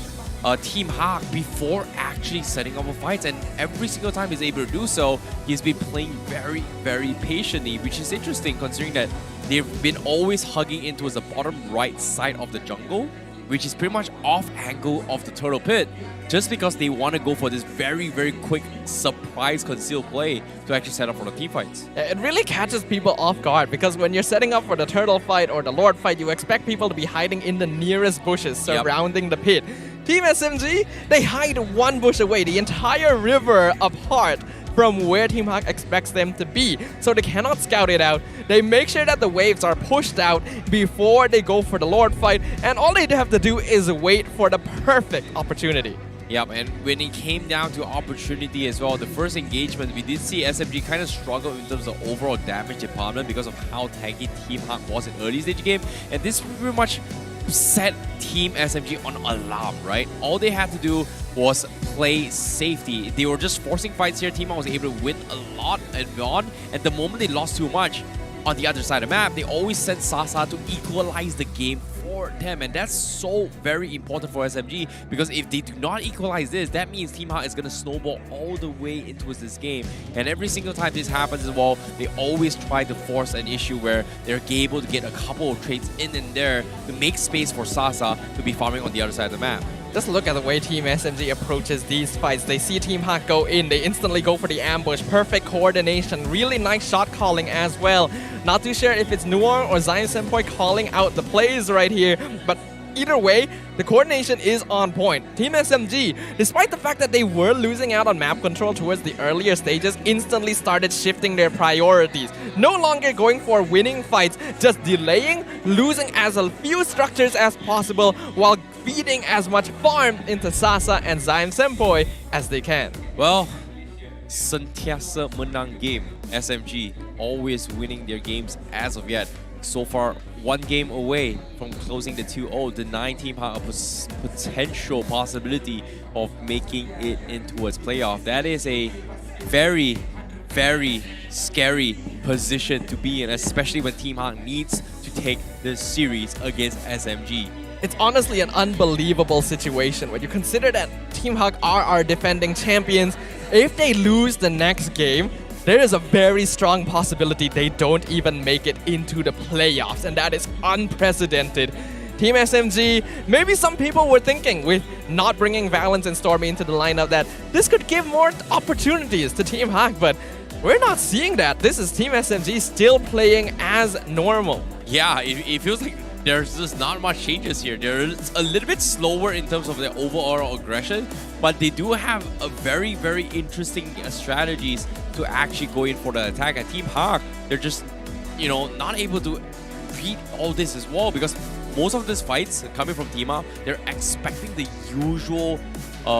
Team HAQ before actually setting up a fight. And every single time he's able to do so, he's been playing very, very patiently, which is interesting considering that they've been always hugging into the bottom right side of the jungle, which is pretty much off angle of the turtle pit, just because they want to go for this very, very quick surprise concealed play to actually set up for the team fights. It really catches people off guard, because when you're setting up for the turtle fight or the lord fight, you expect people to be hiding in the nearest bushes surrounding the pit. Team SMG, they hide one bush away, the entire river apart from where Team HAQ expects them to be, so they cannot scout it out. They make sure that the waves are pushed out before they go for the Lord fight, and all they have to do is wait for the perfect opportunity. Yep, and when it came down to opportunity as well, the first engagement, we did see SMG kind of struggle in terms of overall damage department because of how tanky Team HAQ was in early stage game, and this pretty much set Team SMG on alarm, right? All they had to do was play safety. They were just forcing fights here. Team HAQ was able to win a lot and on, and the moment they lost too much on the other side of the map, they always sent Sasa to equalize the game for them, and that's so very important for SMG, because if they do not equalize this, that means Team HAQ is going to snowball all the way into this game. And every single time this happens as well, they always try to force an issue where they're able to get a couple of trades in and there to make space for Sasa to be farming on the other side of the map. Just look at the way Team SMG approaches these fights. They see Team HAQ go in, they instantly go for the ambush. Perfect coordination, really nice shot calling as well. Not too sure if it's Nuong or Zyme Senpoi calling out the plays right here, but either way, the coordination is on point. Team SMG, despite the fact that they were losing out on map control towards the earlier stages, instantly started shifting their priorities. No longer going for winning fights, just delaying, losing as few structures as possible while feeding as much farm into Sasa and Zyme Senpoi as they can. Well, sentiasa menang game. SMG always winning their games as of yet. So far, one game away from closing the 2-0, denying Team HAQ a potential possibility of making it into its playoff. That is a very, very scary position to be in, especially when Team HAQ needs to take the series against SMG. It's honestly an unbelievable situation when you consider that Team HAQ are our defending champions. If they lose the next game, there is a very strong possibility they don't even make it into the playoffs, and that is unprecedented. Team SMG, maybe some people were thinking with not bringing Valence and Stormy into the lineup that this could give more opportunities to Team HAQ, but we're not seeing that. This is Team SMG still playing as normal. Yeah, it feels like there's just not much changes here. They're a little bit slower in terms of their overall aggression, but they do have a very, very interesting strategies to actually go in for the attack. At Team HAQ, they're just, not able to beat all this as well, because most of these fights coming from Team HAQ, they're expecting the usual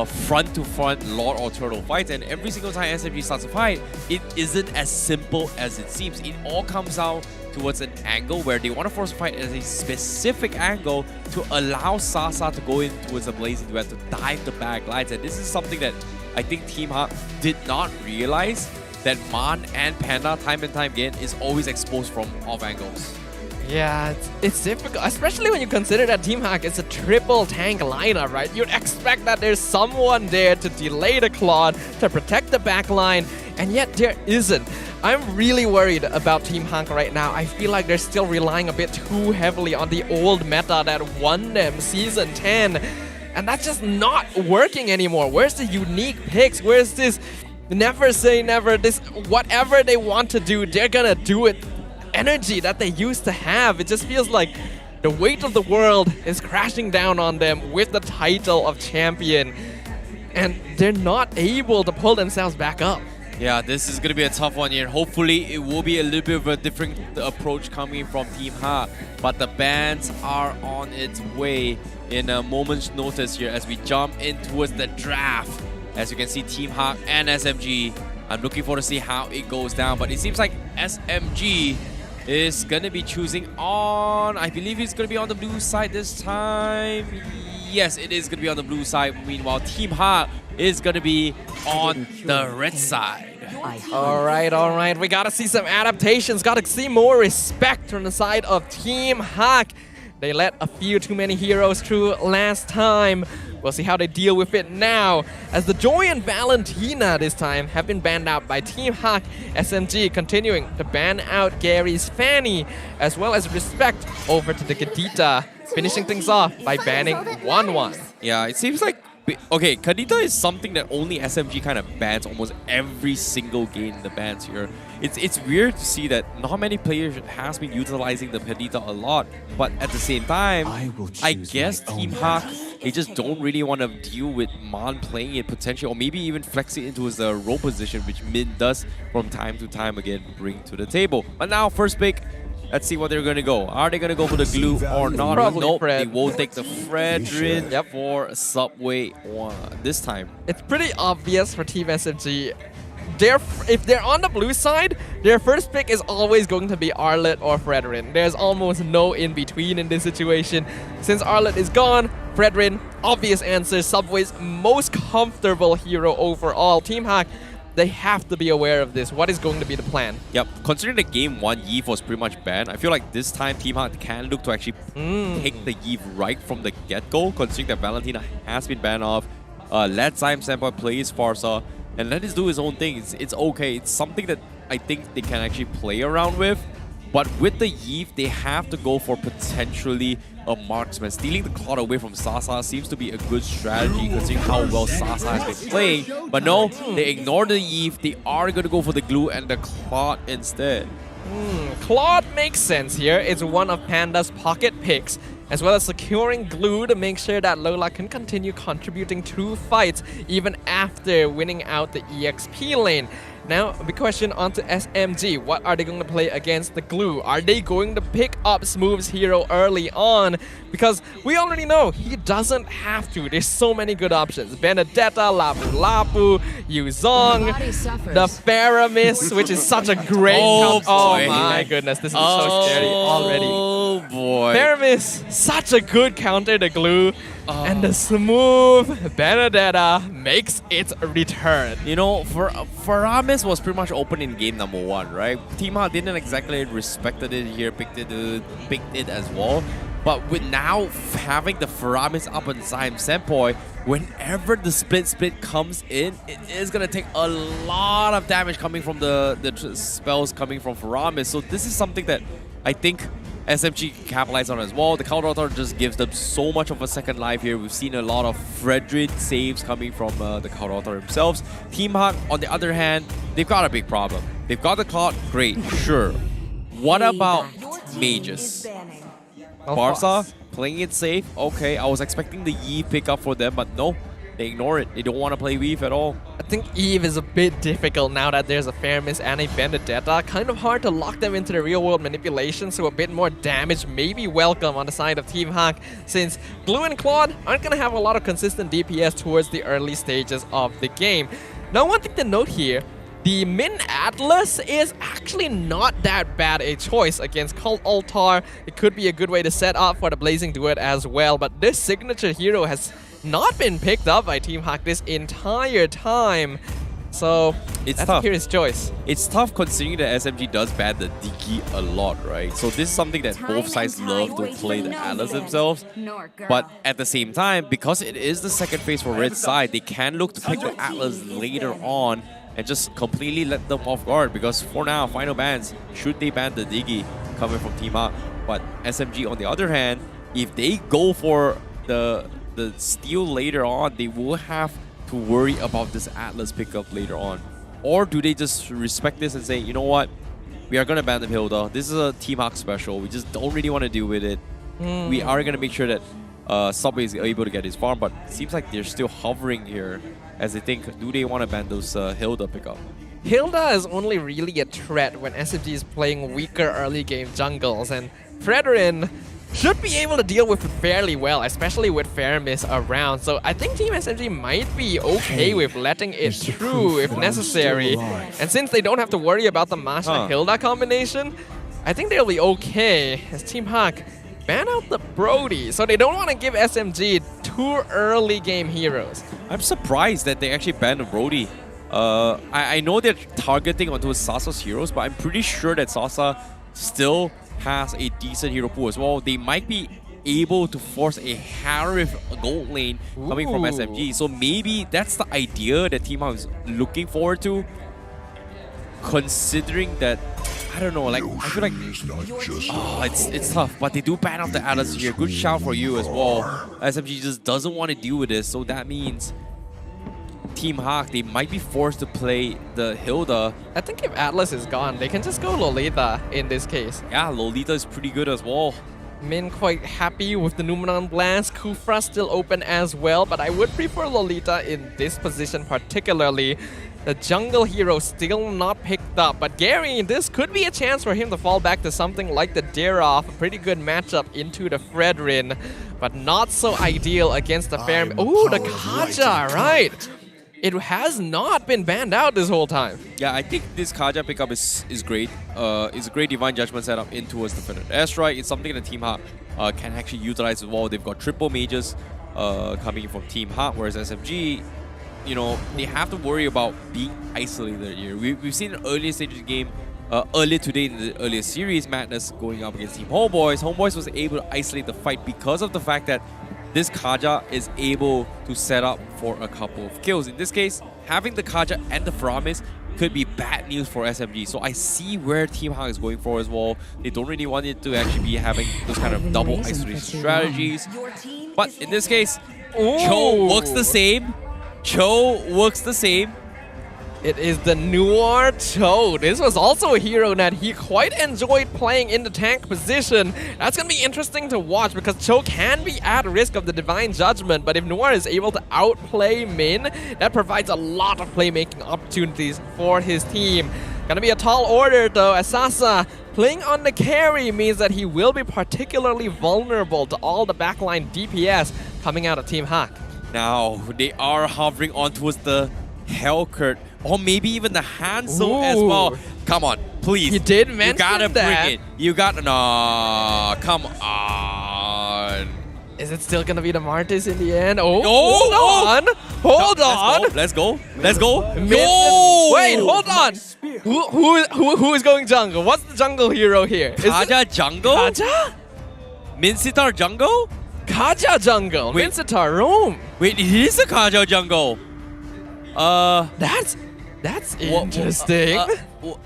front-to-front Lord or Turtle fights, and every single time SMG starts a fight, it isn't as simple as it seems. It all comes out towards an angle where they want to force a fight at a specific angle to allow Sasa to go in towards a blazing duet to dive the back lines. And this is something that I think Team HAQ did not realize, that Man and Panda time and time again is always exposed from off angles. Yeah, it's difficult, especially when you consider that Team HAQ is a triple tank lineup, right? You'd expect that there's someone there to delay the Claude, to protect the backline, and yet there isn't. I'm really worried about Team HAQ right now. I feel like they're still relying a bit too heavily on the old meta that won them Season 10. And that's just not working anymore. Where's the unique picks? Where's this never say never, this whatever they want to do, they're gonna do it energy that they used to have? It just feels like the weight of the world is crashing down on them with the title of champion. And they're not able to pull themselves back up. Yeah, this is going to be a tough one here. Hopefully, it will be a little bit of a different approach coming from Team HAQ. But the bans are on its way in a moment's notice here as we jump in towards the draft. As you can see, Team HAQ and SMG. I'm looking forward to see how it goes down. But it seems like SMG is going to be choosing on... I believe he's going to be on the blue side this time. Yes, it is going to be on the blue side. Meanwhile, Team HAQ is going to be on the red side. All right. We got to see some adaptations. Got to see more respect from the side of Team HAQ. They let a few too many heroes through last time. We'll see how they deal with it now, as the Joy and Valentina this time have been banned out by Team HAQ. SMG continuing to ban out Gary's Fanny, as well as respect over to the Kadita, finishing things off by banning 1-1. Yeah, it seems like... Okay, Kadita is something that only SMG kind of bans almost every single game in the bans here. It's weird to see that not many players has been utilizing the Kadita a lot, but at the same time, I guess Team HAQ, they just don't really want to deal with Mon playing it potentially, or maybe even flex it into his role position, which Min does from time to time again bring to the table. But now, first pick. Let's see what they're going to go. Are they going to go for the glue or not? Probably nope, Fred. they will take the Fredrin for Subway 1 this time. It's pretty obvious for Team SMG. If they're on the blue side, their first pick is always going to be Arlet or Fredrin. There's almost no in-between in this situation. Since Arlet is gone, Fredrin, obvious answer, Subway's most comfortable hero overall. Team HAQ, they have to be aware of this. What is going to be the plan? Yep, considering the game 1 Yve was pretty much banned, I feel like this time Team HAQ can look to actually take the Yve right from the get-go, considering that Valentina has been banned off. Let Zyme Senpai play his Farsa, and let him do his own thing. It's okay. It's something that I think they can actually play around with. But with the Yve, they have to go for potentially a marksman. Stealing the Claude away from Sasa seems to be a good strategy considering how well Sasa has been playing. But no, they ignore the Yve. They are going to go for the glue and the Claude instead. Claude makes sense here. It's one of Panda's pocket picks, as well as securing glue to make sure that Lola can continue contributing to fights even after winning out the EXP lane. Now, a big question onto SMG. What are they going to play against the glue? Are they going to pick up Smooth's hero early on? Because we already know he doesn't have to. There's so many good options. Benedetta, Lapu Lapu, Yuzong, the Faramis, which is such a great oh my goodness, this is so scary already. Oh boy. Faramis, such a good counter to glue. And the Smooth Benedetta makes its return. You know, Faramis was pretty much open in game number 1, right? Team HAQ didn't exactly respected it here, picked it as well. But with now having the Faramis up on Zyme Senpai, whenever the split comes in, it is going to take a lot of damage coming from the spells coming from Faramis. So this is something that I think SMG can capitalize on as well. The counter just gives them so much of a second life here. We've seen a lot of Fredrin saves coming from the counter themselves. Team HAQ, on the other hand, they've got a big problem. They've got the Cloud, great, sure. What about mages? Barca playing it safe, okay. I was expecting the Yve pick up for them, but no. They ignore it. They don't want to play Weave at all. I think Yve is a bit difficult now that there's a Faramis and a Benedetta. Kind of hard to lock them into the real-world manipulation, so a bit more damage may be welcome on the side of Team HAQ, since Glue and Claude aren't going to have a lot of consistent DPS towards the early stages of the game. Now, one thing to note here, the Min Atlas is actually not that bad a choice against Cult Altar. It could be a good way to set up for the Blazing Duet as well, but this signature hero has not been picked up by Team HAQ this entire time. So it's tough. Here's choice. It's tough considering that SMG does ban the Diki a lot, right? So this is something that both sides love to play the Atlas themselves. But at the same time, because it is the second phase for Red side, they can look to pick the Atlas later on and just completely let them off guard, because for now, final bans, should they ban the Diggy coming from Team HAQ? But SMG, on the other hand, if they go for the steal later on, they will have to worry about this Atlas pickup later on. Or do they just respect this and say, you know what, we are going to ban the Hilda. This is a Team HAQ special. We just don't really want to deal with it. We are going to make sure that Subway is able to get his farm, but it seems like they're still hovering here as they think, do they want to ban those Hilda pickup? Hilda is only really a threat when SMG is playing weaker early game jungles, and Fredrin should be able to deal with it fairly well, especially with Faramis around. So I think Team SMG might be okay with letting it through if necessary. And since they don't have to worry about the Masha-Hilda combination, I think they'll be okay as Team HAQ ban out the Brody. So they don't want to give SMG 2 early game heroes. I'm surprised that they actually banned the Brody. I know they're targeting onto Sasa's heroes, but I'm pretty sure that Sasa still has a decent hero pool as well. They might be able to force a Harif gold lane coming from SMG. So maybe that's the idea that Team HAQ is looking forward to. Considering that, I don't know, like, I feel like, it's tough, but they do ban off the Atlas here. Good shout for you as well. SMG just doesn't want to deal with this, so that means Team HAQ, they might be forced to play the Hilda. I think if Atlas is gone, they can just go Lolita in this case. Yeah, Lolita is pretty good as well. Min quite happy with the Numenon Blast. Kufra still open as well, but I would prefer Lolita in this position particularly. The jungle hero still not picked up, but Gary, this could be a chance for him to fall back to something like the Derov. A pretty good matchup into the Fredrin, but not so ideal against the Fair. Oh, the Kaja, right? It has not been banned out this whole time. Yeah, I think this Kaja pickup is great. It's a great Divine Judgment setup in towards the Fenrir Airstrike. It's something that Team HAQ can actually utilize as well. They've got triple mages coming from Team HAQ, whereas SMG, you know, they have to worry about being isolated here. We've seen an earlier stage of the game, earlier today in the earlier series, Madness going up against Team Homebois. Homebois was able to isolate the fight because of the fact that this Kaja is able to set up for a couple of kills. In this case, having the Kaja and the Faramis could be bad news for SMG. So I see where Team HAQ is going for as well. They don't really want it to actually be having those kind of double isolation strategies. But in this case, Cho works the same. Cho works the same. It is the Noir Cho. This was also a hero that he quite enjoyed playing in the tank position. That's going to be interesting to watch because Cho can be at risk of the Divine Judgment, but if Noir is able to outplay Min, that provides a lot of playmaking opportunities for his team. Gonna be a tall order though, as Sasa playing on the carry means that he will be particularly vulnerable to all the backline DPS coming out of Team HAQ. Now, they are hovering on towards the Hellcurt, or maybe even the Hansel as well. Come on, please. You did mention that. You gotta that. bring it. You got no. Come on. Is it still gonna be the Martis in the end? Oh, hold on. Let's go. Let's go. No. Wait, hold on. Who is going jungle? What's the jungle hero here? Kaja jungle? Kaja? Minsitar jungle? Kaja jungle. Wait. Minsitar roam. Wait, it is a Kaja jungle. That's interesting.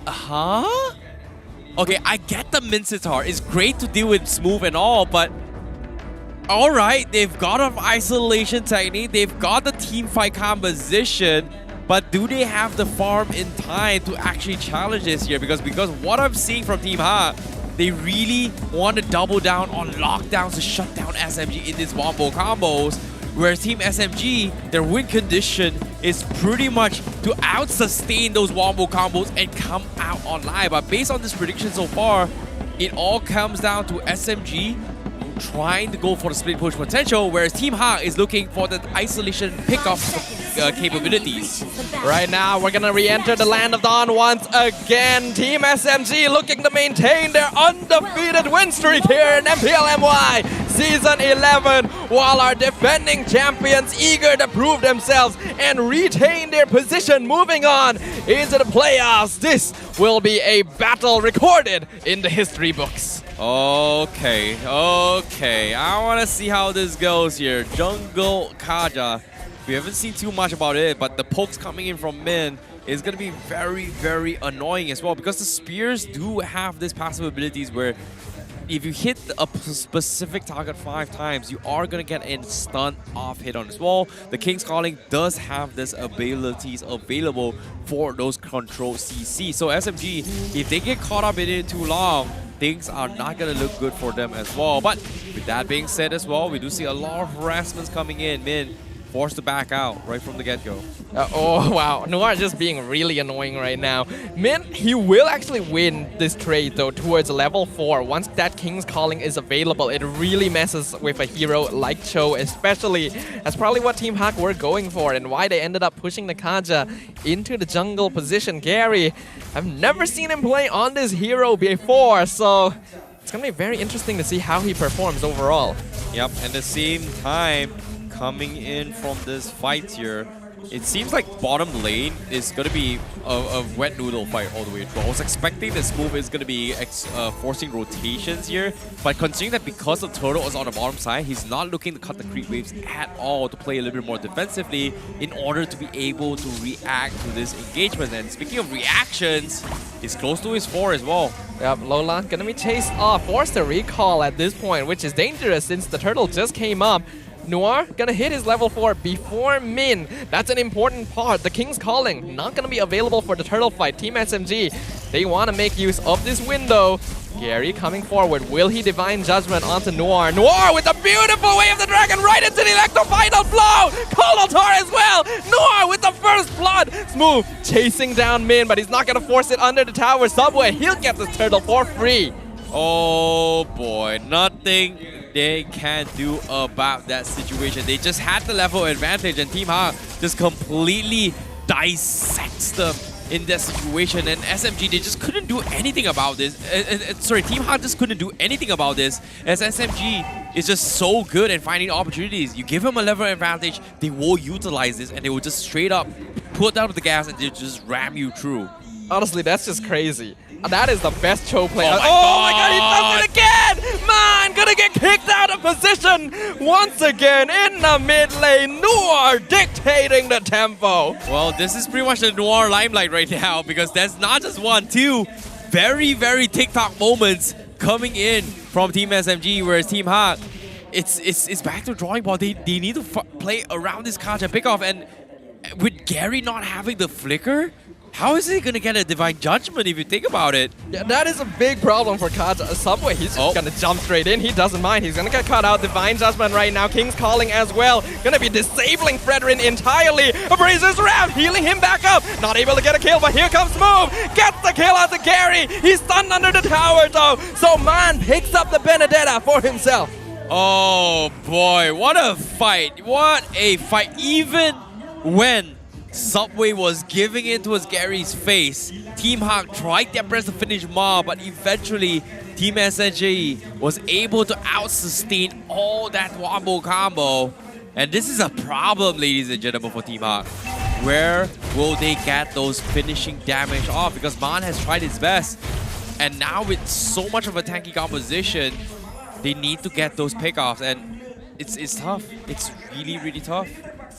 Huh? Okay, I get the Minsitar. It's great to deal with smooth and all, but alright, they've got an isolation technique, they've got the team fight composition, but do they have the farm in time to actually challenge this here? Because what I'm seeing from Team HAQ, they really want to double down on lockdowns to shut down SMG in these wombo combos. Whereas Team SMG, their win condition is pretty much to out-sustain those wombo combos and come out online. But based on this prediction so far, it all comes down to SMG trying to go for the split push potential, whereas Team HAQ is looking for the isolation pickup capabilities. Right now, we're gonna re-enter the Land of Dawn once again. Team SMG looking to maintain their undefeated win streak here in MPL MY Season 11, while our defending champions eager to prove themselves and retain their position moving on into the playoffs. This will be a battle recorded in the history books. Okay. I want to see how this goes here. Jungle Kaja. We haven't seen too much about it, but the pokes coming in from Min is going to be very, very annoying as well, because the spears do have this passive abilities where if you hit a specific target 5 times, you are going to get a stun off hit on this wall. The King's Calling does have this abilities available for those control CC. So SMG, if they get caught up in it too long, things are not going to look good for them as well. But with that being said as well, we do see a lot of harassments coming in. Min forced to back out right from the get-go. Oh, wow. Noir just being really annoying right now. Min, he will actually win this trade, though, towards level 4. Once that King's Calling is available, it really messes with a hero like Cho, especially. That's probably what Team HAQ were going for and why they ended up pushing the Kaja into the jungle position. Gary, I've never seen him play on this hero before, so it's going to be very interesting to see how he performs overall. Yep, and at the same time, coming in from this fight here, it seems like bottom lane is going to be a wet noodle fight all the way through. I was expecting this move is going to be forcing rotations here, but considering that because the turtle is on the bottom side, he's not looking to cut the creep waves at all to play a little bit more defensively in order to be able to react to this engagement. And speaking of reactions, he's close to his 4 as well. Yep, Lola gonna be chased off, forced to recall at this point, which is dangerous since the turtle just came up. Noir gonna hit his level 4 before Min. That's an important part. The King's Calling not gonna be available for the turtle fight. Team SMG, they want to make use of this window. Gary coming forward. Will he Divine Judgment onto Noir? Noir with a beautiful Way of the Dragon right into the Electro Final Blow! Coldaltar as well! Noir with the first blood! Smooth chasing down Min, but he's not gonna force it under the tower. Subway, he'll get this turtle for free. Oh boy, nothing they can do about that situation. They just had the level advantage and Team HAQ just completely dissects them in that situation, and SMG, they just couldn't do anything about this. Sorry, Team HAQ just couldn't do anything about this, as SMG is just so good at finding opportunities. You give them a level advantage, they will utilize this, and they will just straight up put down the gas and they just ram you through. Honestly, that's just crazy. That is the best Cho play. Oh my god, he does it again! Man, gonna get kicked out of position once again in the mid lane. Noir dictating the tempo. Well, this is pretty much the Noir limelight right now, because there's not just 1, 2 very, very TikTok moments coming in from Team SMG, whereas Team HAQ, it's back to drawing board. They need to play around this Kaja pickoff, and with Gary not having the flicker, how is he going to get a Divine Judgment if you think about it? Yeah, that is a big problem for Kaja. Subway, he's just going to jump straight in. He doesn't mind. He's going to get cut out. Divine Judgment right now. King's Calling as well. Going to be disabling Fredrin entirely. Abraser's round, healing him back up. Not able to get a kill, but here comes Move. Gets the kill out to Gary. He's stunned under the tower though. So Man picks up the Benedetta for himself. Oh boy, what a fight. What a fight. Even when Subway was giving in towards Gary's face, Team HAQ tried their best to finish Ma, but eventually Team SMG was able to out-sustain all that wombo combo. And this is a problem, ladies and gentlemen, for Team HAQ. Where will they get those finishing damage off? Because Man has tried his best, and now with so much of a tanky composition, they need to get those pickoffs, and it's tough. It's really, really tough.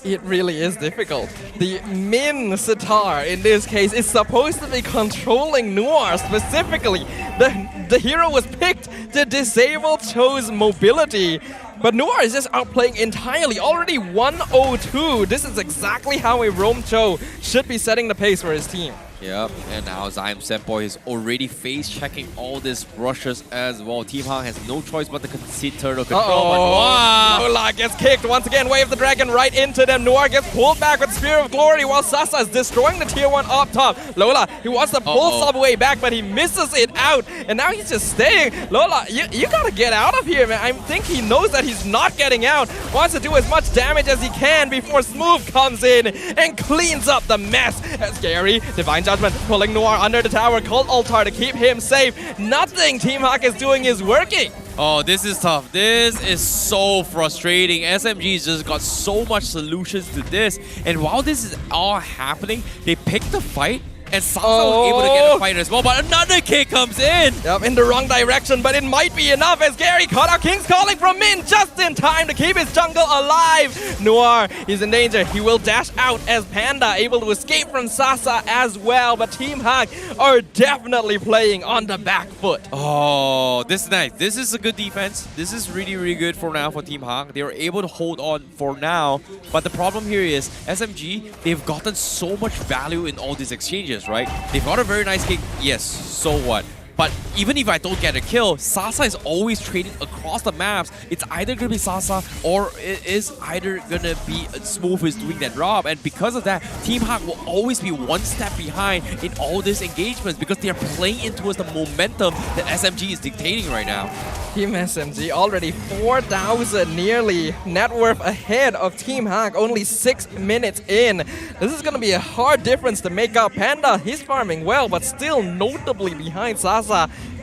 It really is difficult. The Min Sitar, in this case, is supposed to be controlling Noir specifically. The hero was picked to disable Cho's mobility, but Noir is just outplaying entirely. Already 102. This is exactly how a roam Cho should be setting the pace for his team. Yep, and now Zyme Senpoi is already face-checking all these rushes as well. Team HAQ has no choice but to concede turtle control. Lola gets kicked once again. Wave the Dragon right into them. Noir gets pulled back with Spear of Glory while Sasa is destroying the tier 1 up top. Lola, he wants to pull Subway back, but he misses it out. And now he's just staying. Lola, you gotta get out of here, man. I think he knows that he's not getting out. Wants to do as much damage as he can before Smooth comes in and cleans up the mess. As Gary, Divine Judgment, pulling Noir under the tower. Cold Altar to keep him safe. Nothing Team HAQ is doing is working. Oh, this is tough. This is so frustrating. SMG's just got so much solutions to this. And while this is all happening, they picked the fight And Sasa was able to get a fight as well, but another kick comes in. Yep, in the wrong direction, but it might be enough as Gary caught out King's Calling from Min just in time to keep his jungle alive. Noir is in danger. He will dash out as Panda able to escape from Sasa as well, but Team HAQ are definitely playing on the back foot. Oh, this is nice. This is a good defense. This is really, really good for now for Team HAQ. They were able to hold on for now, but the problem here is SMG, they've gotten so much value in all these exchanges, right? They've got a very nice kick. Yes, so what? But even if I don't get a kill, Sasa is always trading across the maps. It's either going to be Sasa or it is either going to be Smooth who's doing that drop. And because of that, Team HAQ will always be one step behind in all these engagements because they are playing into the momentum that SMG is dictating right now. Team SMG already 4,000 nearly net worth ahead of Team HAQ, only 6 minutes in. This is going to be a hard difference to make up. Panda, he's farming well, but still notably behind Sasa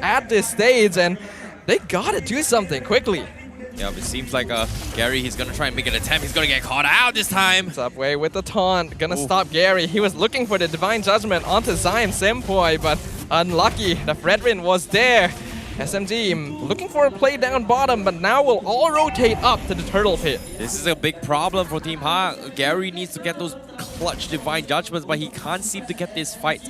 at this stage, and they gotta do something quickly. Yeah, it seems like Gary, he's gonna try and make an attempt. He's gonna get caught out this time. Subway with the taunt, gonna stop Gary. He was looking for the Divine Judgment onto Zion Senpoi, but unlucky, the Fredrin was there. SMG looking for a play down bottom, but now will all rotate up to the Turtle Pit. This is a big problem for Team HAQ. Gary needs to get those clutch Divine Judgments, but he can't seem to get this fight,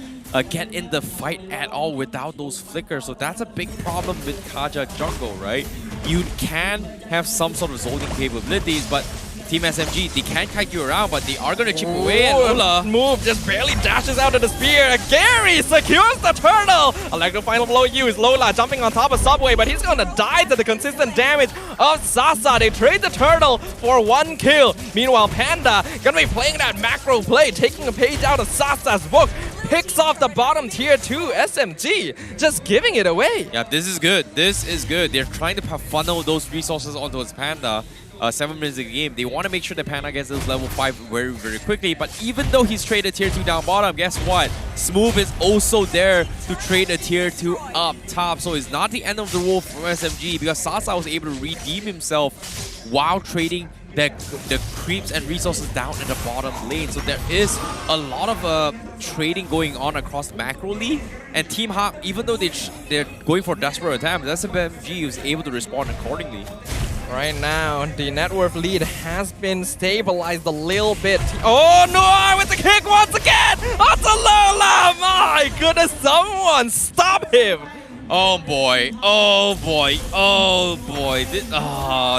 get in the fight at all without those flickers. So that's a big problem with Kaja jungle, right? You can have some sort of zoning capabilities, but Team SMG, they can't kite you around, but they are going to chip away, and Lola Move just barely dashes out of the spear. Gary secures the turtle. Electro final blow used. Lola jumping on top of Subway, but he's going to die to the consistent damage of Sasa. They trade the turtle for 1 kill. Meanwhile, Panda going to be playing that macro play, taking a page out of Sasa's book. Picks off the bottom tier 2 SMG, just giving it away. Yeah, this is good. This is good. They're trying to funnel those resources onto his Panda. 7 minutes in the game. They want to make sure that Panda gets this level 5 very, very quickly. But even though he's traded tier 2 down bottom, guess what? Smooth is also there to trade a tier 2 up top. So it's not the end of the world for SMG because Sasa was able to redeem himself while trading the creeps and resources down in the bottom lane. So there is a lot of trading going on across the macro league. And Team HAQ, even though they're going for desperate attempts, SMG was able to respond accordingly. Right now, the net worth lead has been stabilized a little bit. Oh no, with the kick once again! Onto Lola! My goodness, someone stop him! Oh boy, oh boy, oh boy.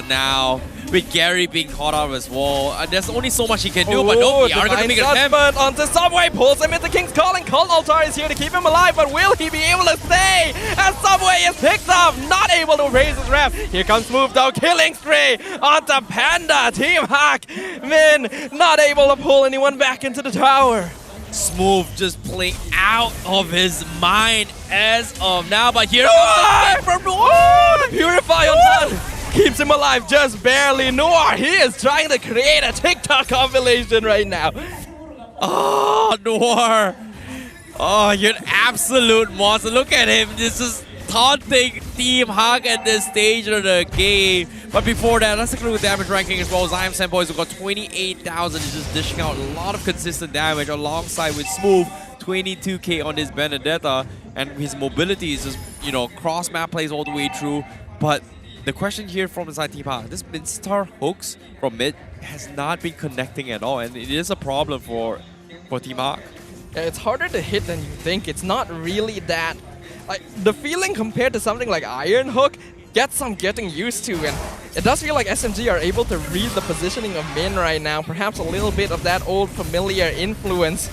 Now, with Gary being caught out of his wall, there's only so much he can do, but no, we are going to make an attempt. Onto Subway, pulls him into King's Calling. Cold Altar is here to keep him alive, but will he be able to stay? As Subway is picked up, not able to raise his rep. Here comes Smooth though, killing spree onto Panda. Team HAQ, Min, not able to pull anyone back into the tower. Smooth just playing out of his mind as of now, but here comes the from Noir! The Purify on one keeps him alive just barely. Noir, he is trying to create a TikTok compilation right now. Oh, Noir. Oh, you're an absolute monster. Look at him. This is taunting Team HAQ at this stage of the game. But before that, let's take a look at damage ranking as well. Zion Senpoi has got 28,000. He's just dishing out a lot of consistent damage alongside with Smooth. 22k on this Benedetta. And his mobility is just, you know, cross-map plays all the way through. But the question here from inside Team HAQ, this mid-star hooks from mid has not been connecting at all. And it is a problem for Team HAQ. Yeah, it's harder to hit than you think. It's not really that... the feeling compared to something like Iron Hook gets some getting used to, and it does feel like SMG are able to read the positioning of Min right now. Perhaps a little bit of that old familiar influence.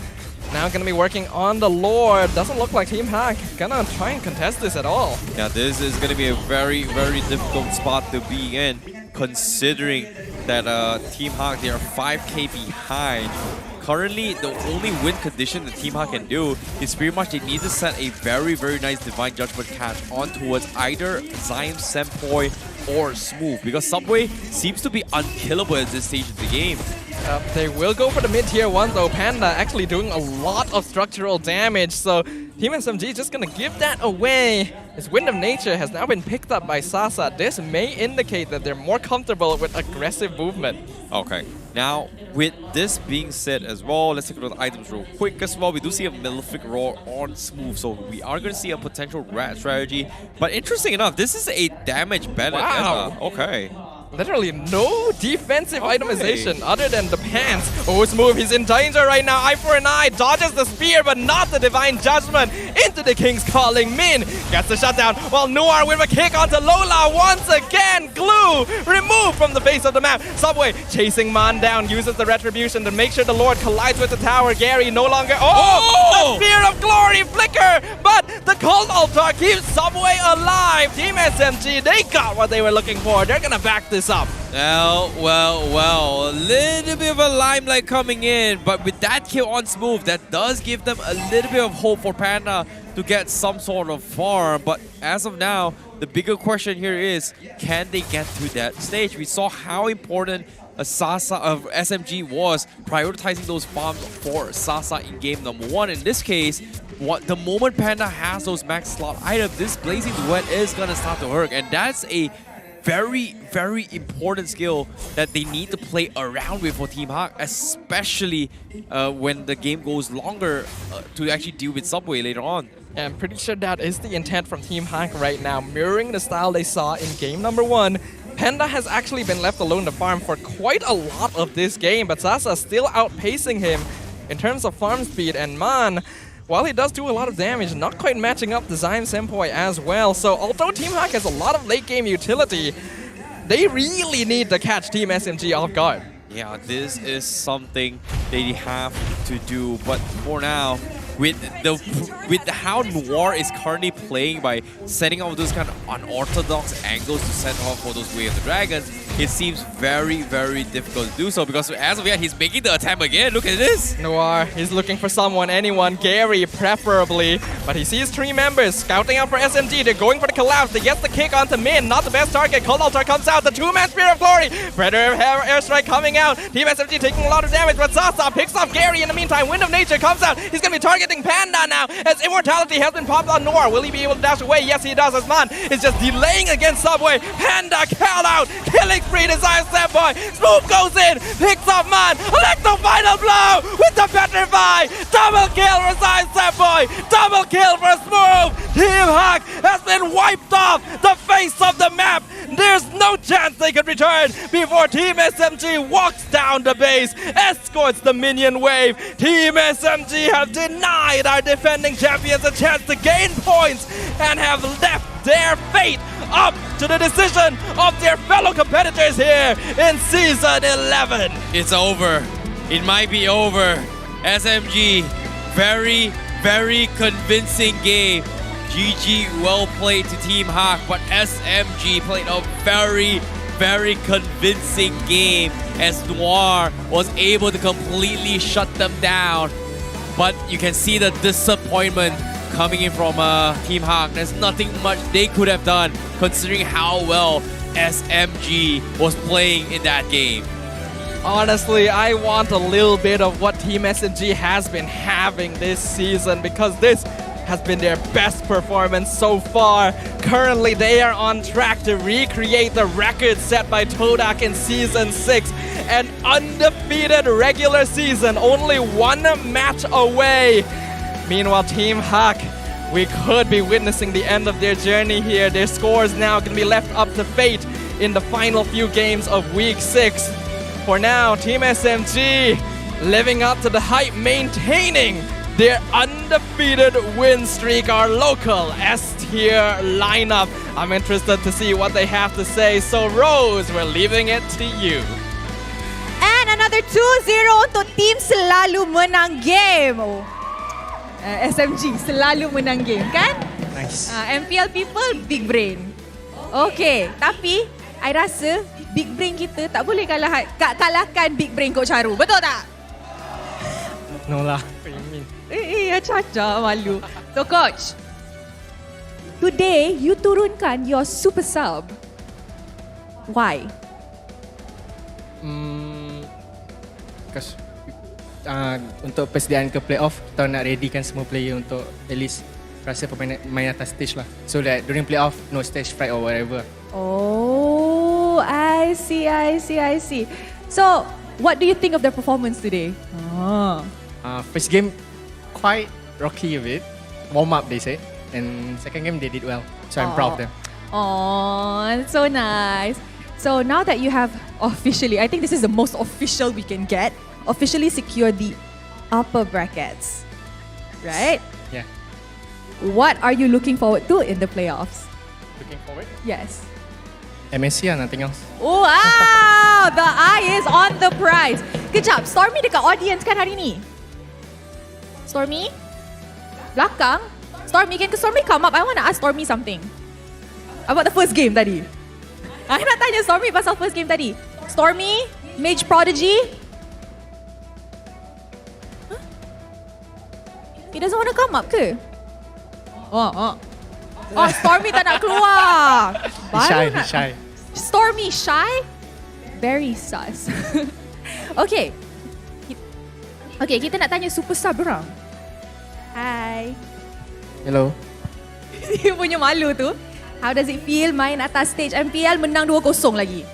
Now gonna be working on the Lord. Doesn't look like Team HAQ gonna try and contest this at all. Yeah, this is gonna be a very, very difficult spot to be in, considering that Team HAQ, they are 5k behind. Currently, the only win condition that Team HAQ can do is pretty much they need to set a very, very nice Divine Judgment catch on towards either Zion Senpoi or Smooth, because Subway seems to be unkillable at this stage of the game. They will go for the mid-tier one though. Panda actually doing a lot of structural damage, so Team SMG just gonna give that away. His Wind of Nature has now been picked up by Sasa. This may indicate that they're more comfortable with aggressive movement. Okay. Now, with this being said as well, let's take a look at the items real quick as well. We do see a Malefic Roar on Smooth, so we are going to see a potential rat strategy. But interesting enough, this is a damage Bennett. Wow. Okay. Literally no defensive itemization other than the pants. Oh, Smooth, he's in danger right now. Eye for an eye, dodges the spear, but not the Divine Judgment. Into the King's Calling. Min gets the shutdown, while Noir with a kick onto Lola once again. Glue removed from the face of the map. Subway chasing Man down, uses the Retribution to make sure the Lord collides with the tower. Gary no longer... Oh! The Spear of Glory flicker, but the Cold Altar keeps Subway alive. Team SMG, they got what they were looking for. They're gonna back this up. Well, a little bit of a limelight coming in, but with that kill on Smooth, that does give them a little bit of hope for Panda to get some sort of farm. But as of now, the bigger question here is, can they get to that stage? We saw how important Sasa of SMG was prioritizing those farms for Sasa in game number 1. In this case, the moment Panda has those max slot items, this Blazing Duet is gonna start to hurt, and that's a very, very important skill that they need to play around with for Team HAQ, especially when the game goes longer to actually deal with Subway later on. Yeah, I'm pretty sure that is the intent from Team HAQ right now, mirroring the style they saw in game number 1. Panda has actually been left alone to farm for quite a lot of this game, but Sasa still outpacing him in terms of farm speed, and Man, while he does do a lot of damage, not quite matching up the Zyme Senpoi as well. So although Team HAQ has a lot of late game utility, they really need to catch Team SMG off guard. Yeah, this is something they have to do, but for now, with how Noir is currently playing by setting up those kind of unorthodox angles to set off for those Way of the Dragons, it seems very, very difficult to do so, because as of yet, he's making the attempt again. Look at this. Noir, he's looking for someone, anyone, Gary preferably, but he sees 3 members scouting out for SMG. They're going for the collapse. They get the kick onto Min, not the best target. Cold Altar comes out, the 2-man Spear of Glory. Predator airstrike coming out. Team SMG taking a lot of damage, but Sasa picks off Gary in the meantime. Wind of Nature comes out. He's going to be targeting Panda now, as Immortality has been popped on Noir. Will he be able to dash away? Yes, he does, as Man is just delaying against Subway. Panda call out, killing spree to Zyme Senpoi. Smooth goes in, picks up Man. Electro final blow with the Petrify. Double kill for Zyme Senpoi. Double kill for Smooth. Team HAQ has been wiped off the face of the map. There's no chance they could return before Team SMG walks down the base, escorts the minion wave. Team SMG have denied our defending champions a chance to gain points and have left their fate up to the decision of their fellow competitors here in Season 11. It's over. It might be over. SMG, very, very convincing game. GG, well played to Team HAQ, but SMG played a very, very convincing game as Noir was able to completely shut them down. But you can see the disappointment coming in from Team HAQ. There's nothing much they could have done considering how well SMG was playing in that game. Honestly, I want a little bit of what Team SMG has been having this season, because this has been their best performance so far. Currently, they are on track to recreate the record set by Todak in Season 6. An undefeated regular season, only 1 match away. Meanwhile, Team HAQ, we could be witnessing the end of their journey here. Their scores now can be left up to fate in the final few games of Week 6. For now, Team SMG living up to the hype, maintaining their undefeated win streak. Our local S-tier lineup. I'm interested to see what they have to say. So Rose, we're leaving it to you. And another 2-0 untuk tim selalu menang game. SMG selalu menang game, kan? Nice. MPL people, big brain. Okay, tapi I rasa big brain kita tak boleh kalahkan big brain Coach Haru. Betul tak? No lah. Caca malu. So Coach, today you turunkan your super sub. Why? Because untuk persediaan ke playoff, kita nak readykan semua player untuk at least rasa main atas stage lah. So that during playoff, no stage fright or whatever. Oh, I see. So, what do you think of their performance today? First game, quite rocky a bit. Warm up, they say. And second game, they did well. So I'm proud of them. Oh, that's so nice. So now that you have officially, I think this is the most official we can get, officially secured the upper brackets, right? Yeah. What are you looking forward to in the playoffs? Looking forward? Yes. MSC lah, nothing else. Wow, the eye is on the prize. Kejap, Stormy dekat audience kan hari ni? Stormy? Belakang? Stormy, can Stormy come up? I want to ask Stormy something. About the first game tadi. I nak tanya Stormy pasal first game tadi. Stormy, Mage Prodigy. Huh? He doesn't want to come up ke? Oh, Stormy tak nak keluar. He's shy. Stormy shy? Very sus. Okay. Okay, kita nak tanya superstar berang. Hi. Hello. Dia punya malu tu. How does it feel main atas stage MPL menang 2-0 lagi?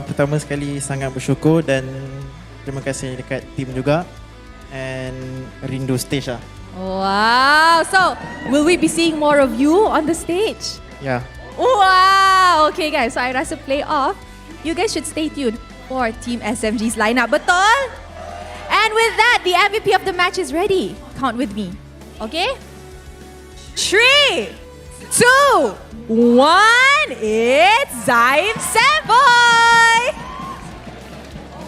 Pertama sekali sangat bersyukur dan terima kasih dekat tim juga. And rindu stage lah. Wow. So, will we be seeing more of you on the stage? Yeah. Wow. Okay guys, so I rasa playoff. You guys should stay tuned for Team SMG's lineup. Betul? And with that, the MVP of the match is ready. Count with me. Okay? 3, 2, 1. It's Zaim Semboy.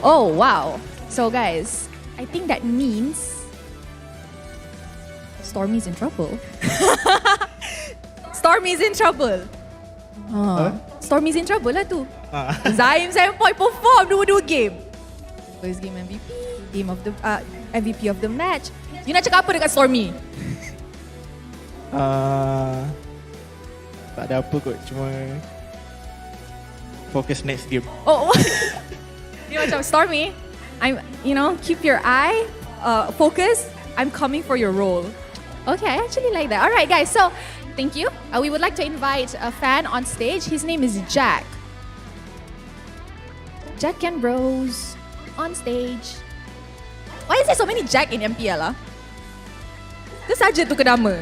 Oh, wow. So guys, I think that means Stormy's in trouble. Stormy's in trouble. Stormy's in trouble lah tu. Zaim Semboy perform dua-dua game. First game MVP, MVP of the match. You nak cakap apa dekat Stormy? Tak ada apa kot, cuma fokus next game. Oh, dia macam Stormy, keep your eye focused. I'm coming for your role. Okay, I actually like that. All right, guys. So, thank you. We would like to invite a fan on stage. His name is Jack. Jack and Bros on stage. Why is there so many Jack in MPL? Itu saja tu kedama.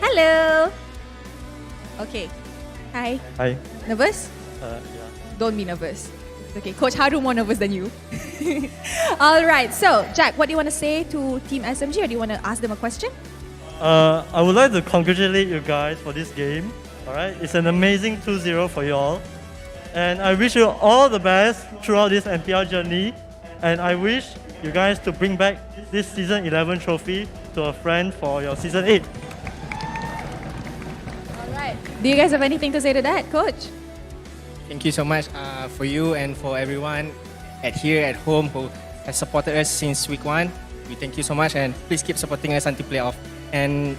Hello. Okay. Hi. Hi. Nervous? Yeah. Don't be nervous. Okay, Coach Haru more nervous than you. All right. So, Jack, what do you want to say to Team SMG, or do you want to ask them a question? I would like to congratulate you guys for this game. All right, it's an amazing 2-0 for you all, and I wish you all the best throughout this MPL journey. And I wish you guys to bring back this season 11 trophy to a friend for your season 8. All right. Do you guys have anything to say to that, Coach? Thank you so much for you and for everyone here at home who has supported us since week 1. We thank you so much, and please keep supporting us until playoff and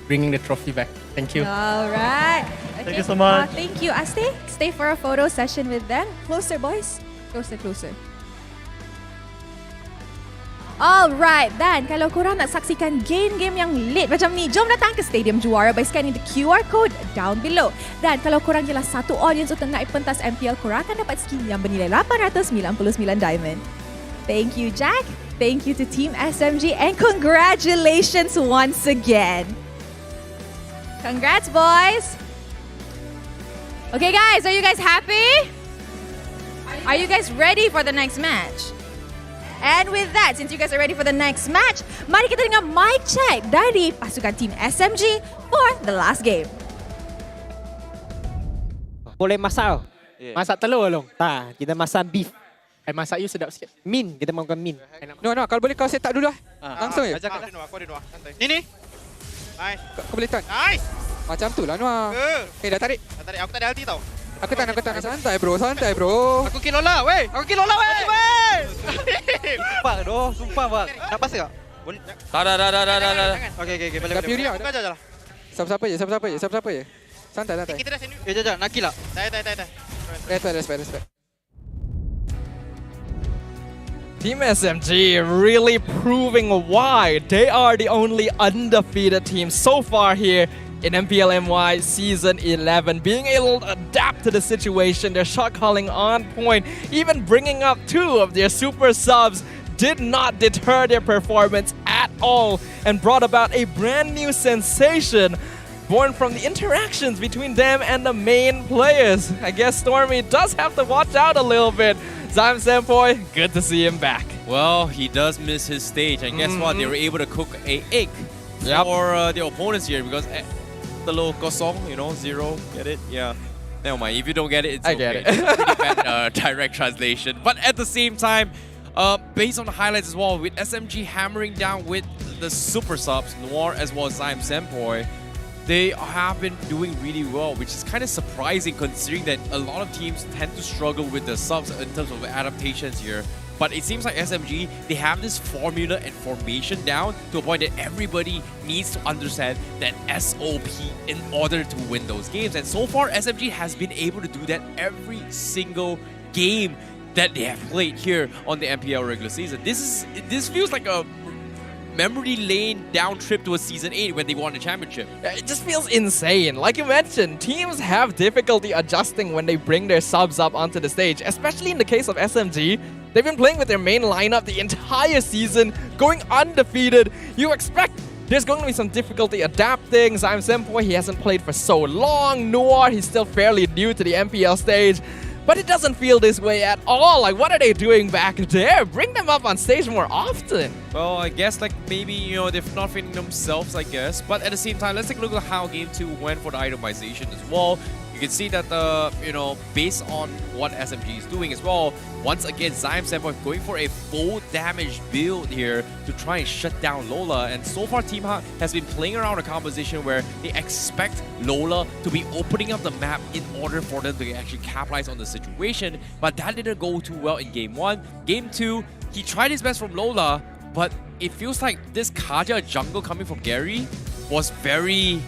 bringing the trophy back. Thank you. All right. Okay. Thank you so much. Thank you. Stay for a photo session with them. Closer, boys. Closer. Alright, dan kalau korang nak saksikan game-game yang lit macam ni, jom datang ke Stadium Juara by scanning the QR code down below. Dan kalau korang ialah satu audience untuk naik pentas MPL, korang akan dapat skin yang bernilai 899 diamond. Thank you, Jack. Thank you to Team SMG, and congratulations once again. Congrats, boys. Okay, guys, are you guys happy? Are you guys ready for the next match? And with that, since you guys are ready for the next match, mari kita dengar mic check dari pasukan Team SMG for the last game. Boleh masak? Yeah. Masak telur long. Tak, kita masak beef. Masak you sedap sikit. Min, kita makan min. No, kalau boleh kau set up dulu lah. Langsung je. Aku ada Noah. Ni. Nice. Kau boleh turn. Nice. Macam tu lah Noah. Dah tarik. Aku tak ada ulti tau. Aku tak nak. Santai bro. Aku kill Lola, weh. Sumpah bang. Nak pasal tak? Dah. Okay. Boleh. Tapi Ria. Buka je lah. Siapa je. Santai. Kita dah sendiri. Jom. Nak kill lah. Tak. Respect. Team SMG really proving why they are the only undefeated team so far here in MPL MY Season 11. Being able to adapt to the situation, their shot calling on point, even bringing up 2 of their super subs did not deter their performance at all and brought about a brand new sensation born from the interactions between them and the main players. I guess Stormy does have to watch out a little bit. Zyme Senpoi, good to see him back. Well, he does miss his stage, and guess what? They were able to cook a egg for their opponents here because the little kosong, 0, get it? Yeah. Never mind, if you don't get it, it's I okay. get it. It's a pretty bad direct translation. But at the same time, based on the highlights as well, with SMG hammering down with the super subs, Noir as well as Zyme Senpoi, they have been doing really well, which is kind of surprising considering that a lot of teams tend to struggle with the subs in terms of adaptations here. But it seems like SMG, they have this formula and formation down to a point that everybody needs to understand that SOP in order to win those games. And so far, SMG has been able to do that every single game that they have played here on the MPL regular season. This feels like a memory lane down trip to a Season 8 when they won the championship. It just feels insane. Like you mentioned, teams have difficulty adjusting when they bring their subs up onto the stage, especially in the case of SMG. They've been playing with their main lineup the entire season, going undefeated. You expect there's going to be some difficulty adapting. Zyme Senpoi, he hasn't played for so long. Noir, he's still fairly new to the MPL stage. But it doesn't feel this way at all. Like, what are they doing back there? Bring them up on stage more often. Well, I guess like maybe, they're not feeling themselves, I guess. But at the same time, let's take a look at how Game 2 went for the itemization as well. You can see that, based on what SMG is doing as well, once again, Zyme Senpoi going for a full damage build here to try and shut down Lola. And so far, Team HAQ has been playing around a composition where they expect Lola to be opening up the map in order for them to actually capitalize on the situation. But that didn't go too well in Game 1. Game 2, he tried his best from Lola, but it feels like this Kaja jungle coming from Gary was very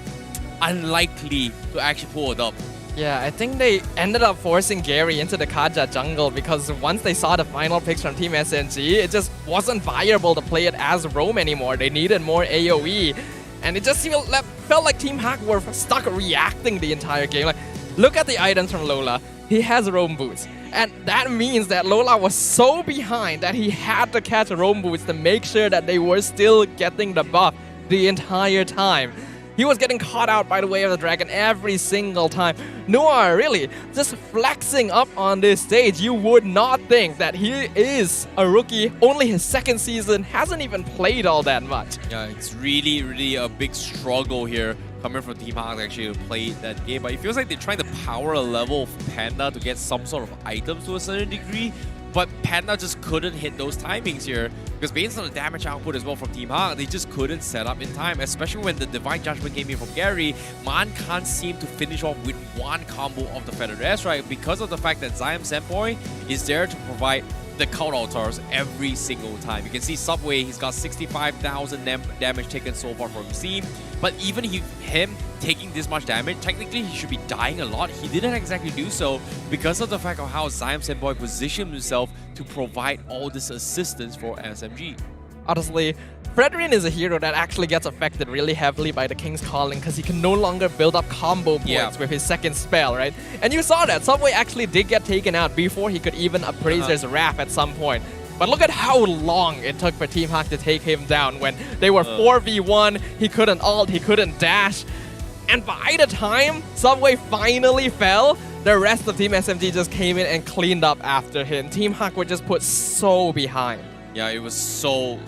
unlikely to actually pull it up. Yeah, I think they ended up forcing Gary into the Kaja jungle because once they saw the final picks from Team SMG, it just wasn't viable to play it as roam anymore. They needed more AoE. And it just felt like Team HAQ were stuck reacting the entire game. Like, look at the items from Lola. He has roam boots. And that means that Lola was so behind that he had to catch roam boots to make sure that they were still getting the buff the entire time. He was getting caught out by the Way of the Dragon every single time. Noir, really, just flexing up on this stage. You would not think that he is a rookie. Only his second season, hasn't even played all that much. Yeah, it's really, really a big struggle here coming from Team HAQ to actually play that game. But it feels like they're trying to power a level of Panda to get some sort of items to a certain degree. But Panda just couldn't hit those timings here because based on the damage output as well from Team HAQ, they just couldn't set up in time, especially when the Divine Judgment came in from Gary. Man can't seem to finish off with one combo of the Feathered Airstrike because of the fact that Zyme Senpoi is there to provide the counter-altars every single time. You can see Subway, he's got 65,000 damage taken so far from Zim. But even him taking this much damage, technically he should be dying a lot. He didn't exactly do so because of the fact of how Zyme Senpoi positioned himself to provide all this assistance for SMG. Honestly, Fredrin is a hero that actually gets affected really heavily by the King's Calling because he can no longer build up combo points with his second spell, right? And you saw that. Subway actually did get taken out before he could even Appraiser's Wrath at some point. But look at how long it took for Team HAQ to take him down when they were 4v1, he couldn't ult, he couldn't dash. And by the time Subway finally fell, the rest of Team SMG just came in and cleaned up after him. Team HAQ were just put so behind. Yeah, it was so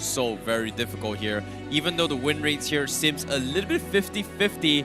very difficult here. Even though the win rates here seems a little bit 50-50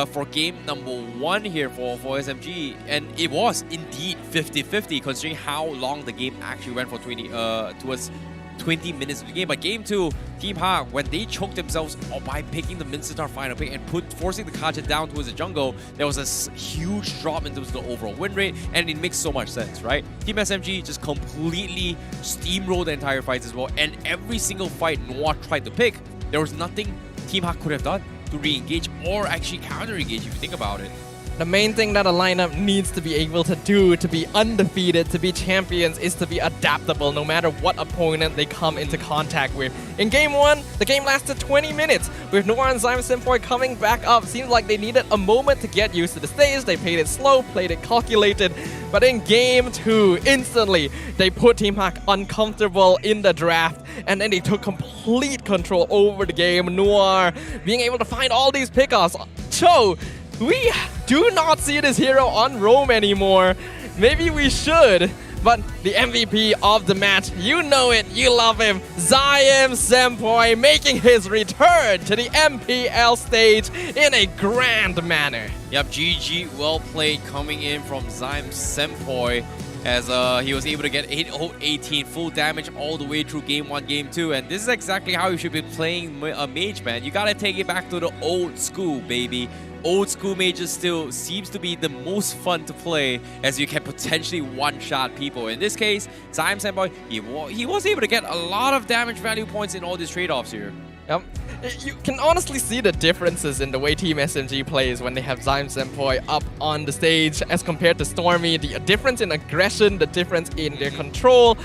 for game number 1 here for SMG. And it was indeed 50-50 considering how long the game actually went for 20 minutes of the game. But game 2, Team HAQ, when they choked themselves by picking the Mincetar final pick and forcing the Kaja down towards the jungle, there was a huge drop in terms of the overall win rate, and it makes so much sense, right? Team SMG just completely steamrolled the entire fight as well, and every single fight Noir tried to pick, there was nothing Team HAQ could have done to re-engage or actually counter-engage if you think about it. The main thing that a lineup needs to be able to do to be undefeated, to be champions, is to be adaptable no matter what opponent they come into contact with. In Game 1, the game lasted 20 minutes, with Noir and Zyme Simpoy coming back up. Seems like they needed a moment to get used to the stage. They played it slow, played it calculated. But in Game 2, instantly, they put Team HAQ uncomfortable in the draft, and then they took complete control over the game. Noir being able to find all these pickoffs. So, we do not see this hero on roam anymore. Maybe we should, but the MVP of the match, you know it, you love him, Zyme Simpoy, making his return to the MPL stage in a grand manner. Yep, GG, well played coming in from Zyme Simpoy, as he was able to get 8-0-18 full damage all the way through Game 1, Game 2, and this is exactly how you should be playing a mage, man. You gotta take it back to the old school, baby. Old school mages still seems to be the most fun to play, as you can potentially one-shot people. In this case, Zyme Simpoy, he was able to get a lot of damage value points in all these trade-offs here. Yep. You can honestly see the differences in the way Team SMG plays when they have Zyme Simpoy up on the stage as compared to Stormy. The difference in aggression, the difference in their control.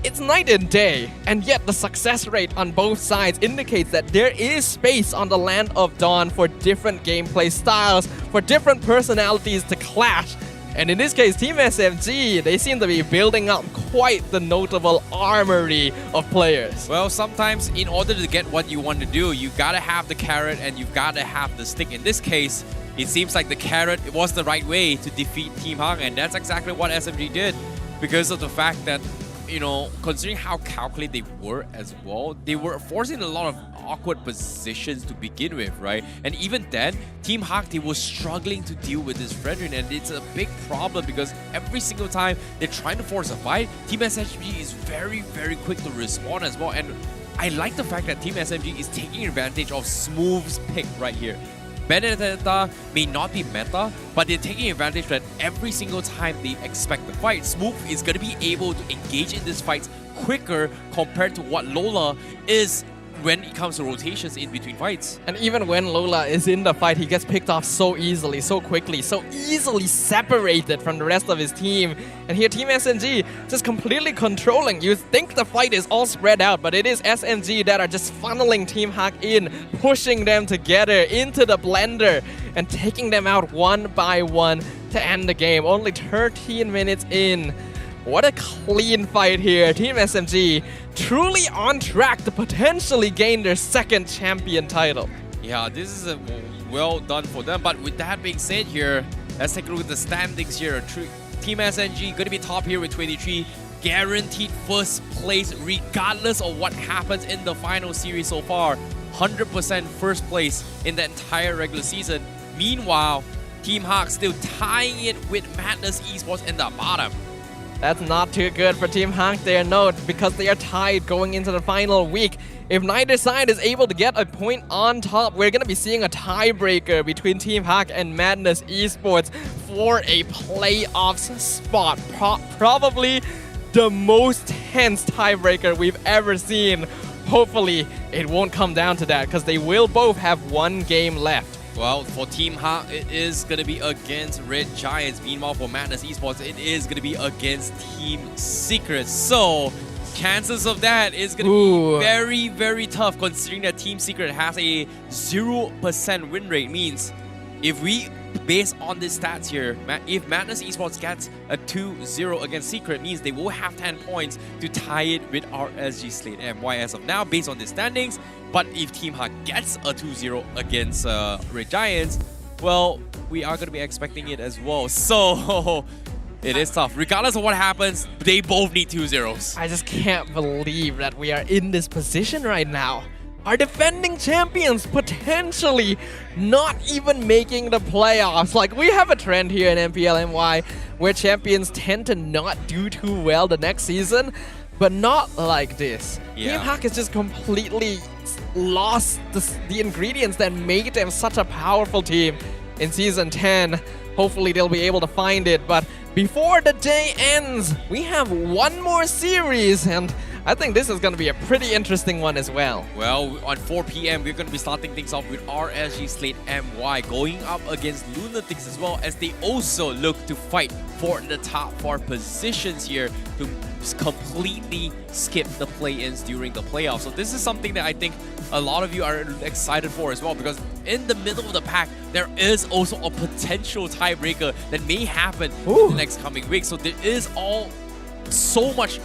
It's night and day, and yet the success rate on both sides indicates that there is space on the Land of Dawn for different gameplay styles, for different personalities to clash. And in this case, Team SMG, they seem to be building up quite the notable armory of players. Well, sometimes in order to get what you want to do, you gotta have the carrot and you've gotta have the stick. In this case, it seems like the carrot was the right way to defeat Team HAQ, and that's exactly what SMG did, because of the fact that, you know, considering how calculated they were as well, they were forced in a lot of awkward positions to begin with, right? And even then, Team HAQ, they were struggling to deal with this Fredrin, and it's a big problem because every single time they're trying to force a fight, Team SMG is very, very quick to respond as well. And I like the fact that Team SMG is taking advantage of Smooth's pick right here. Benedetta may not be meta, but they're taking advantage that every single time they expect the fight, Smooth is going to be able to engage in this fight quicker compared to what Lola is when it comes to rotations in between fights. And even when Lola is in the fight, he gets picked off so easily, so quickly, so easily separated from the rest of his team. And here Team SMG just completely controlling. You think the fight is all spread out, but it is SMG that are just funneling Team HAQ in, pushing them together into the blender and taking them out one by one to end the game. Only 13 minutes in. What a clean fight here. Team SMG truly on track to potentially gain their second champion title. Yeah, this is well done for them. But with that being said here, let's take a look at the standings here. Team SMG going to be top here with 23. Guaranteed first place regardless of what happens in the final series so far. 100% first place in the entire regular season. Meanwhile, Team HAQ still tying it with Madness Esports in the bottom. That's not too good for Team HAQ there, no, because they are tied going into the final week. If neither side is able to get a point on top, we're going to be seeing a tiebreaker between Team HAQ and Madness Esports for a playoffs spot. Probably the most tense tiebreaker we've ever seen. Hopefully, it won't come down to that, because they will both have one game left. Well, for Team HAQ, it is going to be against Red Giants. Meanwhile, for Madness Esports, it is going to be against Team Secret. So, chances of that is going to be very, very tough, considering that Team Secret has a 0% win rate. Means if we, based on the stats here, if Madness Esports gets a 2-0 against Secret, means they will have 10 points to tie it with RSG Slate MY as of now, based on the standings. But if Team HAQ gets a 2-0 against Red Giants, well, we are going to be expecting it as well. So, it is tough. Regardless of what happens, they both need 2-0s. I just can't believe that we are in this position right now. Our defending champions potentially not even making the playoffs. Like, we have a trend here in MPL MY where champions tend to not do too well the next season, but not like this. Yeah. Team HAQ has just completely lost the ingredients that made them such a powerful team in Season 10. Hopefully they'll be able to find it, but before the day ends, we have one more series, and I think this is going to be a pretty interesting one as well. Well, on 4 p.m, we're going to be starting things off with RSG Slate MY going up against Lunatix as well, as they also look to fight for the top 4 positions here to completely skip the play-ins during the playoffs. So this is something that I think a lot of you are excited for as well, because in the middle of the pack, there is also a potential tiebreaker that may happen in the next coming week. So there is so much,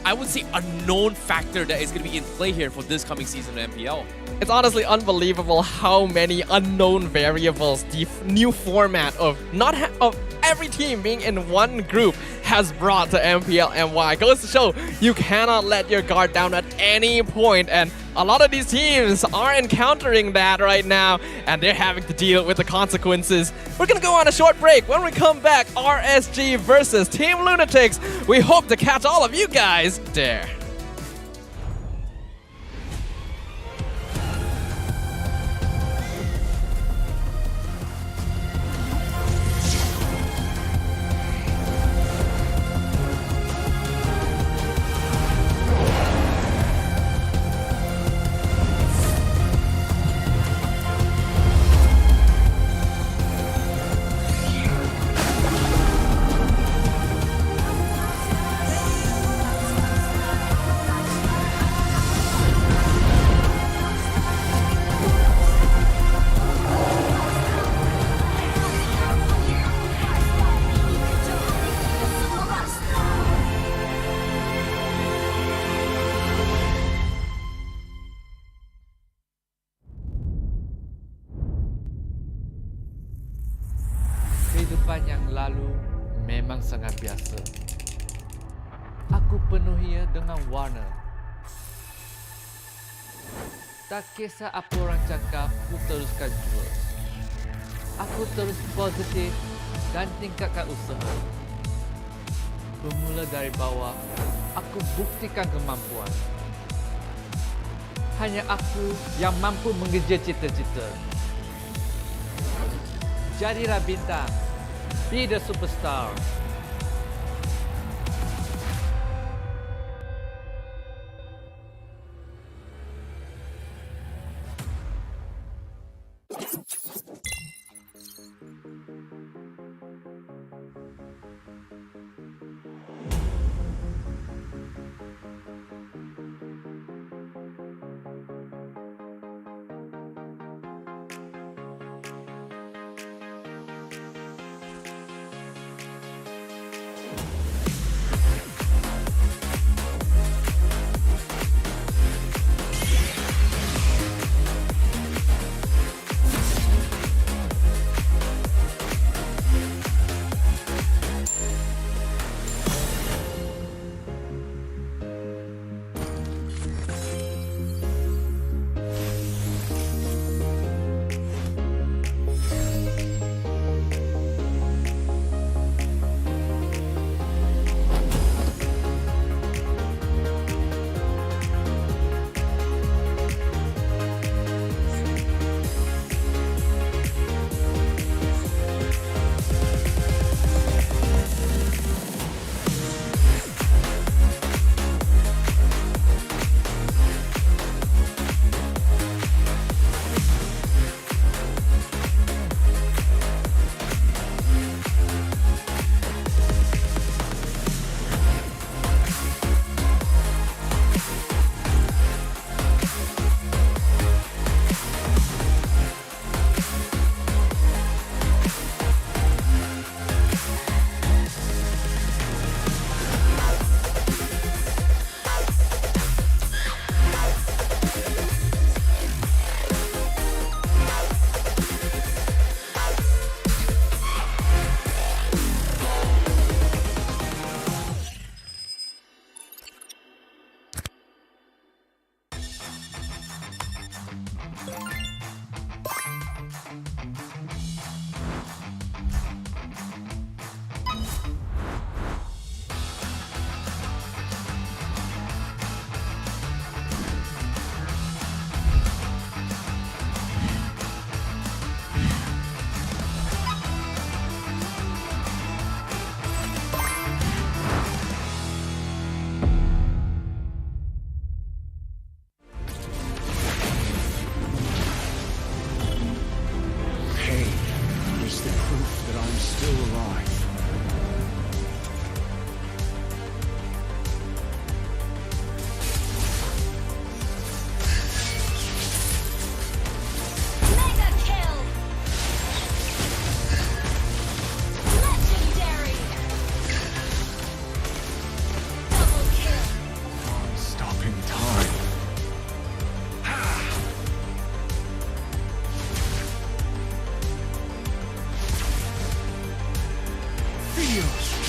I would say, unknown factor that is going to be in play here for this coming season of MPL. It's honestly unbelievable how many unknown variables the new format of every team being in one group has brought to MPL MY. Goes to show you cannot let your guard down at any point, and a lot of these teams are encountering that right now, and they're having to deal with the consequences. We're gonna go on a short break. When we come back, RSG versus Team Lunatix. We hope to catch all of you guys there. Kehidupan yang lalu memang sangat biasa. Aku penuhinya dengan warna. Tak kisah apa orang cakap, aku teruskan jua. Aku terus positif dan tingkatkan usaha. Bermula dari bawah, aku buktikan kemampuan. Hanya aku yang mampu mengejar cita-cita. Jadilah bintang. Be the superstar.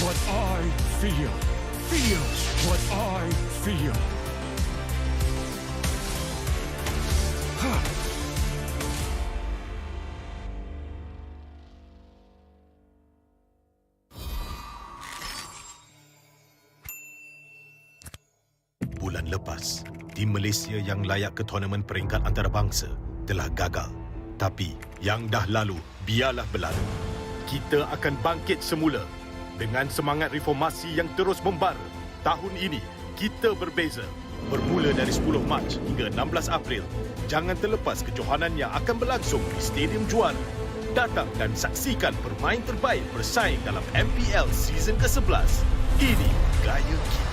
what I feel. Feel what I feel. Bulan lepas, tim Malaysia yang layak ke tournament peringkat antarabangsa telah gagal. Tapi yang dah lalu, biarlah berlalu. Kita akan bangkit semula dengan semangat reformasi yang terus membara. Tahun ini, kita berbeza. Bermula dari 10 Mac hingga 16 April, jangan terlepas kejohanan yang akan berlangsung di Stadium Juara. Datang dan saksikan permain terbaik bersaing dalam MPL season ke-11. Ini gaya kita.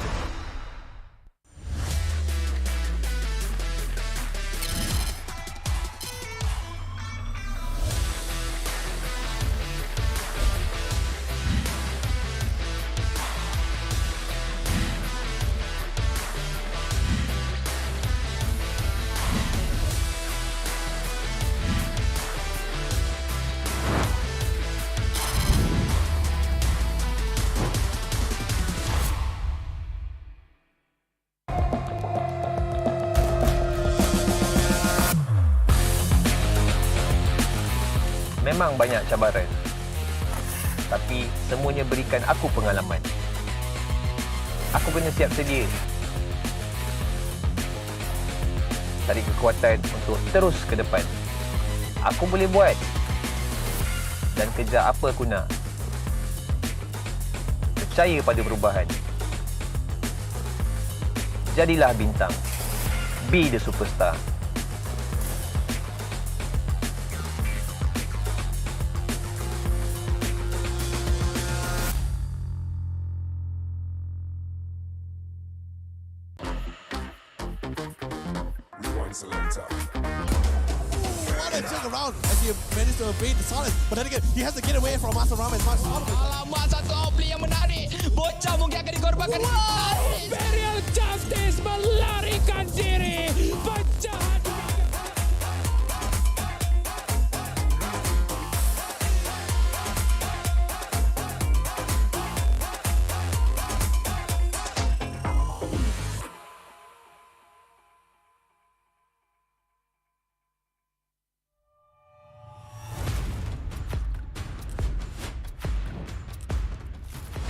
Memang banyak cabaran, tapi semuanya berikan aku pengalaman. Aku kena siap sedia, cari kekuatan untuk terus ke depan. Aku boleh buat dan kejar apa aku nak. Percaya pada perubahan. Jadilah bintang. Be the superstar. What a jump around as he managed to evade the silence. But then again, he has to get away from Masaram as much as possible. Alamak, satu outplay yang menarik. Bocah mungkin akan dikorbankan. Wow! Imperial Justice melarikan diri. Pecahan.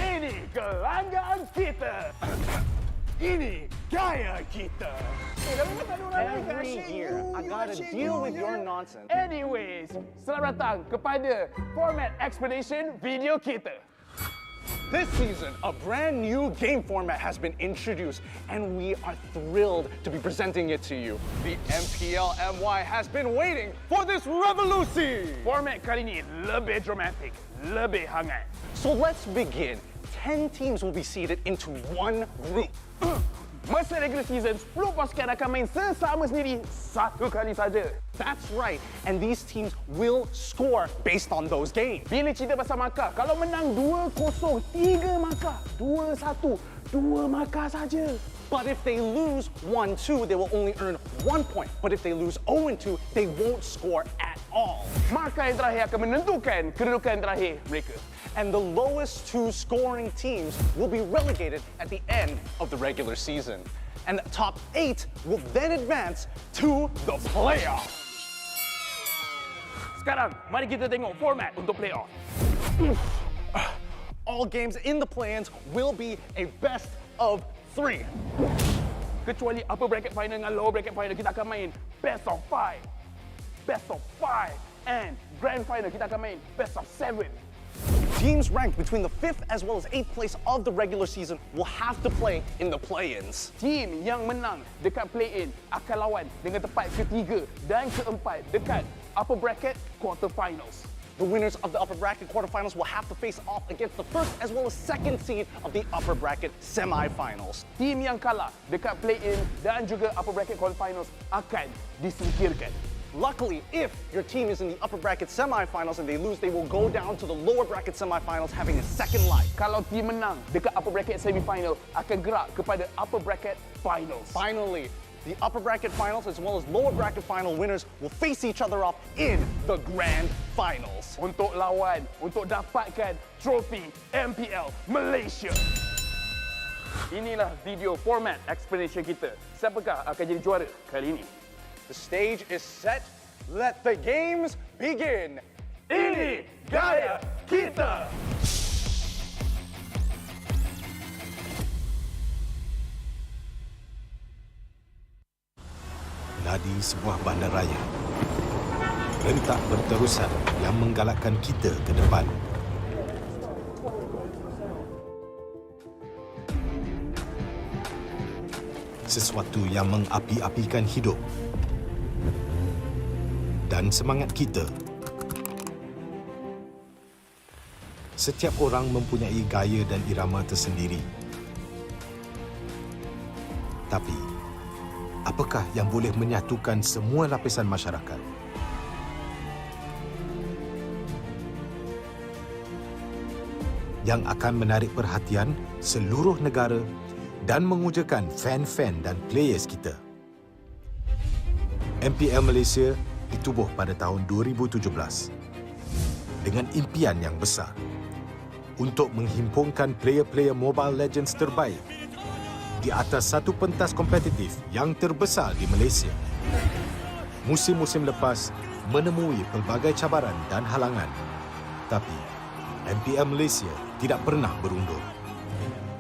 Ini kelanggaan kita. Ini gaya kita. Every year, I gotta deal with your nonsense. Anyways, selamat datang kepada format explanation video kita. This season, a brand new game format has been introduced, and we are thrilled to be presenting it to you. The MPL MY has been waiting for this revolution. Format kali ini lebih dramatic, lebih hangat. So let's begin. 10 teams will be seeded into one group. Masa regular season, 10 pasukan akan main sesama sendiri satu kali saja. That's right, and these teams will score based on those games. Bila cerita pasal markah, kalau menang 2-0, 3 markah, 2-1, 2 markah saja. But if they lose 1-2, they will only earn 1 point. But if they lose 0-2, they won't score at all. Markah yang terakhir akan menentukan kedudukan terakhir mereka. And the lowest 2 scoring teams will be relegated at the end of the regular season. And the top 8 will then advance to the playoffs. Sekarang, mari kita tengok format untuk playoff. All games in the play-ins will be a best of 3. Kecuali upper bracket final dengan lower bracket final, kita akan main best of 5. Best of 5. And grand final, kita akan main best of 7. Teams ranked between the 5th as well as 8th place of the regular season will have to play in the play-ins. Team yang menang dekat play-in akan lawan dengan tempat ketiga dan keempat dekat upper bracket quarterfinals. The winners of the upper bracket quarterfinals will have to face off against the first as well as second seed of the upper bracket semifinals. Team yang kalah dekat play-in dan juga upper bracket quarterfinals akan disingkirkan. Luckily, if your team is in the upper bracket semifinals and they lose, they will go down to the lower bracket semifinals having a second life. Kalau team menang dekat upper bracket semifinal, akan gerak kepada upper bracket finals. Finally, The upper bracket finals as well as lower bracket final winners will face each other off in the grand finals. Untuk lawan, untuk dapatkan trofi MPL Malaysia. Inilah video format explanation kita. Siapakah akan jadi juara kali ini? The stage is set. Let the games begin. Ini gaya kita. Nadi sebuah bandaraya. Rentak berterusan yang menggalakkan kita ke depan. Sesuatu yang mengapi-apikan hidup dan semangat kita. Setiap orang mempunyai gaya dan irama tersendiri. Tapi, apakah yang boleh menyatukan semua lapisan masyarakat? Yang akan menarik perhatian seluruh negara dan mengujakan fan-fan dan players kita. MPL Malaysia ditubuh pada tahun 2017 dengan impian yang besar untuk menghimpunkan player-player Mobile Legends terbaik di atas satu pentas kompetitif yang terbesar di Malaysia. Musim-musim lepas menemui pelbagai cabaran dan halangan, tapi MPL Malaysia tidak pernah berundur.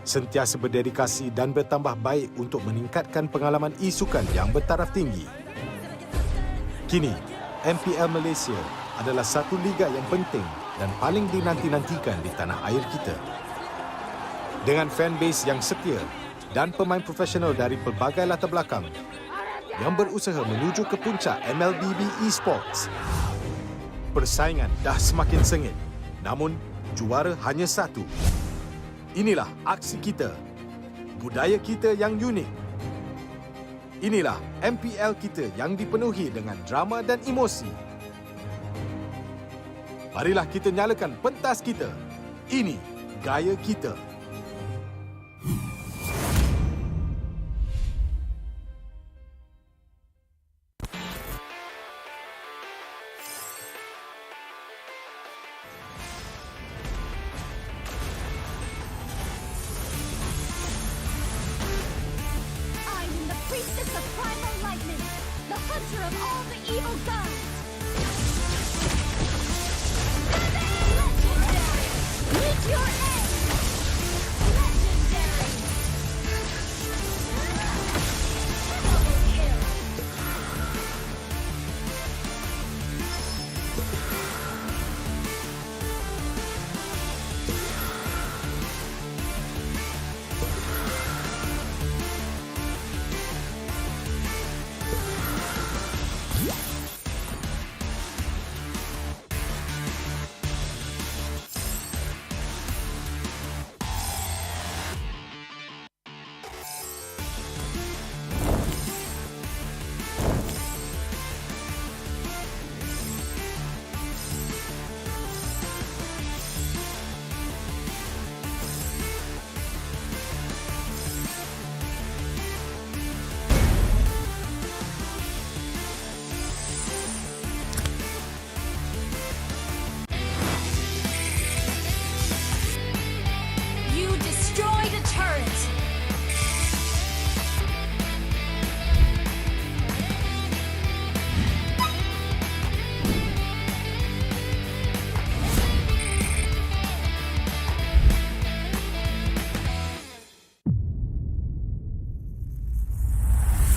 Sentiasa berdedikasi dan bertambah baik untuk meningkatkan pengalaman e-sukan yang bertaraf tinggi. Kini, MPL Malaysia adalah satu liga yang penting dan paling dinanti-nantikan di tanah air kita. Dengan fanbase yang setia dan pemain profesional dari pelbagai latar belakang yang berusaha menuju ke puncak MLBB Esports. Persaingan dah semakin sengit, namun juara hanya satu. Inilah aksi kita, budaya kita yang unik. Inilah MPL kita yang dipenuhi dengan drama dan emosi. Marilah kita nyalakan pentas kita. Ini gaya kita.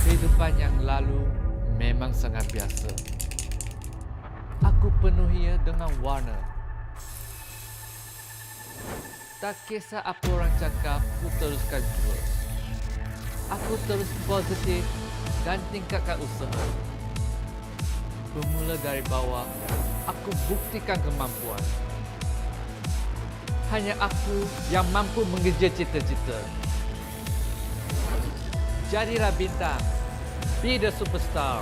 Kehidupan yang lalu memang sangat biasa. Aku penuhinya dengan warna. Tak kisah apa orang cakap, aku teruskan jua. Aku terus positif dan tingkatkan usaha. Bermula dari bawah, aku buktikan kemampuan. Hanya aku yang mampu mengejar cita-cita. Jadilah bintang. Be the superstar.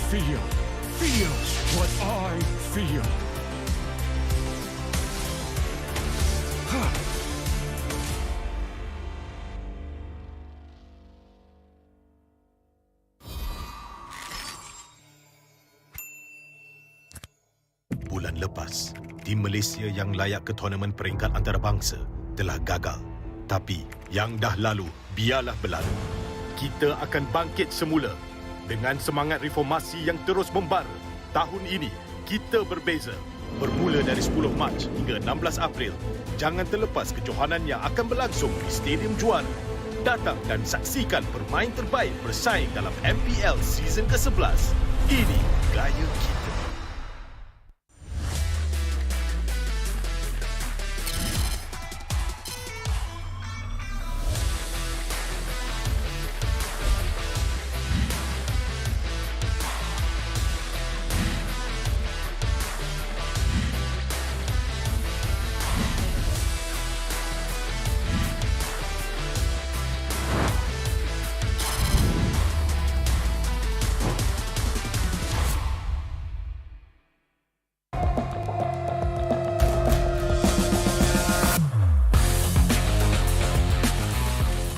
feel. Feel what I feel. Bulan lepas, tim Malaysia yang layak ke tournament peringkat antarabangsa telah gagal. Tapi yang dah lalu, biarlah berlalu. Kita akan bangkit semula dengan semangat reformasi yang terus membara. Tahun ini, kita berbeza. Bermula dari 10 Mac hingga 16 April, jangan terlepas kejohanan yang akan berlangsung di Stadium Juara. Datang dan saksikan permain terbaik bersaing dalam MPL season ke-11. Ini gaya kita.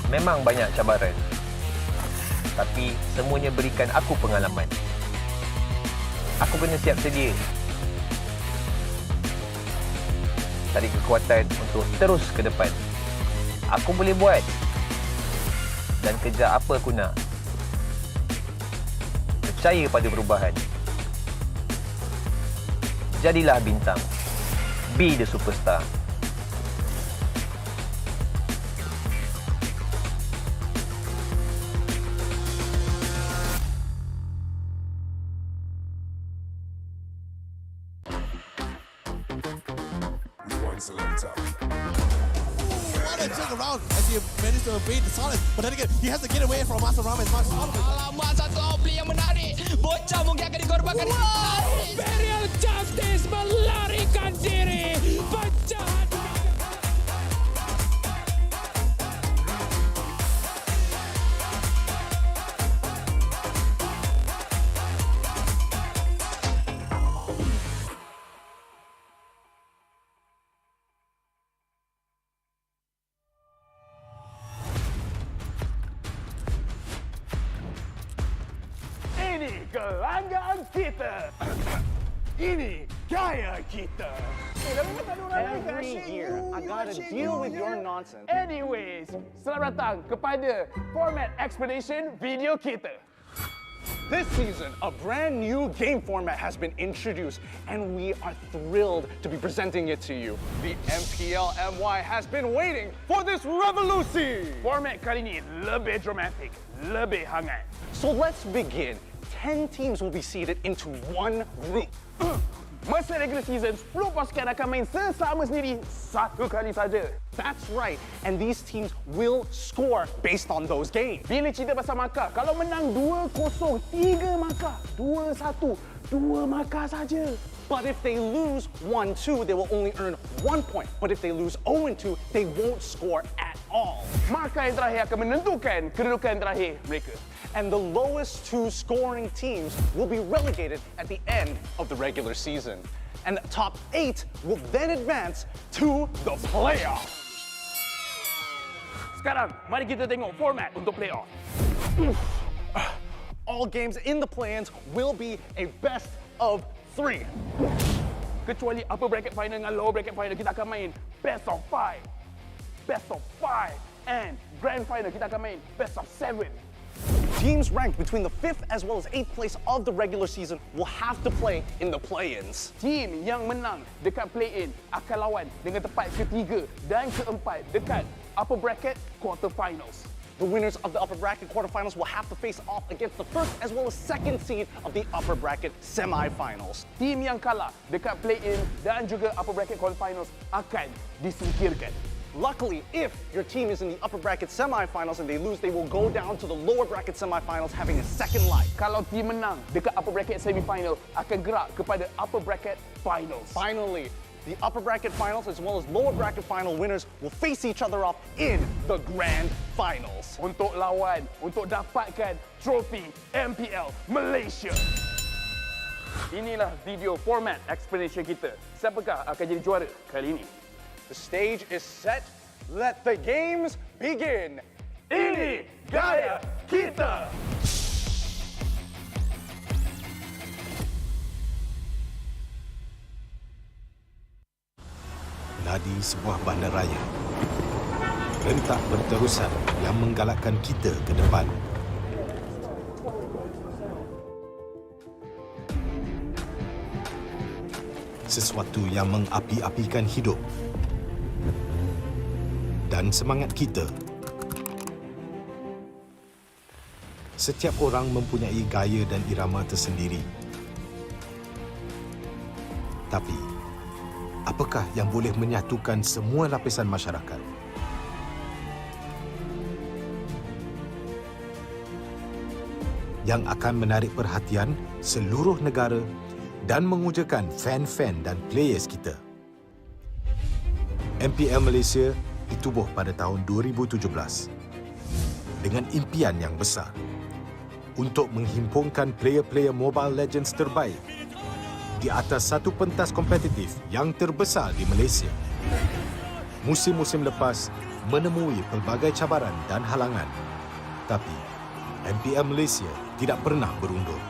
Memang banyak cabaran, tapi semuanya berikan aku pengalaman. Aku kena siap sedia, cari kekuatan untuk terus ke depan. Aku boleh buat dan kejar apa aku nak. Percaya pada perubahan. Jadilah bintang. Be the superstar. As he managed to evade the silence, but then again, he has to get away from Master Ram as much as possible. Alamak, satu outplay yang menarik. Bocah mungkin akan dikorbankan. Imperial Justice melarikan diri. Pecahan. Kelanggaan kita. Ini gaya kita. Every year, I gotta deal with your nonsense. Anyways, selamat datang kepada format explanation video kita. This season, a brand new game format has been introduced, and we are thrilled to be presenting it to you. The MPL MY has been waiting for this revolution. Format kali ini lebih dramatic, lebih hangat. So let's begin. 10 teams will be seeded into one group. Masa regular season, 10 pasukan akan main sesama sendiri satu kali saja. That's right, and these teams will score based on those games. Bila cerita pasal markah, kalau menang 2-0, 3 markah, 2-1, 2 markah saja. But if they lose 1-2, they will only earn 1 point. But if they lose 0-2, they won't score at all. Markah yang terakhir akan menentukan kedudukan terakhir mereka. And the lowest 2 scoring teams will be relegated at the end of the regular season. And the top 8 will then advance to the playoff. Sekarang, mari kita tengok format untuk playoff. All games in the play-ins will be a best of 3. Kecuali upper bracket final dengan lower bracket final, kita akan main best of 5. Best of 5. And grand final, kita akan main best of 7. Teams ranked between the 5th as well as 8th place of the regular season will have to play in the play-ins. Team yang menang dekat play-in akan lawan dengan tempat ketiga dan keempat dekat upper bracket quarterfinals. The winners of the upper bracket quarterfinals will have to face off against the first as well as second seed of the upper bracket semifinals. Team yang kalah dekat play-in dan juga upper bracket quarterfinals akan disingkirkan. Luckily, if your team is in the upper bracket semifinals and they lose, they will go down to the lower bracket semifinals having a second life. Kalau team menang dekat upper bracket semifinal, akan gerak kepada upper bracket finals. Finally, the upper bracket finals as well as lower bracket final winners will face each other off in the grand finals. Untuk lawan, untuk dapatkan trofi MPL Malaysia. Inilah video format explanation kita. Siapakah akan jadi juara kali ini? The stage is set. Let the games begin. Ini gaya kita. Nadi sebuah bandaraya. Rentak berterusan yang menggalakkan kita ke depan. Sesuatu yang mengapi-apikan hidup dan semangat kita. Setiap orang mempunyai gaya dan irama tersendiri. Tapi, apakah yang boleh menyatukan semua lapisan masyarakat? Yang akan menarik perhatian seluruh negara dan mengujakan fan-fan dan players kita. MPL Malaysia ditubuh pada tahun 2017 dengan impian yang besar untuk menghimpunkan player-player Mobile Legends terbaik di atas satu pentas kompetitif yang terbesar di Malaysia. Musim-musim lepas menemui pelbagai cabaran dan halangan, tapi MPL Malaysia tidak pernah berundur.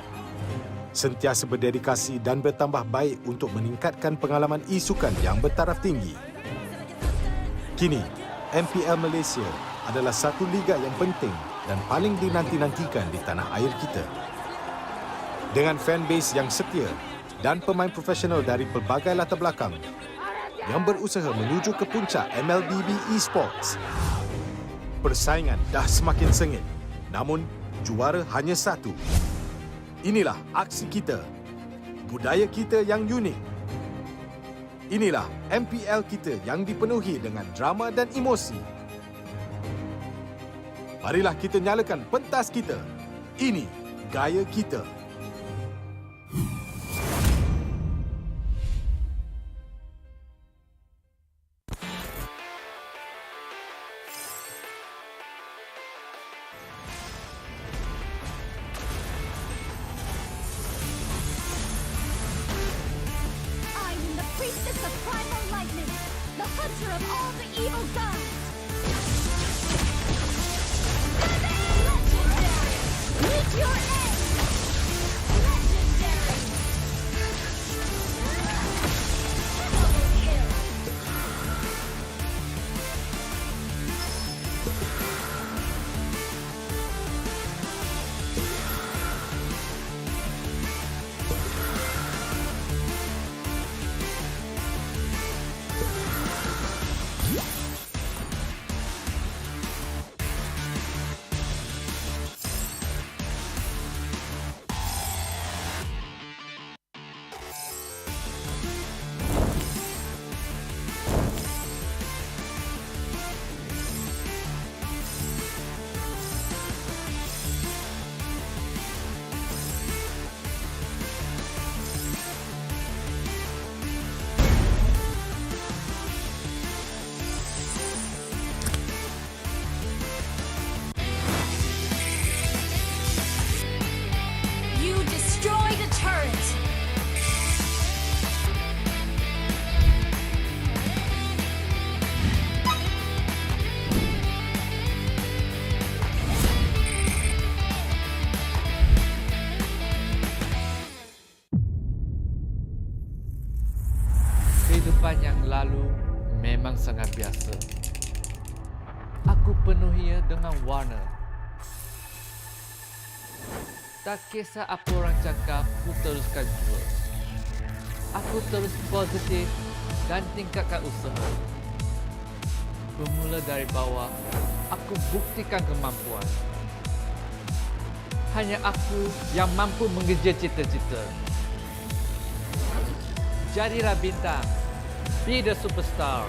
Sentiasa berdedikasi dan bertambah baik untuk meningkatkan pengalaman e-sukan yang bertaraf tinggi. Kini, MPL Malaysia adalah satu liga yang penting dan paling dinanti-nantikan di tanah air kita. Dengan fanbase yang setia dan pemain profesional dari pelbagai latar belakang yang berusaha menuju ke puncak MLBB Esports. Persaingan dah semakin sengit, namun juara hanya satu. Inilah aksi kita, budaya kita yang unik. Inilah MPL kita yang dipenuhi dengan drama dan emosi. Marilah kita nyalakan pentas kita. Ini gaya kita. Kehidupan yang lalu memang sangat biasa. Aku penuhinya dengan warna. Tak kisah apa orang cakap, aku teruskan jua. Aku terus positif dan tingkatkan usaha. Bermula dari bawah, aku buktikan kemampuan. Hanya aku yang mampu mengejar cita-cita. Jadilah bintang. Be the superstar.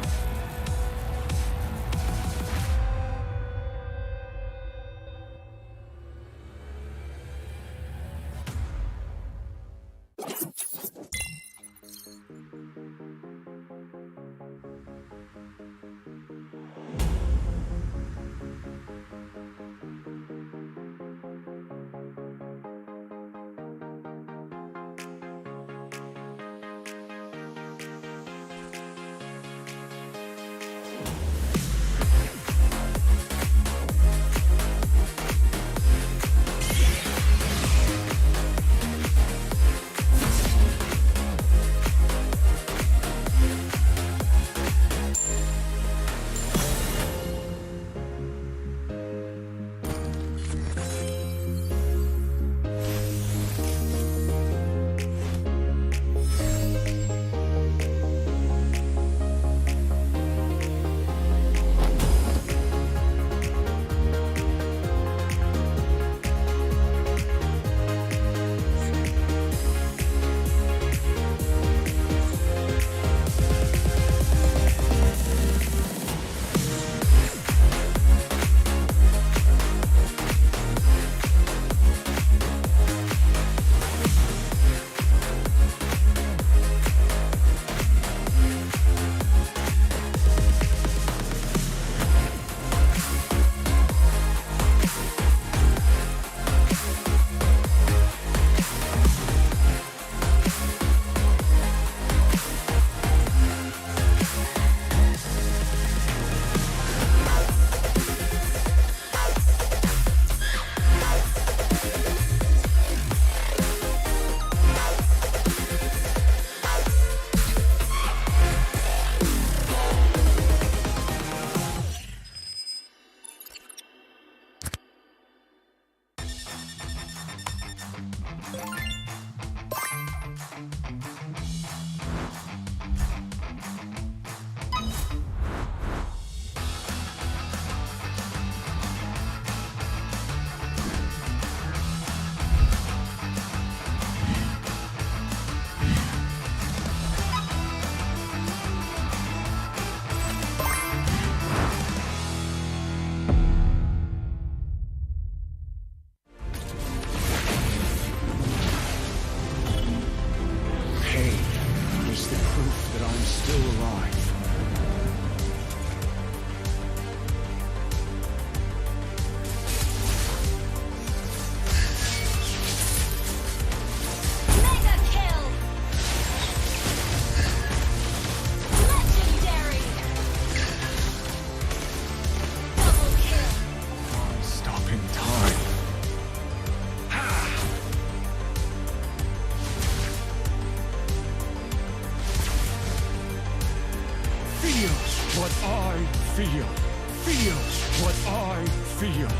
Feel what I feel.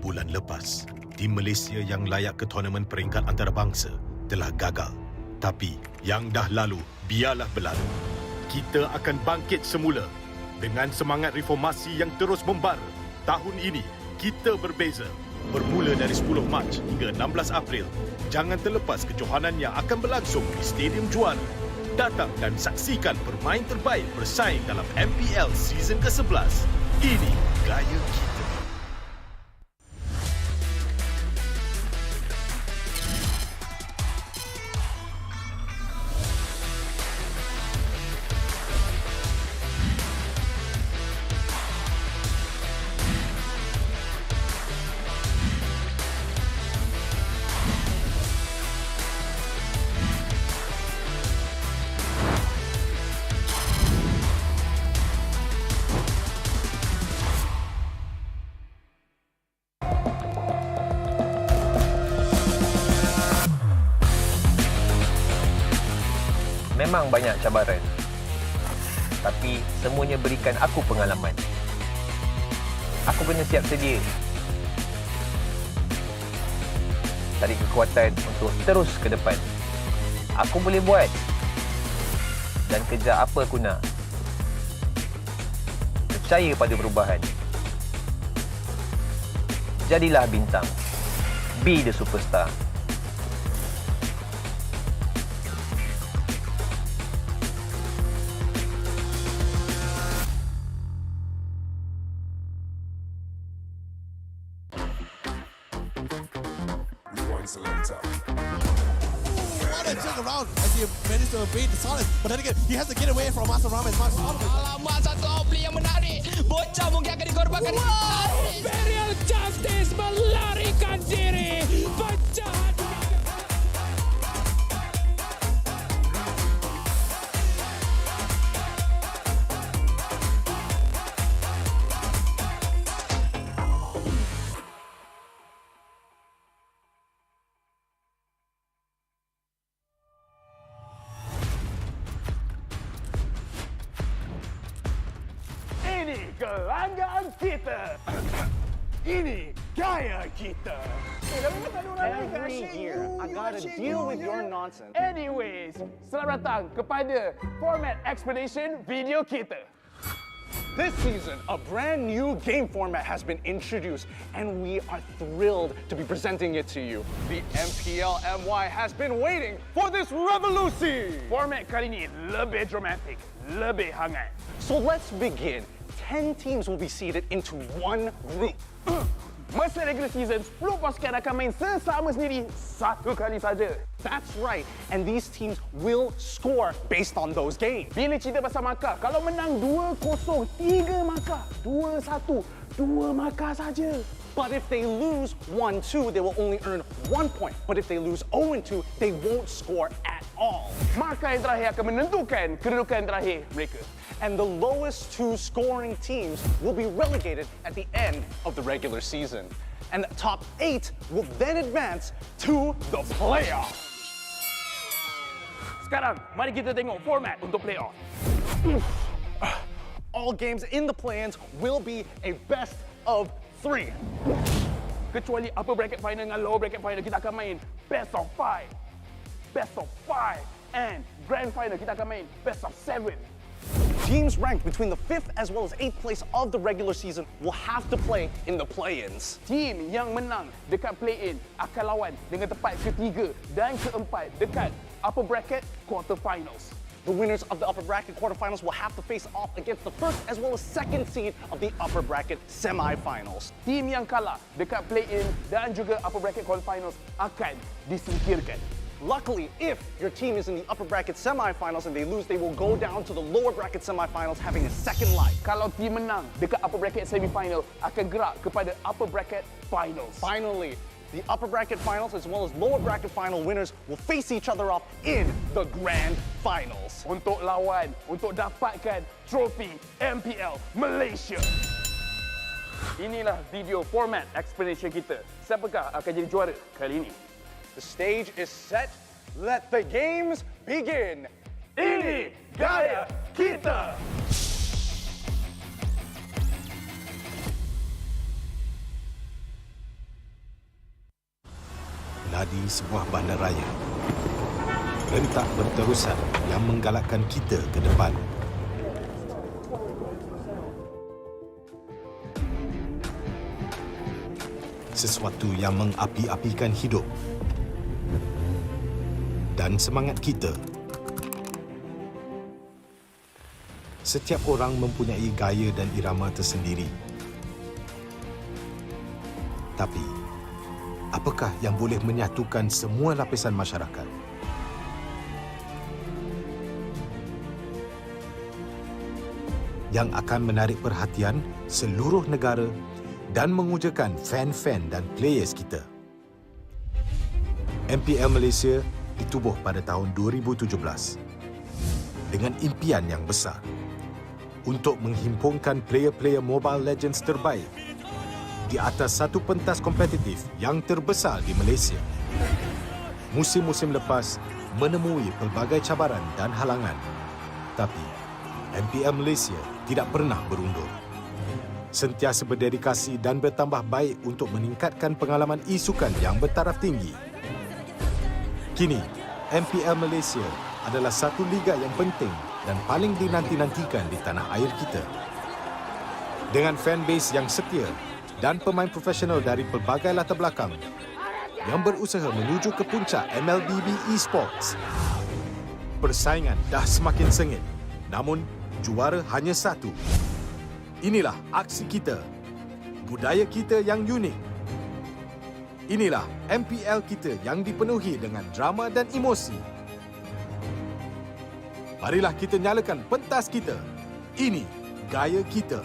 Bulan lepas, tim Malaysia yang layak ke tournament peringkat antarabangsa telah gagal. Tapi yang dah lalu, biarlah berlalu. Kita akan bangkit semula dengan semangat reformasi yang terus membara. Tahun ini, kita berbeza. Bermula dari 10 Mac hingga 16 April, jangan terlepas kejohanan yang akan berlangsung di Stadium Juara. Datang dan saksikan permain terbaik bersaing dalam MPL season ke-11. Ini gaya kita. Memang banyak cabaran, tapi semuanya berikan aku pengalaman. Aku kena siap sedia, cari kekuatan untuk terus ke depan. Aku boleh buat dan kejar apa aku nak. Percaya pada perubahan. Jadilah bintang. Be the superstar. Around as he managed to evade the silence, but then again he has to get away from Masaram as much as possible. Alamak, satu opli yang menarik. Bocah mungkin akan dikorbankan. Wow! Imperial Justice melarikan diri. Penjahat. Ini gelanggang kita. Ini gaya kita. Every year, I gotta deal with your nonsense. Anyways, selamat datang kepada format explanation video kita. This season, a brand new game format has been introduced, and we are thrilled to be presenting it to you. The MPL MY has been waiting for this revolution. Format kali ini lebih dramatic, lebih hangat. So let's begin. 10 teams will be seeded into one group. Masa regular season, 10 pasukan akan main sesama sendiri satu kali saja. That's right, and these teams will score based on those games. Bila cerita pasal markah, kalau menang 2-0, 3 markah. 2-1, 2 markah saja. But if they lose 1-2, they will only earn 1 point. But if they lose 0-2, they won't score at all. Markah yang terakhir akan menentukan kedudukan terakhir mereka. And the lowest 2 scoring teams will be relegated at the end of the regular season. And the top 8 will then advance to the playoffs. Sekarang, mari kita tengok format untuk playoff. All games in the play-ins will be a best of 3. Kecuali upper bracket final dengan lower bracket final, kita akan main best of 5. Best of 5. And grand final, kita akan main best of 7. Teams ranked between the 5th as well as 8th place of the regular season will have to play in the play-ins. Team yang menang dekat play-in akan lawan dengan tempat ketiga dan keempat dekat upper bracket quarterfinals. The winners of the upper bracket quarterfinals will have to face off against the first as well as second seed of the upper bracket semifinals. Team yang kalah dekat play-in dan juga upper bracket quarterfinals akan disingkirkan. Luckily, if your team is in the upper bracket semifinals and they lose, they will go down to the lower bracket semifinals having a second life. Kalau team menang dekat upper bracket semifinal, akan gerak kepada upper bracket finals. Finally, the upper bracket finals as well as lower bracket final winners will face each other off in the grand finals. Untuk lawan, untuk dapatkan trofi MPL Malaysia. Inilah video format explanation kita. Siapakah akan jadi juara kali ini? The stage is set. Let the games begin. Ini gaya kita. Ladi sebuah bandaraya. Rentak berterusan yang menggalakkan kita ke depan. Sesuatu yang mengapi-apikan hidup dan semangat kita. Setiap orang mempunyai gaya dan irama tersendiri. Tapi, apakah yang boleh menyatukan semua lapisan masyarakat? Yang akan menarik perhatian seluruh negara dan mengujakan fan-fan dan players kita. MPL Malaysia ditubuh pada tahun 2017 dengan impian yang besar untuk menghimpunkan player-player Mobile Legends terbaik di atas satu pentas kompetitif yang terbesar di Malaysia. Musim-musim lepas menemui pelbagai cabaran dan halangan, tapi MPL Malaysia tidak pernah berundur. Sentiasa berdedikasi dan bertambah baik untuk meningkatkan pengalaman e-sukan yang bertaraf tinggi. Kini, MPL Malaysia adalah satu liga yang penting dan paling dinanti-nantikan di tanah air kita. Dengan fanbase yang setia dan pemain profesional dari pelbagai latar belakang yang berusaha menuju ke puncak MLBB Esports. Persaingan dah semakin sengit, namun juara hanya satu. Inilah aksi kita, budaya kita yang unik. Inilah MPL kita yang dipenuhi dengan drama dan emosi. Marilah kita nyalakan pentas kita. Ini gaya kita.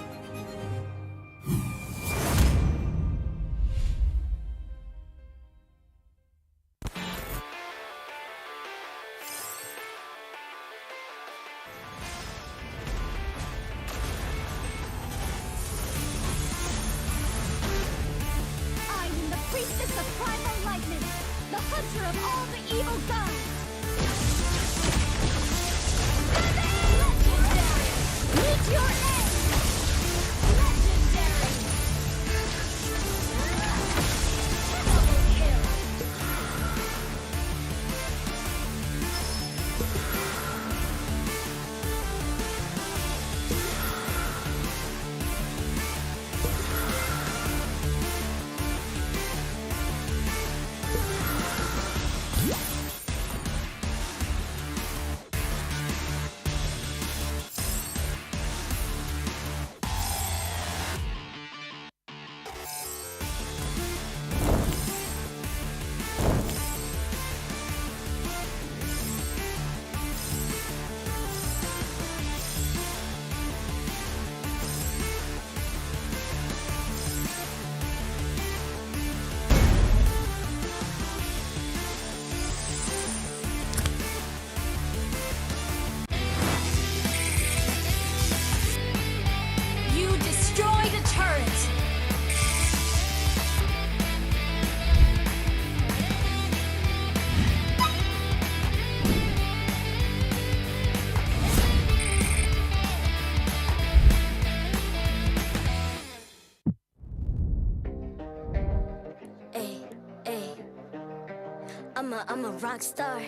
I'm a rock star.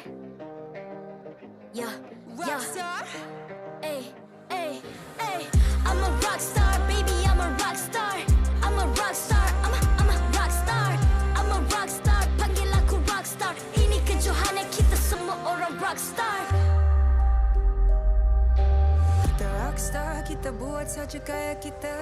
Yeah, rock star. Ay, ay, ay. I'm a rock star, baby. I'm a rock star. I'm a rock star. I'm a rock star. I'm a rock star. Panggil aku rock star. Ini kejohanan kita semua orang rock star. Kita rock star, kita buat saja gaya kita.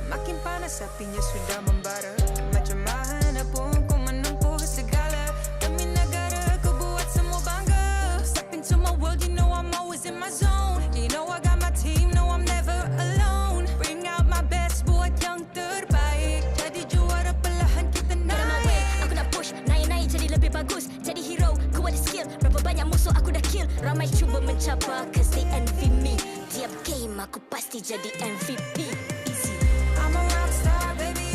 Makin panas apinya sudah membara. Macam mana pun kau menempuh segala. Demi negara kau buat semua bangga. Step into my world, you know I'm always in my zone. You know I got my team, no I'm never alone. Bring out my best, buat yang terbaik. Jadi juara perlahan kita naik. Aku nak push, naik-naik jadi lebih bagus. Jadi hero, ku ada skill. Berapa banyak musuh aku dah kill. Ramai cuba mencapai, cause they envy me. Tiap game aku pasti jadi MVP. I'm a rock star, baby.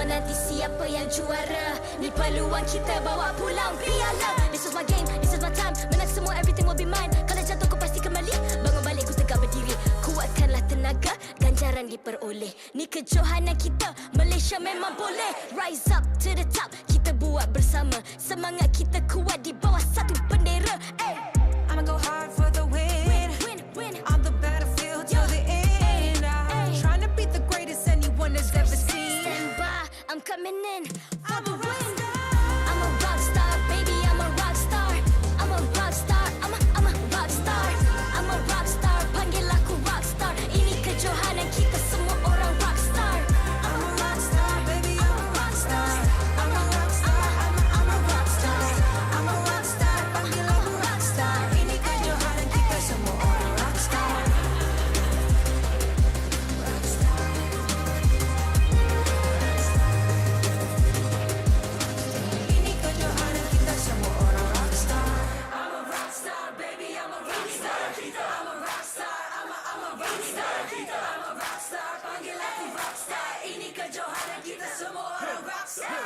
Tengok nanti siapa yang juara. Ni peluang kita bawa pulang piala. This is my game, this is my time. Menang semua, everything will be mine. Kalau jatuh kau pasti kembali. Bangun balik ku tegak berdiri. Kuatkanlah tenaga, ganjaran diperoleh. Ni kejohanan kita, Malaysia memang boleh. Rise up to the top, kita buat bersama. Semangat kita kuat di bawah satu bendera. I'ma go hard for the win. On the battlefield till the end. I'm trying to beat the greatest anyone has ever seen. Stand by, I'm coming in for the win. I'm a rock star, baby, I'm a rock star. I'm a rock star, I'm a rock star. I'm a rock star, panggil aku rock star. Ini kejohanan kita semua orang rock star. I'm a rock star, baby, I'm a rock star. I'm a rock star, I'm a rock star. I'm a rock star, panggil aku rock star. Ini kejohanan kita semua orang rock star. Ini kejohanan kita semua orang rock star. I'm a rock star, baby, I'm a rock star. I'm a rock star, I'm a rock star. I'm a rock star, panggil aku rock star. Ini kejohanan kita semua orang rock star.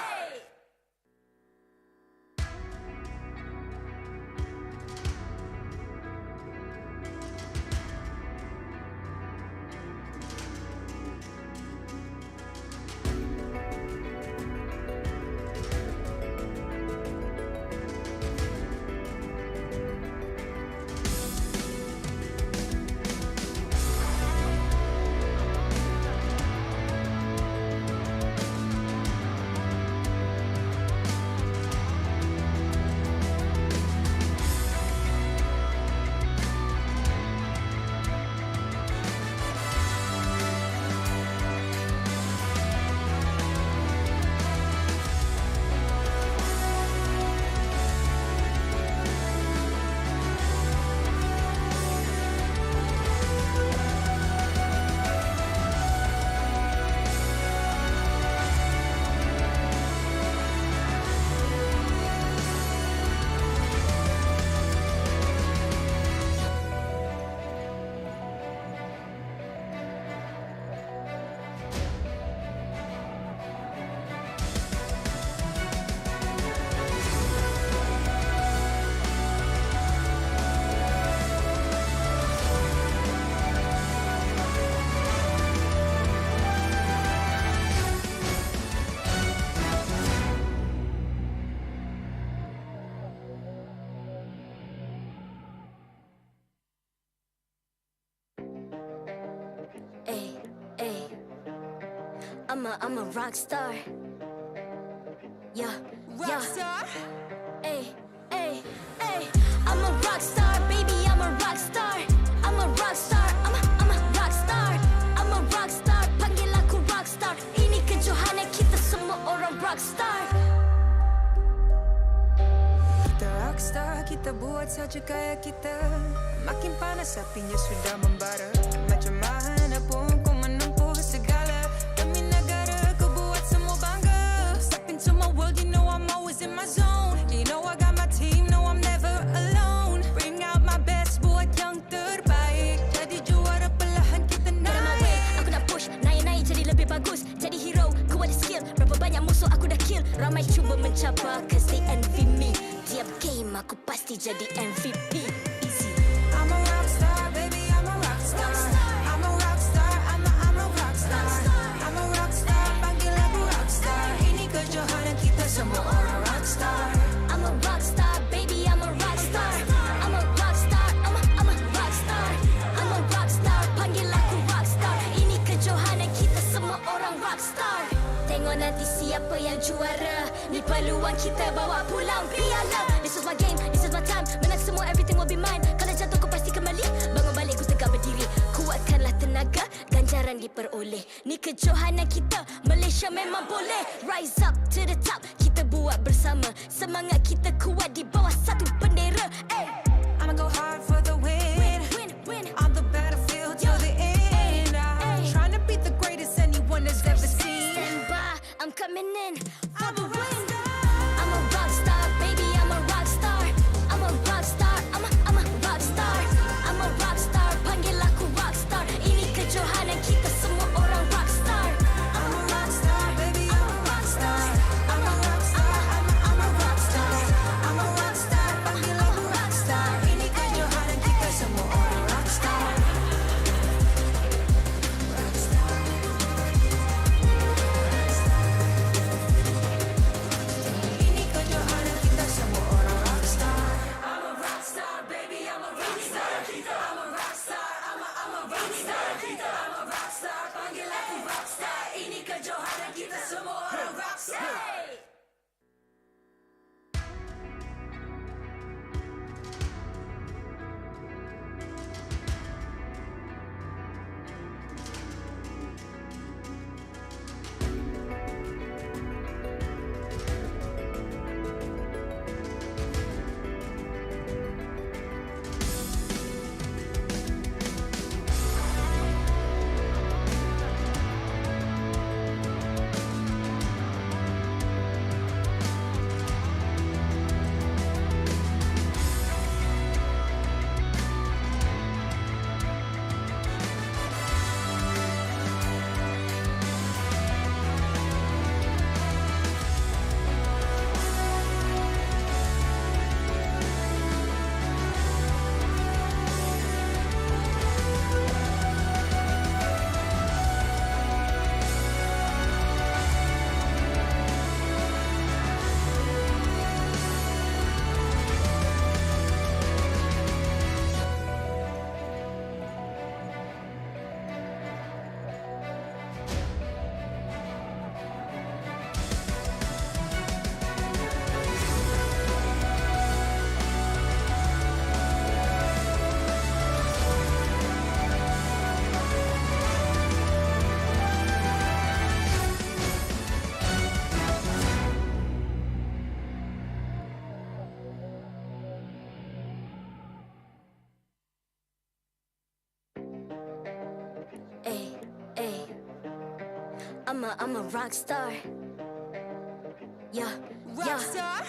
I'm a rock star. Yeah, rock star. Ay. I'm a rock star, baby, I'm a rock star. I'm a rock star, I'm a rock star. I'm a rock star, panggil aku rock star. Ini kejohanan kita semua orang rock star. Kita rockstar, kita buat saja gaya kita. Makin panas apinya sudah membara. Macam mana pun kau menempuh segala. Demi negara kau buat semua bangga. Step into my world, you know I'm always in my zone. You know I got my team, no I'm never alone. Bring out my best, buat yang terbaik. Jadi juara perlahan kita naik. Aku nak push, naik jadi lebih bagus. Jadi hero, ku ada skill. Berapa banyak musuh aku dah kill. Ramai cuba mencapai, cause they envy me. Tiap game aku pasti jadi MVP. Easy. I'm a rockstar, baby, I'm a rockstar. I'm a rockstar, I'm a rockstar. I'm a rockstar, panggil aku rockstar. Ini kejohanan kita semua orang rockstar. I'm a rockstar, baby, I'm a rockstar. I'm a rockstar, I'm a rockstar. I'm a rockstar, panggil aku rockstar. Ini kejohanan kita semua orang rockstar. Tengok nanti siapa yang juara. Ni peluang kita bawa pulang piala. This is my game, this is my time. Menang semua, everything will be mine. Kalau jatuh kau pasti kembali. Bangun balik ku tegak berdiri. Kuatkanlah tenaga, ganjaran diperoleh. Ni kejohanan kita, Malaysia memang boleh. Rise up to the top, kita buat bersama. Semangat kita kuat di bawah satu bendera. I'ma go hard for the win. On the battlefield till the end. I'm trying to beat the greatest anyone has ever seen. Stand by, I'm coming in for the win. I'm a rock star, baby, I'm a rock star. I'm a rock star, I'm a rock star. I'm a rock star, panggil aku rock star. Ini kejohanan kita semua orang rock star. I'm a rock star, baby, I'm a rock I'm a rock star. Yeah, rock star.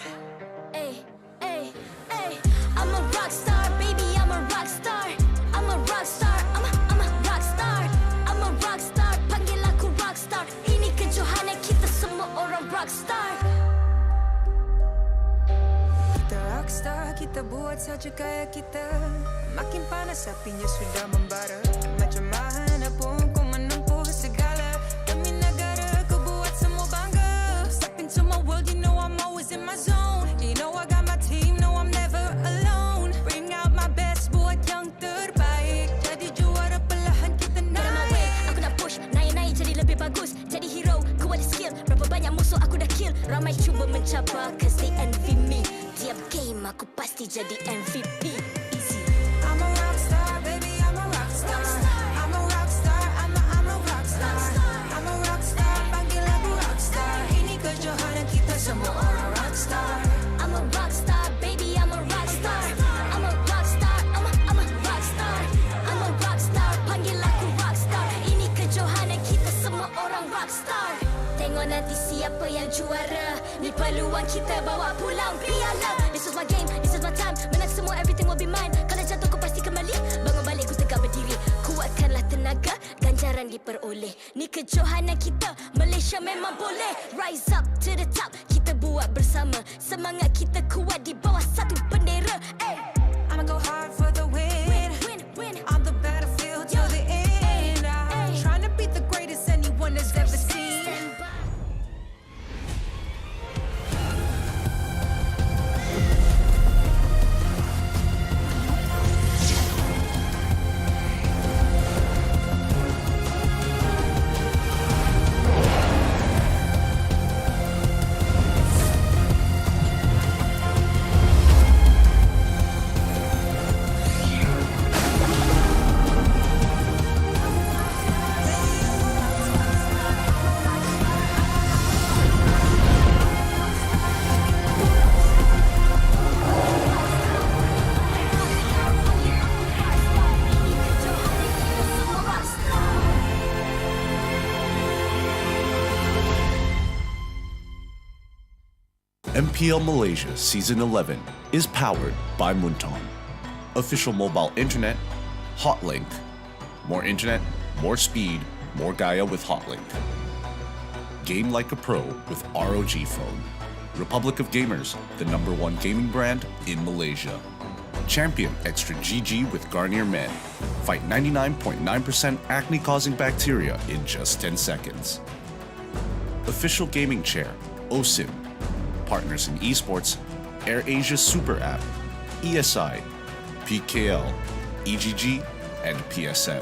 Ay, ay, ay. I'm a rock star, baby. I'm a rock star. I'm a rock star. I'm a rock star. I'm a rock star. Panggil aku rock star. Ini kejohanan kita semua orang rock star. Kita rockstar, kita buat saja gaya kita. Makin panas apinya sudah membara. Macam mana pun kau menempuh segala. Demi negara kau buat semua bangga. Step into my world, you know I'm always in my zone. You know I got my team, no I'm never alone. Bring out my best, buat yang terbaik. Jadi juara perlahan kita naik. Get on my way, aku nak push. Naik-naik jadi lebih bagus. Jadi hero, ku ada skill. Berapa banyak musuh aku dah kill. Ramai cuba mencapai, cause they envy me. Tiap game aku pasti jadi MVP. Easy. I'm a rockstar, baby, I'm a rockstar. I'm a rockstar, I'm a rockstar. I'm a rockstar, panggil aku rockstar. Ini kejohanan kita semua orang rockstar. I'm a rockstar, baby, I'm a rockstar. I'm a rockstar, I'm a rockstar. I'm a rockstar, panggil aku rockstar. Ini kejohanan kita semua orang rockstar. Tengok nanti siapa yang juara. Ni peluang kita bawa pulang piala. This is my game, this is my time. Menang semua, everything will be mine. Kalau jatuh kau pasti kembali. Bangun balik ku tegak berdiri. Kuatkanlah tenaga, ganjaran diperoleh. Ni kejohanan kita, Malaysia memang boleh. Rise up to the top, kita buat bersama. Semangat kita kuat di bawah satu bendera. Ay. I'ma go hard for the win. Win. On the battlefield till the end. I'm trying to beat the greatest anyone has ever seen. MPL Malaysia Season 11 is powered by Muntong. Official mobile internet, Hotlink. More internet, more speed, more Gaia with Hotlink. Game like a pro with ROG phone. Republic of Gamers, the #1 gaming brand in Malaysia. Champion Extra GG with Garnier Men. Fight 99.9% acne-causing bacteria in just 10 seconds. Official gaming chair, OSIM. Partners in esports, AirAsia Super App, ESI, PKL, EGG, and PSM.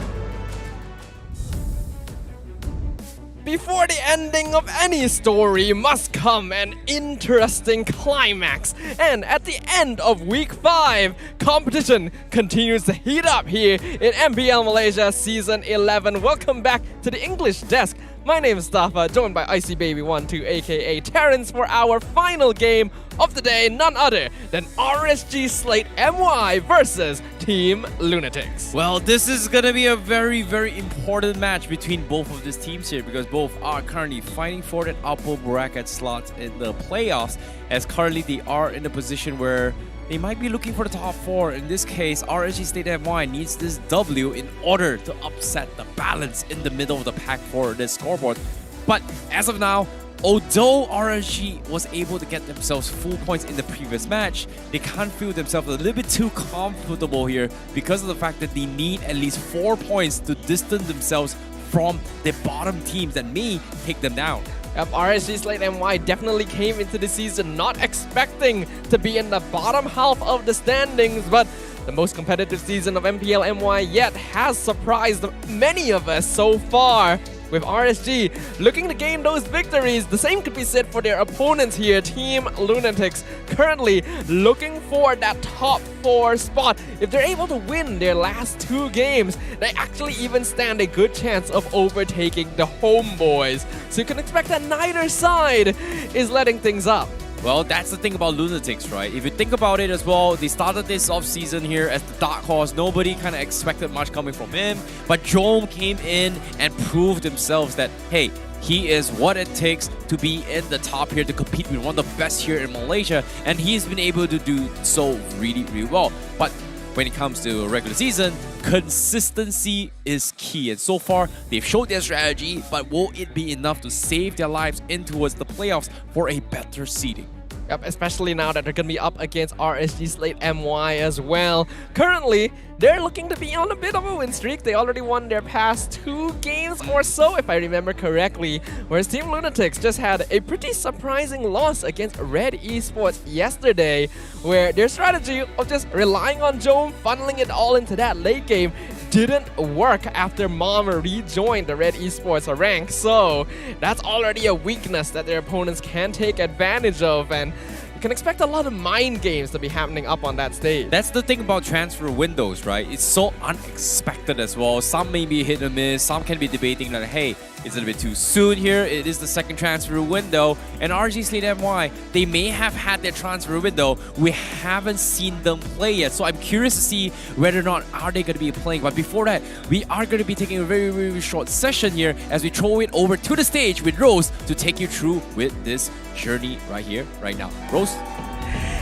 Before the ending of any story must come an interesting climax. And at the end of week 5, competition continues to heat up here in MPL Malaysia Season 11. Welcome back to the English desk. My name is Stafa, joined by ICBaby12 aka Terrence for our final game of the day, none other than RSG Slate MY versus Team Lunatix. Well, this is gonna be a very, very important match between both of these teams here because both are currently fighting for that upper bracket slots in the playoffs, as currently they are in a position where they might be looking for the top 4. In this case, RSG Slate MY needs this W in order to upset the balance in the middle of the pack for this scoreboard. But as of now, although RSG was able to get themselves full points in the previous match, they can't feel themselves a little bit too comfortable here because of the fact that they need at least 4 points to distance themselves from the bottom teams that may take them down. Yep, RSG Slate MY definitely came into the season not expecting to be in the bottom half of the standings, but the most competitive season of MPL MY yet has surprised many of us so far. With RSG looking to gain those victories, the same could be said for their opponents here, Team Lunatix, currently looking for that top 4 spot. If they're able to win their last 2 games, they actually even stand a good chance of overtaking the Homebois. So you can expect that neither side is letting things up. Well, that's the thing about Lunatix, right? If you think about it as well, they started this off-season here as the dark horse. Nobody kind of expected much coming from him. But Jome came in and proved themselves that, hey, He is what it takes to be in the top here, to compete with one of the best here in Malaysia, and he's been able to do so really, really well. But when it comes to regular season, consistency is key. And so far, they've showed their strategy, but will it be enough to save their lives in towards the playoffs for a better seeding? Yep, especially now that they're going to be up against RSG Slate MY as well. Currently, they're looking to be on a bit of a win streak. They already won their past 2 games or so, if I remember correctly. Whereas Team Lunatix just had a pretty surprising loss against Red Esports yesterday, where their strategy of just relying on Jome, funneling it all into that late game, didn't work after Mama rejoined the Red Esports rank. So that's already a weakness that their opponents can take advantage of, and you can expect a lot of mind games to be happening up on that stage. That's the thing about transfer windows, right? It's so unexpected as well. Some may be hit or miss. Some can be debating that, hey, it's a bit too soon here. It is the second transfer window. And RSG Slate MY, they may have had their transfer window. We haven't seen them play yet. So I'm curious to see whether or not are they going to be playing. But before that, we are going to be taking a very, very short session here as we throw it over to the stage with Rose to take you through with this journey right here, right now. Rose?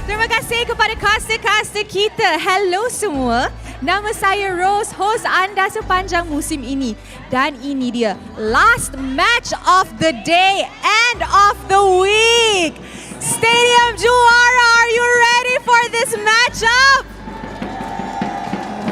Terima kasih kepada caster-caster kita. Hello semua. Nama saya Rose, host anda sepanjang musim ini. Dan ini dia, last match of the day and of the week. Stadium Juara, are you ready for this matchup?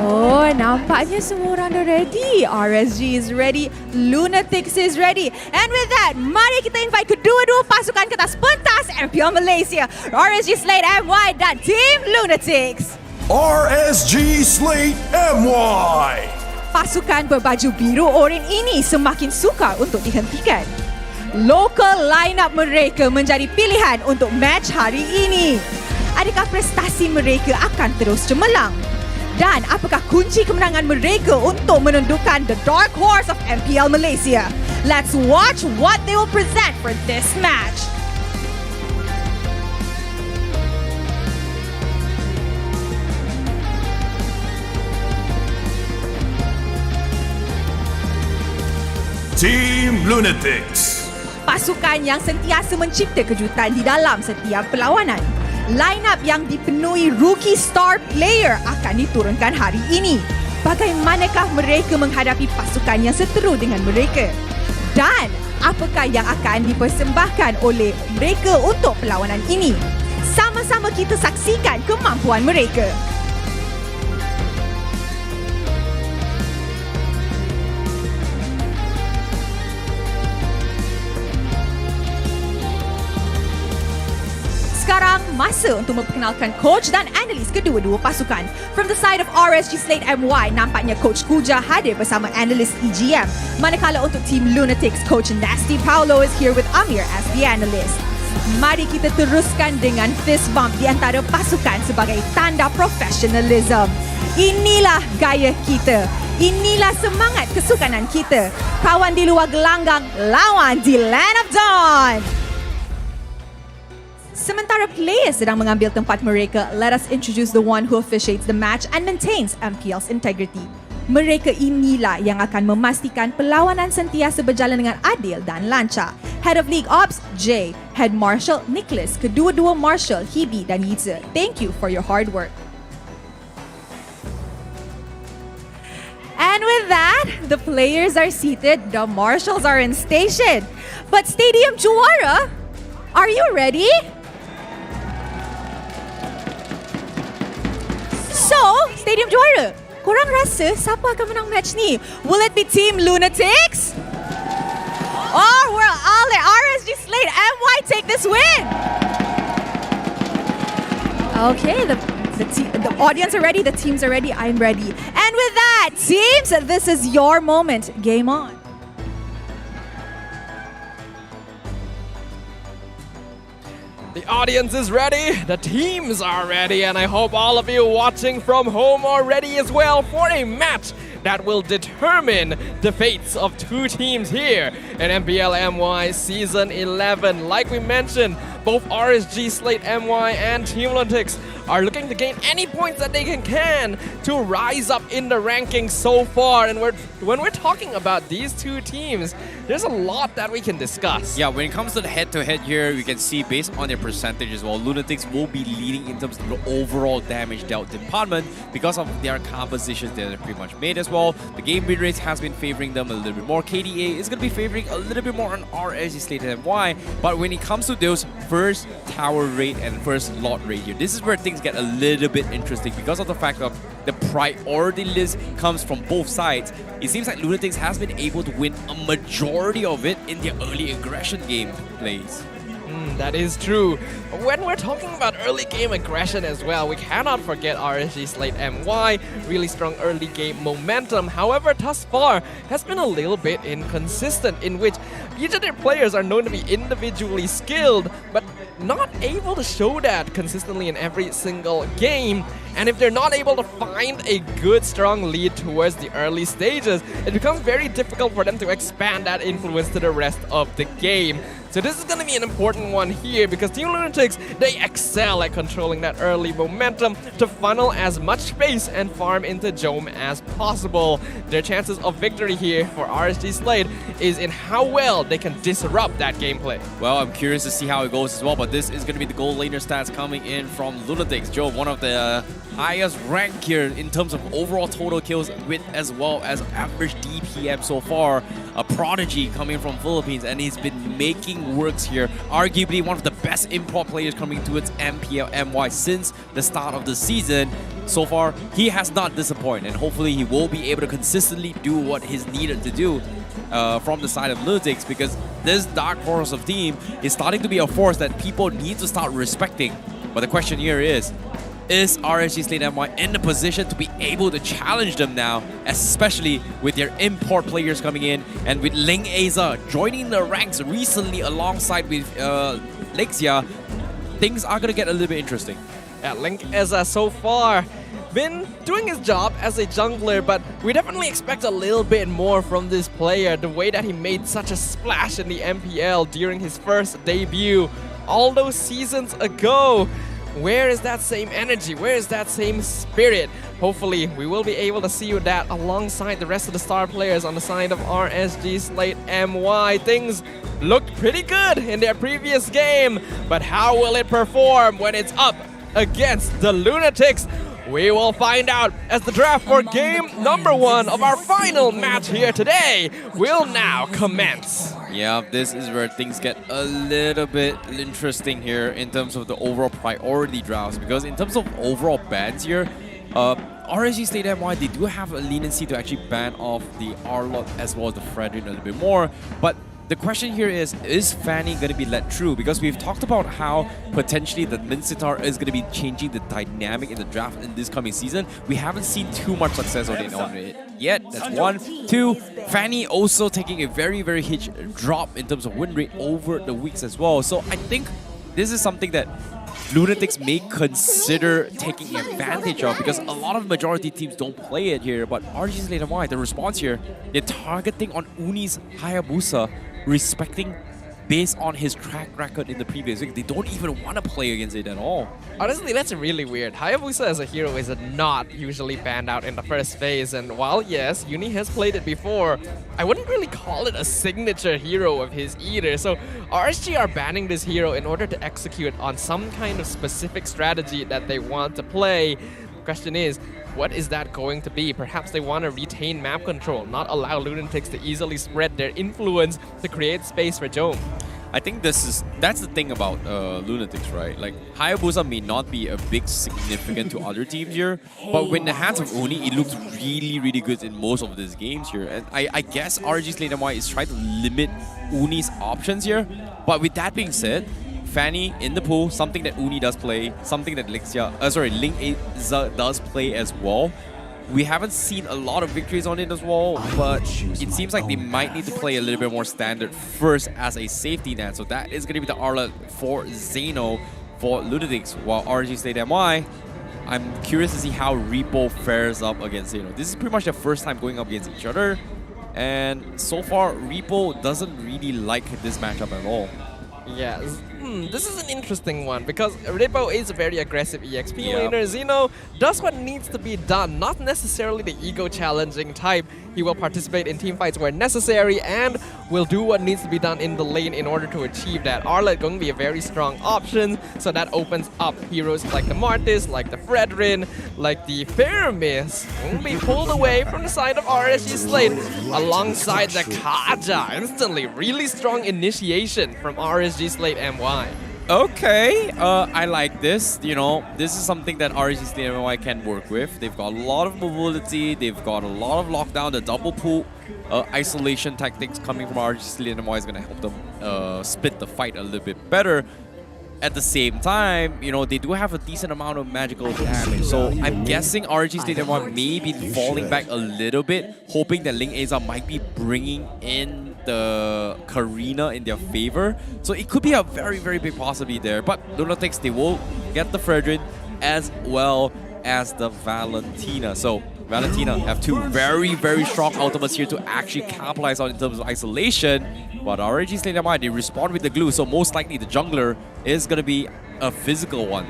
Oh, nampaknya semua orang dah ready. RSG is ready, Lunatix is ready. And with that, mari kita invite kedua-dua pasukan ke atas pentas MPL Malaysia, RSG Slate MY dan Team Lunatix. RSG Slate MY. Pasukan berbaju biru oren ini semakin sukar untuk dihentikan. Local lineup mereka menjadi pilihan untuk match hari ini. Adakah prestasi mereka akan terus cemerlang? Dan apakah kunci kemenangan mereka untuk menundukkan the dark horse of MPL Malaysia? Let's watch what they will present for this match. Team Lunatix. Pasukan yang sentiasa mencipta kejutan di dalam setiap perlawanan. Line-up yang dipenuhi rookie star player akan diturunkan hari ini. Bagaimanakah mereka menghadapi pasukan yang seteru dengan mereka? Dan apakah yang akan dipersembahkan oleh mereka untuk perlawanan ini? Sama-sama kita saksikan kemampuan mereka. Sekarang masa untuk memperkenalkan coach dan analis kedua-dua pasukan. From the side of RSG Slate MY, nampaknya Coach Kuja hadir bersama analis EGM. Manakala untuk Team Lunatix, Coach Nasty Paulo is here with Amir as the analyst. Mari kita teruskan dengan fist bump di antara pasukan sebagai tanda professionalism. Inilah gaya kita. Inilah semangat kesukanan kita. Kawan di luar gelanggang, lawan di Land of Dawn. Sementara players sedang mengambil tempat mereka, let us introduce the one who officiates the match and maintains MPL's integrity. Mereka inilah yang akan memastikan perlawanan sentiasa berjalan dengan adil dan lancar. Head of League Ops, Jay. Head Marshal, Nicholas. Kedua-dua Marshal, Hebe dan Yize. Thank you for your hard work. And with that, the players are seated, the Marshals are in station. But Stadium Juara, are you ready? So, Stadium Juara, korang rasa siapa akan menang match ni? Will it be Team Lunatix? Or will RSG Slate MY take this win? Okay, the audience are ready, the teams are ready, I'm ready. And with that, teams, this is your moment. Game on. The audience is ready, the teams are ready, and I hope all of you watching from home are ready as well for a match that will determine the fates of 2 teams here in MPL MY Season 11. Like we mentioned, both RSG Slate MY and Team Lunatix are looking to gain any points that they can to rise up in the rankings so far. And when we're talking about these two teams, there's a lot that we can discuss. Yeah, when it comes to the head-to-head here, we can see based on their percentage as well, Lunatix will be leading in terms of the overall damage dealt department because of their compositions that they're pretty much made as well. The game win rates has been favoring them a little bit more. KDA is going to be favoring a little bit more on RSG Slate MY, but when it comes to those first tower rate and first lot rate here, this is where things get a little bit interesting because of the fact of the priority list comes from both sides. It seems like Lunatix has been able to win a majority of it in their early aggression game plays. That is true. When we're talking about early game aggression as well, we cannot forget RSG Slate MY. Really strong early game momentum. However, thus far has been a little bit inconsistent, in which each of their players are known to be individually skilled, but not able to show that consistently in every single game. And if they're not able to find a good, strong lead towards the early stages, it becomes very difficult for them to expand that influence to the rest of the game. So this is going to be an important one here because Team Lunatix, they excel at controlling that early momentum to funnel as much space and farm into Jome as possible. Their chances of victory here for RSG Slate is in how well they can disrupt that gameplay. Well, I'm curious to see how it goes as well, but this is going to be the gold laner stats coming in from Lunatix. Joe, one of the highest rank here in terms of overall total kills with as well as average DPM so far. A prodigy coming from Philippines, and he's been making works here. Arguably one of the best import players coming towards MPL MY since the start of the season. So far, he has not disappointed, and hopefully he will be able to consistently do what he's needed to do from the side of Lunatix, because this dark force of team is starting to be a force that people need to start respecting. But the question here is RSG Slate MY in the position to be able to challenge them now, especially with their import players coming in and with Ling Aza joining the ranks recently alongside with Lexia? Things are going to get a little bit interesting. Yeah, Ling Aza so far been doing his job as a jungler, but we definitely expect a little bit more from this player. The way that he made such a splash in the MPL during his first debut all those seasons ago. Where is that same energy? Where is that same spirit? Hopefully, we will be able to see that alongside the rest of the star players on the side of RSG Slate MY. Things looked pretty good in their previous game, but how will it perform when it's up against the Lunatix? We will find out as the draft for game number 1 of our final match here today will now commence. Yeah, this is where things get a little bit interesting here in terms of the overall priority drafts, because in terms of overall bans here, RSG Slate MY, they do have a leniency to actually ban off the Arlot as well as the Fredrin a little bit more, but the question here is Fanny going to be let through? Because we've talked about how potentially the Mincetar is going to be changing the dynamic in the draft in this coming season. We haven't seen too much success on it yet. That's 1. 2, Fanny also taking a very, very huge drop in terms of win rate over the weeks as well. So I think this is something that Lunatix may consider taking advantage of, because a lot of majority teams don't play it here. But RSG Slate MY, the response here, they're targeting on Uni's Hayabusa, respecting based on his track record in the previous week. They don't even want to play against it at all. Honestly, that's really weird. Hayabusa as a hero is not usually banned out in the first phase, and while yes, Uni has played it before, I wouldn't really call it a signature hero of his either. So RSG are banning this hero in order to execute on some kind of specific strategy that they want to play. The question is, what is that going to be? Perhaps they want to retain map control, not allow Lunatix to easily spread their influence to create space for Jome. I think that's the thing about Lunatix, right? Like, Hayabusa may not be a big significant to other teams here, but when in the hands of Uni, it looks really, really good in most of these games here. And I guess RSG Slate MY is trying to limit Uni's options here. But with that being said, Fanny in the pool, something that Uni does play, something that Ling Aza does play as well. We haven't seen a lot of victories on it as well, but it seems like they might need to play a little bit more standard first as a safety net. So that is going to be the Arla for Zeno for Lunatix, while RSG Slate MY, I'm curious to see how Repo fares up against Zeno. This is pretty much the first time going up against each other, and so far Repo doesn't really like this matchup at all. Yeah, This is an interesting one because Rippo is a very aggressive EXP laner. Xeno does what needs to be done, not necessarily the ego challenging type. He will participate in team fights where necessary and will do what needs to be done in the lane in order to achieve that. Arlet going to be a very strong option, so that opens up heroes like the Martis, like the Fredrin, like the Faramis, going to be pulled away from the side of RSG Slate alongside the Kaja. Instantly, really strong initiation from RSG Slate MY. Okay, I like this. You know, this is something that RSG Slate MY can work with. They've got a lot of mobility, they've got a lot of lockdown, the double pull isolation tactics coming from RSG Slate MY is going to help them split the fight a little bit better. At the same time, you know, they do have a decent amount of magical damage. So I'm guessing RSG Slate MY may be falling back a little bit, hoping that Ling Aza might be bringing in the Karina in their favor. So it could be a very, very big possibility there. But Lunatix, they will get the Fredrin as well as the Valentina. So Valentina have two very, very strong ultimates here to actually capitalize on in terms of isolation. But RSG Slate MY, they respond with the glue, so most likely the jungler is going to be a physical one.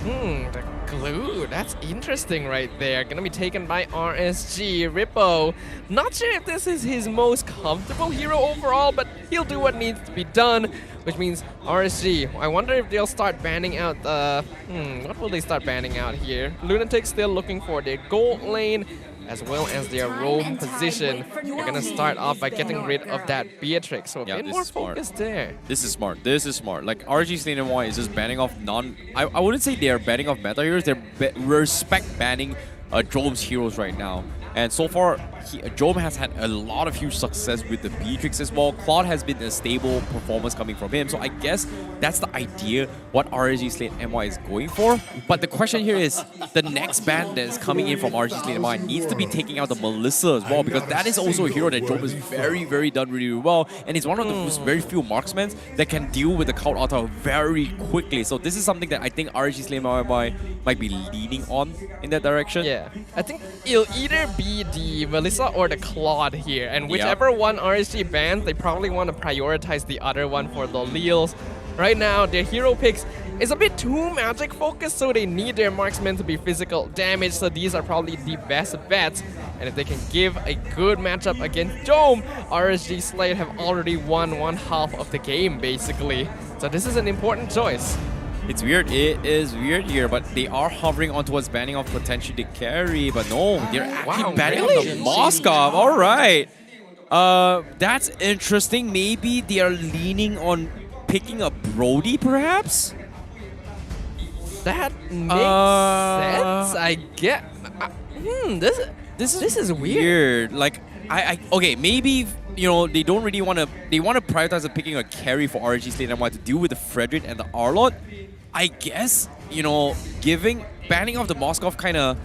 The glue, that's interesting right there. Gonna be taken by RSG. Rippo, not sure if this is his most comfortable hero overall, but he'll do what needs to be done, which means RSG, I wonder if they'll start banning out what will they start banning out here? Lunatix still looking for their gold lane, as well as their roam position. They're gonna start off by getting rid of that Beatrix, so a bit more focus there. This is smart. This is smart. Like, RSG Slate MY is just banning off I wouldn't say they are banning off meta heroes. They're respect banning Drome's heroes right now. And so far, Drome has had a lot of huge success with the Beatrix as well. Claude has been a stable performance coming from him. So I guess that's the idea what RSG Slate MY is going for. But the question here is, the next ban that is coming in from RSG Slate MY needs to be taking out the Melissa as well, because that is also a hero that Drome is very, very done really well. And he's one of the very few marksmen that can deal with the Cloud Altar very quickly. So this is something that I think RSG Slate MY might be leaning on in that direction. Yeah, I think it'll either be the Melissa or the Claude here, and whichever one RSG bans, they probably want to prioritize the other one for the Leals. Right now, their hero picks is a bit too magic focused, so they need their marksmen to be physical damage, so these are probably the best bets. And if they can give a good matchup against Dome, RSG Slate have already won one half of the game, basically. So this is an important choice. It's weird. It is weird here, but they are hovering on towards banning off potentially the carry, but no, they're actually banning off the Moskov. All right. That's interesting. Maybe they are leaning on picking a Brody, perhaps? That makes sense, I get. This is weird. Like, okay, maybe, you know, they don't really want to. They want to prioritize picking a carry for RSG Slate MY to deal with the Fredrin and the Arlot. I guess, you know, banning off the Moskov kind of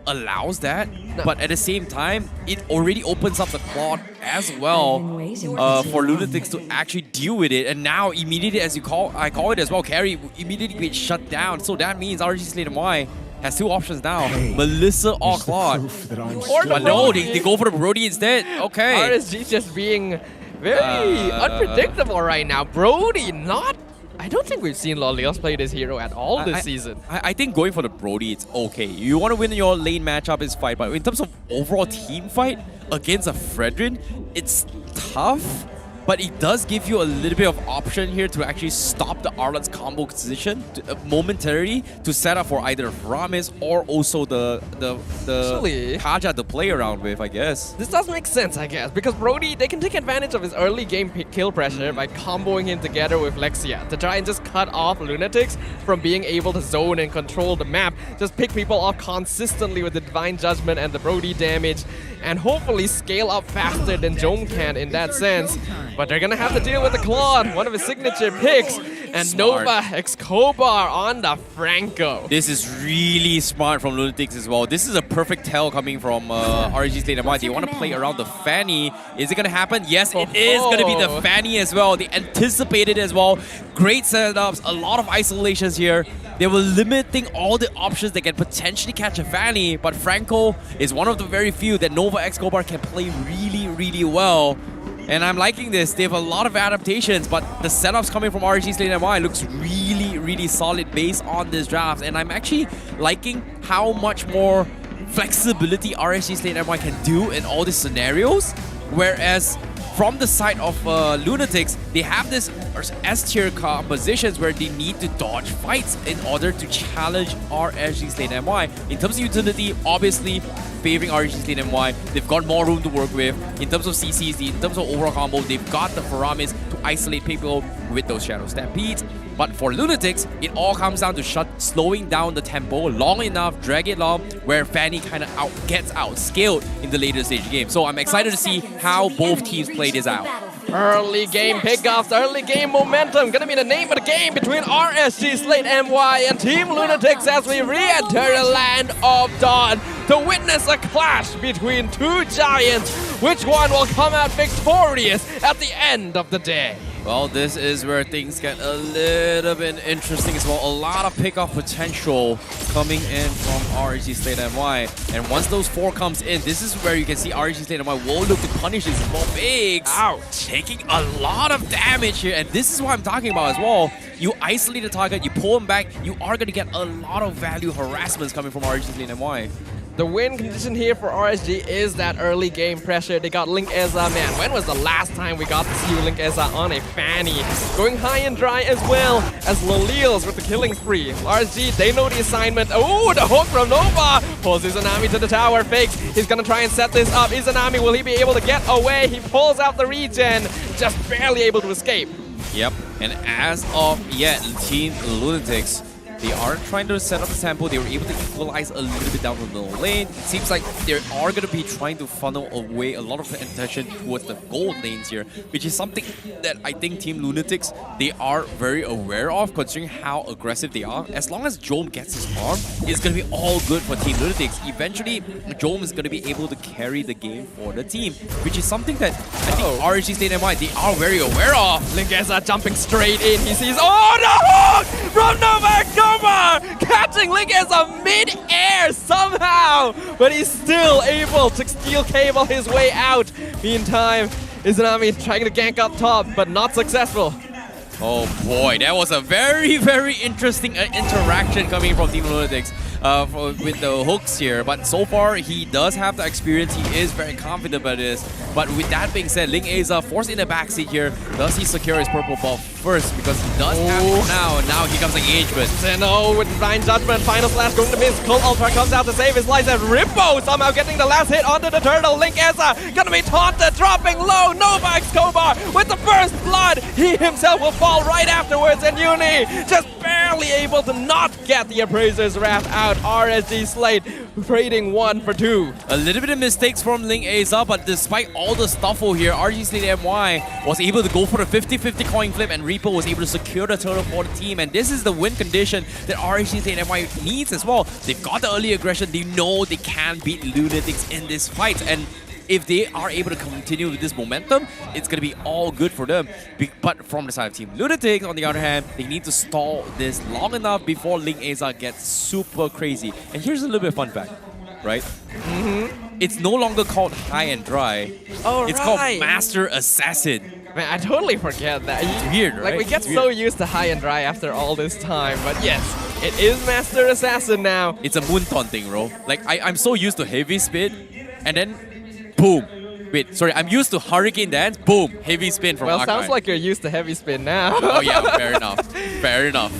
allows that, but at the same time, it already opens up the Claude as well for Lunatix to actually deal with it. And now, immediately, as I call it as well, carry immediately gets shut down. So that means RSG Slate MY has two options now, Melissa or Claude. But no, they go for the Brody instead. Okay. RSG just being very unpredictable right now. Brody not... I don't think we've seen Lolios play this hero at all this season. I think going for the Brody, it's okay. You want to win your lane matchup, is fine. But in terms of overall team fight against a Fredrin, it's tough. But it does give you a little bit of option here to actually stop the Arlot's combo position momentarily to set up for either Ramis or also the Kaja to play around with, I guess. This does make sense, I guess, because Brody, they can take advantage of his early game kill pressure by comboing him together with Lexia to try and just cut off Lunatix from being able to zone and control the map. Just pick people off consistently with the Divine Judgment and the Brody damage, and hopefully scale up faster than Jome can in that sense. But they're gonna have to deal with the Claude, one of his signature picks, and Nova Escobar on the Franco. This is really smart from Lunatix as well. This is a perfect tell coming from RSG Slate MY. They want to play around the Fanny. Is it gonna happen? Yes, it is gonna be the Fanny as well. They anticipated as well. Great setups, a lot of isolations here. They were limiting all the options that can potentially catch a Fanny, but Franco is one of the very few that Nova Escobar can play really, really well. And I'm liking this. They have a lot of adaptations, but the setups coming from RSG Slate MY looks really, really solid based on this draft. And I'm actually liking how much more flexibility RSG Slate MY can do in all these scenarios. Whereas from the side of Lunatix, they have this S-tier compositions where they need to dodge fights in order to challenge RSG Slate MY. In terms of utility, obviously favoring RSG Slate MY, they've got more room to work with. In terms of CCs, in terms of overall combo, they've got the Faramis to isolate people with those Shadow Stampedes. But for Lunatix, it all comes down to slowing down the tempo long enough, drag it long, where Fanny kind of gets outscaled in the later stage game. So I'm excited to see how both teams play this out. Early game pickups, early game momentum, gonna be the name of the game between RSG Slate MY and Team Lunatix as we re-enter the land of Dawn to witness a clash between two giants. Which one will come out victorious at the end of the day? Well, this is where things get a little bit interesting as well. A lot of pickoff potential coming in from RSG Slate MY. And once those 4 comes in, this is where you can see RSG Slate MY will look to punish these small bigs. Ouch! Taking a lot of damage here. And this is what I'm talking about as well. You isolate the target, you pull him back, you are going to get a lot of value harassments coming from RSG Slate MY. The win condition here for RSG is that early game pressure. They got Link Eza, man. When was the last time we got to see Link Eza on a Fanny? Going high and dry as well as Laleals with the killing spree. RSG, they know the assignment. Oh, the hook from Nova. Pulls Izanami to the tower, fakes. He's gonna try and set this up. Izanami, will he be able to get away? He pulls out the regen, just barely able to escape. Yep, and as of yet, Team Lunatix, they are trying to set up the tempo. They were able to equalize a little bit down the middle lane. It seems like they are going to be trying to funnel away a lot of the attention towards the gold lanes here, which is something that I think Team Lunatix, they are very aware of, considering how aggressive they are. As long as Jome gets his farm, it's going to be all good for Team Lunatix. Eventually, Jome is going to be able to carry the game for the team, which is something that I think RSG Slate MY, they are very aware of. Linkeza jumping straight in. He sees, oh, the hook from Nova! Catching Linkeza mid-air somehow, but he's still able to steel cable his way out. Meantime, Izanami trying to gank up top, but not successful. Oh boy, that was a very, very interesting interaction coming from Team Lunatix with the hooks here. But so far, he does have the experience. He is very confident about this. But with that being said, Ling Eza forced in the backseat here. Does he secure his purple buff first? Because he does have it now. Now here comes engagement. Zeno with Divine Judgment. Final slash going to miss. Cold Ultra comes out to save his life. And Rippo somehow getting the last hit onto the turtle. Link Eza gonna be taunted, dropping low. Nova Escobar with the first blood. He himself will fall right afterwards. And Uni just barely able to not get the Appraiser's Wrath out. RSG Slate trading 1 for 2. A little bit of mistakes from Ling Eza, but despite all the stuffle here, RSG Slate MY was able to go for the 50-50 coin flip, and Reaper was able to secure the turtle for the team. And this is the win condition that RSG Slate MY needs as well. They've got the early aggression. They know they can beat Lunatix in this fight. And if they are able to continue with this momentum, it's going to be all good for them. But from the side of Team Lunatix, on the other hand, they need to stall this long enough before Ling Eza gets super crazy. And here's a little bit of fun fact, right? It's no longer called High and Dry. Oh, it's called Master Assassin. Man, I totally forget that. It's weird, right? Like, we get so used to High and Dry after all this time. But yes, it is Master Assassin now. It's a Moonton thing, bro. Like, I'm so used to Heavy Spin, and then boom. Wait, sorry, I'm used to Hurricane Dance. Boom, Heavy Spin from Well, sounds like you're used to Heavy Spin now. Oh yeah, fair enough. Fair enough.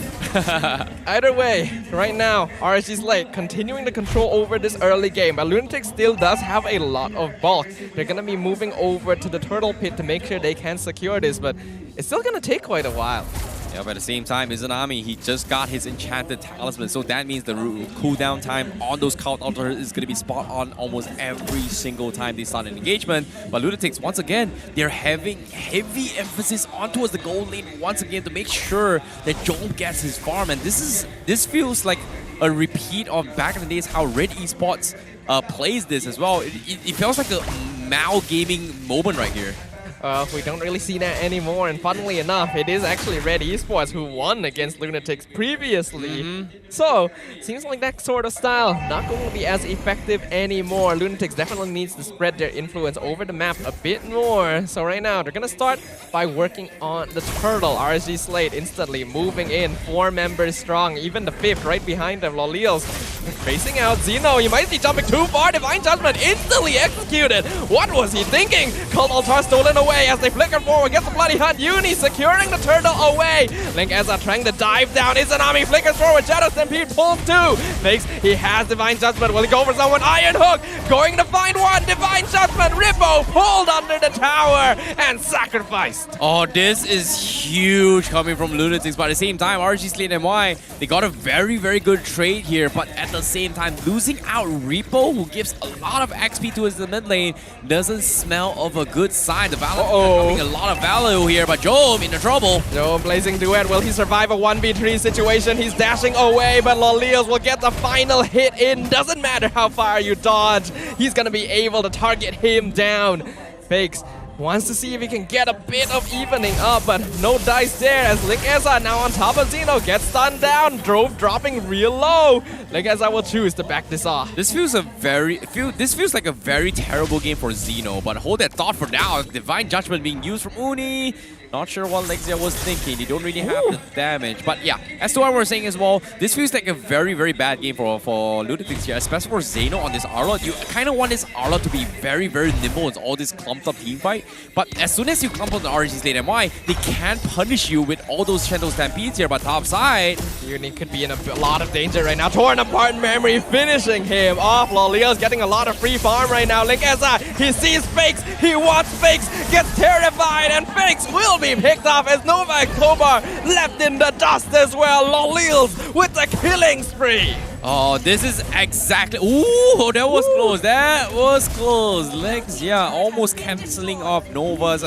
Either way, right now, RSG Slate continuing to control over this early game, but Lunatix still does have a lot of bulk. They're going to be moving over to the Turtle Pit to make sure they can secure this, but it's still going to take quite a while. Yeah, but at the same time, Izanami, he just got his Enchanted Talisman, so that means the cooldown time on those Count Ultras is going to be spot on almost every single time they start an engagement. But Lunatix, once again, they're having heavy emphasis on towards the gold lane once again to make sure that Jome gets his farm. And this feels like a repeat of back in the days how Red Esports plays this as well. It feels like a Mao gaming moment right here. We don't really see that anymore, and funnily enough, it is actually Red Esports who won against Lunatix previously. So, seems like that sort of style not going to be as effective anymore. Lunatix definitely needs to spread their influence over the map a bit more. So right now, they're going to start by working on the turtle. RSG Slate instantly moving in, 4 members strong, even the 5th right behind them, Lolios. Facing out Zeno, he might be jumping too far. Divine Judgment instantly executed. What was he thinking? Cold Altar stolen away as they flicker forward, gets the bloody hunt. Uni securing the turtle away. Link Ezra trying to dive down. Izanami flickers forward. Shadow Stampede pulls 2. Fakes, he has Divine Judgment. Will he go for someone? Iron Hook going to find one. Divine Judgment. Rippo pulled under the tower and sacrificed. Oh, this is huge coming from Lunatix, but at the same time, RSG Slate MY, they got a very, very good trade here, but at the same time, losing out Repo, who gives a lot of XP to his mid lane, doesn't smell of a good sign. The Valor having a lot of value here, but Joe into trouble. Joe blazing duet. Will he survive a 1v3 situation? He's dashing away, but Lolios will get the final hit in. Doesn't matter how far you dodge. He's gonna be able to target him down. Fakes. Wants to see if he can get a bit of evening up, but no dice there as Linkeza now on top of Zeno, gets stunned down, dropping real low. Linkeza will choose to back this off. This feels like a very terrible game for Zeno, but hold that thought for now. Divine Judgment being used from Uni. Not sure what Lexia was thinking. They don't really have the damage. But yeah, as to what we're saying as well, this feels like a very, very bad game for Lunatix here, especially for Zeno on this Arlot. You kind of want this Arlot to be very, very nimble in all this clumped up team fight. But as soon as you clump on the RSG Slate MY, they can't punish you with all those Shadow Stampedes here. But top side, Uni could be in a lot of danger right now. Torn apart memory, finishing him off. Lolios getting a lot of free farm right now. Linkeza, he sees Fakes, he wants Fakes, gets terrified, and Fakes will be picked off as Nova Kobar left in the dust as well. Lolios with the killing spree. Oh, this is exactly... Ooh, that was close. That was close. Lexia almost cancelling off Nova's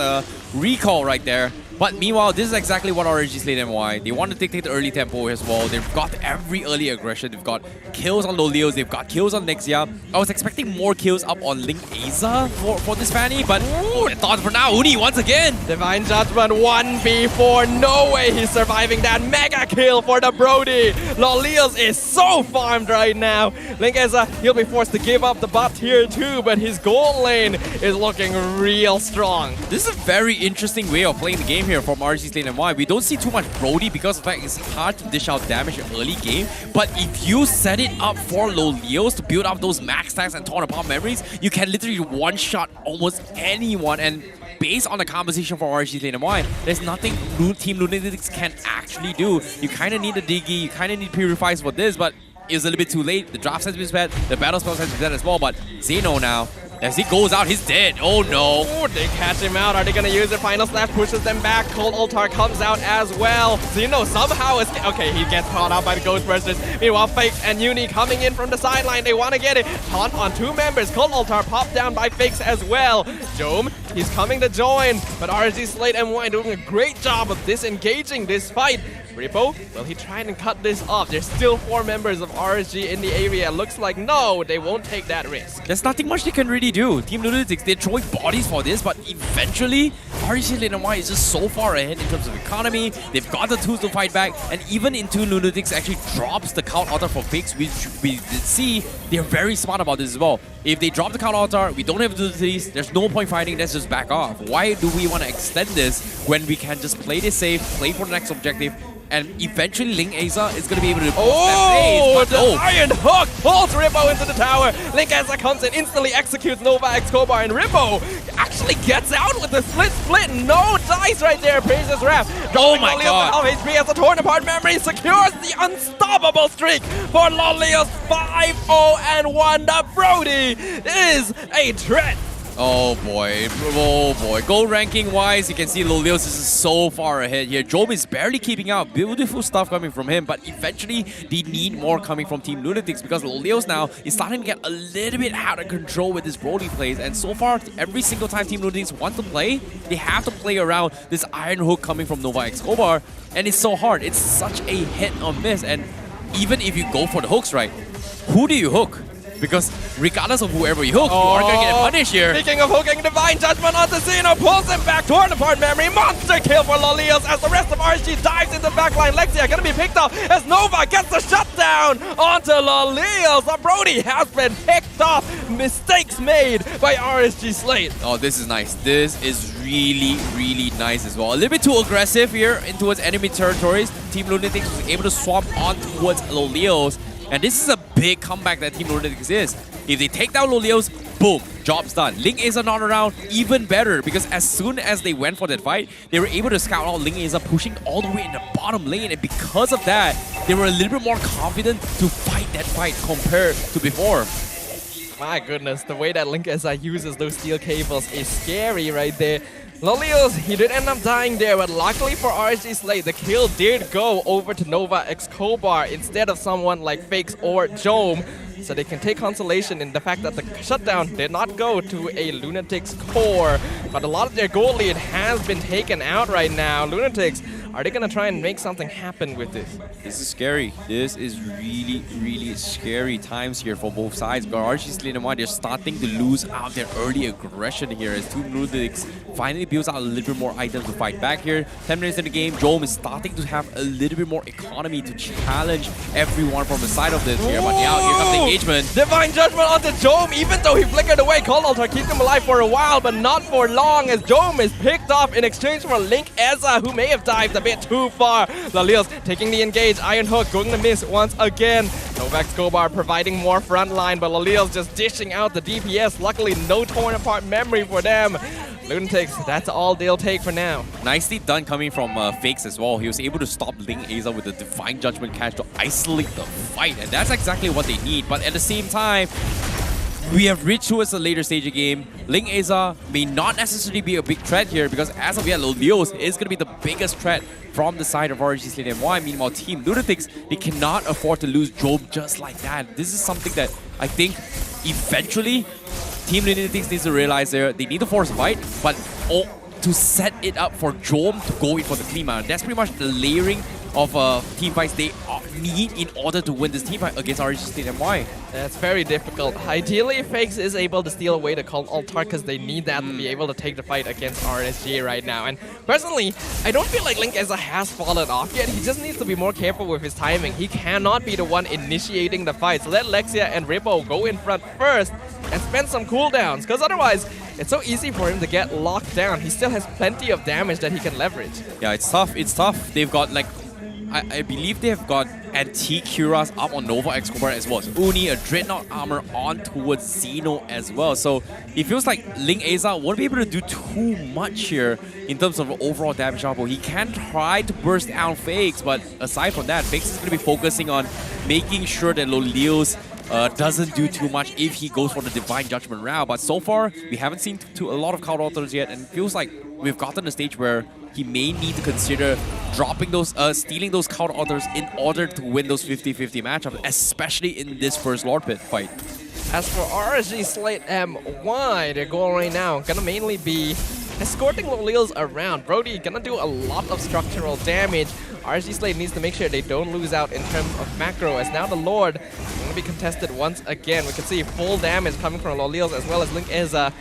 recall right there. But meanwhile, this is exactly what RSG Slate MY. They want to dictate the early tempo as well. They've got every early aggression. They've got kills on Lolios. They've got kills on Nexia. I was expecting more kills up on Link Aza for this Fanny, but I thought for now, Uni once again. Divine Judgment 1v4. No way he's surviving that mega kill for the Brody. Lolios is so farmed right now. Link Aza, he'll be forced to give up the bot tier 2, but his gold lane is looking real strong. This is a very interesting way of playing the game here from RSG Slate MY. We don't see too much Brody because of the fact it's hard to dish out damage in early game. But if you set it up for Lolios to build up those max stacks and torn apart memories, you can literally one-shot almost anyone. And based on the composition for RSG Slate MY, there's nothing Team Lunatix can actually do. You kind of need the Diggy, you kind of need Purifies for this, but it's a little bit too late. The draft has been spent, the battle spells has been spent as well, but Zeno now, as he goes out, he's dead. Oh no. Ooh, they catch him out. Are they gonna use their final slash? Pushes them back. Cold Altar comes out as well. Zeno somehow is... Okay, he gets caught out by the Ghost Bursters. Meanwhile, Fakes and Uni coming in from the sideline. They want to get it. Taunt on 2 members. Cold Altar popped down by Fakes as well. Dome, he's coming to join. But RSG Slate MY doing a great job of disengaging this fight. Repo, will he try and cut this off? There's still 4 members of RSG in the area. Looks like no, they won't take that risk. There's nothing much they can really do. Team Lunatix, they're throwing bodies for this, but eventually, RSG Slate MY is just so far ahead in terms of economy. They've got the tools to fight back, and even into Lunatix actually drops the count altar for Fakes, which we did see. They're very smart about this as well. If they drop the count altar, we don't have to do this, there's no point fighting, let's just back off. Why do we want to extend this when we can just play this safe, play for the next objective, and eventually Link Aza is going to be able to the Iron Hook pulls Rippo into the tower. Link Aza comes in, instantly executes Nova X Kobar, and Rippo actually gets out with the split. No dice right there. Praises Wrath. Oh my god. Of HP as a torn apart memory secures the unstoppable streak for Lolios 5-0-1. The Brody is a threat. Oh boy. Gold ranking wise, you can see Lolios is so far ahead here. Job is barely keeping up. Beautiful stuff coming from him, but eventually they need more coming from Team Lunatix because Lolios now is starting to get a little bit out of control with his Brody plays. And so far, every single time Team Lunatix want to play, they have to play around this Iron Hook coming from Nova X Kobar. And it's so hard. It's such a hit or miss. And even if you go for the hooks, right? Who do you hook? because regardless of whoever you hook, you are going to get punished here. Speaking of hooking, Divine Judgment onto Zeno, pulls him back toward the part memory. Monster kill for Lolios as the rest of RSG dives into the backline. Lexia gonna be picked up as Nova gets the shutdown onto Lolios. Brody has been picked off. Mistakes made by RSG Slate. Oh, this is nice. This is really, really nice as well. A little bit too aggressive here in towards enemy territories. Team Lunatix was able to swap on towards Lolios. And this is a big comeback that Team Lunatix is. If they take down Lolios, boom, job's done. Ling Aza not around, even better, because as soon as they went for that fight, they were able to scout out Ling Aza pushing all the way in the bottom lane, and because of that, they were a little bit more confident to fight that fight compared to before. My goodness, the way that Link Aza uses those steel cables is scary right there. Lolios, he did end up dying there, but luckily for RSG Slate, the kill did go over to Nova X Kobar instead of someone like Fakes or Jome. So they can take consolation in the fact that the shutdown did not go to a Lunatix core. But a lot of their goal lead has been taken out right now. Lunatix, are they going to try and make something happen with this? This is scary. This is really, really scary times here for both sides. But RSG Slate MY, they're starting to lose out their early aggression here as Team Lunatix finally builds out a little bit more items to fight back here. 10 minutes in the game, Jome is starting to have a little bit more economy to challenge everyone from the side of this here. But now here comes the engagement. Divine Judgment onto Jome, even though he flickered away. Cold Altar keeps him alive for a while, but not for long as Jome is picked off in exchange for Link Aza, who may have dived a bit too far. Lolios taking the engage. Iron Hook going to miss once again. Novax Kobar providing more frontline, but Lolios just dishing out the DPS. Luckily, no torn apart memory for them. Lunatix, that's all they'll take for now. Nicely done coming from Fakes as well. He was able to stop Ling Aza with the Divine Judgment catch to isolate the fight, and that's exactly what they need. But at the same time, we have reached towards the later stage of the game. Ling Aza may not necessarily be a big threat here because as of yet, Lolios is going to be the biggest threat from the side of RSG Slate MY. Meanwhile, Team Lunatix, they cannot afford to lose Jome just like that. This is something that I think eventually Team Lunatix needs to realize they need to force a fight, but to set it up for Jome to go in for the clean out. That's pretty much the layering of team fights they need in order to win this team fight against RSG Slate MY. That's very difficult. Ideally, Fakes is able to steal away the Cold Altar because they need that to be able to take the fight against RSG right now. And personally, I don't feel like Link Aza has fallen off yet. He just needs to be more careful with his timing. He cannot be the one initiating the fight. So let Lexia and Rippo go in front first and spend some cooldowns, because otherwise, it's so easy for him to get locked down. He still has plenty of damage that he can leverage. Yeah, it's tough. It's tough. They've got like, I believe they have got Antique Curas up on Nova X Kobar as well. So Uni, a Dreadnought armor on towards Xeno as well. So it feels like Ling Aza won't be able to do too much here in terms of overall damage output. He can try to burst down Fakes, but aside from that, Fakes is going to be focusing on making sure that Lolios doesn't do too much if he goes for the Divine Judgment route. But so far, we haven't seen a lot of Counter Altars yet, and it feels like we've gotten to a stage where he may need to consider dropping those, stealing those Counter Altars in order to win those 50-50 matchups, especially in this first Lord Pit fight. As for RSG Slate MY, their goal right now gonna mainly be escorting Lolios around. Brody gonna do a lot of structural damage. RSG Slate needs to make sure they don't lose out in terms of macro, as now the Lord is gonna be contested once again. We can see full damage coming from Lolios as well as Link Aza.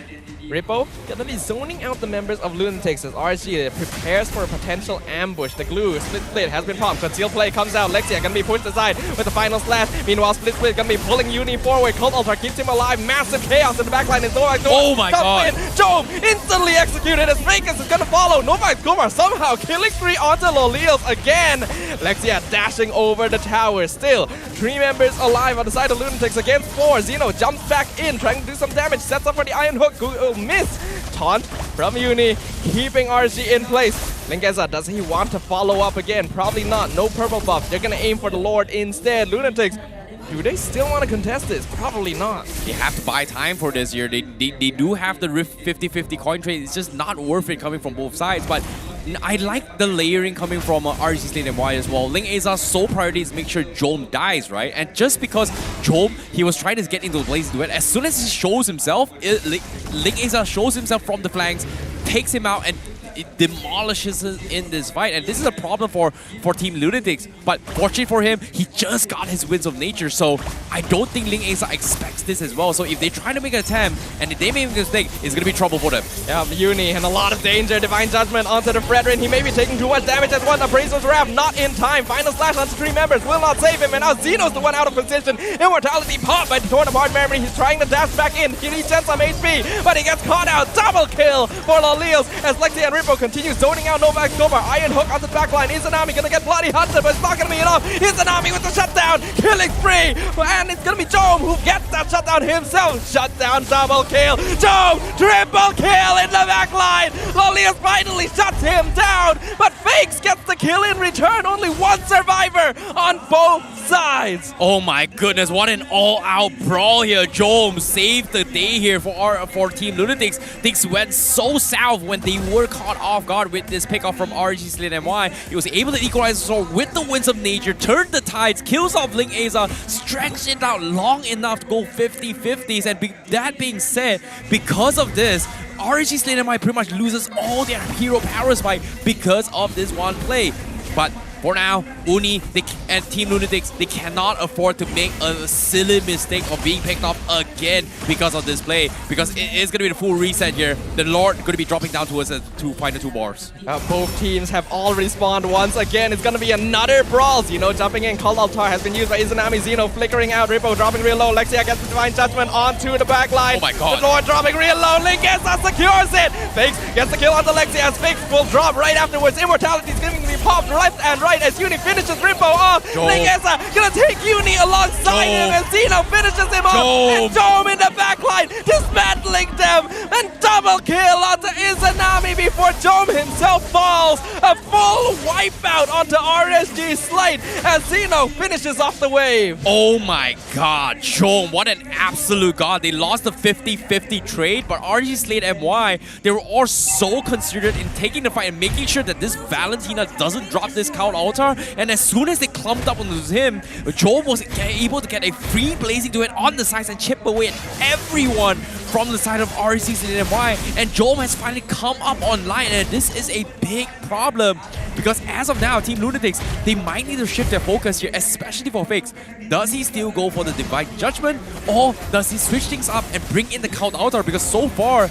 Rippo gonna be zoning out the members of Lunatix as RSG prepares for a potential ambush. The glue split has been popped. Conceal play comes out. Lexia gonna be pushed aside with the final slash. Meanwhile, split gonna be pulling Uni forward. Cold Altar keeps him alive. Massive chaos in the backline. Is Nova. Oh my god! Jome instantly executed as Vegas is gonna follow. Nova Kobar somehow killing 3 onto Lolios again. Lexia dashing over the tower. Still, 3 members alive on the side of Lunatix against 4. Xeno jumps back in, trying to do some damage. Sets up for the Iron Hook. Miss. Taunt from Uni, keeping RSG in place. Link Aza, does he want to follow up again? Probably not. No purple buff. They're gonna aim for the Lord instead. Lunatix, do they still want to contest this? Probably not. They have to buy time for this year. They do have the Rift 50-50 coin trade. It's just not worth it coming from both sides. But I like the layering coming from RSG Slate MY as well. Ling Aza's sole priority is make sure Jome dies, right? And just because Jome, he was trying to get into the Blaze duet, as soon as he shows himself, Ling Aza shows himself from the flanks, takes him out, and it demolishes us in this fight. And this is a problem for Team Lunatix. But fortunately for him, he just got his Winds of Nature. So I don't think Ling Asa expects this as well. So if they try to make an attempt and if they make a mistake, it's going to be trouble for them. Yeah, Uni and a lot of danger. Divine Judgment onto the Fredrin. He may be taking too much damage as well. Appraiser's Wrath not in time. Final Slash onto 3 members will not save him. And now Xeno's the one out of position. Immortality popped by the torn apart memory. He's trying to dash back in. He needs some HP, but he gets caught out. Double kill for Lolios as Lexi and Rippo continue zoning out Novak Gobar. Iron Hook onto the backline. Izanami gonna get bloody hunted, but it's not gonna be enough. Izanami with the shutdown. Killing spree. And it's gonna be Jome who gets that shutdown himself. Shutdown double kill. Jome triple kill in the backline. Lolios finally shuts him down, but Fakes gets the kill in return. Only one survivor on both sides. Oh my goodness, what an all-out brawl here. Jome saved the day here for Team Lunatix. Things went so south when they were caught off guard with this pickoff from RSG Slate MY. He was able to equalize the sword with the Winds of Nature, turned the tides, kills off Ling Asa, stretched it out long enough to go 50-50s. And that being said, because of this, RSG Slate MY pretty much loses all their hero power spike because of this one play. But for now, Uni and Team Lunatix, they cannot afford to make a silly mistake of being picked off again because of this play. Because it is going to be the full reset here. The Lord going to be dropping down towards to find the 2 bars. Both teams have all respawned once again. It's going to be another brawl. Xeno jumping in. Call Altar has been used by Izanami. Xeno flickering out. Rippo dropping real low. Lexia gets the Divine Judgment onto the backline. Oh my god. The Lord dropping real low. Lingesa secures it. Fakes gets the kill on the Lexia as Fakes will drop right afterwards. Immortality is going to be popped left and right as Uni finishes Rippo off. Lingesa gonna take Uni alongside him and Xeno finishes him off. And Jome in the backline dismantling them and double kill onto Izanami before Jome himself falls. A full wipeout onto RSG Slate as Xeno finishes off the wave. Oh my god, Jome, what an absolute god. They lost the 50-50 trade, but RSG Slate MY, they were all so considered in taking the fight and making sure that this Valentina doesn't drop this count altar. And as soon as they clumped up onto him, Jome was able to get a free blazing to it on the sides and chip away at everyone from the side of RSG Slate MY. And Jome has finally come up online, and this is a big problem because as of now, Team Lunatix, they might need to shift their focus here, especially for Fakes. Does he still go for the Divine Judgment, or does he switch things up and bring in the count altar? Because so far,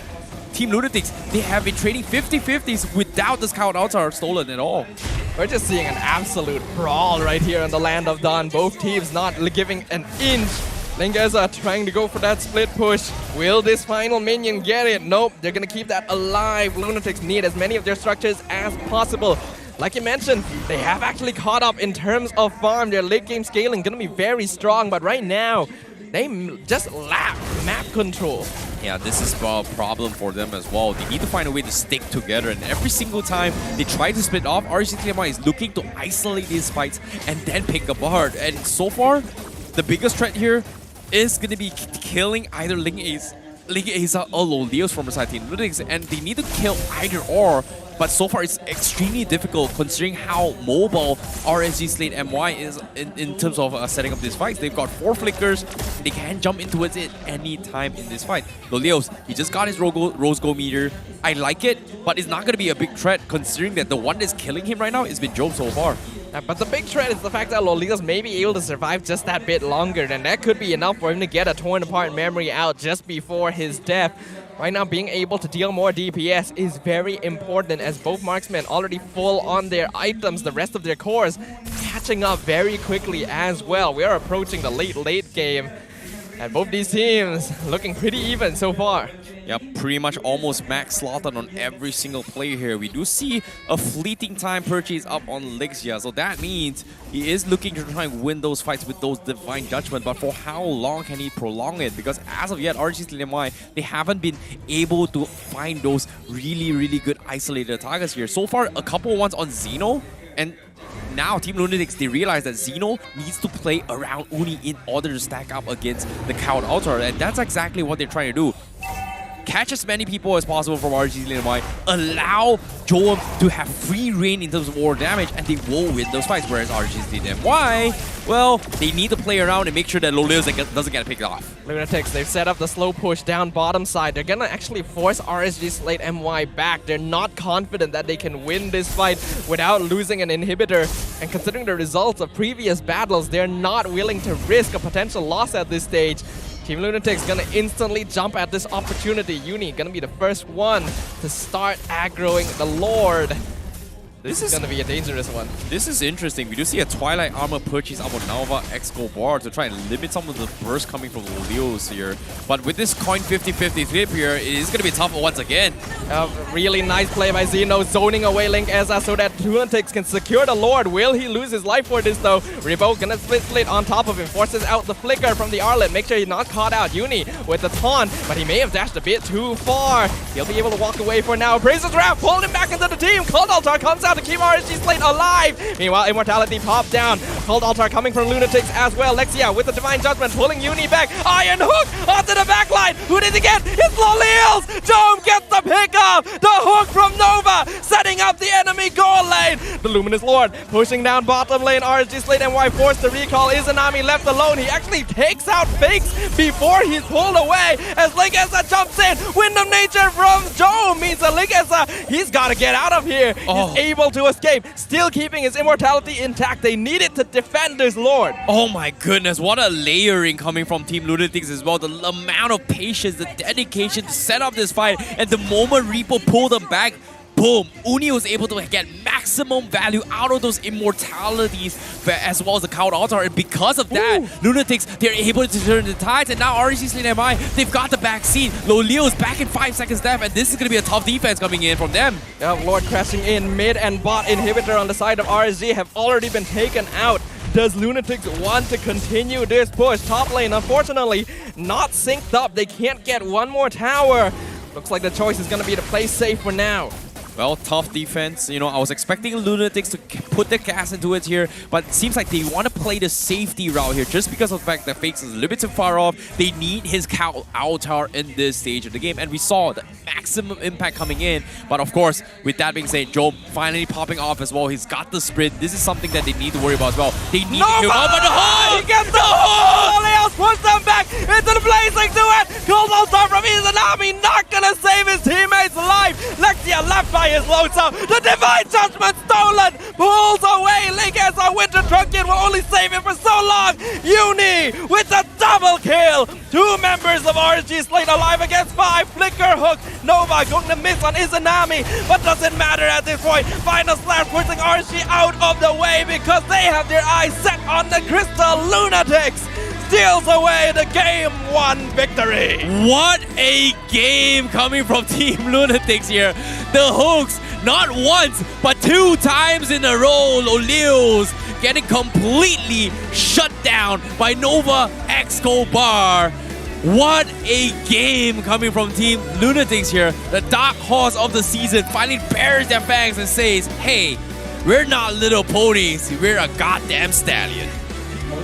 Team Lunatix, they have been trading 50-50s without this count altar stolen at all. We're just seeing an absolute brawl right here in the Land of Dawn. Both teams not giving an inch. Lingesa trying to go for that split push. Will this final minion get it? Nope, they're gonna keep that alive. Lunatix need as many of their structures as possible. Like you mentioned, they have actually caught up in terms of farm. Their late game scaling gonna be very strong, but right now, they just lack map control. Yeah, this is a problem for them as well. They need to find a way to stick together, and every single time they try to split off, RSG Slate MY is looking to isolate these fights and then pick apart. And so far, the biggest threat here is going to be killing either Ling Asa or Lolios from the side Team Lunatix, and they need to kill either or. But so far, it's extremely difficult considering how mobile RSG Slate MY is in terms of setting up these fights. They've got 4 flickers. They can jump into it at any time in this fight. Lolios, he just got his Rose Gold meter. I like it, but it's not going to be a big threat considering that the one that's killing him right now has been Jome so far. But the big threat is the fact that Lolios may be able to survive just that bit longer, and that could be enough for him to get a torn apart memory out just before his death. Right now, being able to deal more DPS is very important as both marksmen already full on their items, the rest of their cores catching up very quickly as well. We are approaching the late game, and both these teams looking pretty even so far. Yeah, pretty much almost max slotted on every single player here. We do see a fleeting time purchase up on Lixia, so that means he is looking to try and win those fights with those Divine Judgment, but for how long can he prolong it? Because as of yet, RSG Slate MY, they haven't been able to find those really good isolated targets here. So far, a couple ones on Xeno, and now Team Lunatix, they realize that Xeno needs to play around Uni in order to stack up against the count altar, and that's exactly what they're trying to do. catch as many people as possible from RSG Slate MY, allow Joam to have free reign in terms of war damage, and they will win those fights. Whereas RSG Slate MY, well, they need to play around and make sure that Lolios doesn't get picked off. Lunatix, they've set up the slow push down bottom side. They're gonna actually force RSG Slate MY back. They're not confident that they can win this fight without losing an inhibitor. And considering the results of previous battles, they're not willing to risk a potential loss at this stage. Team Lunatix gonna instantly jump at this opportunity. Uni gonna be the first one to start aggroing the Lord. This is gonna be a dangerous one. This is interesting. We do see a Twilight Armor purchase up on Nova X Bar to try and limit some of the burst coming from Leos here. But with this coin 50-50 flip here, it is gonna be tougher once again. Really nice play by Zeno, zoning away Link Eza so that Lunatix can secure the Lord. Will he lose his life for this though? Revo gonna split on top of him, forces out the flicker from the Arlet. Make sure he's not caught out. Uni with the taunt, but he may have dashed a bit too far. He'll be able to walk away for now. Praises Wrath, pulled him back into the team. Cold Altar comes out to keep RSG Slate alive. Meanwhile, Immortality popped down. Cold Altar coming from Lunatix as well. Lexia with the Divine Judgment pulling Uni back. Iron Hook onto the backline. Who did he get? It's Lolios. Dome gets the pickup. The hook from Nova setting up the enemy goal lane. The Luminous Lord pushing down bottom lane. RSG Slate MY forced to recall. Izanami left alone. He actually takes out Fakes before he's pulled away as Link Eza jumps in. Wind of Nature from Joe means that Link Eza, he's got to get out of here. He's able to escape. Still keeping his immortality intact. They needed to defend this Lord. Oh my goodness, what a layering coming from Team Lunatix as well. The amount of patience, the dedication to set up this fight, and the moment Reaper pulled them back, boom, Uni was able to get maximum value out of those immortalities as well as the Cold Altar, and because of that, Lunatix, they're able to turn the tides, and now RSG Slate MY, they've got the back seat. Loleo is back in 5 seconds left, and this is going to be a tough defense coming in from them. Lord crashing in, mid and bot inhibitor on the side of RSG have already been taken out. Does Lunatix want to continue this push? Top lane, unfortunately, not synced up. They can't get one more tower. Looks like the choice is going to be to play safe for now. Well, tough defense. You know, I was expecting Lunatix to put the gas into it here, but it seems like they want to play the safety route here just because of the fact that Fakes is a little bit too far off. They need his Cowl Altar in this stage of the game, and we saw the maximum impact coming in. But of course, with that being said, Joe finally popping off as well. He's got the sprint. This is something that they need to worry about as well. They need to kill off the hook! He gets the hook! Lolios push them back into the blazing duet! Cold Altar from Izanami, not gonna save his teammate's life! Lexia left by his loadstar. The Divine Judgment stolen! Pulls away Link Eza. Winter Trunkin will only save him for so long! Uni with a double kill! 2 members of RSG Slate alive against 5. Flicker hook. Nova going to miss on Izanami, but doesn't matter at this point. Final Slash pushing RSG out of the way because they have their eyes set on the Crystal. Lunatix steals away the Game 1 victory. What a game coming from Team Lunatix here. The hooks, not once, but 2 times in a row. Lolios getting completely shut down by Nova X Bar. What a game coming from Team Lunatix here. The dark horse of the season finally bares their fangs and says, hey, we're not little ponies, we're a goddamn stallion.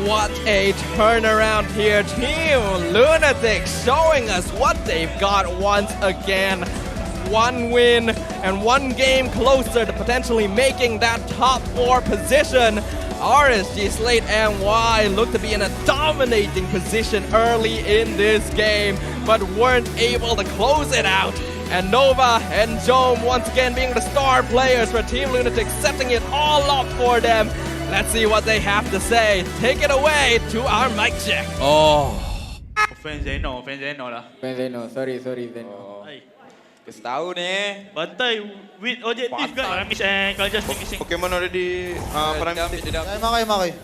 What a turnaround here. Team Lunatix showing us what they've got once again. 1 win and 1 game closer to potentially making that top 4 position. RSG Slate MY looked to be in a dominating position early in this game, but weren't able to close it out. And Nova and Jome once again being the star players for Team Lunatix, setting it all up for them. Let's see what they have to say. Take it away to our mic check. Offense Zeno lah. Offense Zeno, sorry Zeno. Kasih tahu ni. Bantai with objective kan. Miss and kalau just missing. Pokemon already. Makai.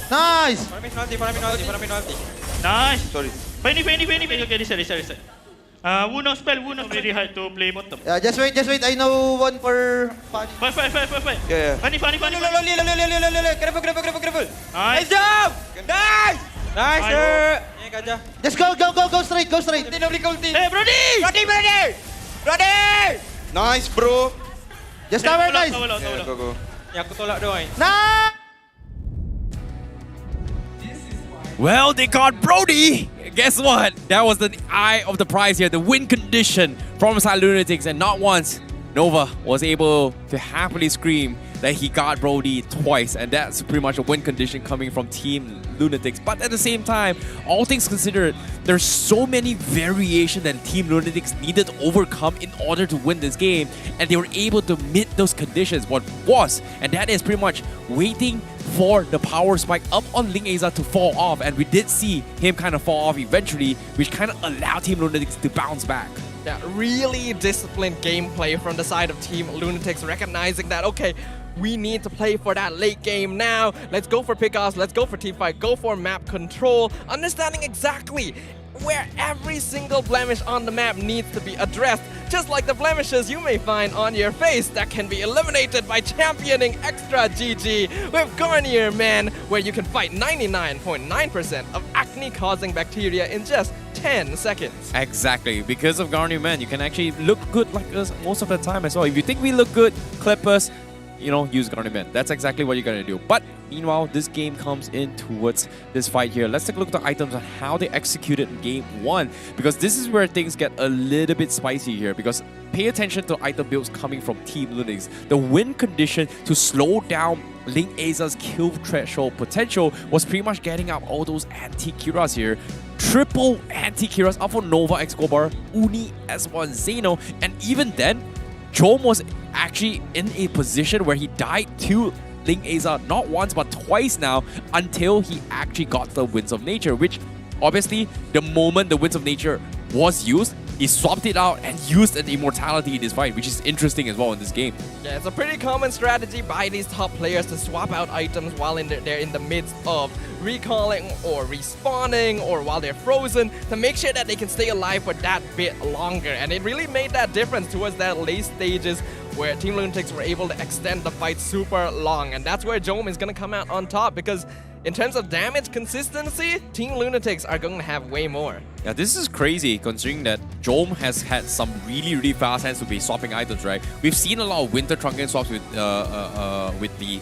Nice. Penalty. Nice. Sorry. Penny. Okay, this side. Wuno spell, very hard to play bottom. Yeah, just wait. I know one for Funny. Fight. Yeah. Funny. Careful. Nice job. Nice, sir. Just go straight. Hey, Brody! Nice, bro. Just tower, guys. Yeah, go. Ya, aku tolak doang. Nah. Well, they got Brody. Guess what? That was the eye of the prize here, the win condition from side Lunatix, and not once Nova was able to happily scream that he got Brody twice, and that's pretty much a win condition coming from Team Lunatix. But at the same time, all things considered, there's so many variations that Team Lunatix needed to overcome in order to win this game, and they were able to meet those conditions, what was, and that is pretty much waiting for the power spike up on Ling Aza to fall off, and we did see him kind of fall off eventually, which kind of allowed Team Lunatix to bounce back. Yeah, really disciplined gameplay from the side of Team Lunatix, recognizing that, okay, we need to play for that late game now. Let's go for pickoffs, let's go for teamfight, go for map control, understanding exactly where every single blemish on the map needs to be addressed, just like the blemishes you may find on your face that can be eliminated by championing Extra GG with Garnier Man, where you can fight 99.9% of acne-causing bacteria in just 10 seconds. Exactly. Because of Garnier Man, you can actually look good like us most of the time as well. If you think we look good, clip us, you know, use Garnier Man. That's exactly what you're gonna do. But meanwhile, this game comes in towards this fight here. Let's take a look at the items and how they executed in game 1, because this is where things get a little bit spicy here, because pay attention to item builds coming from Team Lunatix. The win condition to slow down Ling Aza's kill threshold potential was pretty much getting up all those anti-Kiras here. Triple anti-Kiras up for Nova Escobar, Uni, S1, Zeno, and even then, Chom was actually in a position where he died to Ling Aza not once but twice now, until he actually got the Winds of Nature, which obviously the moment the Winds of Nature was used, he swapped it out and used an immortality in this fight, which is interesting as well in this game. Yeah, it's a pretty common strategy by these top players to swap out items while they're in the midst of recalling or respawning, or while they're frozen, to make sure that they can stay alive for that bit longer. And it really made that difference towards that late stages where Team Lunatix were able to extend the fight super long. And that's where Jome is going to come out on top, because in terms of damage consistency, Team Lunatix are going to have way more. Yeah, this is crazy considering that Jome has had some really fast hands to be swapping items, right? We've seen a lot of Winter Trunken swaps with the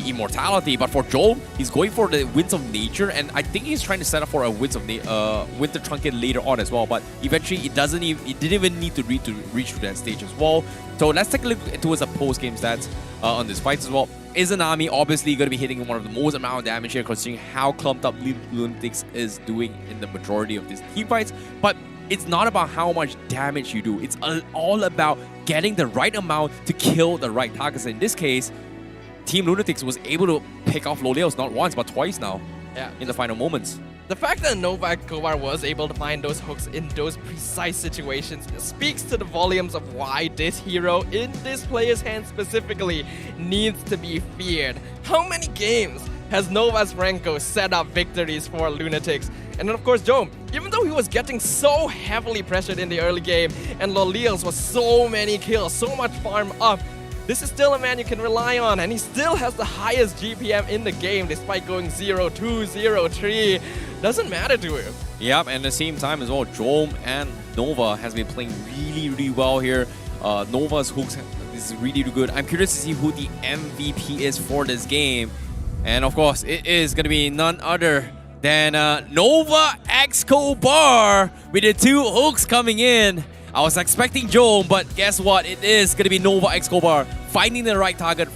immortality, but for Jome, he's going for the Winds of Nature, and I think he's trying to set up for a Winter Trunken later on as well. But eventually, it didn't even need to reach to that stage as well. So let's take a look towards the post-game stats on this fight as well. Izanami obviously going to be hitting one of the most amount of damage here, considering how clumped up Lunatix is doing in the majority of these team fights. But it's not about how much damage you do. It's all about getting the right amount to kill the right targets. In this case, Team Lunatix was able to pick off Lolios not once but twice now in the final moments. The fact that Nova Escobar was able to find those hooks in those precise situations speaks to the volumes of why this hero, in this player's hands specifically, needs to be feared. How many games has Nova's Franco set up victories for Lunatix? And then of course Jome, even though he was getting so heavily pressured in the early game and Lolios was so many kills, so much farm up, this is still a man you can rely on, and he still has the highest GPM in the game despite going 0-2, 0-3. Doesn't matter to him. Yep, and at the same time as well, Jome and Nova has been playing really well here. Nova's hooks is really good. I'm curious to see who the MVP is for this game. And of course, it is going to be none other than Nova Escobar with the 2 hooks coming in. I was expecting Jome, but guess what? It is going to be Nova Escobar finding the right target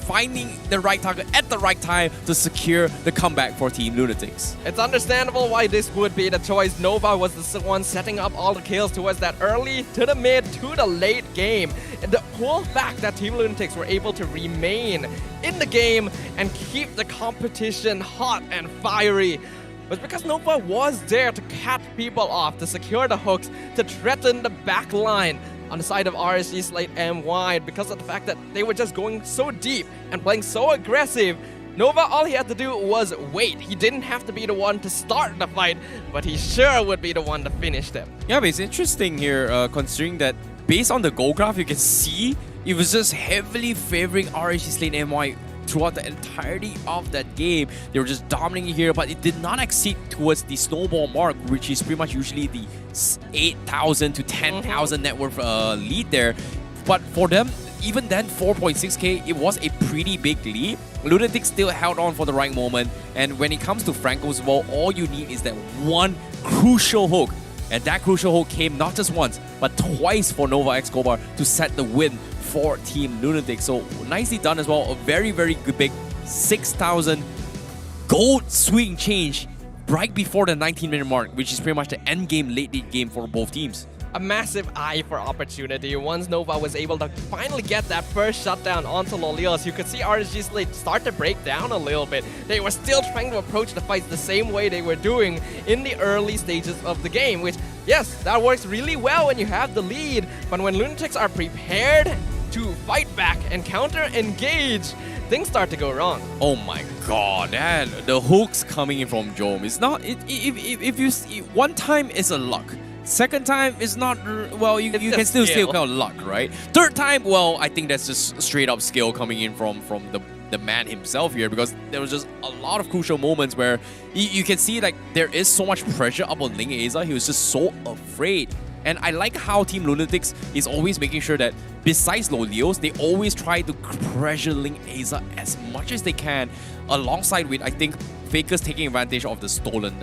at the right time to secure the comeback for Team Lunatix. It's understandable why this would be the choice. Nova was the one setting up all the kills towards that early to the mid to the late game. And the whole fact that Team Lunatix were able to remain in the game and keep the competition hot and fiery was because Nova was there to catch people off, to secure the hooks, to threaten the back line on the side of RSG Slate MY, because of the fact that they were just going so deep and playing so aggressive. Nova, all he had to do was wait. He didn't have to be the one to start the fight, but he sure would be the one to finish them. Yeah, but it's interesting here, considering that based on the goal graph, you can see it was just heavily favoring RSG Slate MY throughout the entirety of that game. They were just dominating here, but it did not exceed towards the snowball mark, which is pretty much usually the 8,000 to 10,000 net worth lead there. But for them, even then, 4.6k, it was a pretty big lead. Lunatix still held on for the right moment. And when it comes to Franco's wall, all you need is that one crucial hook. And that crucial hook came not just once, but twice for Nova Escobar to set the win for Team Lunatix. So nicely done as well. A very, very good big 6,000 gold swing change right before the 19-minute mark, which is pretty much the end game, late game for both teams. A massive eye for opportunity. Once Nova was able to finally get that first shutdown onto Lolios, you could see RSG Slate start to break down a little bit. They were still trying to approach the fights the same way they were doing in the early stages of the game, which, yes, that works really well when you have the lead, but when Lunatix are prepared to fight back and counter-engage, things start to go wrong. Oh my god, man. The hooks coming in from Jom. It's not... If you see, one time is a luck. Second time is not... Well, you can still count luck, right? Third time, well, I think that's just straight up skill coming in from the man himself here, because there was just a lot of crucial moments where you can see like there is so much pressure up on Ling Aza. He was just so afraid. And I like how Team Lunatix is always making sure that besides Lolios, they always try to pressure Ling Aza as much as they can, alongside with, I think, Fakers taking advantage of the stolen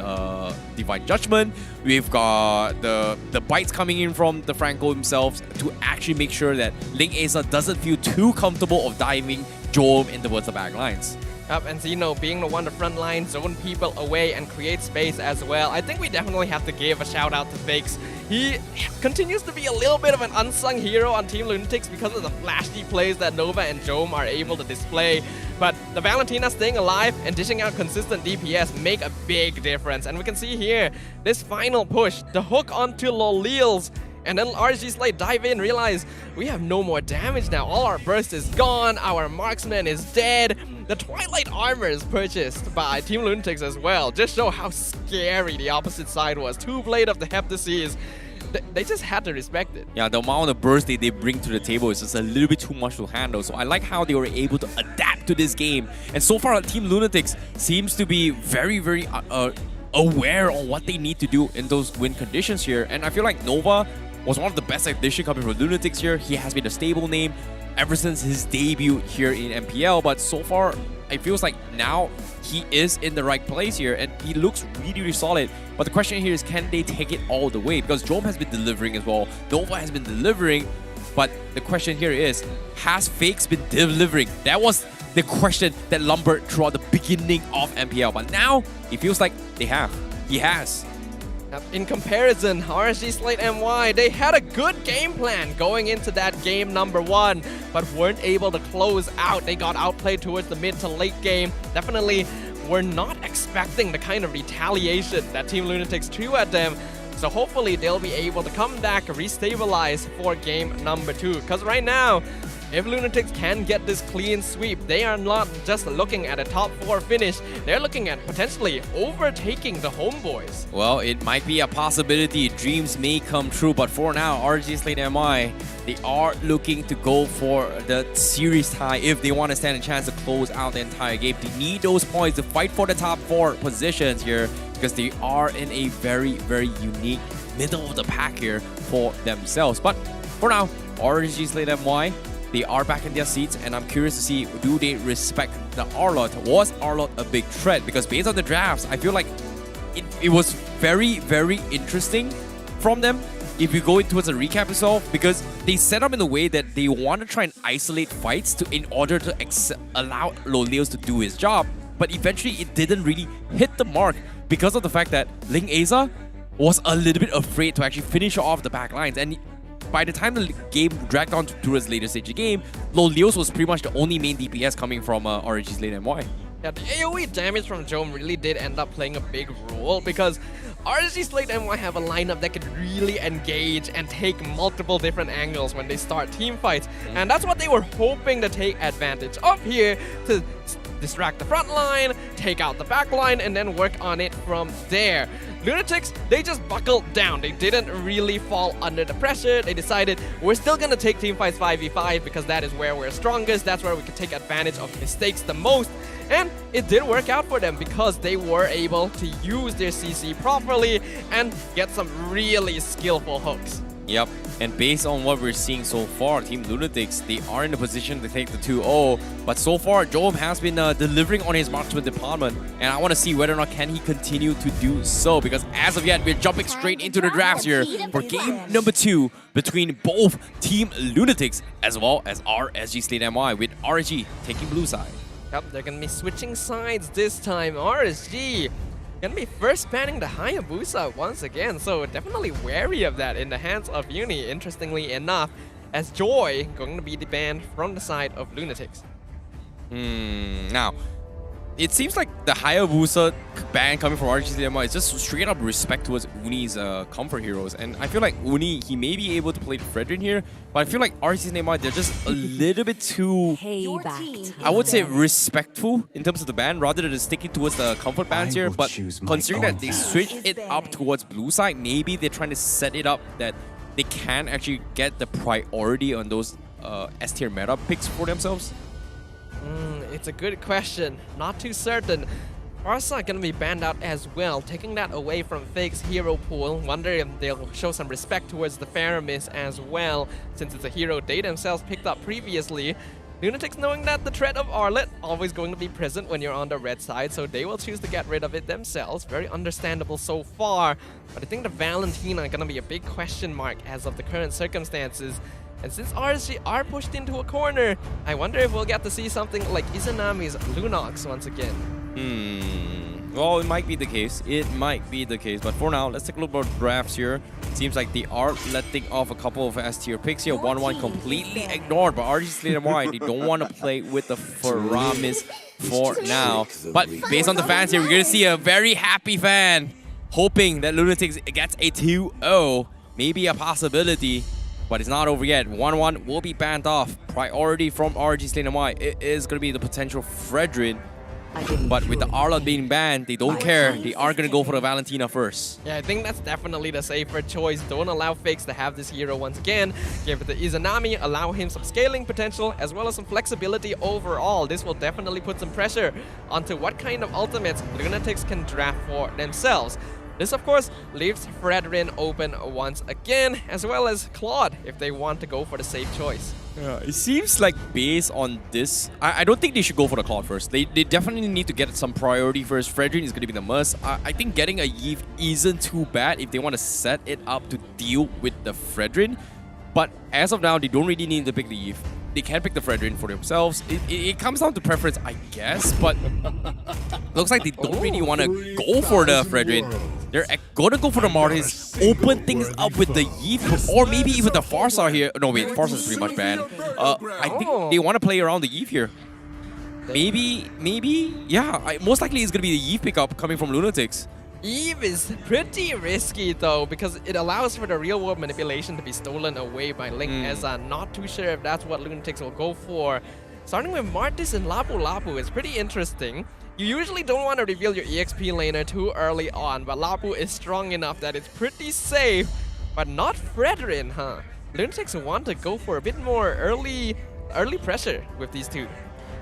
Divine Judgment. We've got the bites coming in from the Franco himself to actually make sure that Ling Aza doesn't feel too comfortable of diving Jom in towards the back lines. And Zeno being the one to front line, zone people away and create space as well. I think we definitely have to give a shout out to Fakes. He continues to be a little bit of an unsung hero on Team Lunatix because of the flashy plays that Nova and Jom are able to display. But the Valentina staying alive and dishing out consistent DPS make a big difference. And we can see here, this final push, the hook onto Lolios. And then RSG Slate dive in, realize we have no more damage now. All our burst is gone, our marksman is dead. The Twilight armor is purchased by Team Lunatix as well. Just show how scary the opposite side was. Two Blade of the Heptaseas. They just had to respect it. Yeah, the amount of burst they bring to the table is just a little bit too much to handle. So I like how they were able to adapt to this game. And so far, Team Lunatix seems to be very, very aware on what they need to do in those win conditions here. And I feel like Nova was one of the best additions coming from Lunatix here. He has been a stable name ever since his debut here in MPL, but so far it feels like now he is in the right place here and he looks really, really solid. But the question here is, can they take it all the way? Because Jom has been delivering as well, Nova has been delivering, but the question here is, has Fakes been delivering? That was the question that lumbered throughout the beginning of MPL, but now it feels like they have. He has. In comparison, RSG Slate MY, they had a good game plan going into that game number 1, but weren't able to close out. They got outplayed towards the mid to late game. Definitely were not expecting the kind of retaliation that Team Lunatix threw at them. So hopefully they'll be able to come back, restabilize for game number 2. Because right now, if Lunatix can get this clean sweep, they are not just looking at a top 4 finish, they're looking at potentially overtaking the Homebois. Well, it might be a possibility. Dreams may come true, but for now, RSG Slate MY, they are looking to go for the series tie if they want to stand a chance to close out the entire game. They need those points to fight for the top 4 positions here because they are in a very, very unique middle of the pack here for themselves. But for now, RSG Slate MY, they are back in their seats, and I'm curious to see, do they respect the Arlott? Was Arlott a big threat? Because based on the drafts, I feel like it was very, very interesting from them if you go into a recap itself, because they set up in a way that they want to try and isolate fights in order to allow Lolios to do his job. But eventually, it didn't really hit the mark because of the fact that Ling Aza was a little bit afraid to actually finish off the back lines. And by the time the game dragged on towards the later stage of the game, Lolios was pretty much the only main DPS coming from RSG Slate MY. Yeah, the AoE damage from Jom really did end up playing a big role because RSG Slate MY have a lineup that can really engage and take multiple different angles when they start team fights. And that's what they were hoping to take advantage of here, to distract the front line, take out the back line, and then work on it from there. Lunatix, they just buckled down. They didn't really fall under the pressure. They decided, we're still gonna take team fights 5v5 because that is where we're strongest. That's where we can take advantage of mistakes the most. And it did work out for them because they were able to use their CC properly and get some really skillful hooks. Yep, and based on what we're seeing so far, Team Lunatix, they are in a position to take the 2-0. But so far, Joam has been delivering on his marksman department, and I want to see whether or not can he continue to do so, because as of yet, we're jumping straight into the drafts here for game number 2 between both Team Lunatix as well as RSG Slate MY, with RSG taking blue side. Yep, they're gonna be switching sides this time. RSG gonna be first banning the Hayabusa once again, so definitely wary of that in the hands of Uni, interestingly enough, as Joy going to be the ban from the side of Lunatix. Now, it seems like the Hayabusa ban coming from RSG MY is just straight up respect towards Uni's comfort heroes, and I feel like Uni, he may be able to play Fredrin here, but I feel like RSG MY, they're just a little bit too, I would say, respectful in terms of the ban rather than sticking towards the comfort bans here. But considering that they switched it up towards blue side, maybe they're trying to set it up that they can actually get the priority on those S tier meta picks for themselves. It's a good question. Not too certain. Farsa gonna be banned out as well, taking that away from Fake's hero pool. Wonder if they'll show some respect towards the Faramis as well, since it's a hero they themselves picked up previously. Lunatix knowing that the threat of Arlet always going to be present when you're on the red side, so they will choose to get rid of it themselves. Very understandable so far, but I think the Valentina gonna be a big question mark as of the current circumstances. And since RSG are pushed into a corner, I wonder if we'll get to see something like Izanami's Lunox once again. Well, it might be the case. It might be the case. But for now, let's take a look at drafts here. Seems like they are letting off a couple of S tier picks here. 1-1 completely ignored by RSG Slate MY. They don't want to play with the Faramis for now. But based on the fans here, we're going to see a very happy fan hoping that Lunatix gets a 2-0. Maybe a possibility. But it's not over yet. 1-1 will be banned off. Priority from RSG Slate MY. It is going to be the potential Fredrin. But with the Arla being banned, they don't care. They are going to go for the Valentina first. Yeah, I think that's definitely the safer choice. Don't allow Fakes to have this hero once again. Give it to Izanami, allow him some scaling potential as well as some flexibility overall. This will definitely put some pressure onto what kind of ultimates Lunatix can draft for themselves. This, of course, leaves Fredrin open once again, as well as Claude if they want to go for the safe choice. Yeah, it seems like based on this, I don't think they should go for the Claude first. They definitely need to get some priority first. Fredrin is going to be the must. I think getting a Yve isn't too bad if they want to set it up to deal with the Fredrin. But as of now, they don't really need to pick the Yve. They can pick the Fredrin for themselves. It comes down to preference, I guess, but looks like they don't really want to go for the Fredrin. They're going to go for the Martis, open things up with the Yve, or maybe even the Farsa here. No, wait, Farsa is pretty much banned. I think they want to play around the Yve here. Maybe, yeah. Most likely it's going to be the Yve pickup coming from Lunatix. Yve is pretty risky though, because it allows for the real world manipulation to be stolen away by Link Eza. Not too sure if that's what Lunatix will go for. Starting with Martis and Lapu Lapu is pretty interesting. You usually don't want to reveal your EXP laner too early on, but Lapu is strong enough that it's pretty safe, but not Fredrin, huh? Lunatix want to go for a bit more early pressure with these two.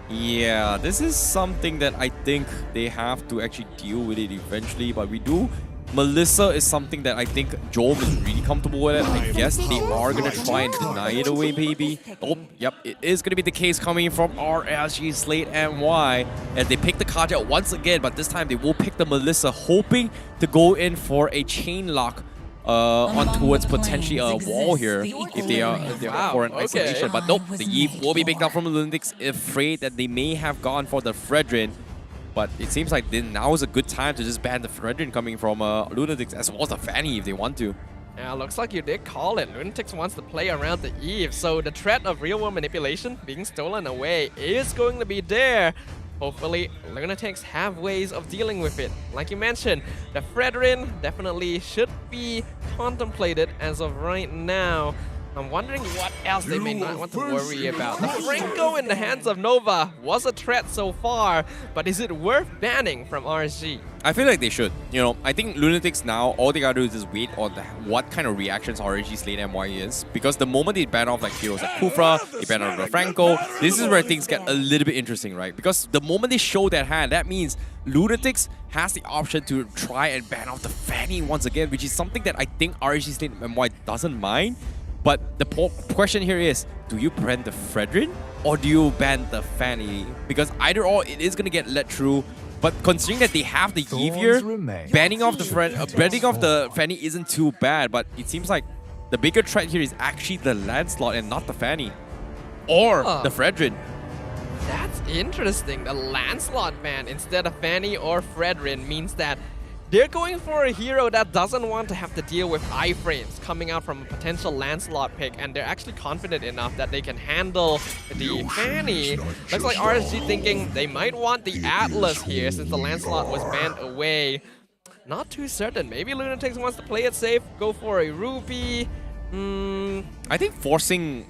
Yeah, this is something that I think they have to actually deal with it eventually, but we do. Melissa is something that I think Joel is really comfortable with it. I guess they are going to try and deny it away, maybe. Oh, yep, it is going to be the case coming from RSG Slate MY. And they pick the Kaja once again, but this time they will pick the Melissa, hoping to go in for a chain lock on towards potentially a wall here if they are for an isolation. But nope, the Yve will be picked up from Lunatix, afraid that they may have gone for the Fredrin. But it seems like now is a good time to just ban the Fredrin coming from Lunatix, as well as the Fanny if they want to. Yeah, looks like you did call it. Lunatix wants to play around the Yve, so the threat of real-world manipulation being stolen away is going to be there. Hopefully, Lunatix have ways of dealing with it. Like you mentioned, the Fredrin definitely should be contemplated as of right now. I'm wondering what else they may not want to worry about. The Franco in the hands of Nova was a threat so far, but is it worth banning from RSG? I feel like they should. You know, I think Lunatix now, all they gotta do is just wait on what kind of reactions RSG Slate MY is. Because the moment they ban off like heroes like Kufra, they ban off the Franco, this is where things get a little bit interesting, right? Because the moment they show that hand, that means Lunatix has the option to try and ban off the Fanny once again, which is something that I think RSG Slate MY doesn't mind. But the question here is, do you ban the Fredrin or do you ban the Fanny? Because either or, it is going to get let through. But considering that they have the Eve here, banning off the Fanny isn't too bad. But it seems like the bigger threat here is actually the Lancelot and not the Fanny. Or the Fredrin. That's interesting. The Lancelot ban instead of Fanny or Fredrin means that they're going for a hero that doesn't want to have to deal with iframes coming out from a potential Lancelot pick, and they're actually confident enough that they can handle the Fanny. Looks like RSG thinking they might want the Atlas here since the Lancelot was banned away. Not too certain. Maybe Lunatix wants to play it safe, go for a Ruby. I think forcing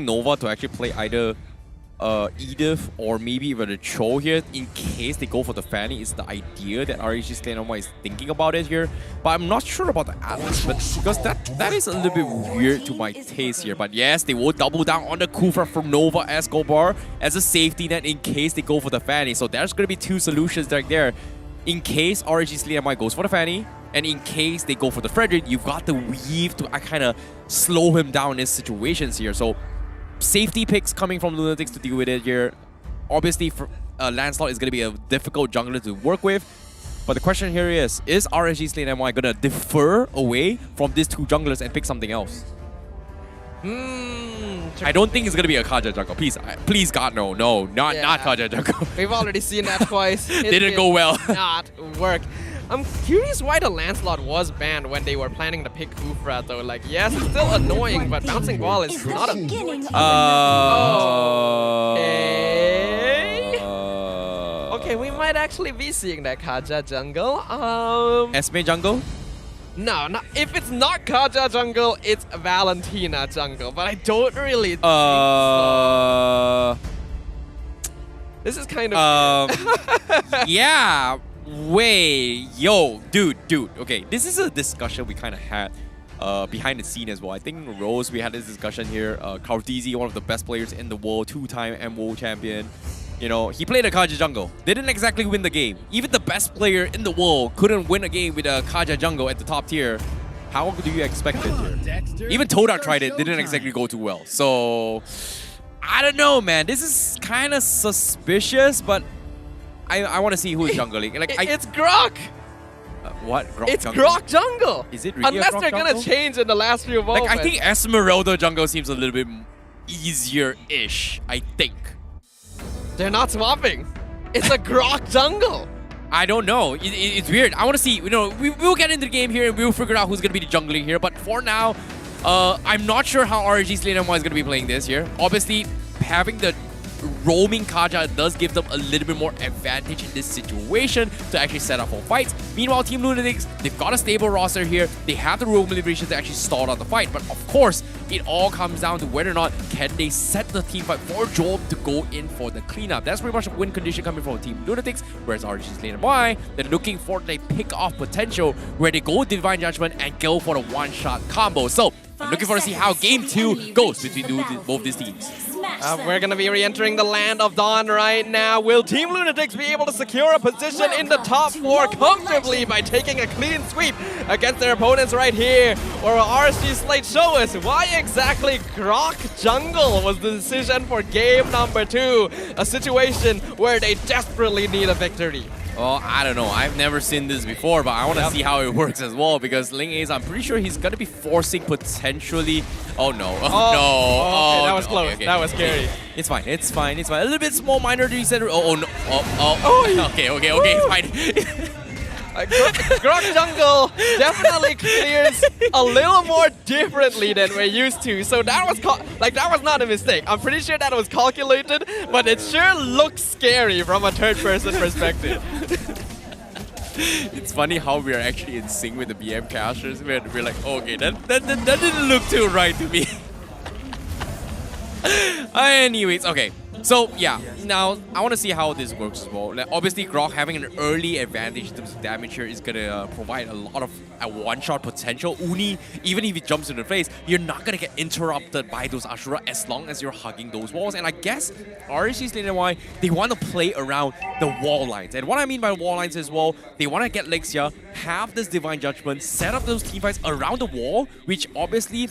Nova to actually play either Edith or maybe even a Cho here in case they go for the Fanny is the idea that RSG Slate MY is thinking about it here. But I'm not sure about the Atlas, but because that is a little bit weird to my taste here. But yes, they will double down on the Kufra from Nova Escobar as a safety net in case they go for the Fanny. So there's going to be two solutions right there. In case RSG Slate MY goes for the Fanny, and in case they go for the Frederick, you've got the Weave to kind of slow him down in situations here. So safety picks coming from Lunatix to deal with it here. Obviously, Lancelot is going to be a difficult jungler to work with. But the question here is RSG Slate MY going to defer away from these two junglers and pick something else? I don't think it's going to be a Kaja jungle. Please God, no. Not Kaja jungle. We've already seen that twice. Didn't go well. Not work. I'm curious why the Lancelot was banned when they were planning to pick Kufra though. Like, yes, it's still annoying, but bouncing ball is not a... Okay, we might actually be seeing that Kaja jungle. Esme jungle? No, if it's not Kaja jungle, it's Valentina jungle. But I don't really think so. This is kind of... yeah. Wait, yo, dude. Okay, this is a discussion we kind of had behind the scene as well. I think Rose, we had this discussion here. Kautizi, one of the best players in the world, 2-time MWO champion. You know, he played a Kaja jungle. Didn't exactly win the game. Even the best player in the world couldn't win a game with a Kaja jungle at the top tier. How do you expect it here? Even Todak tried it, didn't exactly go too well. So, I don't know, man. This is kind of suspicious, but I want to see who is jungling. Like, it's Grok! What? Grok it's jungle? Grok jungle! Is it really Unless a Grok they're jungle? gonna change in the last few moments. Like, I think Esmeralda jungle seems a little bit easier-ish, I think. They're not swapping. It's a Grok jungle. I don't know. It's weird. I want to see. You know, we'll get into the game here and we'll figure out who's going to be the jungling here. But for now, I'm not sure how RSG Slate MY is going to be playing this here. Obviously, having the roaming Kaja does give them a little bit more advantage in this situation to actually set up for fights. Meanwhile, Team Lunatix, they've got a stable roster here. They have the roaming liberation to actually stall out the fight. But of course, it all comes down to whether or not can they set the team fight for Job to go in for the cleanup. That's pretty much a win condition coming from Team Lunatix, whereas RSG Slate MY, they're looking for the pick-off potential where they go Divine Judgment and go for the one-shot combo. So, I'm looking forward to see how Game 2 goes between both these teams. We're going to be re-entering the Land of Dawn right now. Will Team Lunatix be able to secure a position in the top 4 comfortably by taking a clean sweep against their opponents right here? Or will RSG Slate show us why exactly Grok Jungle was the decision for game number 2? A situation where they desperately need a victory. Well, I don't know. I've never seen this before, but I want to see how it works as well because Ling Ace, I'm pretty sure he's going to be forcing potentially... Oh, no. Okay, that was close. Okay. That was scary. It's fine. It's fine. It's fine. A little bit small minor reset. Oh, no. Okay. It's fine. Grok Jungle definitely clears a little more differently than we're used to. So that was not a mistake. I'm pretty sure that was calculated, but it sure looks scary from a third-person perspective. It's funny how we are actually in sync with the BM casters. We're like, okay, that didn't look too right to me. Anyways, okay. So yeah, now I want to see how this works as well. Like, obviously, Grok having an early advantage in terms of damage here is gonna provide a lot of one-shot potential. Uni, even if he jumps in the face, you're not gonna get interrupted by those Ashura as long as you're hugging those walls. And I guess RSG Slate MY, they want to play around the wall lines. And what I mean by wall lines is, well, they want to get Lexia, have this Divine Judgment, set up those teamfights around the wall, which obviously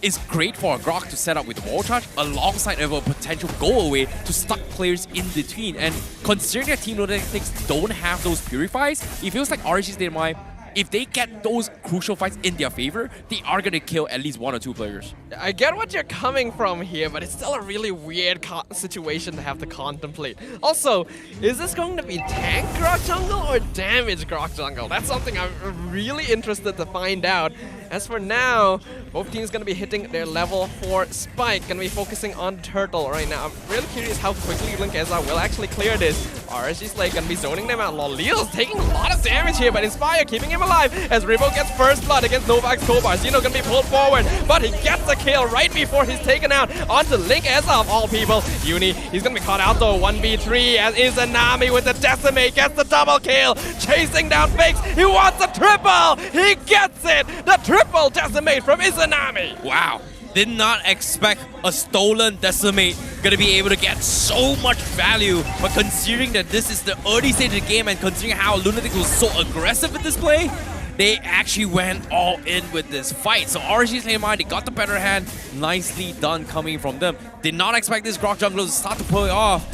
is great for a Grok to set up with the wall charge alongside of a potential go away to stuck players in between. And considering that Team Lunatix don't have those purifies, it feels like RSG Slate MY, if they get those crucial fights in their favor, they are going to kill at least 1 or 2 players. I get what you're coming from here, but it's still a really weird situation to have to contemplate. Also, is this going to be tank Grok jungle or damage Grok jungle? That's something I'm really interested to find out. As for now, both teams going to be hitting their level 4 spike. Going to be focusing on Turtle right now. I'm really curious how quickly Linkeza will actually clear this. RSG Slate going to be zoning them out. Lolil's taking a lot of damage here, but Inspire keeping him alive as Rivo gets first blood against Novak's Kobar. Zeno going to be pulled forward, but he gets the kill right before he's taken out onto Linkeza of all people. Uni, he's going to be caught out though. 1v3 as Izanami with the Decimate gets the double kill. Chasing down Fakes. He wants a triple. He gets it. The triple Decimate from Izanami. Wow. Did not expect a stolen Decimate gonna be able to get so much value, but considering that this is the early stage of the game and considering how Lunatix was so aggressive in this play, they actually went all in with this fight. So RSG Slate MY, they got the better hand. Nicely done coming from them. Did not expect this Grok jungler to start to pull it off.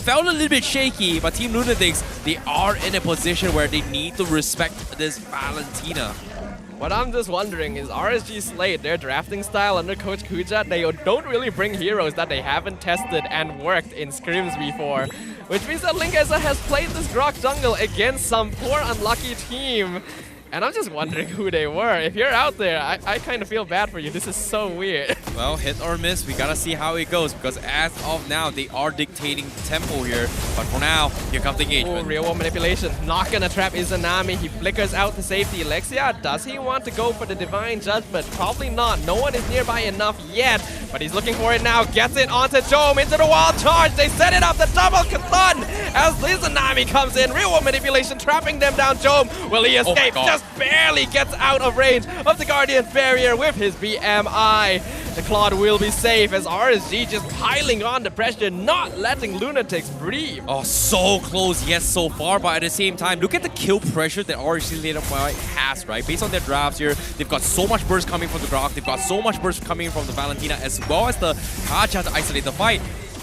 Felt a little bit shaky, but Team Lunatix, they are in a position where they need to respect this Valentina. What I'm just wondering is RSG Slate, their drafting style under Coach Kuja, they don't really bring heroes that they haven't tested and worked in scrims before. Which means that Linkeza has played this Grok jungle against some poor unlucky team. And I'm just wondering who they were. If you're out there, I kind of feel bad for you. This is so weird. Well, hit or miss, we gotta see how it goes, because as of now, they are dictating tempo here. But for now, here comes the engagement. Ooh, real world manipulation. Not gonna trap Izanami. He flickers out to safety. Lexia, does he want to go for the Divine Judgment? Probably not. No one is nearby enough yet. But he's looking for it now. Gets it onto Jome into the wall charge. They set it up. The double Kathan as Izanami comes in. Real world manipulation trapping them down. Jome, will he escape? Just barely gets out of range of the Guardian barrier with his BMI. The Claude will be safe as RSG just piling on the pressure, not letting Lunatix breathe. Oh, so close, yes, so far, but at the same time, look at the kill pressure that RSG Slate MY has, right? Based on their drafts here, they've got so much burst coming from the Grok, they've got so much burst coming from the Valentina, as well as the Kaja to isolate the fight.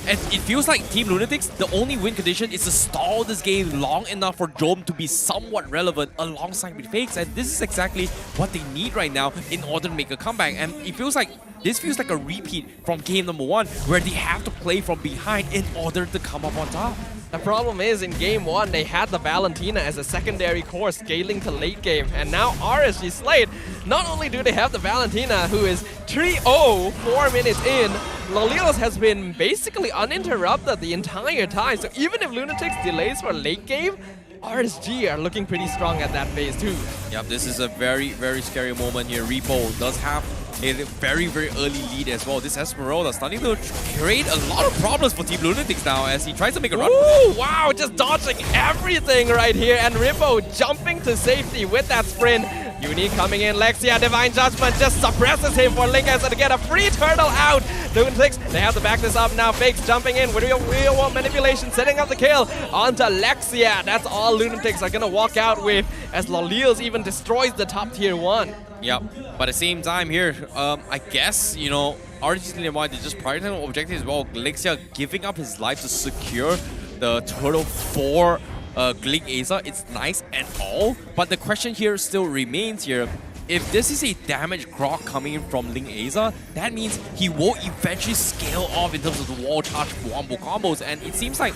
And it feels like Team Lunatix, the only win condition is to stall this game long enough for Jome to be somewhat relevant alongside with Fakes. And this is exactly what they need right now in order to make a comeback. And it feels like this feels like a repeat from game number 1, where they have to play from behind in order to come up on top. The problem is, in game 1, they had the Valentina as a secondary core scaling to late game. And now RSG Slate, not only do they have the Valentina, who is 3-0 4 minutes in, Lolilos has been basically uninterrupted the entire time. So even if Lunatix delays for late game, RSG are looking pretty strong at that phase too. Yep, this is a very, very scary moment here. Repo does have a very, very early lead as well. This Esmeralda starting to create a lot of problems for Team Lunatix now as he tries to make a run. Ooh, wow, just dodging everything right here. And Ripo jumping to safety with that sprint. Uni coming in, Lexia, Divine Judgment just suppresses him for Linkeza to get a free turtle out. Lunatix, they have to back this up now. Fakes jumping in with real world manipulation, setting up the kill onto Lexia. That's all Lunatix are gonna walk out with as Lolils even destroys the top tier 1. Yep, but at the same time here, I guess, you know, RSG Slate MY, they just prioritize objective as well. Lexia giving up his life to secure the turtle for Linkeza. It's nice and all, but the question here still remains here. If this is a damage Grok coming in from Linkeza, that means he will eventually scale off in terms of the wall charge wombo combos, and it seems like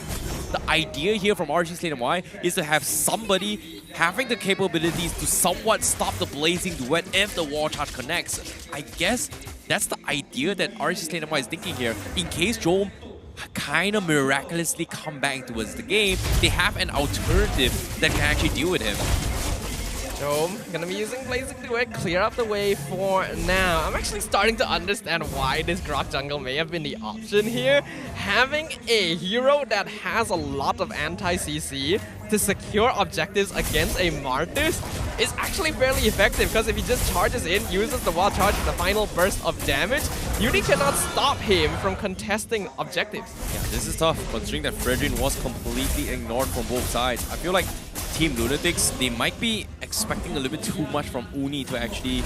the idea here from RSG Slate MY is to have somebody having the capabilities to somewhat stop the blazing duet if the wall charge connects. I guess that's the idea that RSG Slate MY is thinking here. In case Jome kind of miraculously come back towards the game, they have an alternative that can actually deal with him. Dome gonna be using Blazing Duet, clear up the way for now. I'm actually starting to understand why this Grok jungle may have been the option here. Having a hero that has a lot of anti-CC to secure objectives against a Martyrs is actually fairly effective, because if he just charges in, uses the wild charge for the final burst of damage, Uni cannot stop him from contesting objectives. Yeah, this is tough, considering that Fredrin was completely ignored from both sides. I feel like Team Lunatix, they might be expecting a little bit too much from Uni to actually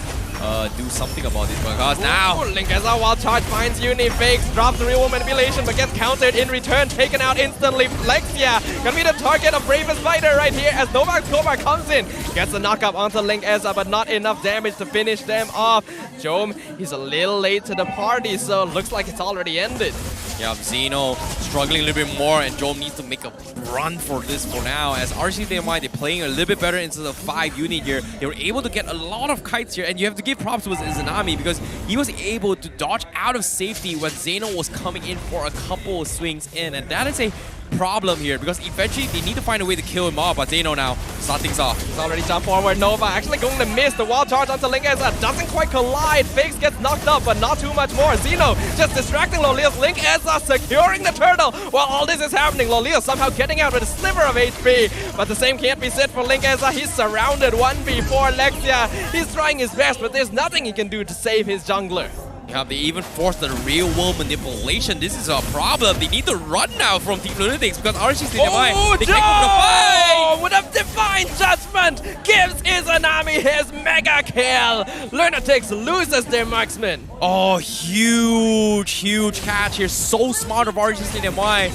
do something about it. Because now, Linkeza wild charge finds Uni, fakes, drops the real world manipulation, but gets countered in return, taken out instantly. Lexia gonna be the target of Bravest Fighter right here as Novak Kovar comes in, gets the knockup onto Linkeza, but not enough damage to finish them off. Jome, he's a little late to the party, so looks like it's already ended. yeah, Zeno struggling a little bit more, and Jome needs to make a run for this for now. As RSG Slate MY, they're playing a little bit better into the 5 unit here. They were able to get a lot of kites here, and you have to give props to Izanami because he was able to dodge out of safety when Zeno was coming in for a couple of swings in, and that is a problem here because eventually they need to find a way to kill him off, but Zeno now start things off. He's already jumped forward. Nova actually going to miss the wild charge onto Linkeza. Doesn't quite collide. Fakes gets knocked up, but not too much more. Zeno just distracting Lolios. Linkeza securing the turtle while all this is happening. Lolios somehow getting out with a sliver of HP, but the same can't be said for Linkeza. He's surrounded 1v4 Lexia. He's trying his best, but there's nothing he can do to save his jungler. Yeah, they even forced the real world manipulation. This is a problem. They need to run now from Team Lunatix because RSG Slate MY, they can't go to fight! With a divine judgment, gives Izanami his mega kill. Lunatix loses their marksman. Oh, huge catch here. So smart of RSG Slate MY.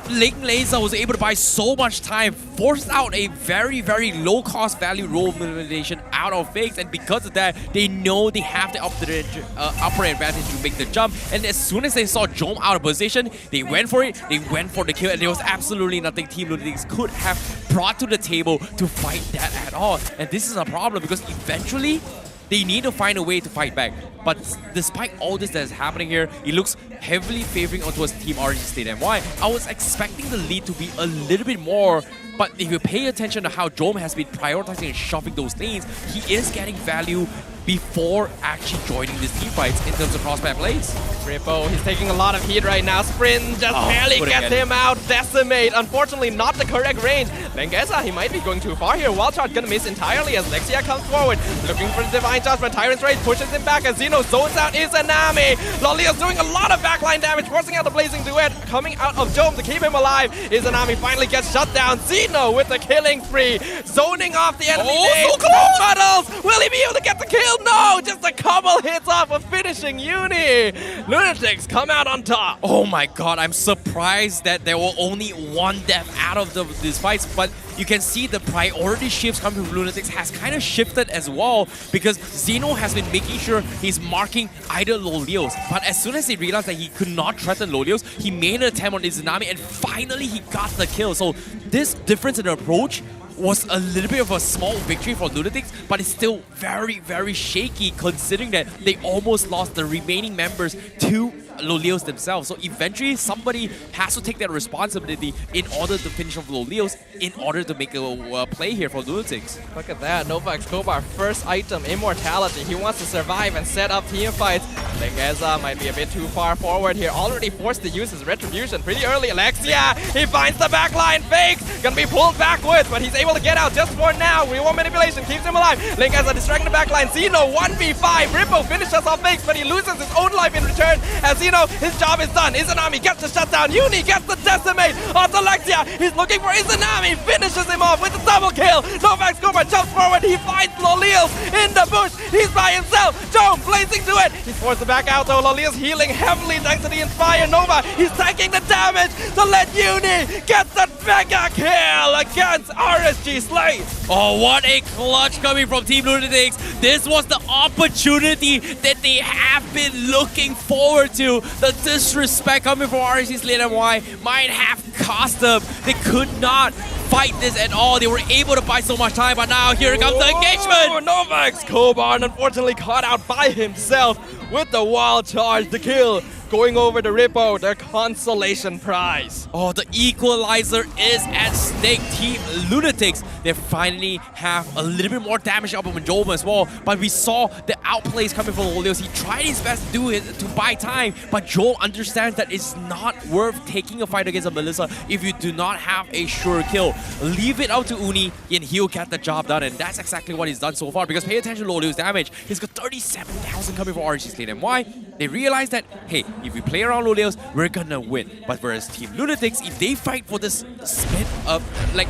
Link Laser was able to buy so much time, forced out a very low cost value role manipulation out of fakes, and because of that, they know they have the upper advantage to make the jump. And as soon as they saw Jome out of position, they went for it, they went for the kill, and there was absolutely nothing Team Lunatix could have brought to the table to fight that at all. And this is a problem because eventually, they need to find a way to fight back. But despite all this that is happening here, it looks heavily favoring onto his Team RSG Slate MY. I was expecting the lead to be a little bit more, but if you pay attention to how Jome has been prioritizing and shoving those lanes, he is getting value before actually joining these team fights in terms of crosspath plays. Rippo, he's taking a lot of heat right now. Sprint just barely gets him out. Decimate, unfortunately not the correct range. Linkeza, he might be going too far here. Wild Charge gonna miss entirely as Lexia comes forward. Looking for the Divine Judgment. Tyrant's Rage pushes him back as Zeno zones out Izanami. Lolia's doing a lot of backline damage, forcing out the Blazing Duet, coming out of Jome to keep him alive. Izanami finally gets shut down. Zeno with the killing spree, zoning off the enemy. Oh, so close! Muddles! Will he be able to get the kill? No! Just a couple hits off of finishing Uni. Lunatix come out on top. Oh my god, I'm surprised that there were only one death out of these fights, but you can see the priority shifts coming from Lunatix has kind of shifted as well because Zeno has been making sure he's marking either Lolios, but as soon as he realized that he could not threaten Lolios, he made an attempt on Izanami and finally he got the kill. So this difference in approach was a little bit of a small victory for Lunatix, but it's still very shaky considering that they almost lost the remaining members to Lolios themselves. So eventually somebody has to take that responsibility in order to finish off Lolios in order to make a play here for Lunatix. Look at that, Novak Kovar, first item, Immortality. He wants to survive and set up team fights. Linkeza might be a bit too far forward here, already forced to use his Retribution pretty early. Alexia, he finds the backline, fakes, gonna be pulled backwards, but he's able to get out just for now. Reward manipulation keeps him alive. Linkeza distracting the backline. Zeno 1v5. Rippo finishes off fakes, but he loses his own life in return. As Zeno, his job is done. Izanami gets the shutdown. Uni gets the decimate onto Lexia. He's looking for Izanami, finishes him off with a double kill. Novak Kovar jumps forward. He finds Lolios in the bush. He's by himself. Jome Blazing Duet. He's forced to back out though. Lolios healing heavily thanks to the Inspire. Nova, he's taking the damage to let Uni get the mega kill against RSG Slate. Oh, what a clutch coming from Team Lunatix. This was the opportunity that they have been looking forward to. The disrespect coming from RSG Slate MY might have cost them. They could not fight this at all. They were able to buy so much time, but now here comes the engagement. Novak Kovar unfortunately caught out by himself with the wild charge to kill. going over the Rippo, their consolation prize. Oh, the equalizer is at stake. Team Lunatix, they finally have a little bit more damage up on Joel as well. But we saw the outplays coming from Lolios. He tried his best to do it to buy time, but Joel understands that it's not worth taking a fight against a Melissa if you do not have a sure kill. Leave it out to Uni and he'll get the job done, and that's exactly what he's done so far, because pay attention to Lolios' damage. He's got 37,000 coming from RSG Slate MY. They realize that, hey, if we play around Lolios, we're gonna win. But whereas Team Lunatix, if they fight for this split of, like,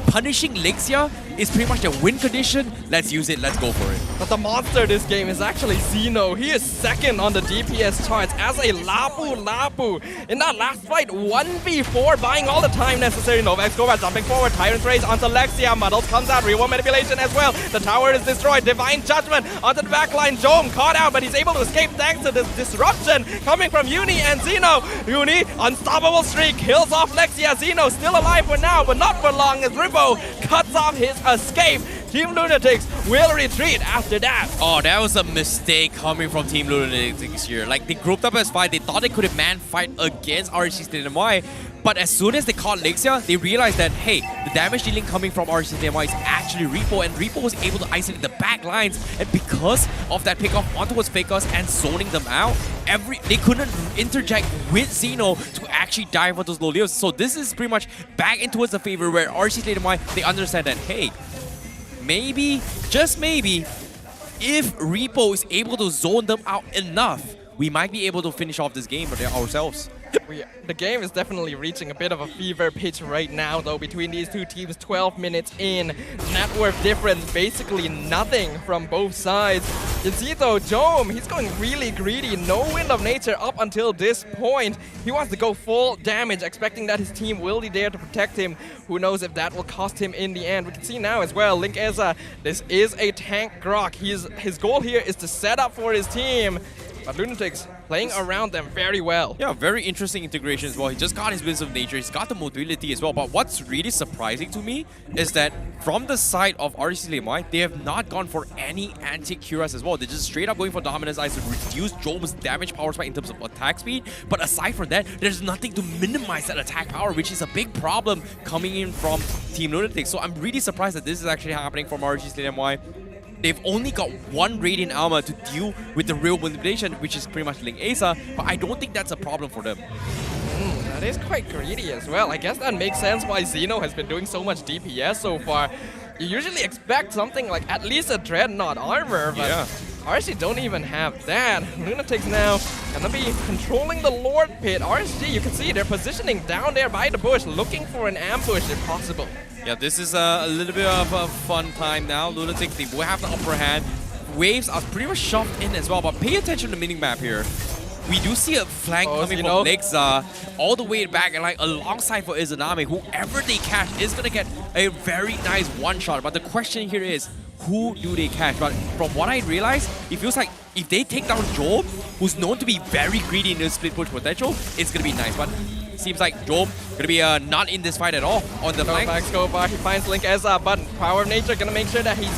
punishing Lexia is pretty much the win condition. Let's use it, let's go for it. But the monster this game is actually Zeno. He is second on the DPS charts as a Lapu. In that last fight, 1v4, buying all the time necessary. Novax Goba jumping forward, Tyrant Race onto Lexia. Muddles comes out, reward manipulation as well. The tower is destroyed, Divine Judgment onto the backline. Jome caught out, but he's able to escape thanks to this disruption coming from Uni and Zeno. Uni, unstoppable streak, kills off Lexia. Zeno still alive for now, but not for long as Rippo cuts off his escape. Team Lunatix will retreat after that. Oh, that was a mistake coming from Team Lunatix here. Like, they grouped up as 5. They thought they could have man fight against RSG Slate MY. But as soon as they caught Lexia, they realized that, hey, the damage dealing coming from RSG Slate MY is actually Repo, and Repo was able to isolate the back lines. And because of that pickoff onto his Fakers and zoning them out, they couldn't interject with Zeno to actually dive for those Lolios. So this is pretty much back into the favor where RSG Slate MY, they understand that, hey, maybe, just maybe, if Repo is able to zone them out enough, we might be able to finish off this game ourselves. The game is definitely reaching a bit of a fever pitch right now, though, between these two teams. 12 minutes in. Net worth difference, basically nothing from both sides. You see, though, Jome, he's going really greedy. No Wind of Nature up until this point. He wants to go full damage, expecting that his team will be there to protect him. Who knows if that will cost him in the end. We can see now as well, Link Eza, this is a tank Grok. His goal here is to set up for his team. But Lunatix playing around them very well. Yeah, very interesting integration as well. He just got his Winds of Nature, he's got the mobility as well. But what's really surprising to me is that from the side of RSG Slate MY, they have not gone for any anti-Curas as well. They're just straight up going for Dominance Eyes to reduce Jome's damage power spike in terms of attack speed. But aside from that, there's nothing to minimize that attack power, which is a big problem coming in from Team Lunatix. So I'm really surprised that this is actually happening from RSG Slate MY. They've only got one Radiant Armor to deal with the real manipulation, which is pretty much Link Asa, but I don't think that's a problem for them. That is quite greedy as well. I guess that makes sense why Zeno has been doing so much DPS so far. You usually expect something like at least a Dreadnought armor, but RSG don't even have that. Lunatix now gonna be controlling the Lord Pit. RSG, you can see they're positioning down there by the bush, looking for an ambush if possible. Yeah, this is a little bit of a fun time now. Lunatix, they will have the upper hand. Waves are pretty much shoved in as well, but pay attention to the mini-map here. We do see a flank coming from Lexa all the way back, and like alongside for Izanami, whoever they catch is gonna get a very nice one-shot. But the question here is, who do they catch? But from what I realized, it feels like if they take down Job, who's known to be very greedy in his split push potential, it's gonna be nice. But seems like Job gonna be not in this fight at all on the flank. Novax Goba, he finds Link Eza, but Power of Nature gonna make sure that he's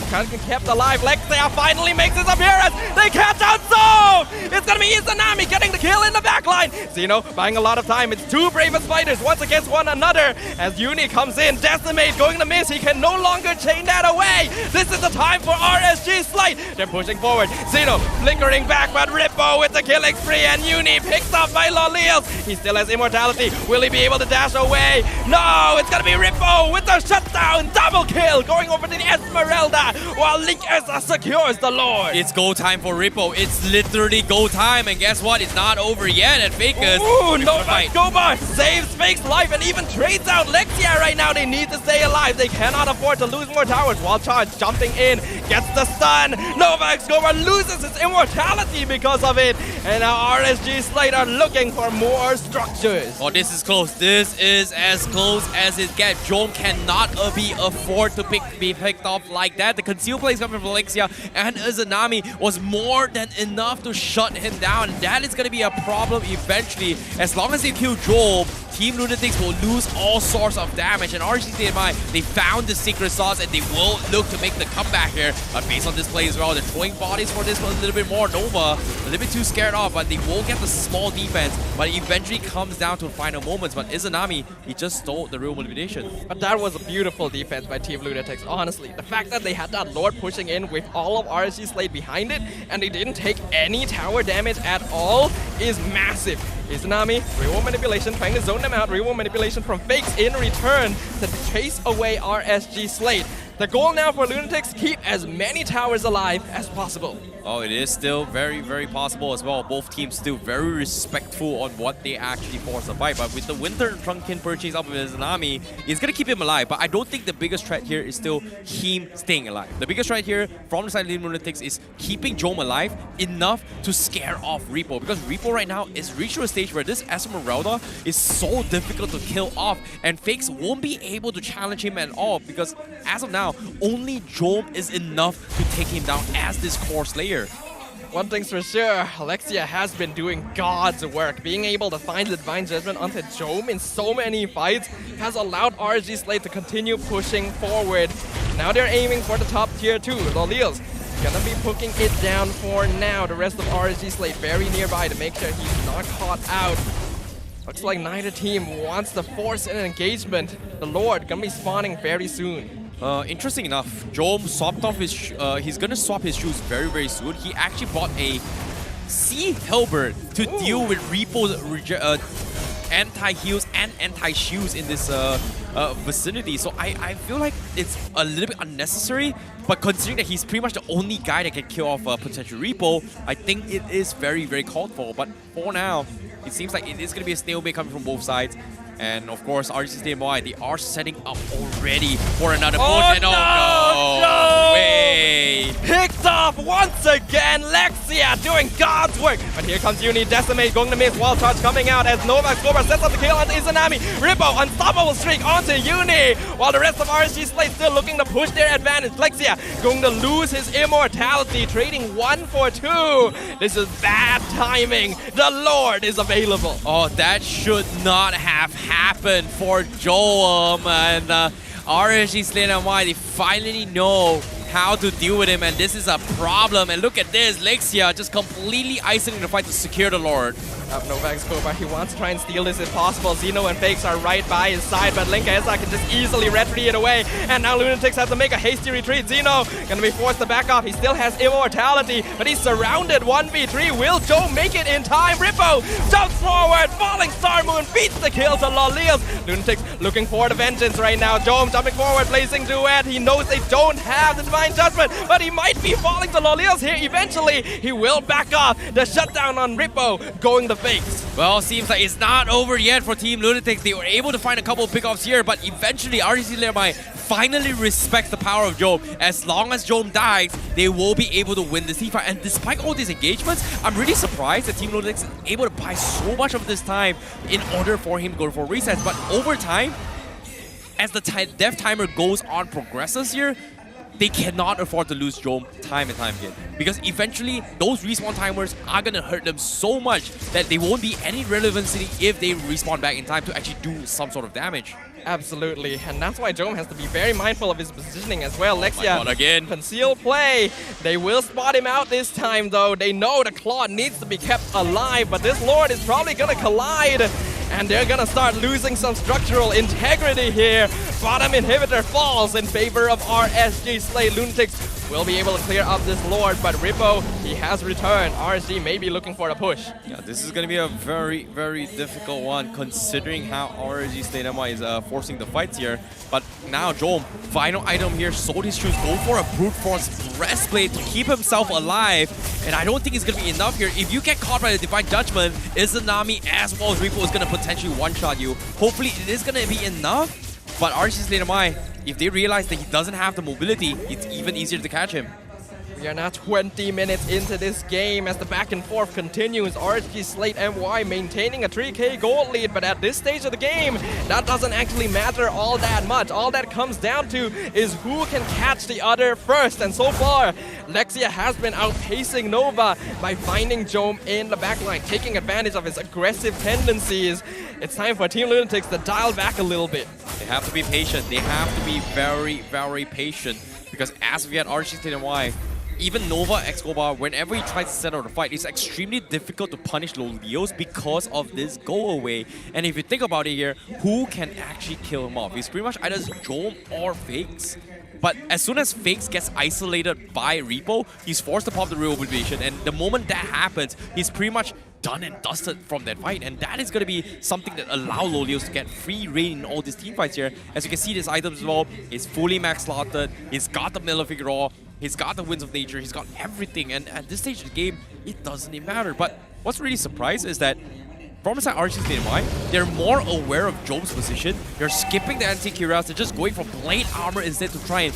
kept alive. Lexia finally makes his appearance. They catch out Zone! It's gonna be Izanami getting the kill in the backline. Zeno buying a lot of time. It's two bravest fighters once against one another. As Uni comes in, Decimate going to miss. He can no longer chain that away. This is the time for RSG Slate. They're pushing forward. Zeno flickering back, but Rippo with the killing spree, and Uni picked up by Lolios. He still has immortality. Will he be able to dash away? No, it's gonna be Rippo with the shutdown. Double kill going over to the Esmeralda while Link Eza secures the Lord. It's go time for Rippo. It's literally go time, and guess what? It's not over yet at Fakers. Ooh, Novax Goba saves Fake's life and even trades out Lexia right now. They need to stay alive. They cannot afford to lose more towers. Wild Charge jumping in, gets the stun. Novax Goba loses his immortality because of it. And now RSG Slate are looking for more structures. Oh, this is close. This is as close as it gets. Jome cannot be afford to be picked off like that. The conceal plays coming from Lexia and Izanami was more than enough to shut him down. And that is going to be a problem eventually. As long as they kill Joel, Team Lunatix will lose all sorts of damage, and RSG Slate MY, they found the secret sauce and they will look to make the comeback here. But based on this play as well, they're throwing bodies for this one a little bit more. Nova, a little bit too scared off, but they will get the small defense, but it eventually comes down to final moments. But Izanami, he just stole the real elimination. But that was a beautiful defense by Team Lunatix, honestly. The fact that they had that Lord pushing in with all of RSG Slate behind it, and they didn't take any tower damage at all, is massive. Izanami, real manipulation, trying to zone them out. Real manipulation from Fakes in return to chase away RSG Slate. The goal now for Lunatix, keep as many towers alive as possible. Oh, it is still very, very possible as well. Both teams still very respectful on what they actually force a fight. But with the Winter Trunkin purchase up with Izanami, it's going to keep him alive. But I don't think the biggest threat here is still him staying alive. The biggest threat here from the side of Team Lunatix is keeping Jome alive enough to scare off Repo. Because Repo right now is reached to a stage where this Esmeralda is so difficult to kill off. And Fakes won't be able to challenge him at all. Because as of now, only Jome is enough to take him down as this core slayer. One thing's for sure, Alexia has been doing God's work. Being able to find the Divine Judgment onto Jome in so many fights has allowed RSG Slate to continue pushing forward. Now they're aiming for the top tier 2. Loliel's gonna be poking it down for now. The rest of RSG Slate very nearby to make sure he's not caught out. Looks like neither team wants to force an engagement. The Lord gonna be spawning very soon. Interesting enough, Jome swapped off his he's gonna swap his shoes very, very soon. He actually bought a Sea Halberd to deal with Repo's anti-heals and anti-shields in this vicinity. So I feel like it's a little bit unnecessary, but considering that he's pretty much the only guy that can kill off a potential Repo, I think it is very, very called for. But for now, it seems like it is going to be a stalemate coming from both sides. And of course, RSG Slate MY, they are setting up already for another push. And no way! Picked off once again, Lexia doing God's work. But here comes Uni, Decimate going to miss. Wild Charge coming out as Novak Scorber sets up the kill onto Izanami. Rippo, unstoppable streak onto Uni. While the rest of RSG Slate still looking to push their advantage. Lexia going to lose his immortality, trading 1 for 2. This is bad timing. The Lord is available. Oh, that should not have happened for Jome, and RSG Slate MY, they finally know how to deal with him, and this is a problem. And look at this, Lexia just completely isolating the fight to secure the Lord. Novak Scorber, he wants to try and steal this if possible. Xeno and Fakes are right by his side, but Linka Esa can just easily red-free it away. And now Lunatix has to make a hasty retreat. Xeno gonna be forced to back off. He still has immortality, but he's surrounded 1v3. Will Jome make it in time? Rippo jumps forward, falling Star Moon beats the kill to Loliels. Lunatix looking for the vengeance right now. Jome jumping forward, placing duet. He knows they don't have the Divine Judgment, but he might be falling to Loliels here eventually. He will back off. The shutdown on Rippo going to Fakes. Well, seems like it's not over yet for Team Lunatix. They were able to find a couple of pickoffs here, but eventually RSG Slate MY finally respects the power of Jome. As long as Jome dies, they will be able to win this team fight. And despite all these engagements, I'm really surprised that Team Lunatix is able to buy so much of this time in order for him to go for resets. But over time, as the death timer goes on, progresses here, they cannot afford to lose Jome time and time again. Because eventually, those respawn timers are going to hurt them so much that they won't be any relevancy if they respawn back in time to actually do some sort of damage. Absolutely, and that's why Jome has to be very mindful of his positioning as well. Lexia, again. Conceal play. They will spot him out this time though. They know the claw needs to be kept alive, but this Lord is probably gonna collide. And they're gonna start losing some structural integrity here. Bottom inhibitor falls in favor of RSG Slate. Lunatix will be able to clear up this Lord, but Rippo, he has returned. RSG may be looking for a push. Yeah, this is gonna be a very, very difficult one considering how RSG Slate MY is forcing the fights here. But now Jome, final item here, sold his shoes, go for a brute force breastplate to keep himself alive. And I don't think it's gonna be enough here. If you get caught by the Divine Judgment, Izanami as well as Rippo is gonna potentially one-shot you. Hopefully it is gonna be enough. But RSG Slate MY, if they realize that he doesn't have the mobility, it's even easier to catch him. We are now 20 minutes into this game as the back and forth continues. RSG Slate MY maintaining a 3k gold lead, but at this stage of the game, that doesn't actually matter all that much. All that comes down to is who can catch the other first. And so far, Lexia has been outpacing Nova by finding Jome in the backline, taking advantage of his aggressive tendencies. It's time for Team Lunatix to dial back a little bit. They have to be patient. They have to be very, very patient. Because as we had RSG Slate MY, even Nova Escobar, whenever he tries to set out a fight, it's extremely difficult to punish Lolios because of this go away. And if you think about it here, who can actually kill him off? He's pretty much either Jome or Fakes. But as soon as Fakes gets isolated by Repo, he's forced to pop the real obliteration. And the moment that happens, he's pretty much done and dusted from that fight. And that is going to be something that allow Lolios to get free reign in all these team fights here. As you can see, these items as well, he's fully max slotted, he's got the Malefic, he's got the Winds of Nature, he's got everything. And at this stage of the game, it doesn't even matter. But what's really surprised is that from the side RSG Slate MY, they're more aware of Jome's position. They're skipping the anti-Curious, they're just going for plate armor instead to try and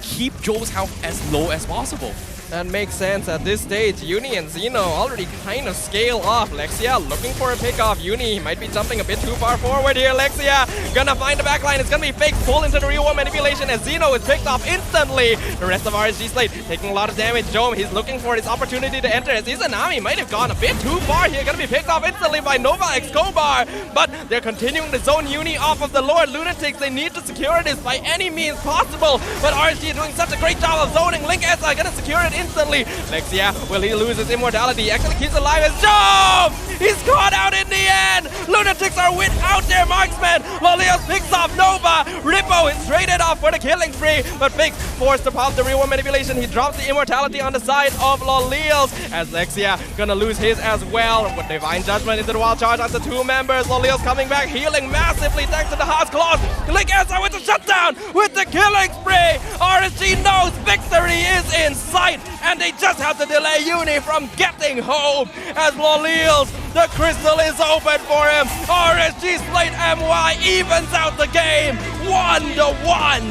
keep Jome's health as low as possible. That makes sense at this stage. Uni and Xeno already kind of scale off. Lexia looking for a pick off. Uni might be jumping a bit too far forward here. Lexia gonna find the backline. It's gonna be Fake pull into the real world manipulation as Xeno is picked off instantly. The rest of RSG Slate taking a lot of damage. Jome, he's looking for his opportunity to enter as Izanami might have gone a bit too far here. Gonna be picked off instantly by Nova Escobar. But they're continuing to zone Uni off of the Lord Lunatix. They need to secure this by any means possible. But RSG doing such a great job of zoning. Link Esa gonna secure it instantly. Lexia, will he lose his immortality? Actually keeps alive as Jome! He's caught out in the end! Lunatix are without their marksman! Lolios picks off Nova! Rippo is traded off for the killing spree, but Fake forced to pop the real world manipulation. He drops the immortality on the side of Lolios as Lexia gonna lose his as well. With Divine Judgment into the wild charge onto two members. Lolios coming back, healing massively thanks to the House Claws. Link Esa with the shutdown with the killing spree! RSG knows victory is in sight, and they just have to delay Uni from getting home as Lolios, the crystal is open for him. RSG Slate MY evens out the game 1-1.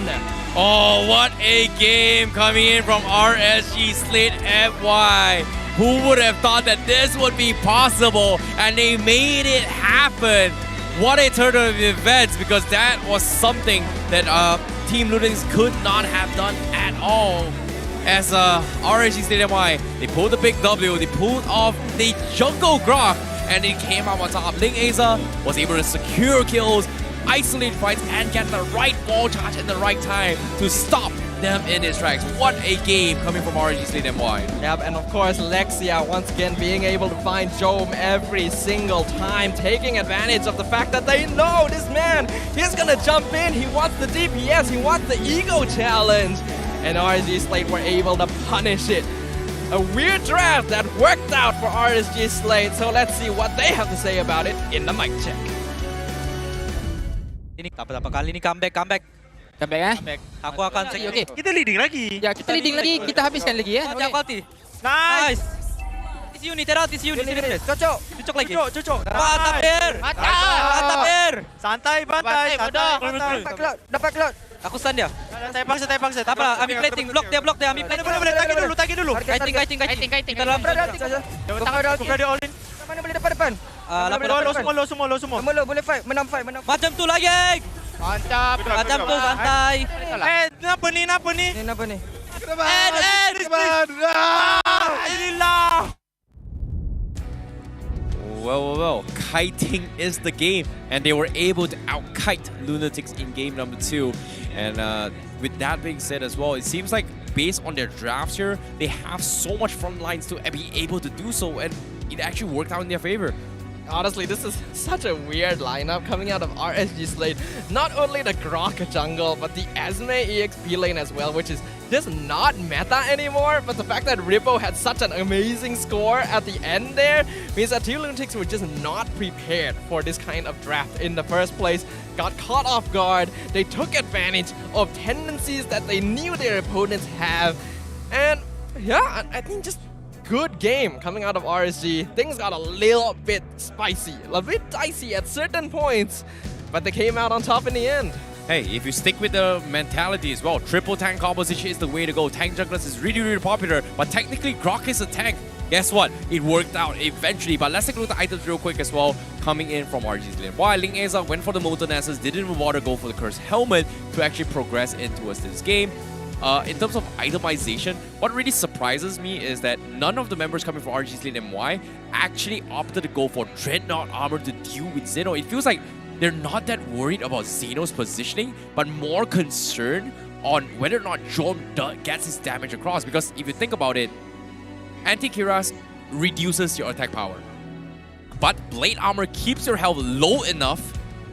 Oh, what a game coming in from RSG Slate MY. Who would have thought that this would be possible? And they made it happen. What a turn of events, because that was something that Team Lunatix could not have done at all. As RSG Slate MY, they pulled the big W, they pulled off the jungle grok, and it came out on top. Link Asa was able to secure kills, isolate fights, and get the right ball charge at the right time to stop them in its tracks. What a game coming from RSG Slate MY. Yep, and of course Lexia once again being able to find Jome every single time, taking advantage of the fact that they know this man, he's gonna jump in, he wants the DPS, he wants the ego challenge. And RSG Slate were able to punish it. A weird draft that worked out for RSG Slate, so let's see what they have to say about it in the mic check. Ini apa kali ini comeback. Comeback Aku akan check. Okay. Kita leading lagi. Ya, kita leading lagi. Kita habiskan lagi ya. Okay. Nice. This unit, Cocok lagi. Cocok. Mantap, Der. Mantap, Der. Santai, bantai. Dapat cloud. Aku stun dia. Saya paksa. Tak apa, ambil plating. Block dia. Ambil plating. Boleh, tagi dulu. Kiting. Kita dalam. Tukar dia all in. Mana boleh depan? Lo semua. Boleh fight, menang. Macam tu lagi. Mantap. Macam tu, santai. Kenapa ni? Well, kiting is the game, and they were able to out-kite Lunatix in game number 2. And with that being said as well, it seems like based on their drafts here, they have so much front lines to be able to do so, and it actually worked out in their favor. Honestly, this is such a weird lineup coming out of RSG Slate. Not only the Grok jungle, but the Esme EXP lane as well, which is just not meta anymore. But the fact that Rippo had such an amazing score at the end there means that Team Lunatix were just not prepared for this kind of draft in the first place. Got caught off guard. They took advantage of tendencies that they knew their opponents have. And yeah, I think just good game coming out of RSG. Things got a little bit spicy, a bit dicey at certain points, but they came out on top in the end. hey, if you stick with the mentality as well, triple tank composition is the way to go. Tank junglers is really, really popular, but technically Grok is a tank. Guess what? It worked out eventually, but let's take a look at the items real quick as well. Coming in from RSG Slate MY, Ling Eza went for the Molten Nessus, didn't even bother go for the Cursed Helmet to actually progress into this game. In terms of itemization, what really surprises me is that none of the members coming from RSG Slate MY actually opted to go for Dreadnought armor to deal with Xeno. It feels like they're not that worried about Xeno's positioning, but more concerned on whether or not Jom gets his damage across. Because if you think about it, Anti-Cuirass reduces your attack power, but Blade Armor keeps your health low enough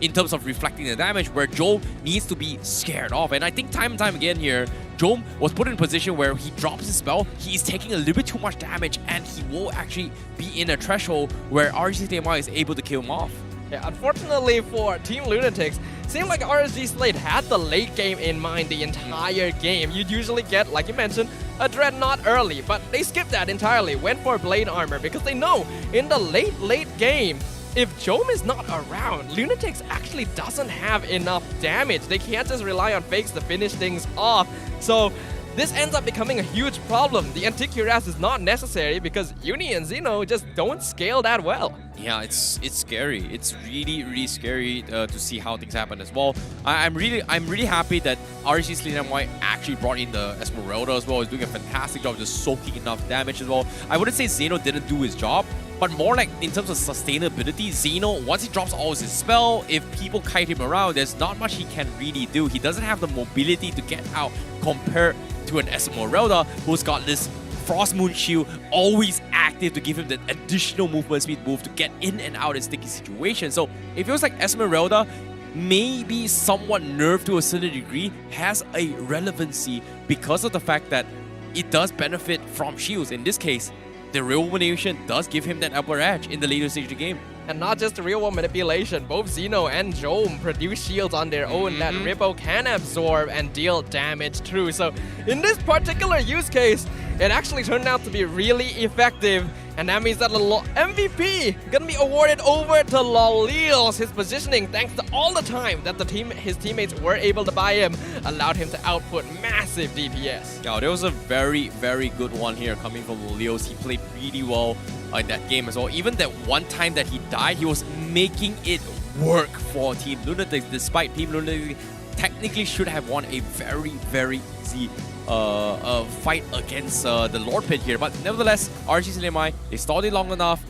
in terms of reflecting the damage where Jom needs to be scared off. And I think time and time again here, Jom was put in a position where he drops his spell, he's taking a little bit too much damage, and he will actually be in a threshold where RSG Slate MY is able to kill him off. Yeah, unfortunately for Team Lunatix, seemed like RSG Slate had the late game in mind the entire game. You'd usually get, like you mentioned, a Dreadnought early, but they skipped that entirely, went for Blade Armor, because they know in the late game, if Jom is not around, Lunatix actually doesn't have enough damage. They can't just rely on fakes to finish things off. So this ends up becoming a huge problem. The Anti-Cuirass is not necessary because Uni and Xeno just don't scale that well. Yeah, it's scary. It's really, really scary to see how things happen as well. I'm really happy that RSG Slate MY actually brought in the Esmeralda as well. He's doing a fantastic job just soaking enough damage as well. I wouldn't say Xeno didn't do his job, but more like in terms of sustainability, Xeno, once he drops all his spell, if people kite him around, there's not much he can really do. He doesn't have the mobility to get out compared to an Esmeralda who's got this Frost Moon Shield always active to give him that additional movement speed move to get in and out in sticky situations. So it feels like Esmeralda, maybe somewhat nerfed to a certain degree, has a relevancy because of the fact that it does benefit from shields. In this case, the real manipulation does give him that upper edge in the later stage of the game. And not just the real-world manipulation, both Xeno and Jom produce shields on their own that Rippo can absorb and deal damage through. So in this particular use case, it actually turned out to be really effective. And that means that the MVP gonna be awarded over to Lolils. His positioning, thanks to all the time that his teammates were able to buy him, allowed him to output massive DPS. Yeah, there was a very, very good one here coming from Lolils. He played really well in that game as well. Even that one time that he died, he was making it work for Team Lunatix, despite Team Lunatix technically should have won a very, very easy fight against the Lord Pit here. But nevertheless, RSG Slate MY, they stalled it long enough,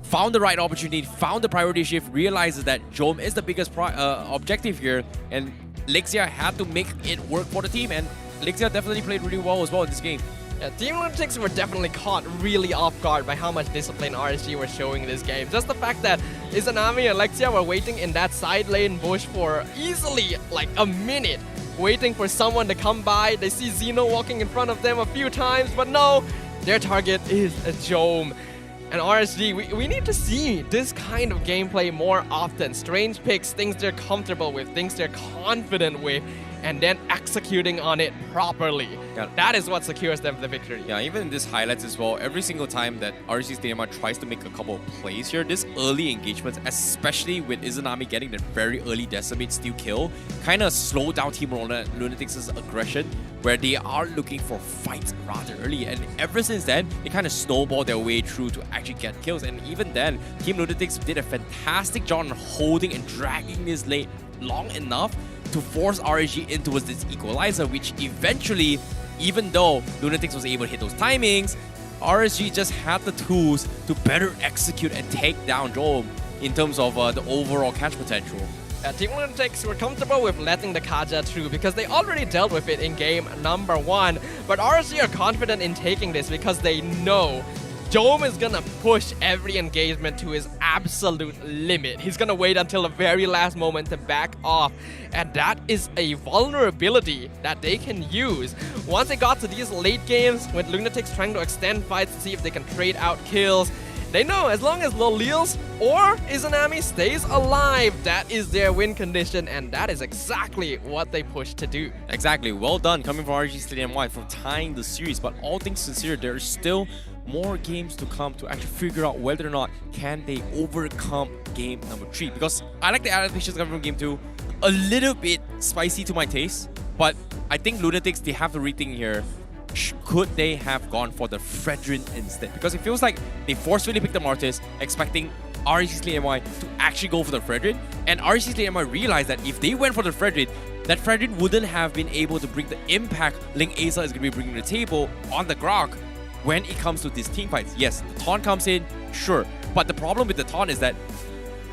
found the right opportunity, found the priority shift, realizes that Jom is the biggest objective here, and Lexia had to make it work for the team, and Lexia definitely played really well as well in this game. Yeah, Team Lunatix were definitely caught really off guard by how much discipline RSG were showing in this game. Just the fact that Izanami and Lexia were waiting in that side lane bush for easily like a minute, waiting for someone to come by. They see Xeno walking in front of them a few times, but no, their target is a Jom. And RSG, we need to see this kind of gameplay more often. Strange picks, things they're comfortable with, things they're confident with, and then executing on it properly. Yeah. That is what secures them the victory. Yeah, even in this highlights as well, every single time that RSG Slate MY tries to make a couple of plays here, this early engagements, especially with Izanami getting that very early decimate steal kill, kind of slow down Team Lunatix's aggression, where they are looking for fights rather early. And ever since then, they kind of snowball their way through to actually get kills. And even then, Team Lunatix did a fantastic job on holding and dragging this lane long enough to force RSG into this equalizer, which eventually, even though Lunatix was able to hit those timings, RSG just had the tools to better execute and take down Jom in terms of the overall catch potential. Team Lunatix were comfortable with letting the Kaja through because they already dealt with it in game number 1, but RSG are confident in taking this because they know Jom is gonna push every engagement to his absolute limit. He's gonna wait until the very last moment to back off. And that is a vulnerability that they can use. Once they got to these late games, with Lunatix trying to extend fights to see if they can trade out kills, they know as long as Lolils or Izanami stays alive, that is their win condition, and that is exactly what they push to do. Exactly, well done coming from RSG Slate MY for tying the series, but all things considered, there is still more games to come to actually figure out whether or not can they overcome game number 3. Because I like the adaptations coming from game 2, a little bit spicy to my taste, but I think Lunatix, they have to rethink here. Could they have gone for the Fredrin instead? Because it feels like they forcefully picked the Martis, expecting RSG Slate MY to actually go for the Fredrin, and RSG Slate MY realized that if they went for the Fredrin, that Fredrin wouldn't have been able to bring the impact Link Asa is going to be bringing to the table on the Grok when it comes to these team fights. Yes, the taunt comes in, sure, but the problem with the taunt is that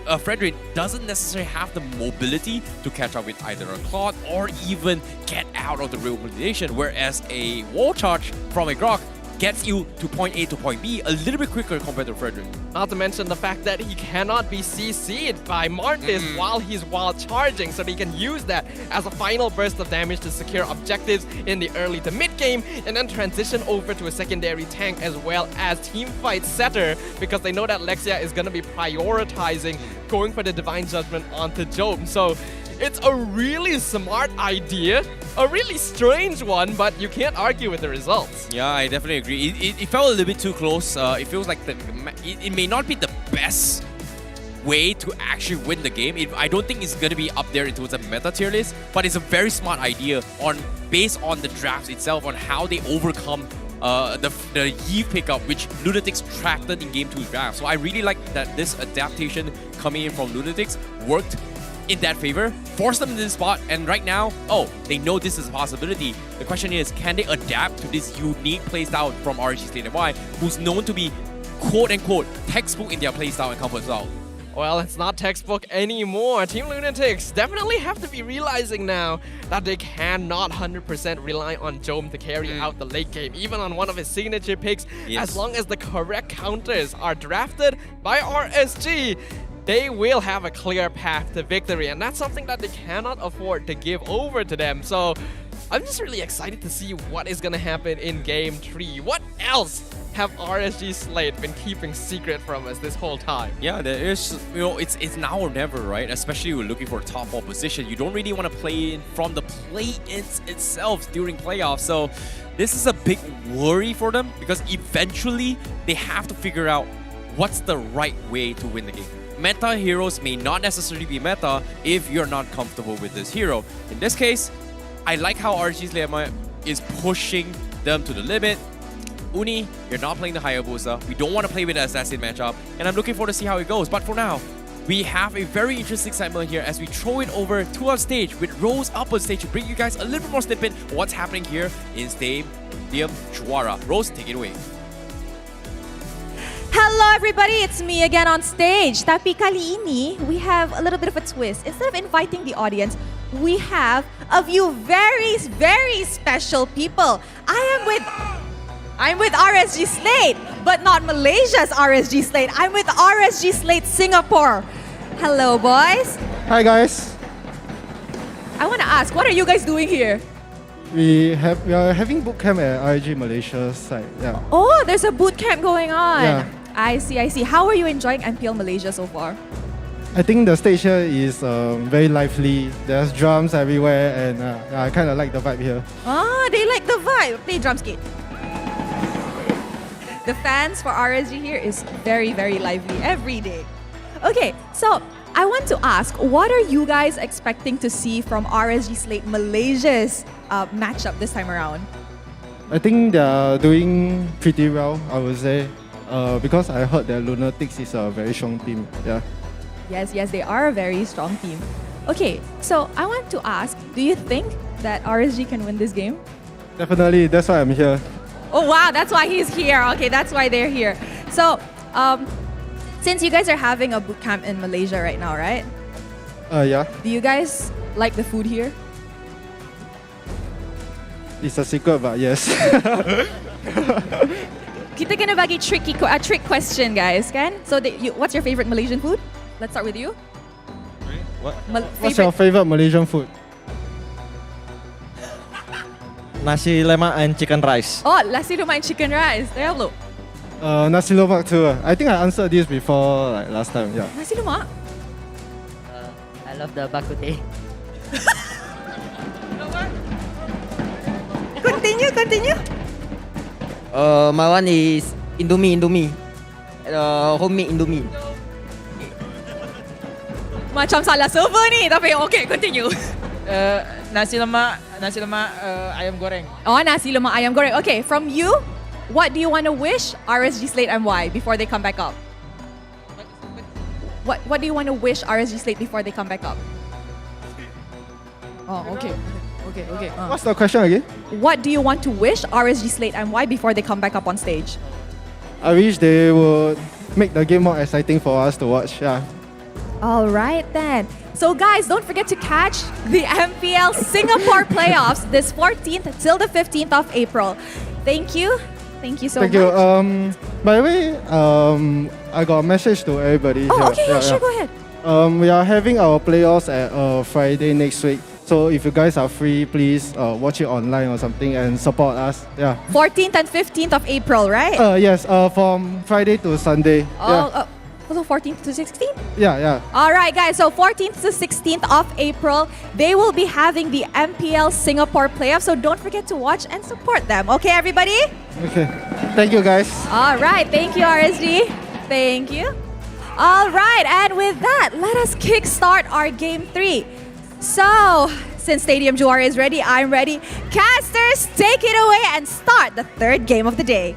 Fredrin doesn't necessarily have the mobility to catch up with either a Claude or even get out of the real mobilization, whereas a wall charge from a Grok gets you to point A to point B a little bit quicker compared to Fredrin. Not to mention the fact that he cannot be CC'd by Martis while he's charging, so he can use that as a final burst of damage to secure objectives in the early to mid game, and then transition over to a secondary tank as well as team fight setter, because they know that Lexia is going to be prioritizing going for the Divine Judgment onto Job. So it's a really smart idea, a really strange one, but you can't argue with the results. Yeah, I definitely agree. It felt a little bit too close. It feels like it may not be the best way to actually win the game. I don't think it's going to be up there into a meta tier list, but it's a very smart idea based on the drafts itself, on how they overcome the Eve pickup, which Lunatix tracked in Game 2's draft. So I really like that this adaptation coming in from Lunatix worked in that favor, force them in this spot, and right now, they know this is a possibility. The question is, can they adapt to this unique playstyle from RSG Slate MY, who's known to be quote-unquote textbook in their playstyle and comfort style? Well, it's not textbook anymore. Team Lunatix definitely have to be realizing now that they cannot 100% rely on Jome to carry out the late game, even on one of his signature picks. Yes. As long as the correct counters are drafted by RSG, they will have a clear path to victory, and that's something that they cannot afford to give over to them. So I'm just really excited to see what is going to happen in Game 3. What else have RSG Slate been keeping secret from us this whole time? Yeah, there is, it's now or never, right? Especially when looking for a top 4 position. You don't really want to play in from the play-ins itself during playoffs. So this is a big worry for them, because eventually they have to figure out what's the right way to win the game. Meta heroes may not necessarily be meta if you're not comfortable with this hero. In this case, I like how RSG Slate MY is pushing them to the limit. Uni, you're not playing the Hayabusa. We don't want to play with the Assassin matchup, and I'm looking forward to see how it goes. But for now, we have a very interesting segment here as we throw it over to our stage with Rose up on stage to bring you guys a little bit more snippet of what's happening here in Stadium Juara. Rose, take it away. Hello everybody, it's me again on stage. Tapi kali ini, we have a little bit of a twist. Instead of inviting the audience, we have a few very, very special people. I'm with RSG Slate, but not Malaysia's RSG Slate. I'm with RSG Slate Singapore. Hello boys. Hi guys. I want to ask, what are you guys doing here? We are having boot camp at RSG Malaysia side. Yeah. Oh, there's a boot camp going on. Yeah. I see. How are you enjoying MPL Malaysia so far? I think the stage here is very lively. There's drums everywhere, and I kind of like the vibe here. Ah, they like the vibe. Play drum skate. The fans for RSG here is very, very lively every day. Okay, so I want to ask, what are you guys expecting to see from RSG Slate Malaysia's matchup this time around? I think they are doing pretty well, I would say. Because I heard that Lunatix is a very strong team. Yeah. Yes, they are a very strong team. Okay, so I want to ask, do you think that RSG can win this game? Definitely, that's why I'm here. Oh wow, that's why he's here. Okay, that's why they're here. So, since you guys are having a boot camp in Malaysia right now, right? Yeah. Do you guys like the food here? It's a secret, but yes. Kita kena bagi a trick question, guys, kan? So, what's your favorite Malaysian food? Let's start with you. What's your favorite Malaysian food? Nasi lemak and chicken rice. Oh, nasi lemak and chicken rice. There you go. Nasi lemak too. I think I answered this before, like last time. Yeah. Nasi lemak. I love the bak kut teh. Continue. My one is Indomie. Homemade Indomie. Macam salah server ni, tapi okay, continue. Nasi lemak ayam goreng. Oh, nasi lemak ayam goreng. Okay, from you, what do you want to wish RSG Slate MY before they come back up? What do you want to wish RSG Slate before they come back up? Oh, okay. Okay. What's the question again? What do you want to wish RSG Slate MY before they come back up on stage? I wish they would make the game more exciting for us to watch. Yeah. All right then. So guys, don't forget to catch the MPL Singapore playoffs this 14th till the 15th of April. Thank you. Thank you so much. Thank you. By the way, I got a message to everybody. Oh, here. okay, yeah, sure, go ahead. We are having our playoffs at Friday next week. So if you guys are free, please watch it online or something and support us. Yeah. 14th and 15th of April, right? Yes. From Friday to Sunday. Also 14th to 16th? Yeah. All right, guys. So 14th to 16th of April, they will be having the MPL Singapore playoffs. So don't forget to watch and support them. Okay, everybody? Okay. Thank you, guys. All right. Thank you, RSG. Thank you. All right. And with that, let us kickstart our Game 3. So, since Stadium Juara is ready, I'm ready. Casters, take it away and start the third game of the day.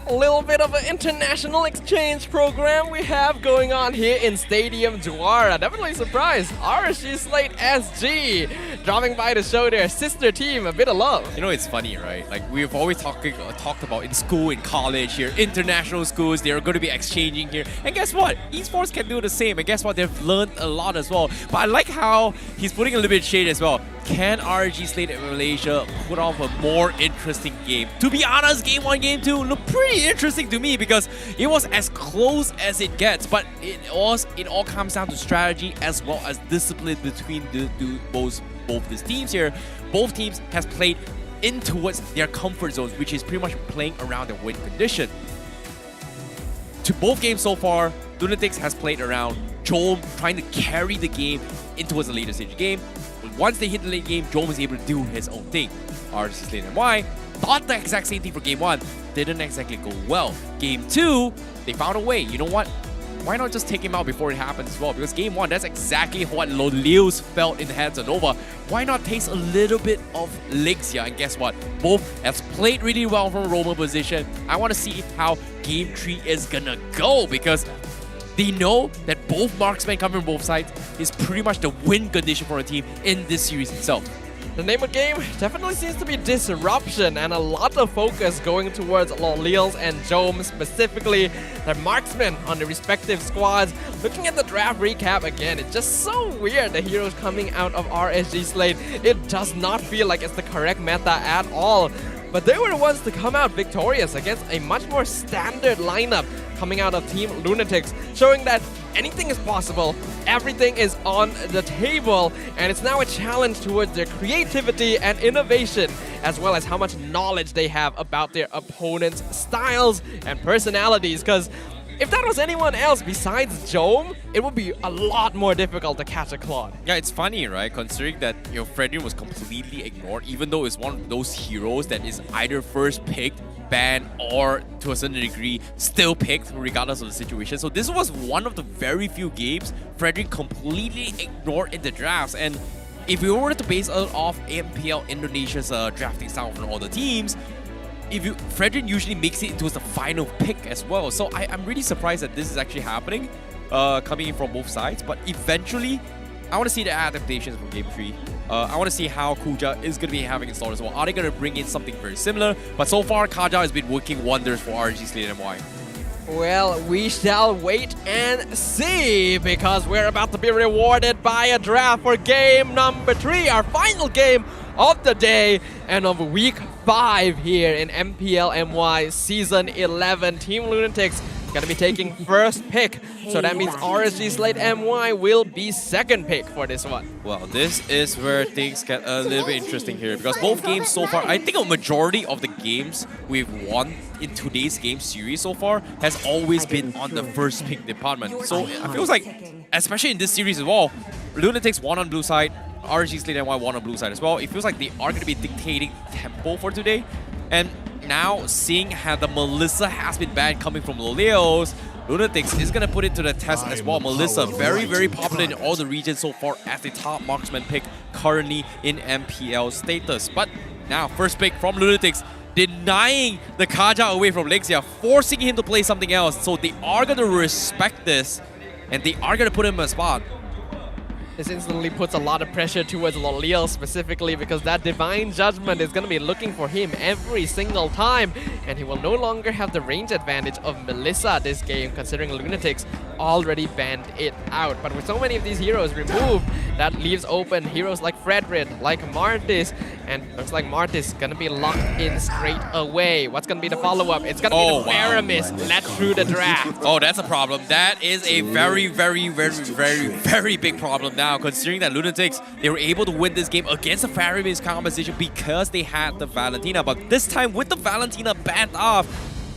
A little bit of an international exchange program we have going on here in Stadium Juara. Definitely surprised. RSG Slate SG dropping by to show their sister team a bit of love. You know, it's funny, right? Like, we've always talked about in school, in college here, international schools, they're going to be exchanging here. And guess what? Esports can do the same. And guess what? They've learned a lot as well. But I like how he's putting a little bit of shade as well. Can RSG Slate in Malaysia put off a more interesting game? To be honest, Game 1, Game 2 looked pretty interesting to me because it was as close as it gets, but it all comes down to strategy as well as discipline between both these teams here. Both teams has played in towards their comfort zones, which is pretty much playing around the win condition. To both games so far, Lunatix has played around Jom trying to carry the game in towards the later stage game. But once they hit the late game, Jom was able to do his own thing. RSG Slate MY thought the exact same thing for Game 1. Didn't exactly go well. Game 2, they found a way. You know what? Why not just take him out before it happens as well? Because Game 1, that's exactly what Lolius felt in the hands of Nova. Why not taste a little bit of legs here? And guess what? Both have played really well from a roamer position. I want to see how Game 3 is gonna go because they know that both marksmen coming from both sides is pretty much the win condition for a team in this series itself. The name of the game definitely seems to be Disruption, and a lot of focus going towards Loliels and Jom, specifically their marksmen on the respective squads. Looking at the draft recap again, it's just so weird, the heroes coming out of RSG Slate. It does not feel like it's the correct meta at all. But they were the ones to come out victorious against a much more standard lineup coming out of Team Lunatix, showing that anything is possible, everything is on the table, and it's now a challenge towards their creativity and innovation, as well as how much knowledge they have about their opponents' styles and personalities, because if that was anyone else besides Jom, it would be a lot more difficult to catch a Claude. Yeah, it's funny, right? Considering that Fredrin was completely ignored, even though it's one of those heroes that is either first picked, banned, or to a certain degree still picked regardless of the situation. So this was one of the very few games Fredrin completely ignored in the drafts. And if we were to base it off MPL Indonesia's drafting style from all the teams, Fredrin usually makes it into the final pick as well. So I'm really surprised that this is actually happening, coming in from both sides. But eventually, I want to see the adaptations from Game 3. I want to see how Kuja is going to be having installed as well. Are they going to bring in something very similar? But so far, Kaja has been working wonders for RSG Slate MY. Well, we shall wait and see, because we're about to be rewarded by a draft for game number 3, our final game of the day and of week 5 here in MPL MY Season 11. Team Lunatix gonna be taking first pick, so that means RSG Slate MY will be second pick for this one. Well, this is where things get a little bit interesting here, because both games so far, I think a majority of the games we've won in today's game series so far has always been on the first pick department. So it feels like, especially in this series as well, Lunatix won on blue side, RSG Slate MY won on blue side as well. It feels like they are going to be dictating tempo for today. And now, seeing how the Melissa has been banned coming from Lolios, Lunatix is going to put it to the test as well. Melissa, very, very popular in all the regions so far as the top marksman pick currently in MPL status. But now, first pick from Lunatix, denying the Kaja away from Lexia, forcing him to play something else. So they are going to respect this, and they are going to put him in a spot. This instantly puts a lot of pressure towards Loliel specifically because that Divine Judgment is going to be looking for him every single time, and he will no longer have the range advantage of Melissa this game, considering Lunatix already banned it out. But with so many of these heroes removed, that leaves open heroes like Fredrid, like Martis, and looks like Martis gonna be locked in straight away. What's gonna be the follow-up? It's gonna be the Faramis let through the draft. Oh, that's a problem. That is a very, very, very, very, very big problem now, considering that Lunatix, they were able to win this game against the Faramis composition because they had the Valentina. But this time, with the Valentina banned off,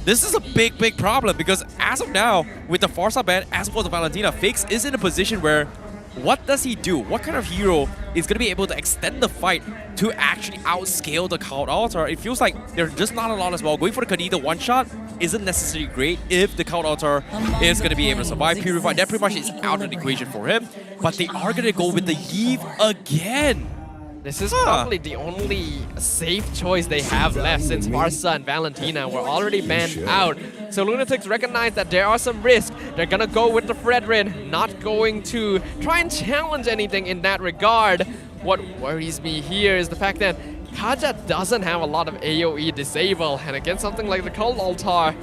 this is a big, big problem because as of now, with the Forza ban, as well as the Valentina, Fix is in a position where what does he do? What kind of hero is going to be able to extend the fight to actually outscale the Cult Altar? It feels like there's just not a lot as well. Going for the Kadita one-shot isn't necessarily great if the Cult Altar is going to be able to survive. Purify, that pretty much is out of the equation for him. But they are going to go with the Eve again. This is probably the only safe choice they have left since Farsa and Valentina were already banned out. So Lunatix recognize that there are some risks. They're gonna go with the Fredrin, not going to try and challenge anything in that regard. What worries me here is the fact that Kaja doesn't have a lot of AoE disable, and against something like the Cult Altar,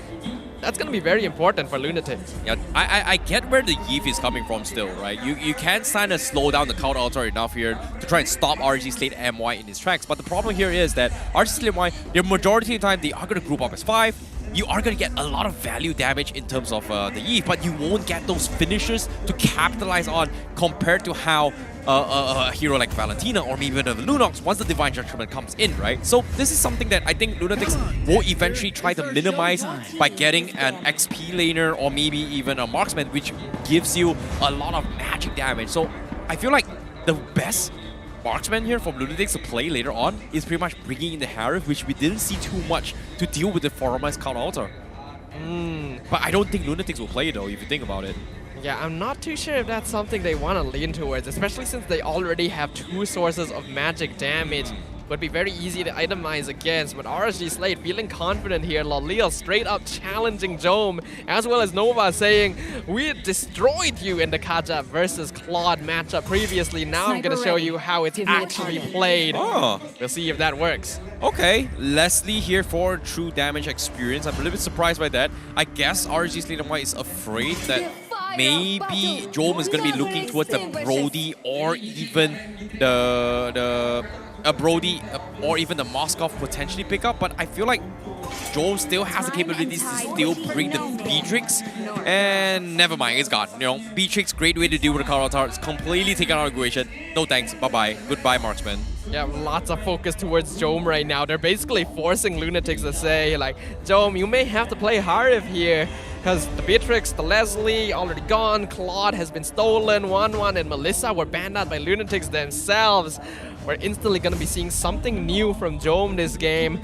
that's going to be very important for Lunatix. Yeah, I get where the Eve is coming from still, right? You can kind of slow down the Cult Altar enough here to try and stop RSG Slate MY in his tracks. But the problem here is that RSG Slate MY, the majority of the time, they are going to group up as 5. You are going to get a lot of value damage in terms of the Eve, but you won't get those finishers to capitalize on compared to how a hero like Valentina or maybe even the Lunox once the Divine Judgment comes in, right? So this is something that I think Lunatix will eventually try to minimize by getting an XP laner or maybe even a marksman, which gives you a lot of magic damage. So I feel like the best marksman here from Lunatix to play later on is pretty much bringing in the Harif, which we didn't see too much to deal with the Faramis Cult Altar. But I don't think Lunatix will play it though, if you think about it. Yeah, I'm not too sure if that's something they want to lean towards, especially since they already have 2 sources of magic damage. Would be very easy to itemize against, but RSG Slate feeling confident here. Loliel straight up challenging Jome, as well as Nova saying, we destroyed you in the Kaja versus Claude matchup previously. Now I'm going to show you how it's actually played. Oh. We'll see if that works. Okay, Leslie here for true damage experience. I'm a little bit surprised by that. I guess RSG Slate MY is afraid that maybe Jome is going to be looking towards the Brody or even the Brody or even the Moskov potentially pick up, but I feel like Jome still has the capabilities to still bring the Beatrix, and never mind, it's gone. You know, Beatrix, great way to deal with the Cult Altar. It's completely taken out of the equation. No thanks, bye-bye, goodbye marksman. Yeah, lots of focus towards Jome right now. They're basically forcing Lunatix to say, like, Jome, you may have to play Harif here, because the Beatrix, the Leslie, already gone, Claude has been stolen, 1-1, and Melissa were banned out by Lunatix themselves. We're instantly going to be seeing something new from Jome this game,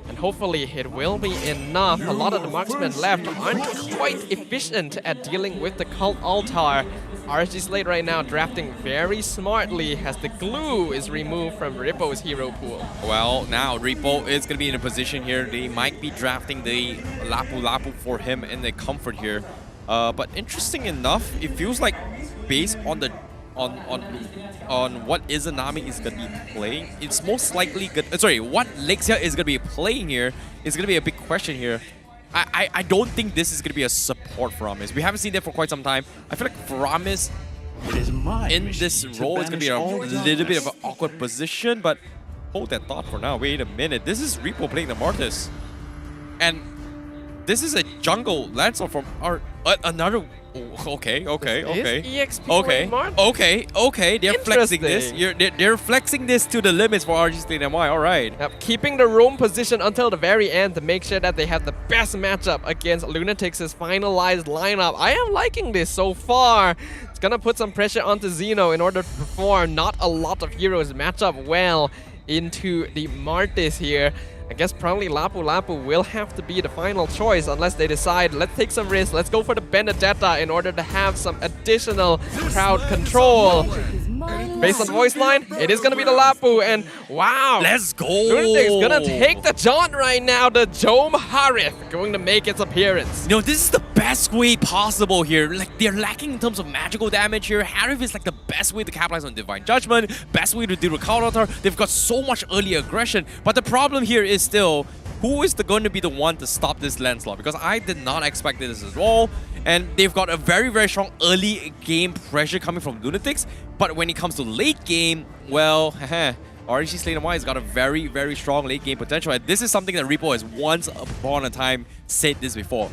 and hopefully it will be enough. A lot of the marksmen left aren't quite efficient at dealing with the Cult Altar. RSG Slate right now drafting very smartly as the glue is removed from Rippo's hero pool. Well, now Rippo is going to be in a position here. They might be drafting the Lapu Lapu for him in the comfort here. But interesting enough, it feels like based on the on what Izanami is going to be playing, it's most likely good. Sorry, what Lexia is going to be playing here is going to be a big question here. I don't think this is going to be a support Faramis. We haven't seen that for quite some time. I feel like Faramis in this role is going to be a little bit of an awkward position, but hold that thought for now. Wait a minute. This is Rippo playing the Martis. And this is a jungle Lancer from our another. Okay. They're flexing this. They're flexing this to the limits for RSG Slate MY. All right. Yep. Keeping the roam position until the very end to make sure that they have the best matchup against Lunatix's finalized lineup. I am liking this so far. It's gonna put some pressure onto Xeno in order to perform. Not a lot of heroes match up well into the Martis here. I guess probably Lapu Lapu will have to be the final choice unless they decide, let's take some risks, let's go for the Benedetta in order to have some additional crowd control. Based on the voice line, it is going to be the Lapu, and wow! Let's go! Lunatix gonna take the jaunt right now. The Jome Harith going to make its appearance. You know, this is the best way possible here. Like, they're lacking in terms of magical damage here. Harith is like the best way to capitalize on Divine Judgment, best way to deal with counter. They've got so much early aggression, but the problem here is still, who is going to be the one to stop this landslide? Because I did not expect this as well. And they've got a very, very strong early game pressure coming from Lunatix. But when it comes to late game, well, RSG Slate MY has got a very, very strong late game potential. And this is something that Repo has once upon a time said this before.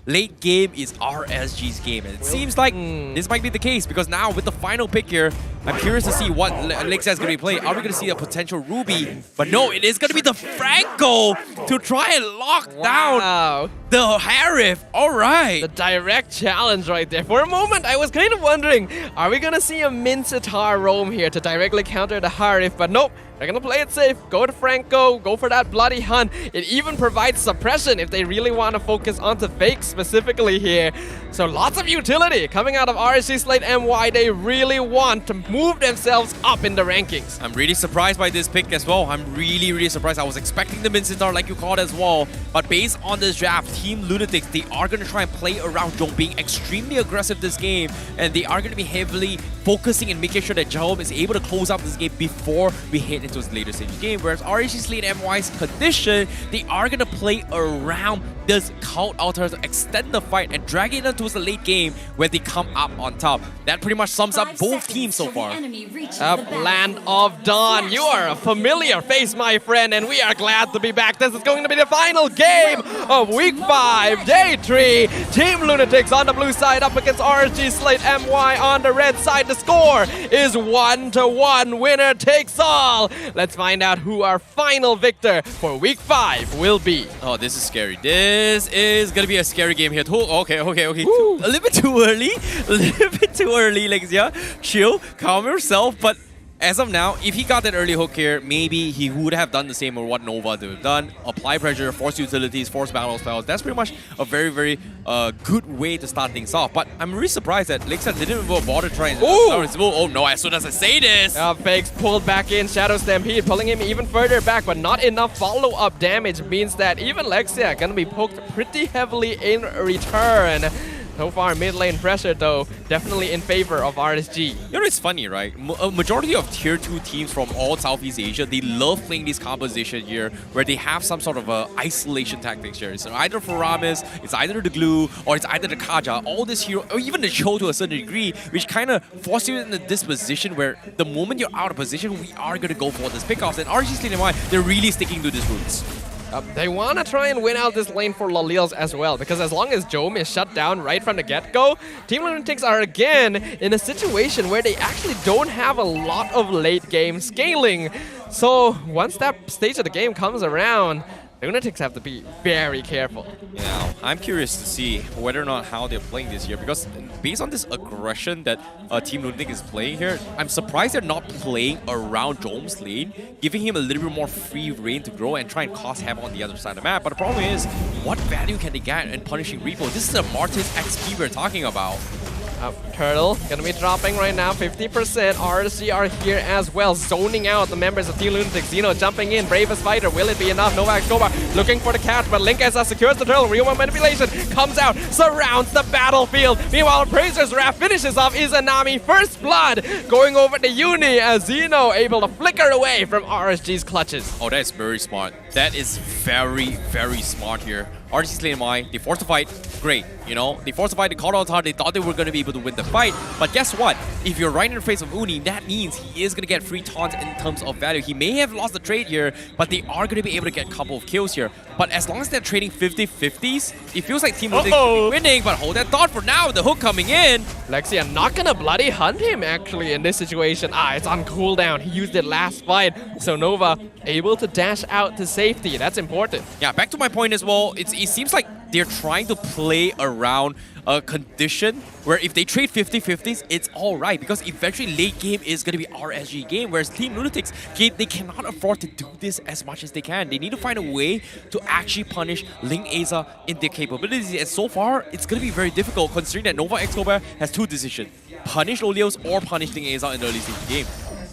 Late game is RSG's game. And it seems like this might be the case, because now with the final pick here, I'm curious to see what Lexia is going to be playing. Are we going to see a potential Ruby? But no, it is going to be the Franco to try and lock down the Harith. All right. The direct challenge right there. For a moment, I was kind of wondering, are we going to see a Mincetar roam here to directly counter the Harith? But nope. They're gonna play it safe, go to Franco, go for that Bloody Hunt. It even provides suppression if they really want to focus onto Fake specifically here. So lots of utility coming out of RSG Slate MY. They really want to move themselves up in the rankings. I'm really surprised by this pick as well. I'm really, really surprised. I was expecting the Mincetar like you called as well. But based on this draft, Team Lunatix, they are going to try and play around Jome, being extremely aggressive this game. And they are going to be heavily focusing and making sure that Jome is able to close out this game before we hit into his later stage game. Whereas RSG Slate MY's condition, they are going to play around this Cult Altar to extend the fight and drag it into the late game where they come up on top. That pretty much sums up both teams so far. Land of Dawn, you are a familiar face, my friend, and we are glad to be back. This is going to be the final game of Week 5, Day 3. Team Lunatix on the blue side up against RSG Slate MY on the red side. The score is 1-1. Winner takes all. Let's find out who our final victor for Week 5 will be. Oh, this is scary. This is going to be a scary game here. Okay. A little bit too early. Lexia. Chill, calm yourself. But as of now, if he got that early hook here, maybe he would have done the same or what Nova would have done. Apply pressure, force utilities, force battle spells. That's pretty much a very, very good way to start things off. But I'm really surprised that Lexia didn't even bother trying to... Oh no, as soon as I say this! Fakes pulled back in, Shadow Stampede pulling him even further back, but not enough follow-up damage means that even Lexia gonna be poked pretty heavily in return. So far, mid lane pressure though, definitely in favor of RSG. You know, it's funny, right? A majority of tier 2 teams from all Southeast Asia, they love playing this composition here where they have some sort of isolation tactics here. So either for Ramis, it's either the Glue, or it's either the Kaja, all this hero, or even the Cho to a certain degree, which kind of forces you in this position where the moment you're out of position, we are going to go for this pickoffs. And RSG Slate MY, they're really sticking to these roots. They want to try and win out this lane for Lalils as well, because as long as Jome is shut down right from the get-go, Team Lunatix are again in a situation where they actually don't have a lot of late-game scaling. So once that stage of the game comes around, the Lunatix have to be very careful. Yeah, I'm curious to see whether or not how they're playing this year, because based on this aggression that Team Lunatix is playing here, I'm surprised they're not playing around Jome's lane, giving him a little bit more free reign to grow and try and cause havoc on the other side of the map. But the problem is, what value can they get in punishing Repo? This is the Martis XP we're talking about. Turtle gonna be dropping right now, 50%. RSG are here as well, zoning out the members of Team Lunatix. Xeno jumping in, bravest fighter. Will it be enough? Novak Escobar looking for the catch, but Link as secures the turtle. Real manipulation comes out, surrounds the battlefield. Meanwhile, Appraiser's Wrath finishes off Izanami. First blood going over to Uni as Xeno able to flicker away from RSG's clutches. Oh, that's very smart. That is very, very smart here. RSG Slate MY, they forced the fight, great, you know, they forced the fight, they called out hard, they thought they were going to be able to win the fight, but guess what? If you're right in the face of Uni, that means he is going to get free taunts in terms of value. He may have lost the trade here, but they are going to be able to get a couple of kills here. But as long as they're trading 50-50s, it feels like Team Lunatix is winning, but hold that thought for now, the hook coming in. Lexia not going to bloody hunt him actually in this situation. It's on cooldown, he used it last fight, so Nova able to dash out to safety, that's important. Yeah, back to my point as well, it seems like they're trying to play around a condition where if they trade 50-50s, it's all right, because eventually late game is going to be RSG game, whereas Team Lunatix, they cannot afford to do this as much as they can. They need to find a way to actually punish Ling Aza in their capabilities, and so far, it's going to be very difficult considering that Nova Escobar has two decisions: punish Lolios or punish Ling Aza in the early stage of the game.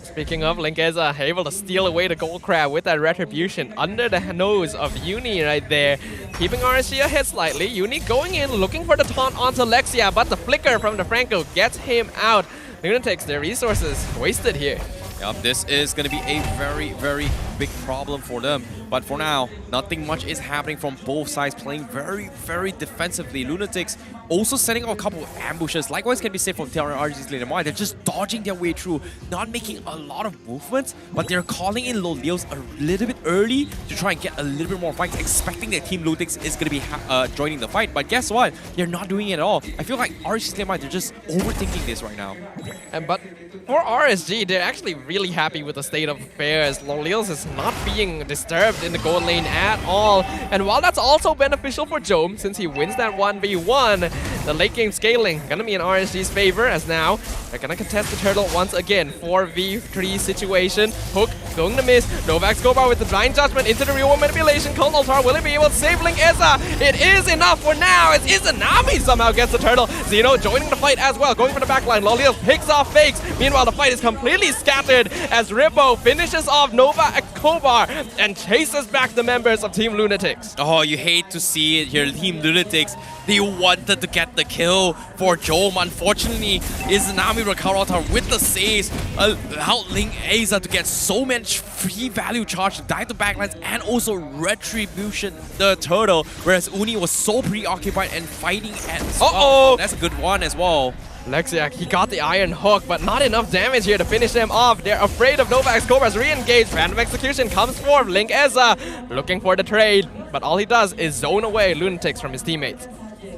Speaking of, Linkeza able to steal away the gold crab with that retribution under the nose of Uni right there. Keeping RSG ahead slightly. Uni going in, looking for the taunt onto Lexia, but the flicker from the Franco gets him out. Lunatix, their resources wasted here. Yep, this is going to be a very, very big problem for them. But for now, nothing much is happening from both sides, playing very, very defensively. Lunatix also setting up a couple of ambushes. Likewise can be said from RSG Slate MY. They're just dodging their way through, not making a lot of movements, but they're calling in Lolios a little bit early to try and get a little bit more fights, expecting that Team Lunatix is going to be joining the fight. But guess what? They're not doing it at all. I feel like RSG Slate MY, they're just overthinking this right now. But for RSG, they're actually really happy with the state of affairs. Lolios is not being disturbed in the gold lane at all. And while that's also beneficial for Jome, since he wins that 1v1, the late game scaling gonna be in RSG's favor, as now they're gonna contest the turtle once again. 4v3 situation. Hook going to miss. Novak Skobar with the blind judgment into the real manipulation. Cold Altar, will he be able to save Ling Eza? It is enough for now, as Izanami somehow gets the turtle. Zeno joining the fight as well, going for the backline. Lolios picks off fakes. Meanwhile, the fight is completely scattered as Rippo finishes off Nova Escobar and chases back the members of Team Lunatix. Oh, you hate to see it here. Team Lunatix, they wanted to get the kill for Jome. Unfortunately, Izanami Rakarotar with the saves allowed Ling Aza to get so much free value charge to dive the backlines and also retribution the turtle, whereas Uni was so preoccupied and fighting at Uh-oh! That's a good one as well. Lexiac, he got the iron hook, but not enough damage here to finish them off. They're afraid of Nova Escobar's re-engage. Random execution comes forth. Ling Eza looking for the trade, but all he does is zone away Lunatix from his teammates.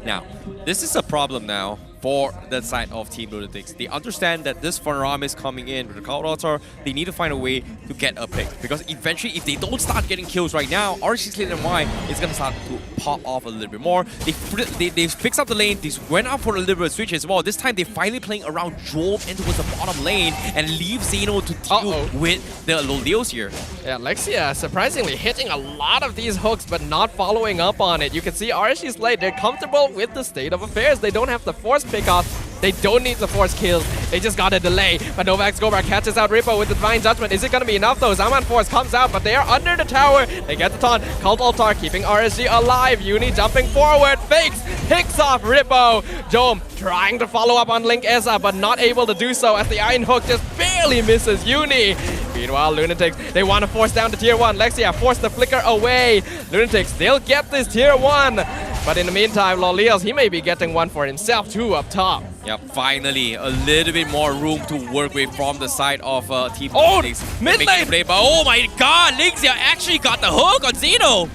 Now, this is a problem now for the side of Team Lunatix. They understand that this Farram is coming in with the Cloud Altar. They need to find a way to get a pick, because eventually, if they don't start getting kills right now, RSG Slate MY is going to start to pop off a little bit more. They fixed up the lane. They went out for a little bit of switch as well. This time, they're finally playing around Jome into the bottom lane and leave Zeno to deal with the Lolios here. Yeah, Lexia surprisingly hitting a lot of these hooks, but not following up on it. You can see RSG Slate, they're comfortable with the state of affairs. They don't have to force pick off. They don't need to force kills. They just got a delay. But Novak Skobar catches out Rippo with the Divine Judgment. Is it going to be enough though? Zaman Force comes out, but they are under the tower. They get the taunt. Cult Altar keeping RSG alive. Uni jumping forward. Fakes. Picks off Rippo. Jome trying to follow up on Ling Eza, but not able to do so as the Iron Hook just barely misses Uni. Meanwhile, Lunatix, they want to force down to tier 1. Lexia force the flicker away. Lunatix, they'll get this tier 1. But in the meantime, Lolios, he may be getting one for himself too up top. Yep, finally, a little bit more room to work with from the side of Team Lunatix. Mid lane! Oh my god, Lingxia actually got the hook on Zeno!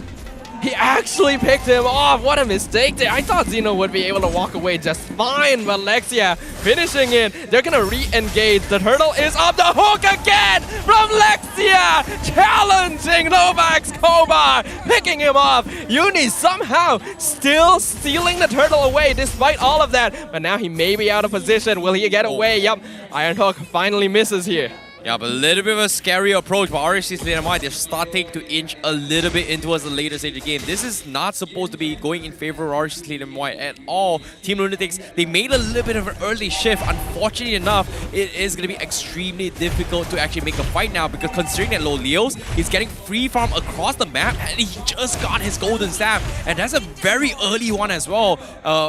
He actually picked him off. What a mistake there. I thought Zeno would be able to walk away just fine, but Lexia finishing in. They're gonna re-engage. The turtle is on the hook again from Lexia, challenging Novak Skobar, picking him off. Uni somehow still stealing the turtle away despite all of that, but now he may be out of position. Will he get away? Yup, Iron Hook finally misses here. Yeah, but a little bit of a scary approach, but RSG Slate MY, they're starting to inch a little bit into the later stage of the game. This is not supposed to be going in favor of RSG Slate MY at all. Team Lunatix, they made a little bit of an early shift. Unfortunately enough, it is going to be extremely difficult to actually make a fight now, because considering that Lolios is getting free farm across the map, and he just got his golden staff, and that's a very early one as well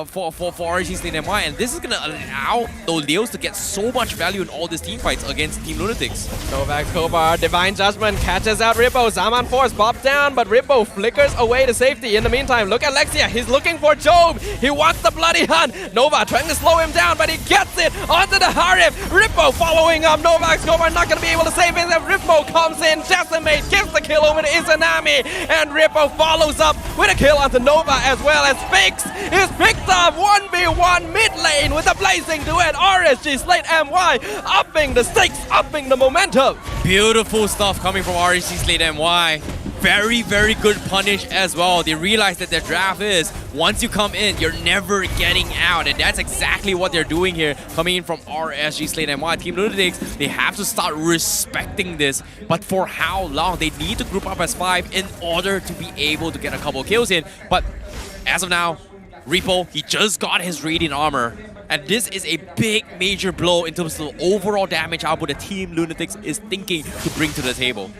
for RSG Slate MY, and this is going to allow Lolios to get so much value in all these team fights against Team Lunatix. Novak Skobar, Divine Judgment, catches out Rippo. Zaman Force pops down, but Rippo flickers away to safety. In the meantime, look at Lexia. He's looking for Jome. He wants the bloody hunt. Nova trying to slow him down, but he gets it onto the Harif. Rippo following up. Novak Skobar not going to be able to save it. Rippo comes in, Decimate, gives the kill over to Izanami, and Rippo follows up with a kill onto Nova, as well as Fix is picked up 1v1 mid lane with a blazing duet. RSG Slate MY upping the stakes, upping the momentum. Beautiful stuff coming from RSG Slate MY. very, very good punish as well. They realize that their draft is, once you come in, you're never getting out. And that's exactly what they're doing here, coming in from RSG Slate MY. Team Lunatix, they have to start respecting this. But for how long? They need to group up as 5 in order to be able to get a couple kills in. But as of now, Repo, he just got his Radiant Armor. And this is a big, major blow in terms of the overall damage output that Team Lunatix is thinking to bring to the table.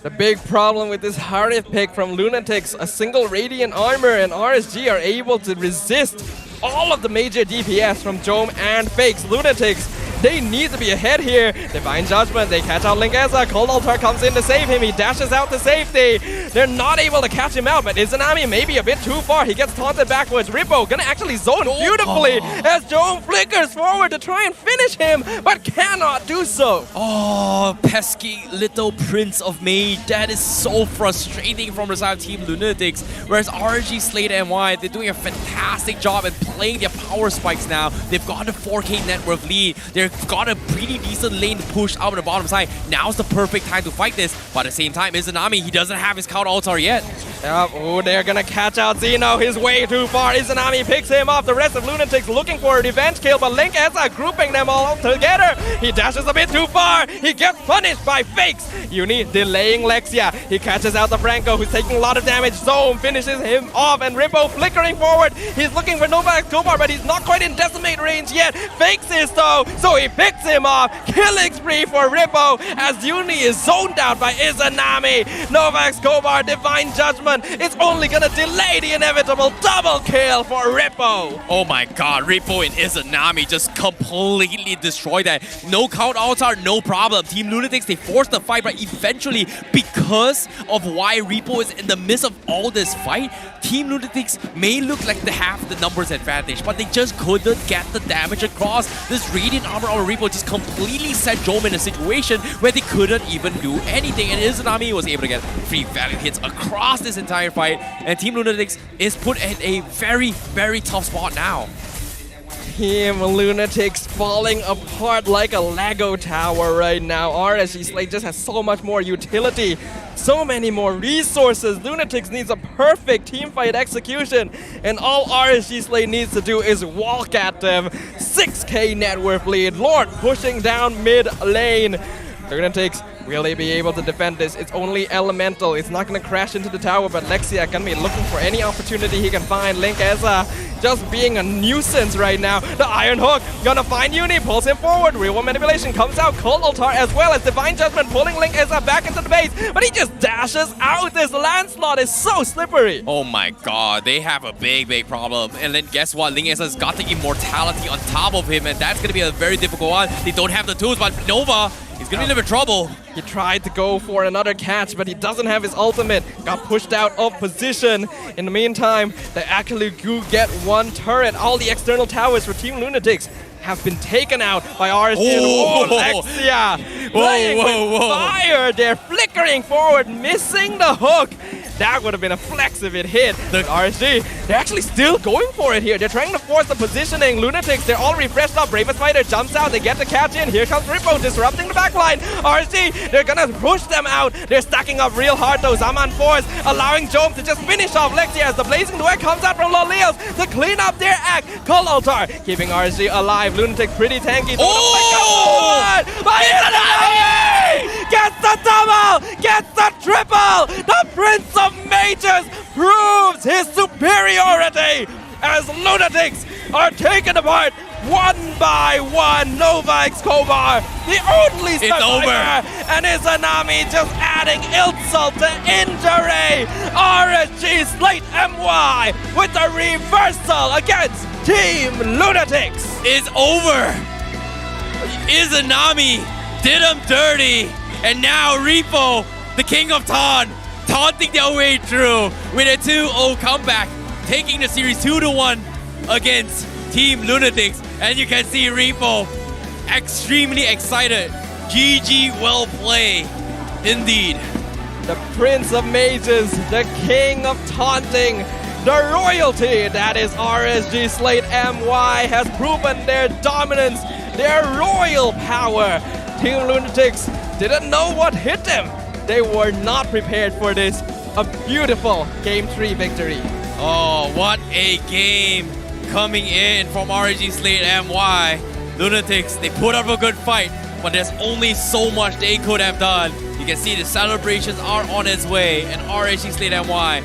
The big problem with this Harith pick from Lunatix, a single Radiant Armor, and RSG are able to resist all of the major DPS from Jome and Fakes. Lunatix, they need to be ahead here. Divine Judgment, they catch out Link Ezza. Cold Altar comes in to save him. He dashes out to safety. They're not able to catch him out, but Izanami maybe a bit too far. He gets taunted backwards. Rippo gonna actually zone beautifully as Jome flickers forward to try and finish him, but cannot do so. Oh, pesky little Prince of Mage. That is so frustrating from the side of Team Lunatix. Whereas RSG Slate MY, they're doing a fantastic job at playing their power spikes now. They've got a 4K net worth lead. They've got a pretty decent lane push out on the bottom side. Now's the perfect time to fight this. But at the same time, Izanami, he doesn't have his counter altar yet. Yep, oh, they're gonna catch out Zeno. He's way too far. Izanami picks him off. The rest of Lunatix looking for a revenge kill, but Link Ezza grouping them all together. He dashes a bit too far. He gets punished by Fakes. Uni delaying Lexia. He catches out the Franco, who's taking a lot of damage. Zome finishes him off, and Rippo flickering forward. He's looking for Nova Escobar, but he's not quite in decimate range yet. Fakes is though, so he picks him off. Killing spree for Rippo as Uni is zoned out by Izanami. Nova Escobar, Divine Judgment. It's only gonna delay the inevitable double kill for Rippo. Oh my god, Rippo and Izanami just completely destroyed that. No count altar, no problem. Team Lunatix, they forced the fight, but eventually, because of why Rippo is in the midst of all this fight, Team Lunatix may look like they have the numbers advantage, but they just couldn't get the damage across. This Radiant Armor on Rippo just completely set Jome in a situation where they couldn't even do anything, and Izanami was able to get free value hits across this entire fight, and Team Lunatix is put in a very, very tough spot now. Team Lunatix falling apart like a Lego tower right now. RSG Slate just has so much more utility, so many more resources. Lunatix needs a perfect teamfight execution, and all RSG Slate needs to do is walk at them. 6k net worth lead. Lord pushing down mid lane. Lunatix, will they be able to defend this? It's only elemental. It's not going to crash into the tower, but Lexia can be looking for any opportunity he can find. Link Ezza just being a nuisance right now. The Iron Hook gonna find Uni, pulls him forward. Real manipulation comes out. Cold Altar as well as Divine Judgment pulling Link Ezza back into the base, but he just dashes out. This Landslot is so slippery. Oh my god, they have a big, big problem. And then guess what? Link Ezza's got the immortality on top of him, and that's gonna be a very difficult one. They don't have the tools, but Nova, he's gonna be in a bit of trouble. He tried to go for another catch, but he doesn't have his ultimate. Got pushed out of position. In the meantime, they actually do get one turret. All the external towers for Team Lunatix have been taken out by RSG. Oh, Lexia! Playing with fire! They're flickering forward, missing the hook. That would have been a flex if it hit. The RSG, they're actually still going for it here. They're trying to force the positioning. Lunatix, they're all refreshed up. Bravest Fighter jumps out. They get the catch in. Here comes Rippo disrupting the backline. RSG, they're gonna push them out. They're stacking up real hard though. Zaman Force allowing Jome to just finish off Lexia as the Blazing Duet comes out from Lolios to clean up their act. Cold Altar keeping RSG alive. Lunatix pretty tanky. Oh! Gets the double! Gets the triple! The Prince of Mages proves his superiority as Lunatix are taken apart one by one. Nova Escobar, the only survivor, and Izanami just adding insult to injury. RSG Slate MY with the reversal against Team Lunatix. It's over. Izanami did him dirty, and now Repo, the King of Taunt, taunting their way through with a 2-0 comeback, taking the series 2-1 against Team Lunatix. And you can see Repo extremely excited. GG, well played, indeed. The Prince of Mages, the King of Taunting, the royalty that is RSG Slate MY has proven their dominance, their royal power. Team Lunatix didn't know what hit them. They were not prepared for this. a beautiful Game 3 victory. Oh, what a game coming in from RSG Slate MY. Lunatix, they put up a good fight, but there's only so much they could have done. You can see the celebrations are on its way, and RSG Slate MY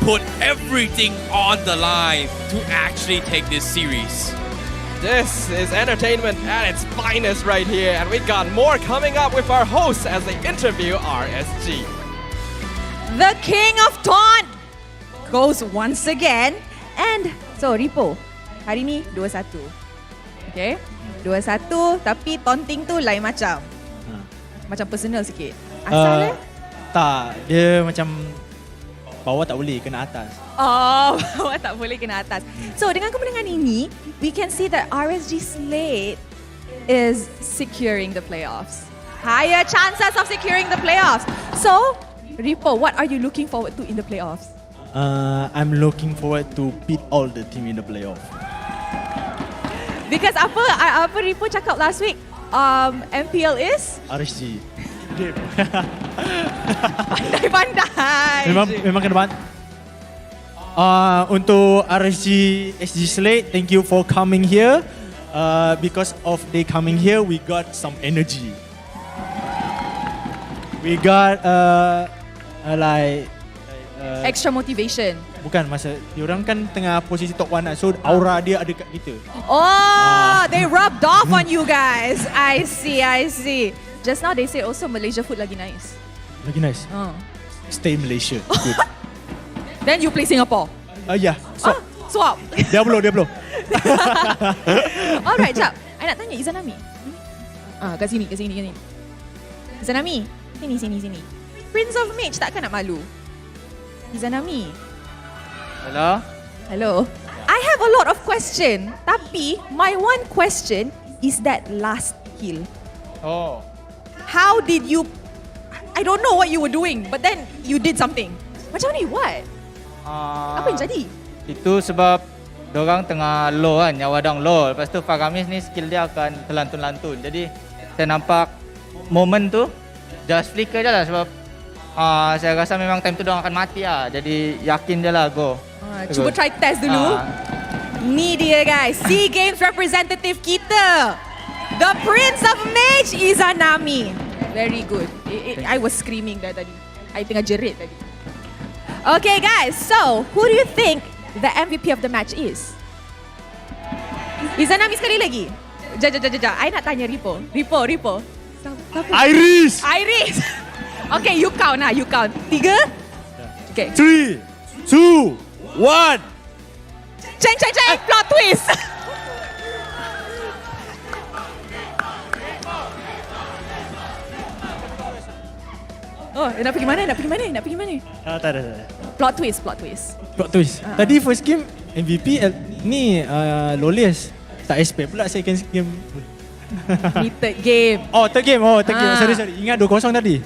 put everything on the line to actually take this series. This is entertainment at its finest right here, and we got more coming up with our hosts as they interview RSG. The King of Taunt goes once again. And so Ripo, hari ni 2-1. Okay? 2-1 tapi taunting tu lain macam. Macam personal sikit. Asal Tak, dia macam bawah tak boleh, kena atas. Oh, bawah tak boleh kena atas. So dengan kemenangan ini, we can see that RSG Slate is securing the playoffs. Higher chances of securing the playoffs. So, Ripo, what are you looking forward to in the playoffs? I'm looking forward to beat all the team in the playoff. Because apa Ripo cakap last week? MPL is? RSG. Pandai-pandai. Memang kena bantu. Untuk RSG Slate, thank you for coming here. Because of they coming here, we got some energy. We got extra motivation. Bukan, masa diorang kan tengah posisi top 1 so aura dia ada kat kita. Oh, they rubbed off on you guys. I see. Just now they say also Malaysia food lagi nice. Lagi nice? Stay Malaysia. Good. Then you play Singapore? Yeah. Swap. Diablo. Alright, jap. I nak tanya Izanami. Kat sini. Izanami, sini. Prince of Mage takkan nak malu? Izanami. Hello. I have a lot of question, tapi my one question is that last kill. Oh. How did you... I don't know what you were doing, but then you did something. Macam ni, what? Apa yang jadi? Itu sebab dorang tengah low kan, nyawa dang low. Lepas tu Fagamis ni skill dia akan terlantun-lantun. Jadi saya nampak moment tu just flicker je lah sebab saya rasa memang time tu dorang akan mati lah. Jadi yakin je lah go. Cuba try test dulu. Ni dia guys, SEA Games representative kita. The Prince of Mage Izanami. Very good. I was screaming there tadi. I tengah jerit tadi. Okay guys, so who do you think the MVP of the match is? Izanami sekali lagi. Jap. I nak tanya Ripo. Iris. Okay, you count. 3. Okay. 3, 2, 1. Ceng. Plot twist. Oh, nak pergi mana? Tak ada. Plot twist. Tadi first game MVP ni lawless. Tak expect pula second game. Ni third game. Third game. Sorry. Ingat 2-0 tadi.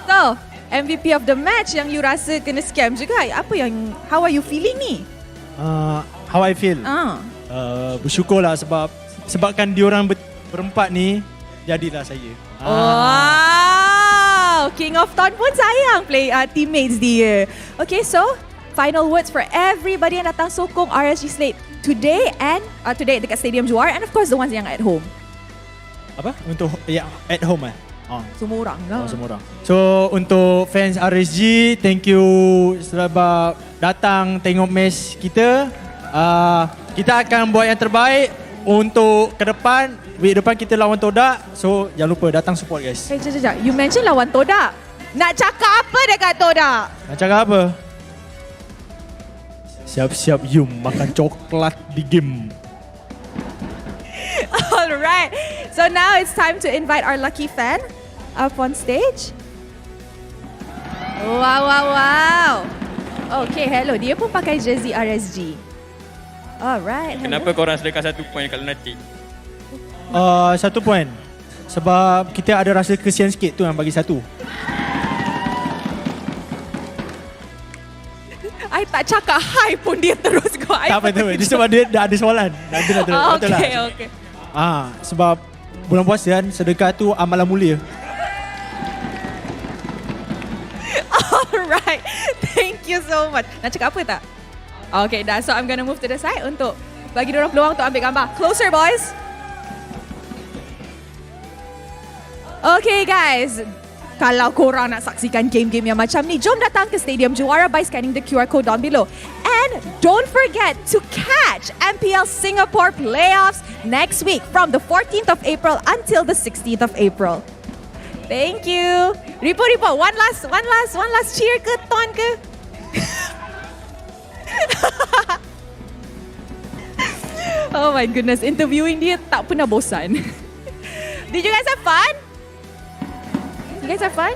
So, MVP of the match yang you rasa kena scam juga. How are you feeling ni? How I feel? Bersyukurlah sebabkan diorang berempat ni jadilah saya. Wow! King of Taunt pun sayang play teammates dia. Okay, so final words for everybody yang datang sokong RSG Slate today dekat Stadium Juar, and of course the ones yang at home. Apa? Untuk yang at home Semua orang lah. Semua orang. So untuk fans RSG, thank you sebab datang tengok match kita. Kita akan buat yang terbaik untuk ke depan. Week depan kita lawan Todak. So jangan lupa datang support guys. Sekejap. You mention lawan Todak. Nak cakap apa dekat Todak? Nak cakap apa? Siap-siap Yum makan coklat di game. Alright. So now it's time to invite our lucky fan up on stage. Wow. Okay, hello. Dia pun pakai jersey RSG. Alright. Kenapa korang sedekah 1 point kat Lunatix? 1 point. Sebab kita ada rasa kesian sikit tu yang bagi 1. I tak cakap hi pun dia terus go. Tak apa tu. Dia sebab dia dah ada soalan. Okay. Sebab bulan puasa kan sedekah tu amalan mulia. Alright, thank you so much. Nak cakap apa tak? Okay, dah. So I'm gonna move to the side untuk bagi diorang peluang untuk ambil gambar. Closer, boys. Okay, guys. Kalau korang nak saksikan game-game yang macam ni, jom datang ke Stadium Juara by scanning the QR code down below. And don't forget to catch MPL Singapore playoffs next week from the 14th of April until the 16th of April. Thank you. Ripo, one last cheer ke, ton ke? Oh my goodness, interviewing dia tak pernah bosan. Did you guys have fun? You guys have fun?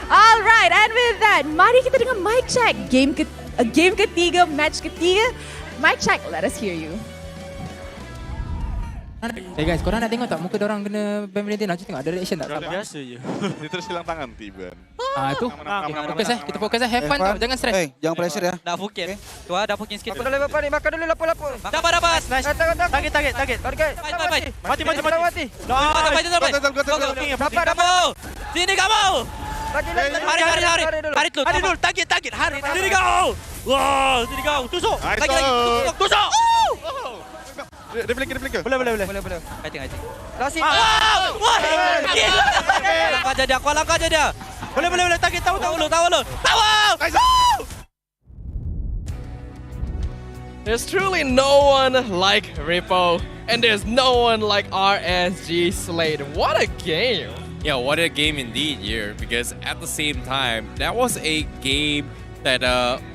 Alright, and with that, mari kita dengar mic check. Game ketiga, match ketiga. Mic check, let us hear you. Hey guys, korang nak tengok tak muka dorang kena ban Valentine? Nak tengok ada reaction tak? Biasa je. Dia terus hilang tangan tiba. Tu. Fokus kita fokus have fun tau. Jangan stress. Jangan pressure ya. Dah fokus. Tu dah fokus sikit. Apa level ni? Makan dulu lapor. Dapat. Nice. Target. Mati. Dapat. Sini kamu. Hari dulu. Target. Hari. Sini kau. Wah, sini kau. Tusuk. Tusuk. Dia flicker. Boleh. Fighting. Last hit. Wah. Langkah je dia. Boleh. Target tahu. There's truly no one like Ripo, and there's no one like RSG Slate. What a game! Yeah, what a game indeed here, because at the same time, that was a game that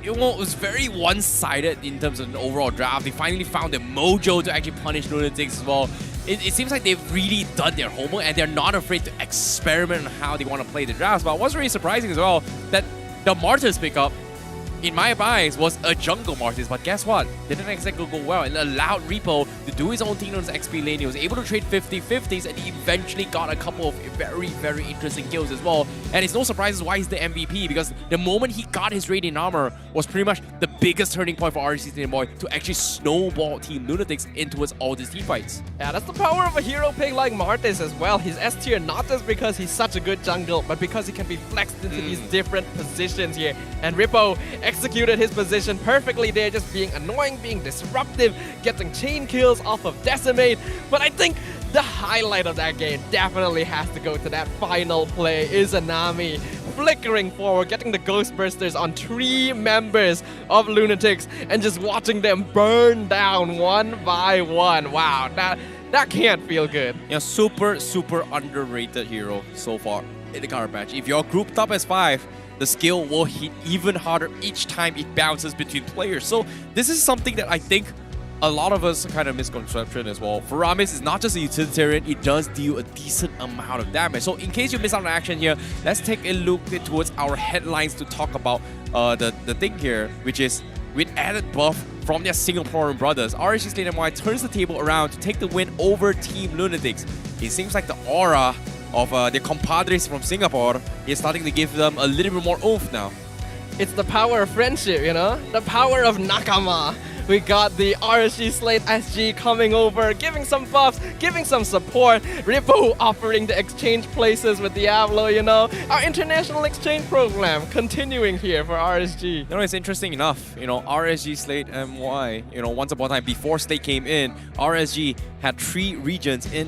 it was very one-sided in terms of the overall draft. They finally found the mojo to actually punish Lunatix as well. It seems like they've really done their homework and they're not afraid to experiment on how they want to play the drafts. But what's really surprising as well, that the Martyrs pickup, in my eyes, was a jungle Martyrs, but guess what? Didn't exactly go well. It allowed Ripo to do his own thing on his XP lane. He was able to trade 50-50s, and he eventually got a couple of very, very interesting kills as well. And it's no surprise why he's the MVP, because the moment he got his Radiant Armor was pretty much the biggest turning point for RSG Slate MY to actually snowball Team Lunatix into all these team fights. Yeah, that's the power of a hero pick like Martis as well. He's S tier not just because he's such a good jungle, but because he can be flexed into these different positions here. And Ripo executed his position perfectly there, just being annoying, being disruptive, getting chain kills off of Decimate. But I think the highlight of that game definitely has to go to that final play. Izanami flickering forward, getting the Ghost Bursters on 3 members of Lunatix and just watching them burn down one by one. Wow, that can't feel good. Yeah, super underrated hero so far in the current patch. If you're grouped up as 5, the skill will hit even harder each time it bounces between players. So this is something that I think a lot of us kind of misconception as well. Faramis is not just a utilitarian, it does deal a decent amount of damage. So in case you miss out on action here, let's take a look towards our headlines to talk about the thing here, which is with added buff from their Singaporean brothers, RSG Slate MY turns the table around to take the win over Team Lunatix. It seems like the aura of their compadres from Singapore is starting to give them a little bit more oomph now. It's the power of friendship, you know? The power of Nakama. We got the RSG Slate SG coming over, giving some buffs, giving some support. Ripo offering to exchange places with Diablo, you know. Our international exchange program continuing here for RSG. You know, it's interesting enough, you know, RSG Slate MY, you know, once upon a time, before Slate came in, RSG had 3 regions in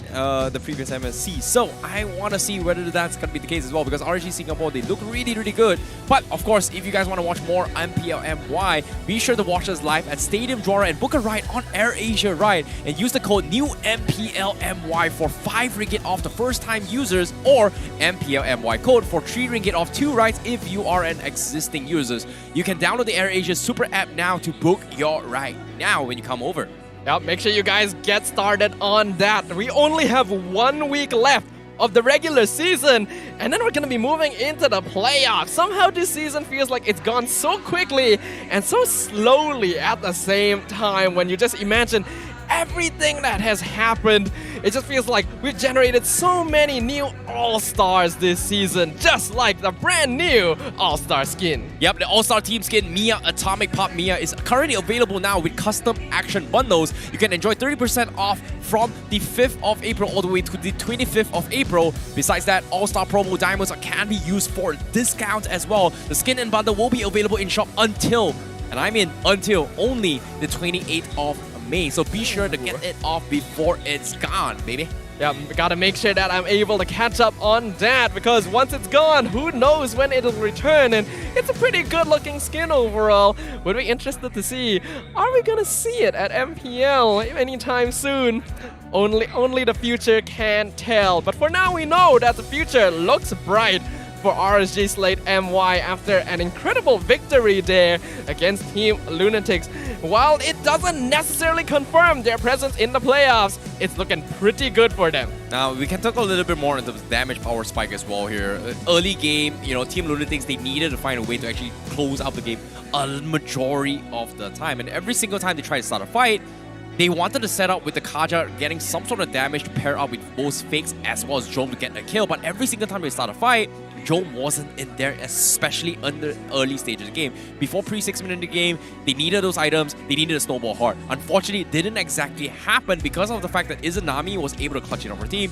the previous MSC. So I want to see whether that's going to be the case as well, because RSG Singapore, they look really good. But of course, if you guys want to watch more MPL MY, be sure to watch us live at Stadium Juara and book a ride on AirAsia Ride and use the code new MPL MY for 5 ringgit off the first time users, or MPL MY code for 3 ringgit off 2 rides if you are an existing users. You can download the AirAsia Super app now to book your ride now when you come over. Yep, make sure you guys get started on that. We only have 1 week left of the regular season, and then we're going to be moving into the playoffs. Somehow this season feels like it's gone so quickly and so slowly at the same time, when you just imagine everything that has happened It just feels like we've generated so many new All-Stars this season, just like the brand new All-Star skin. Yep, the All-Star Team skin Mia Atomic Pop Mia is currently available now with custom action bundles. You can enjoy 30% off from the 5th of April all the way to the 25th of April. Besides that, All-Star promo diamonds can be used for discounts as well. The skin and bundle will be available in shop until, and I mean until, only the 28th of May. So be sure to get it off before it's gone, baby. Yeah, we gotta make sure that I'm able to catch up on that, because once it's gone, who knows when it'll return, and it's a pretty good looking skin overall. Would be interested to see, are we gonna see it at MPL anytime soon? Only the future can tell. But for now, we know that the future looks bright for RSG Slate MY after an incredible victory there against Team Lunatix. While it doesn't necessarily confirm their presence in the playoffs, it's looking pretty good for them. Now, we can talk a little bit more into the damage power spike as well here. Early game, Team Lunatix, they needed to find a way to actually close out the game a majority of the time. And every single time they try to start a fight, they wanted to set up with the Kaja getting some sort of damage to pair up with both Fakes as well as Jome to get a kill. But every single time they start a fight, Jome wasn't in there, especially in the early stage of the game. Before pre-6 minute in the game, they needed those items, they needed a snowball hard. Unfortunately, it didn't exactly happen because of the fact that Izanami was able to clutch it on her team.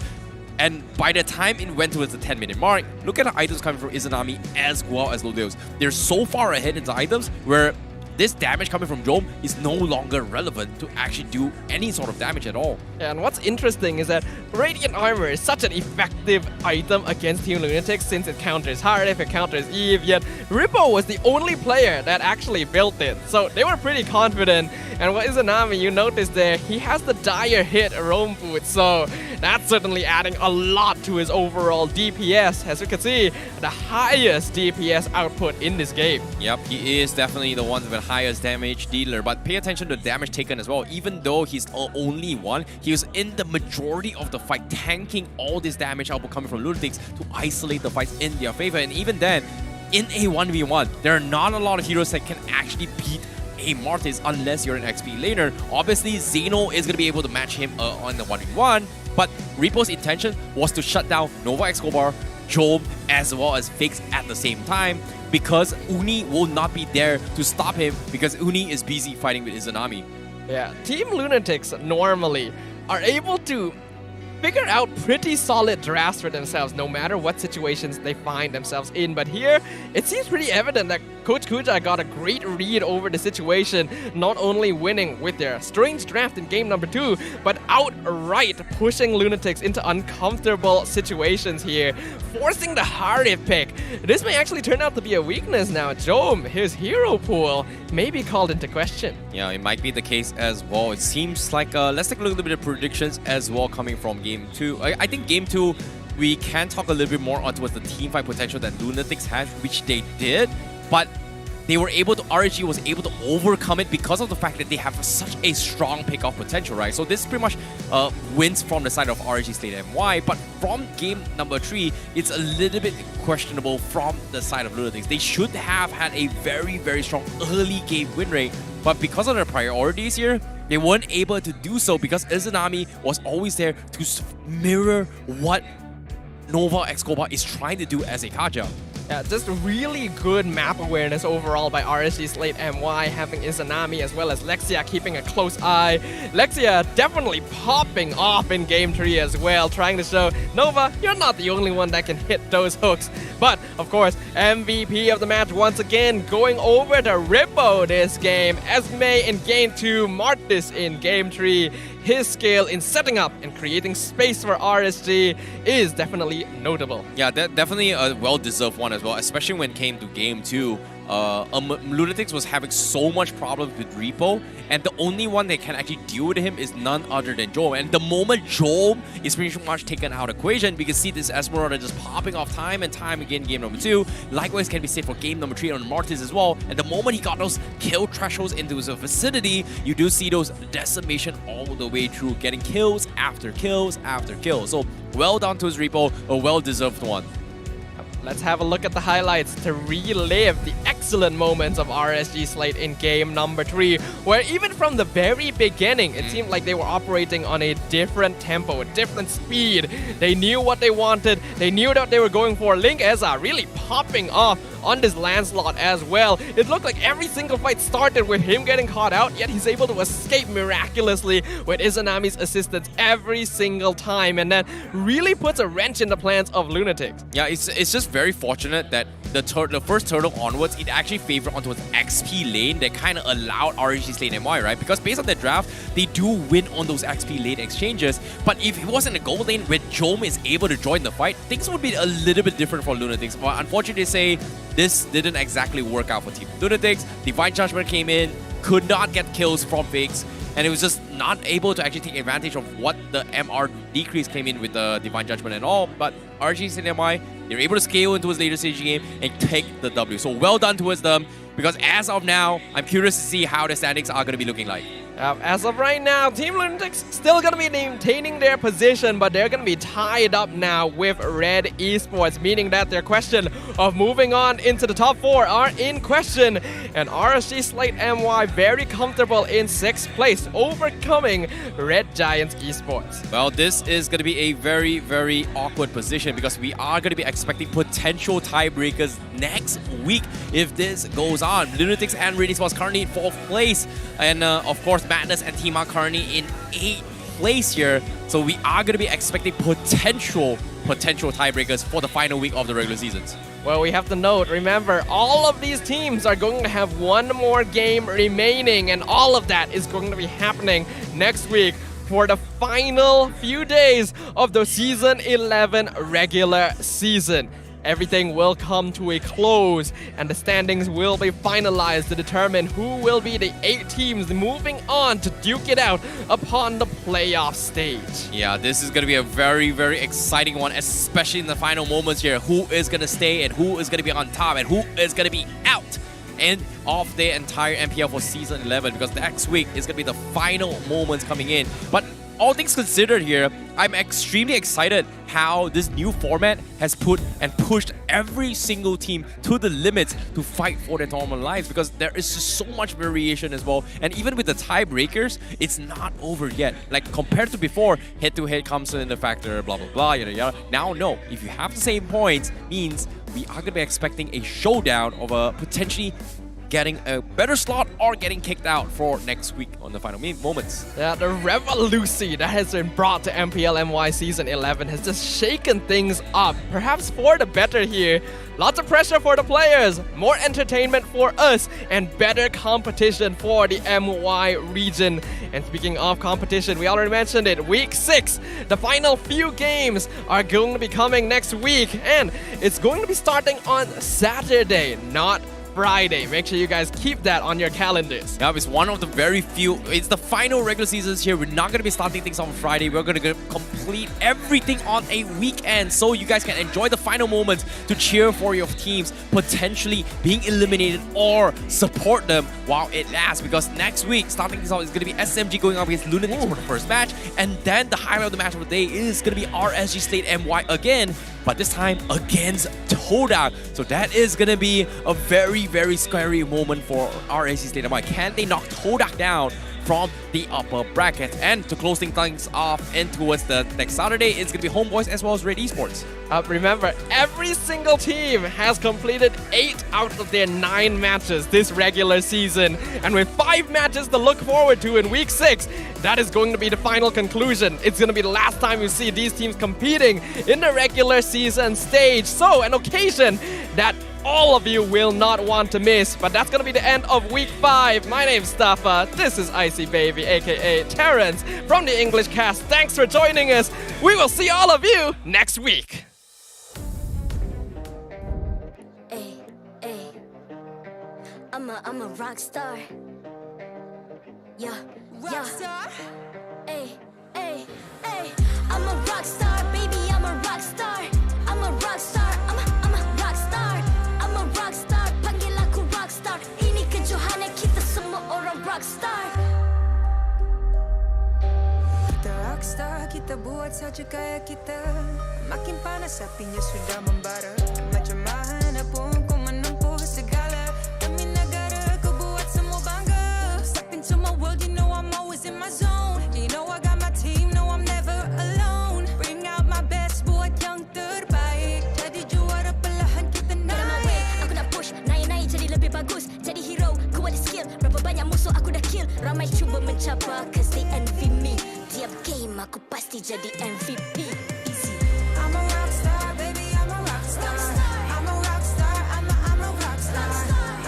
And by the time it went towards the 10-minute mark, look at the items coming from Izanami as well as Lodeus. They're so far ahead in the items where this damage coming from Jome is no longer relevant to actually do any sort of damage at all. Yeah, and what's interesting is that Radiant Armor is such an effective item against Team Lunatix since it counters Harif, it counters Eve, yet Rippo was the only player that actually built it. So they were pretty confident. And what Izanami, you notice there, he has the dire hit roam boot, so that's certainly adding a lot to his overall DPS. As you can see, the highest DPS output in this game. Yep, he is definitely the one with the highest damage dealer, but pay attention to the damage taken as well. Even though he's only one, he was in the majority of the fight, tanking all this damage output coming from Lunatix to isolate the fights in their favor. And even then, in a 1v1, there are not a lot of heroes that can actually beat a Martis unless you're an XP laner. Obviously, Zeno is going to be able to match him on the 1v1, but Repo's intention was to shut down Nova Escobar, Jome, as well as Fakes at the same time, because Uni will not be there to stop him because Uni is busy fighting with Izanami. Yeah, Team Lunatix normally are able to figure out pretty solid drafts for themselves no matter what situations they find themselves in. But here, it seems pretty evident that Coach Kuja got a great read over the situation, not only winning with their strange draft in game number 2, but outright pushing Lunatix into uncomfortable situations here, forcing the Harif pick. This may actually turn out to be a weakness now. Jome, his hero pool, may be called into question. Yeah, it might be the case as well. It seems like, let's take a look at the predictions as well coming from Game 2. I think Game 2, we can talk a little bit more on towards the team fight potential that Lunatix has, which they did, but they were able to, RSG was able to overcome it because of the fact that they have such a strong pick-off potential, right? So this pretty much wins from the side of RSG Slate MY, but from game number 3, it's a little bit questionable from the side of Lunatix. They should have had a very, very strong early game win rate, but because of their priorities here, they weren't able to do so because Izanami was always there to mirror what Nova Escobar is trying to do as a Kaja. Yeah, just really good map awareness overall by RSG Slate MY, having Izanami as well as Lexia keeping a close eye. Lexia definitely popping off in game 3 as well, trying to show Nova, you're not the only one that can hit those hooks. But, of course, MVP of the match once again going over to Rippo this game. Esme in game 2, Martis in game 3. His skill in setting up and creating space for RSG is definitely notable. Yeah, definitely a well-deserved one as well, especially when it came to game 2. Lunatix was having so much problems with Repo, and the only one that can actually deal with him is none other than Jome. And the moment Jome is pretty much taken out of equation, we can see this Esmeralda just popping off time and time again in game number 2. Likewise can be said for game number 3 on Martis as well. And the moment he got those kill thresholds into his vicinity, you do see those decimation all the way through, getting kills after kills after kills. So well done to his Repo, a well-deserved one. Let's have a look at the highlights to relive the excellent moments of RSG Slate in game number 3, where even from the very beginning, it seemed like they were operating on a different tempo, a different speed. They knew what they wanted, they knew what they were going for. Link Eza really popping off on this landslot as well. It looked like every single fight started with him getting caught out, yet he's able to escape miraculously with Izanami's assistance every single time, and that really puts a wrench in the plans of Lunatix. Yeah, it's just very fortunate that the first turtle onwards, it actually favored onto its XP lane that kind of allowed RSG Slate MY, right? Because based on the draft, they do win on those XP lane exchanges. But if it wasn't a gold lane where Jome is able to join the fight, things would be a little bit different for Lunatix. But unfortunately, say this didn't exactly work out for Team Lunatix. Divine Judgment came in, could not get kills from Fakes, and it was just not able to actually take advantage of what the MR decrease came in with the Divine Judgment and all. But RSG Slate MY, they're able to scale into his later stage game and take the W. So well done towards them, because as of now, I'm curious to see how the standings are going to be looking like. As of right now, Team Lunatix still going to be maintaining their position, but they're going to be tied up now with Red Esports, meaning that their question of moving on into the top 4 are in question. And RSG Slate MY very comfortable in 6th place, overcoming Red Giants Esports. Well, this is going to be a very, very awkward position, because we are going to be expecting potential tiebreakers next week if this goes on. Lunatix and Red Esports currently in 4th place, and of course Madness and Team HAQ currently in 8th place here. So we are going to be expecting potential tiebreakers for the final week of the regular seasons. Well, we have to note, remember, all of these teams are going to have one more game remaining, and all of that is going to be happening next week for the final few days of the Season 11 regular season. Everything will come to a close, and the standings will be finalized to determine who will be the 8 teams moving on to duke it out upon the playoff stage. Yeah, this is going to be a very, very exciting one, especially in the final moments here. Who is going to stay and who is going to be on top and who is going to be out and of the entire MPL for Season 11, because next week is going to be the final moments coming in. But all things considered here, I'm extremely excited how this new format has put and pushed every single team to the limits to fight for their tournament lives, because there is just so much variation as well. And even with the tiebreakers, it's not over yet. Like compared to before, head-to-head comes in the factor, blah, blah, blah, yada, yada. Now, no. If you have the same points, means we are going to be expecting a showdown of a potentially getting a better slot or getting kicked out for next week on the final moments. Yeah, the revolution that has been brought to MPL MY Season 11 has just shaken things up, perhaps for the better here. Lots of pressure for the players, more entertainment for us, and better competition for the MY region. And speaking of competition, we already mentioned it, Week 6, the final few games are going to be coming next week, and it's going to be starting on Saturday, not Friday. Make sure you guys keep that on your calendars. Yeah, it's one of the very few. It's the final regular seasons here. We're not going to be starting things on Friday. We're going to complete everything on a weekend, so you guys can enjoy the final moments to cheer for your teams potentially being eliminated or support them while it lasts. Because next week, starting things off, is going to be SMG going up against Lunatix for the first match, and then the highlight of the match of the day is going to be RSG Slate MY again, but this time against Todak. So that is going to be a very, very scary moment for RSG Slate MY. Can they knock Todak down from the upper bracket? And to close things off and towards the next Saturday, it's going to be Homebois as well as Red Esports. Remember, every single team has completed 8 out of their 9 matches this regular season. And with 5 matches to look forward to in Week 6, that is going to be the final conclusion. It's going to be the last time you see these teams competing in the regular season stage. So, an occasion that all of you will not want to miss. But that's going to be the end of Week 5. My name's Staffa. This is Icy Baby, aka Terrence, from the English cast. Thanks for joining us. We will see all of you next week. I'm a rock star. Yeah, rock star. Ay, ay, ay. I'm a rock star, baby. I'm a rock star. I'm a rock star. I'm a rock star. I'm a rock star. Panggil aku rock star. Ini kejohannya kita semua orang rock star. Kita rock star, kita kita buat saja gaya kita. Makin panas apinya sudah membara. Macam mana pun kau menempuh segala demi negara, kau buat semua bangga. Step into my world, you know I'm always in my zone. You know I got my team, no I'm never alone. Bring out my best, buat yang terbaik. Jadi juara perlahan kita naik. Get on my way, aku nak push, naik-naik jadi lebih bagus. Jadi hero, ku ada skill. Berapa banyak musuh aku dah kill. Ramai cuba mencabar, cause they envy me. Tiap game aku pasti jadi MVP. Easy. I'm a rockstar, baby, I'm a rockstar. I'm a rockstar, I'm a rockstar.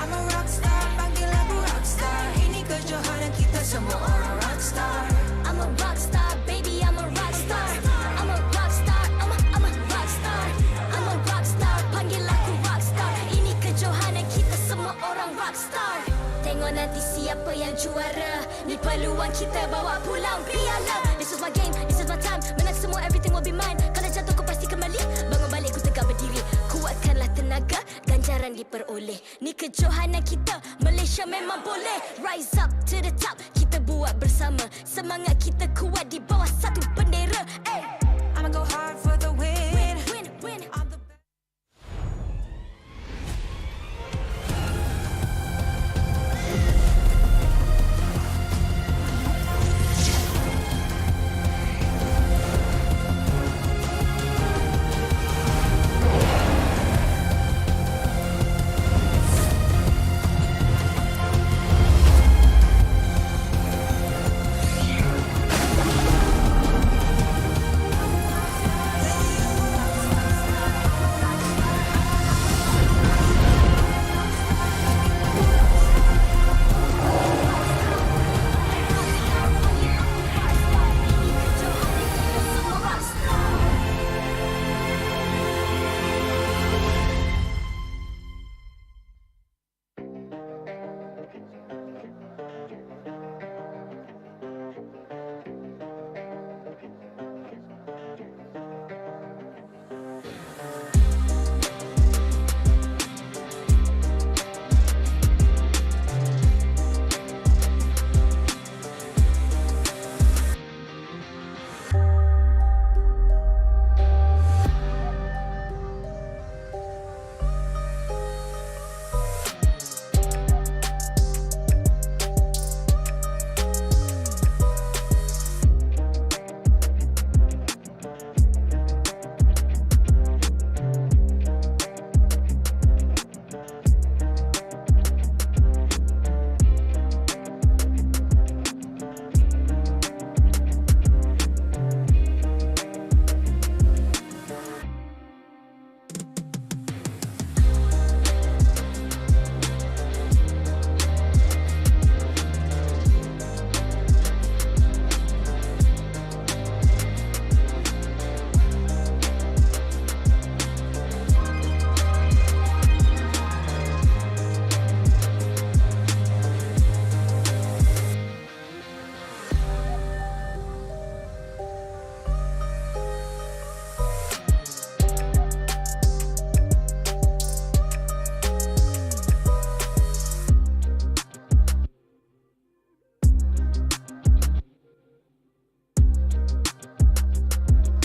I'm a rockstar, panggil aku rockstar. Ini kejohanan kita semua orang rockstar. I'm a rockstar, baby, I'm a rockstar. I'm a rockstar, I'm a rockstar. I'm a rockstar, panggil aku rockstar. Ini kejohanan kita semua orang rockstar. Tengok nanti siapa yang juara. Ni peluang kita bawa pulang piala. This is my game, this is my time. Menang semua, everything will be mine. Kalau jatuh kau pasti kembali. Bangun balik ku tegak berdiri. Kuatkanlah tenaga, ganjaran diperoleh. Ni kejohanan kita, Malaysia memang boleh. Rise up to the top, kita buat bersama. Semangat kita kuat di bawah satu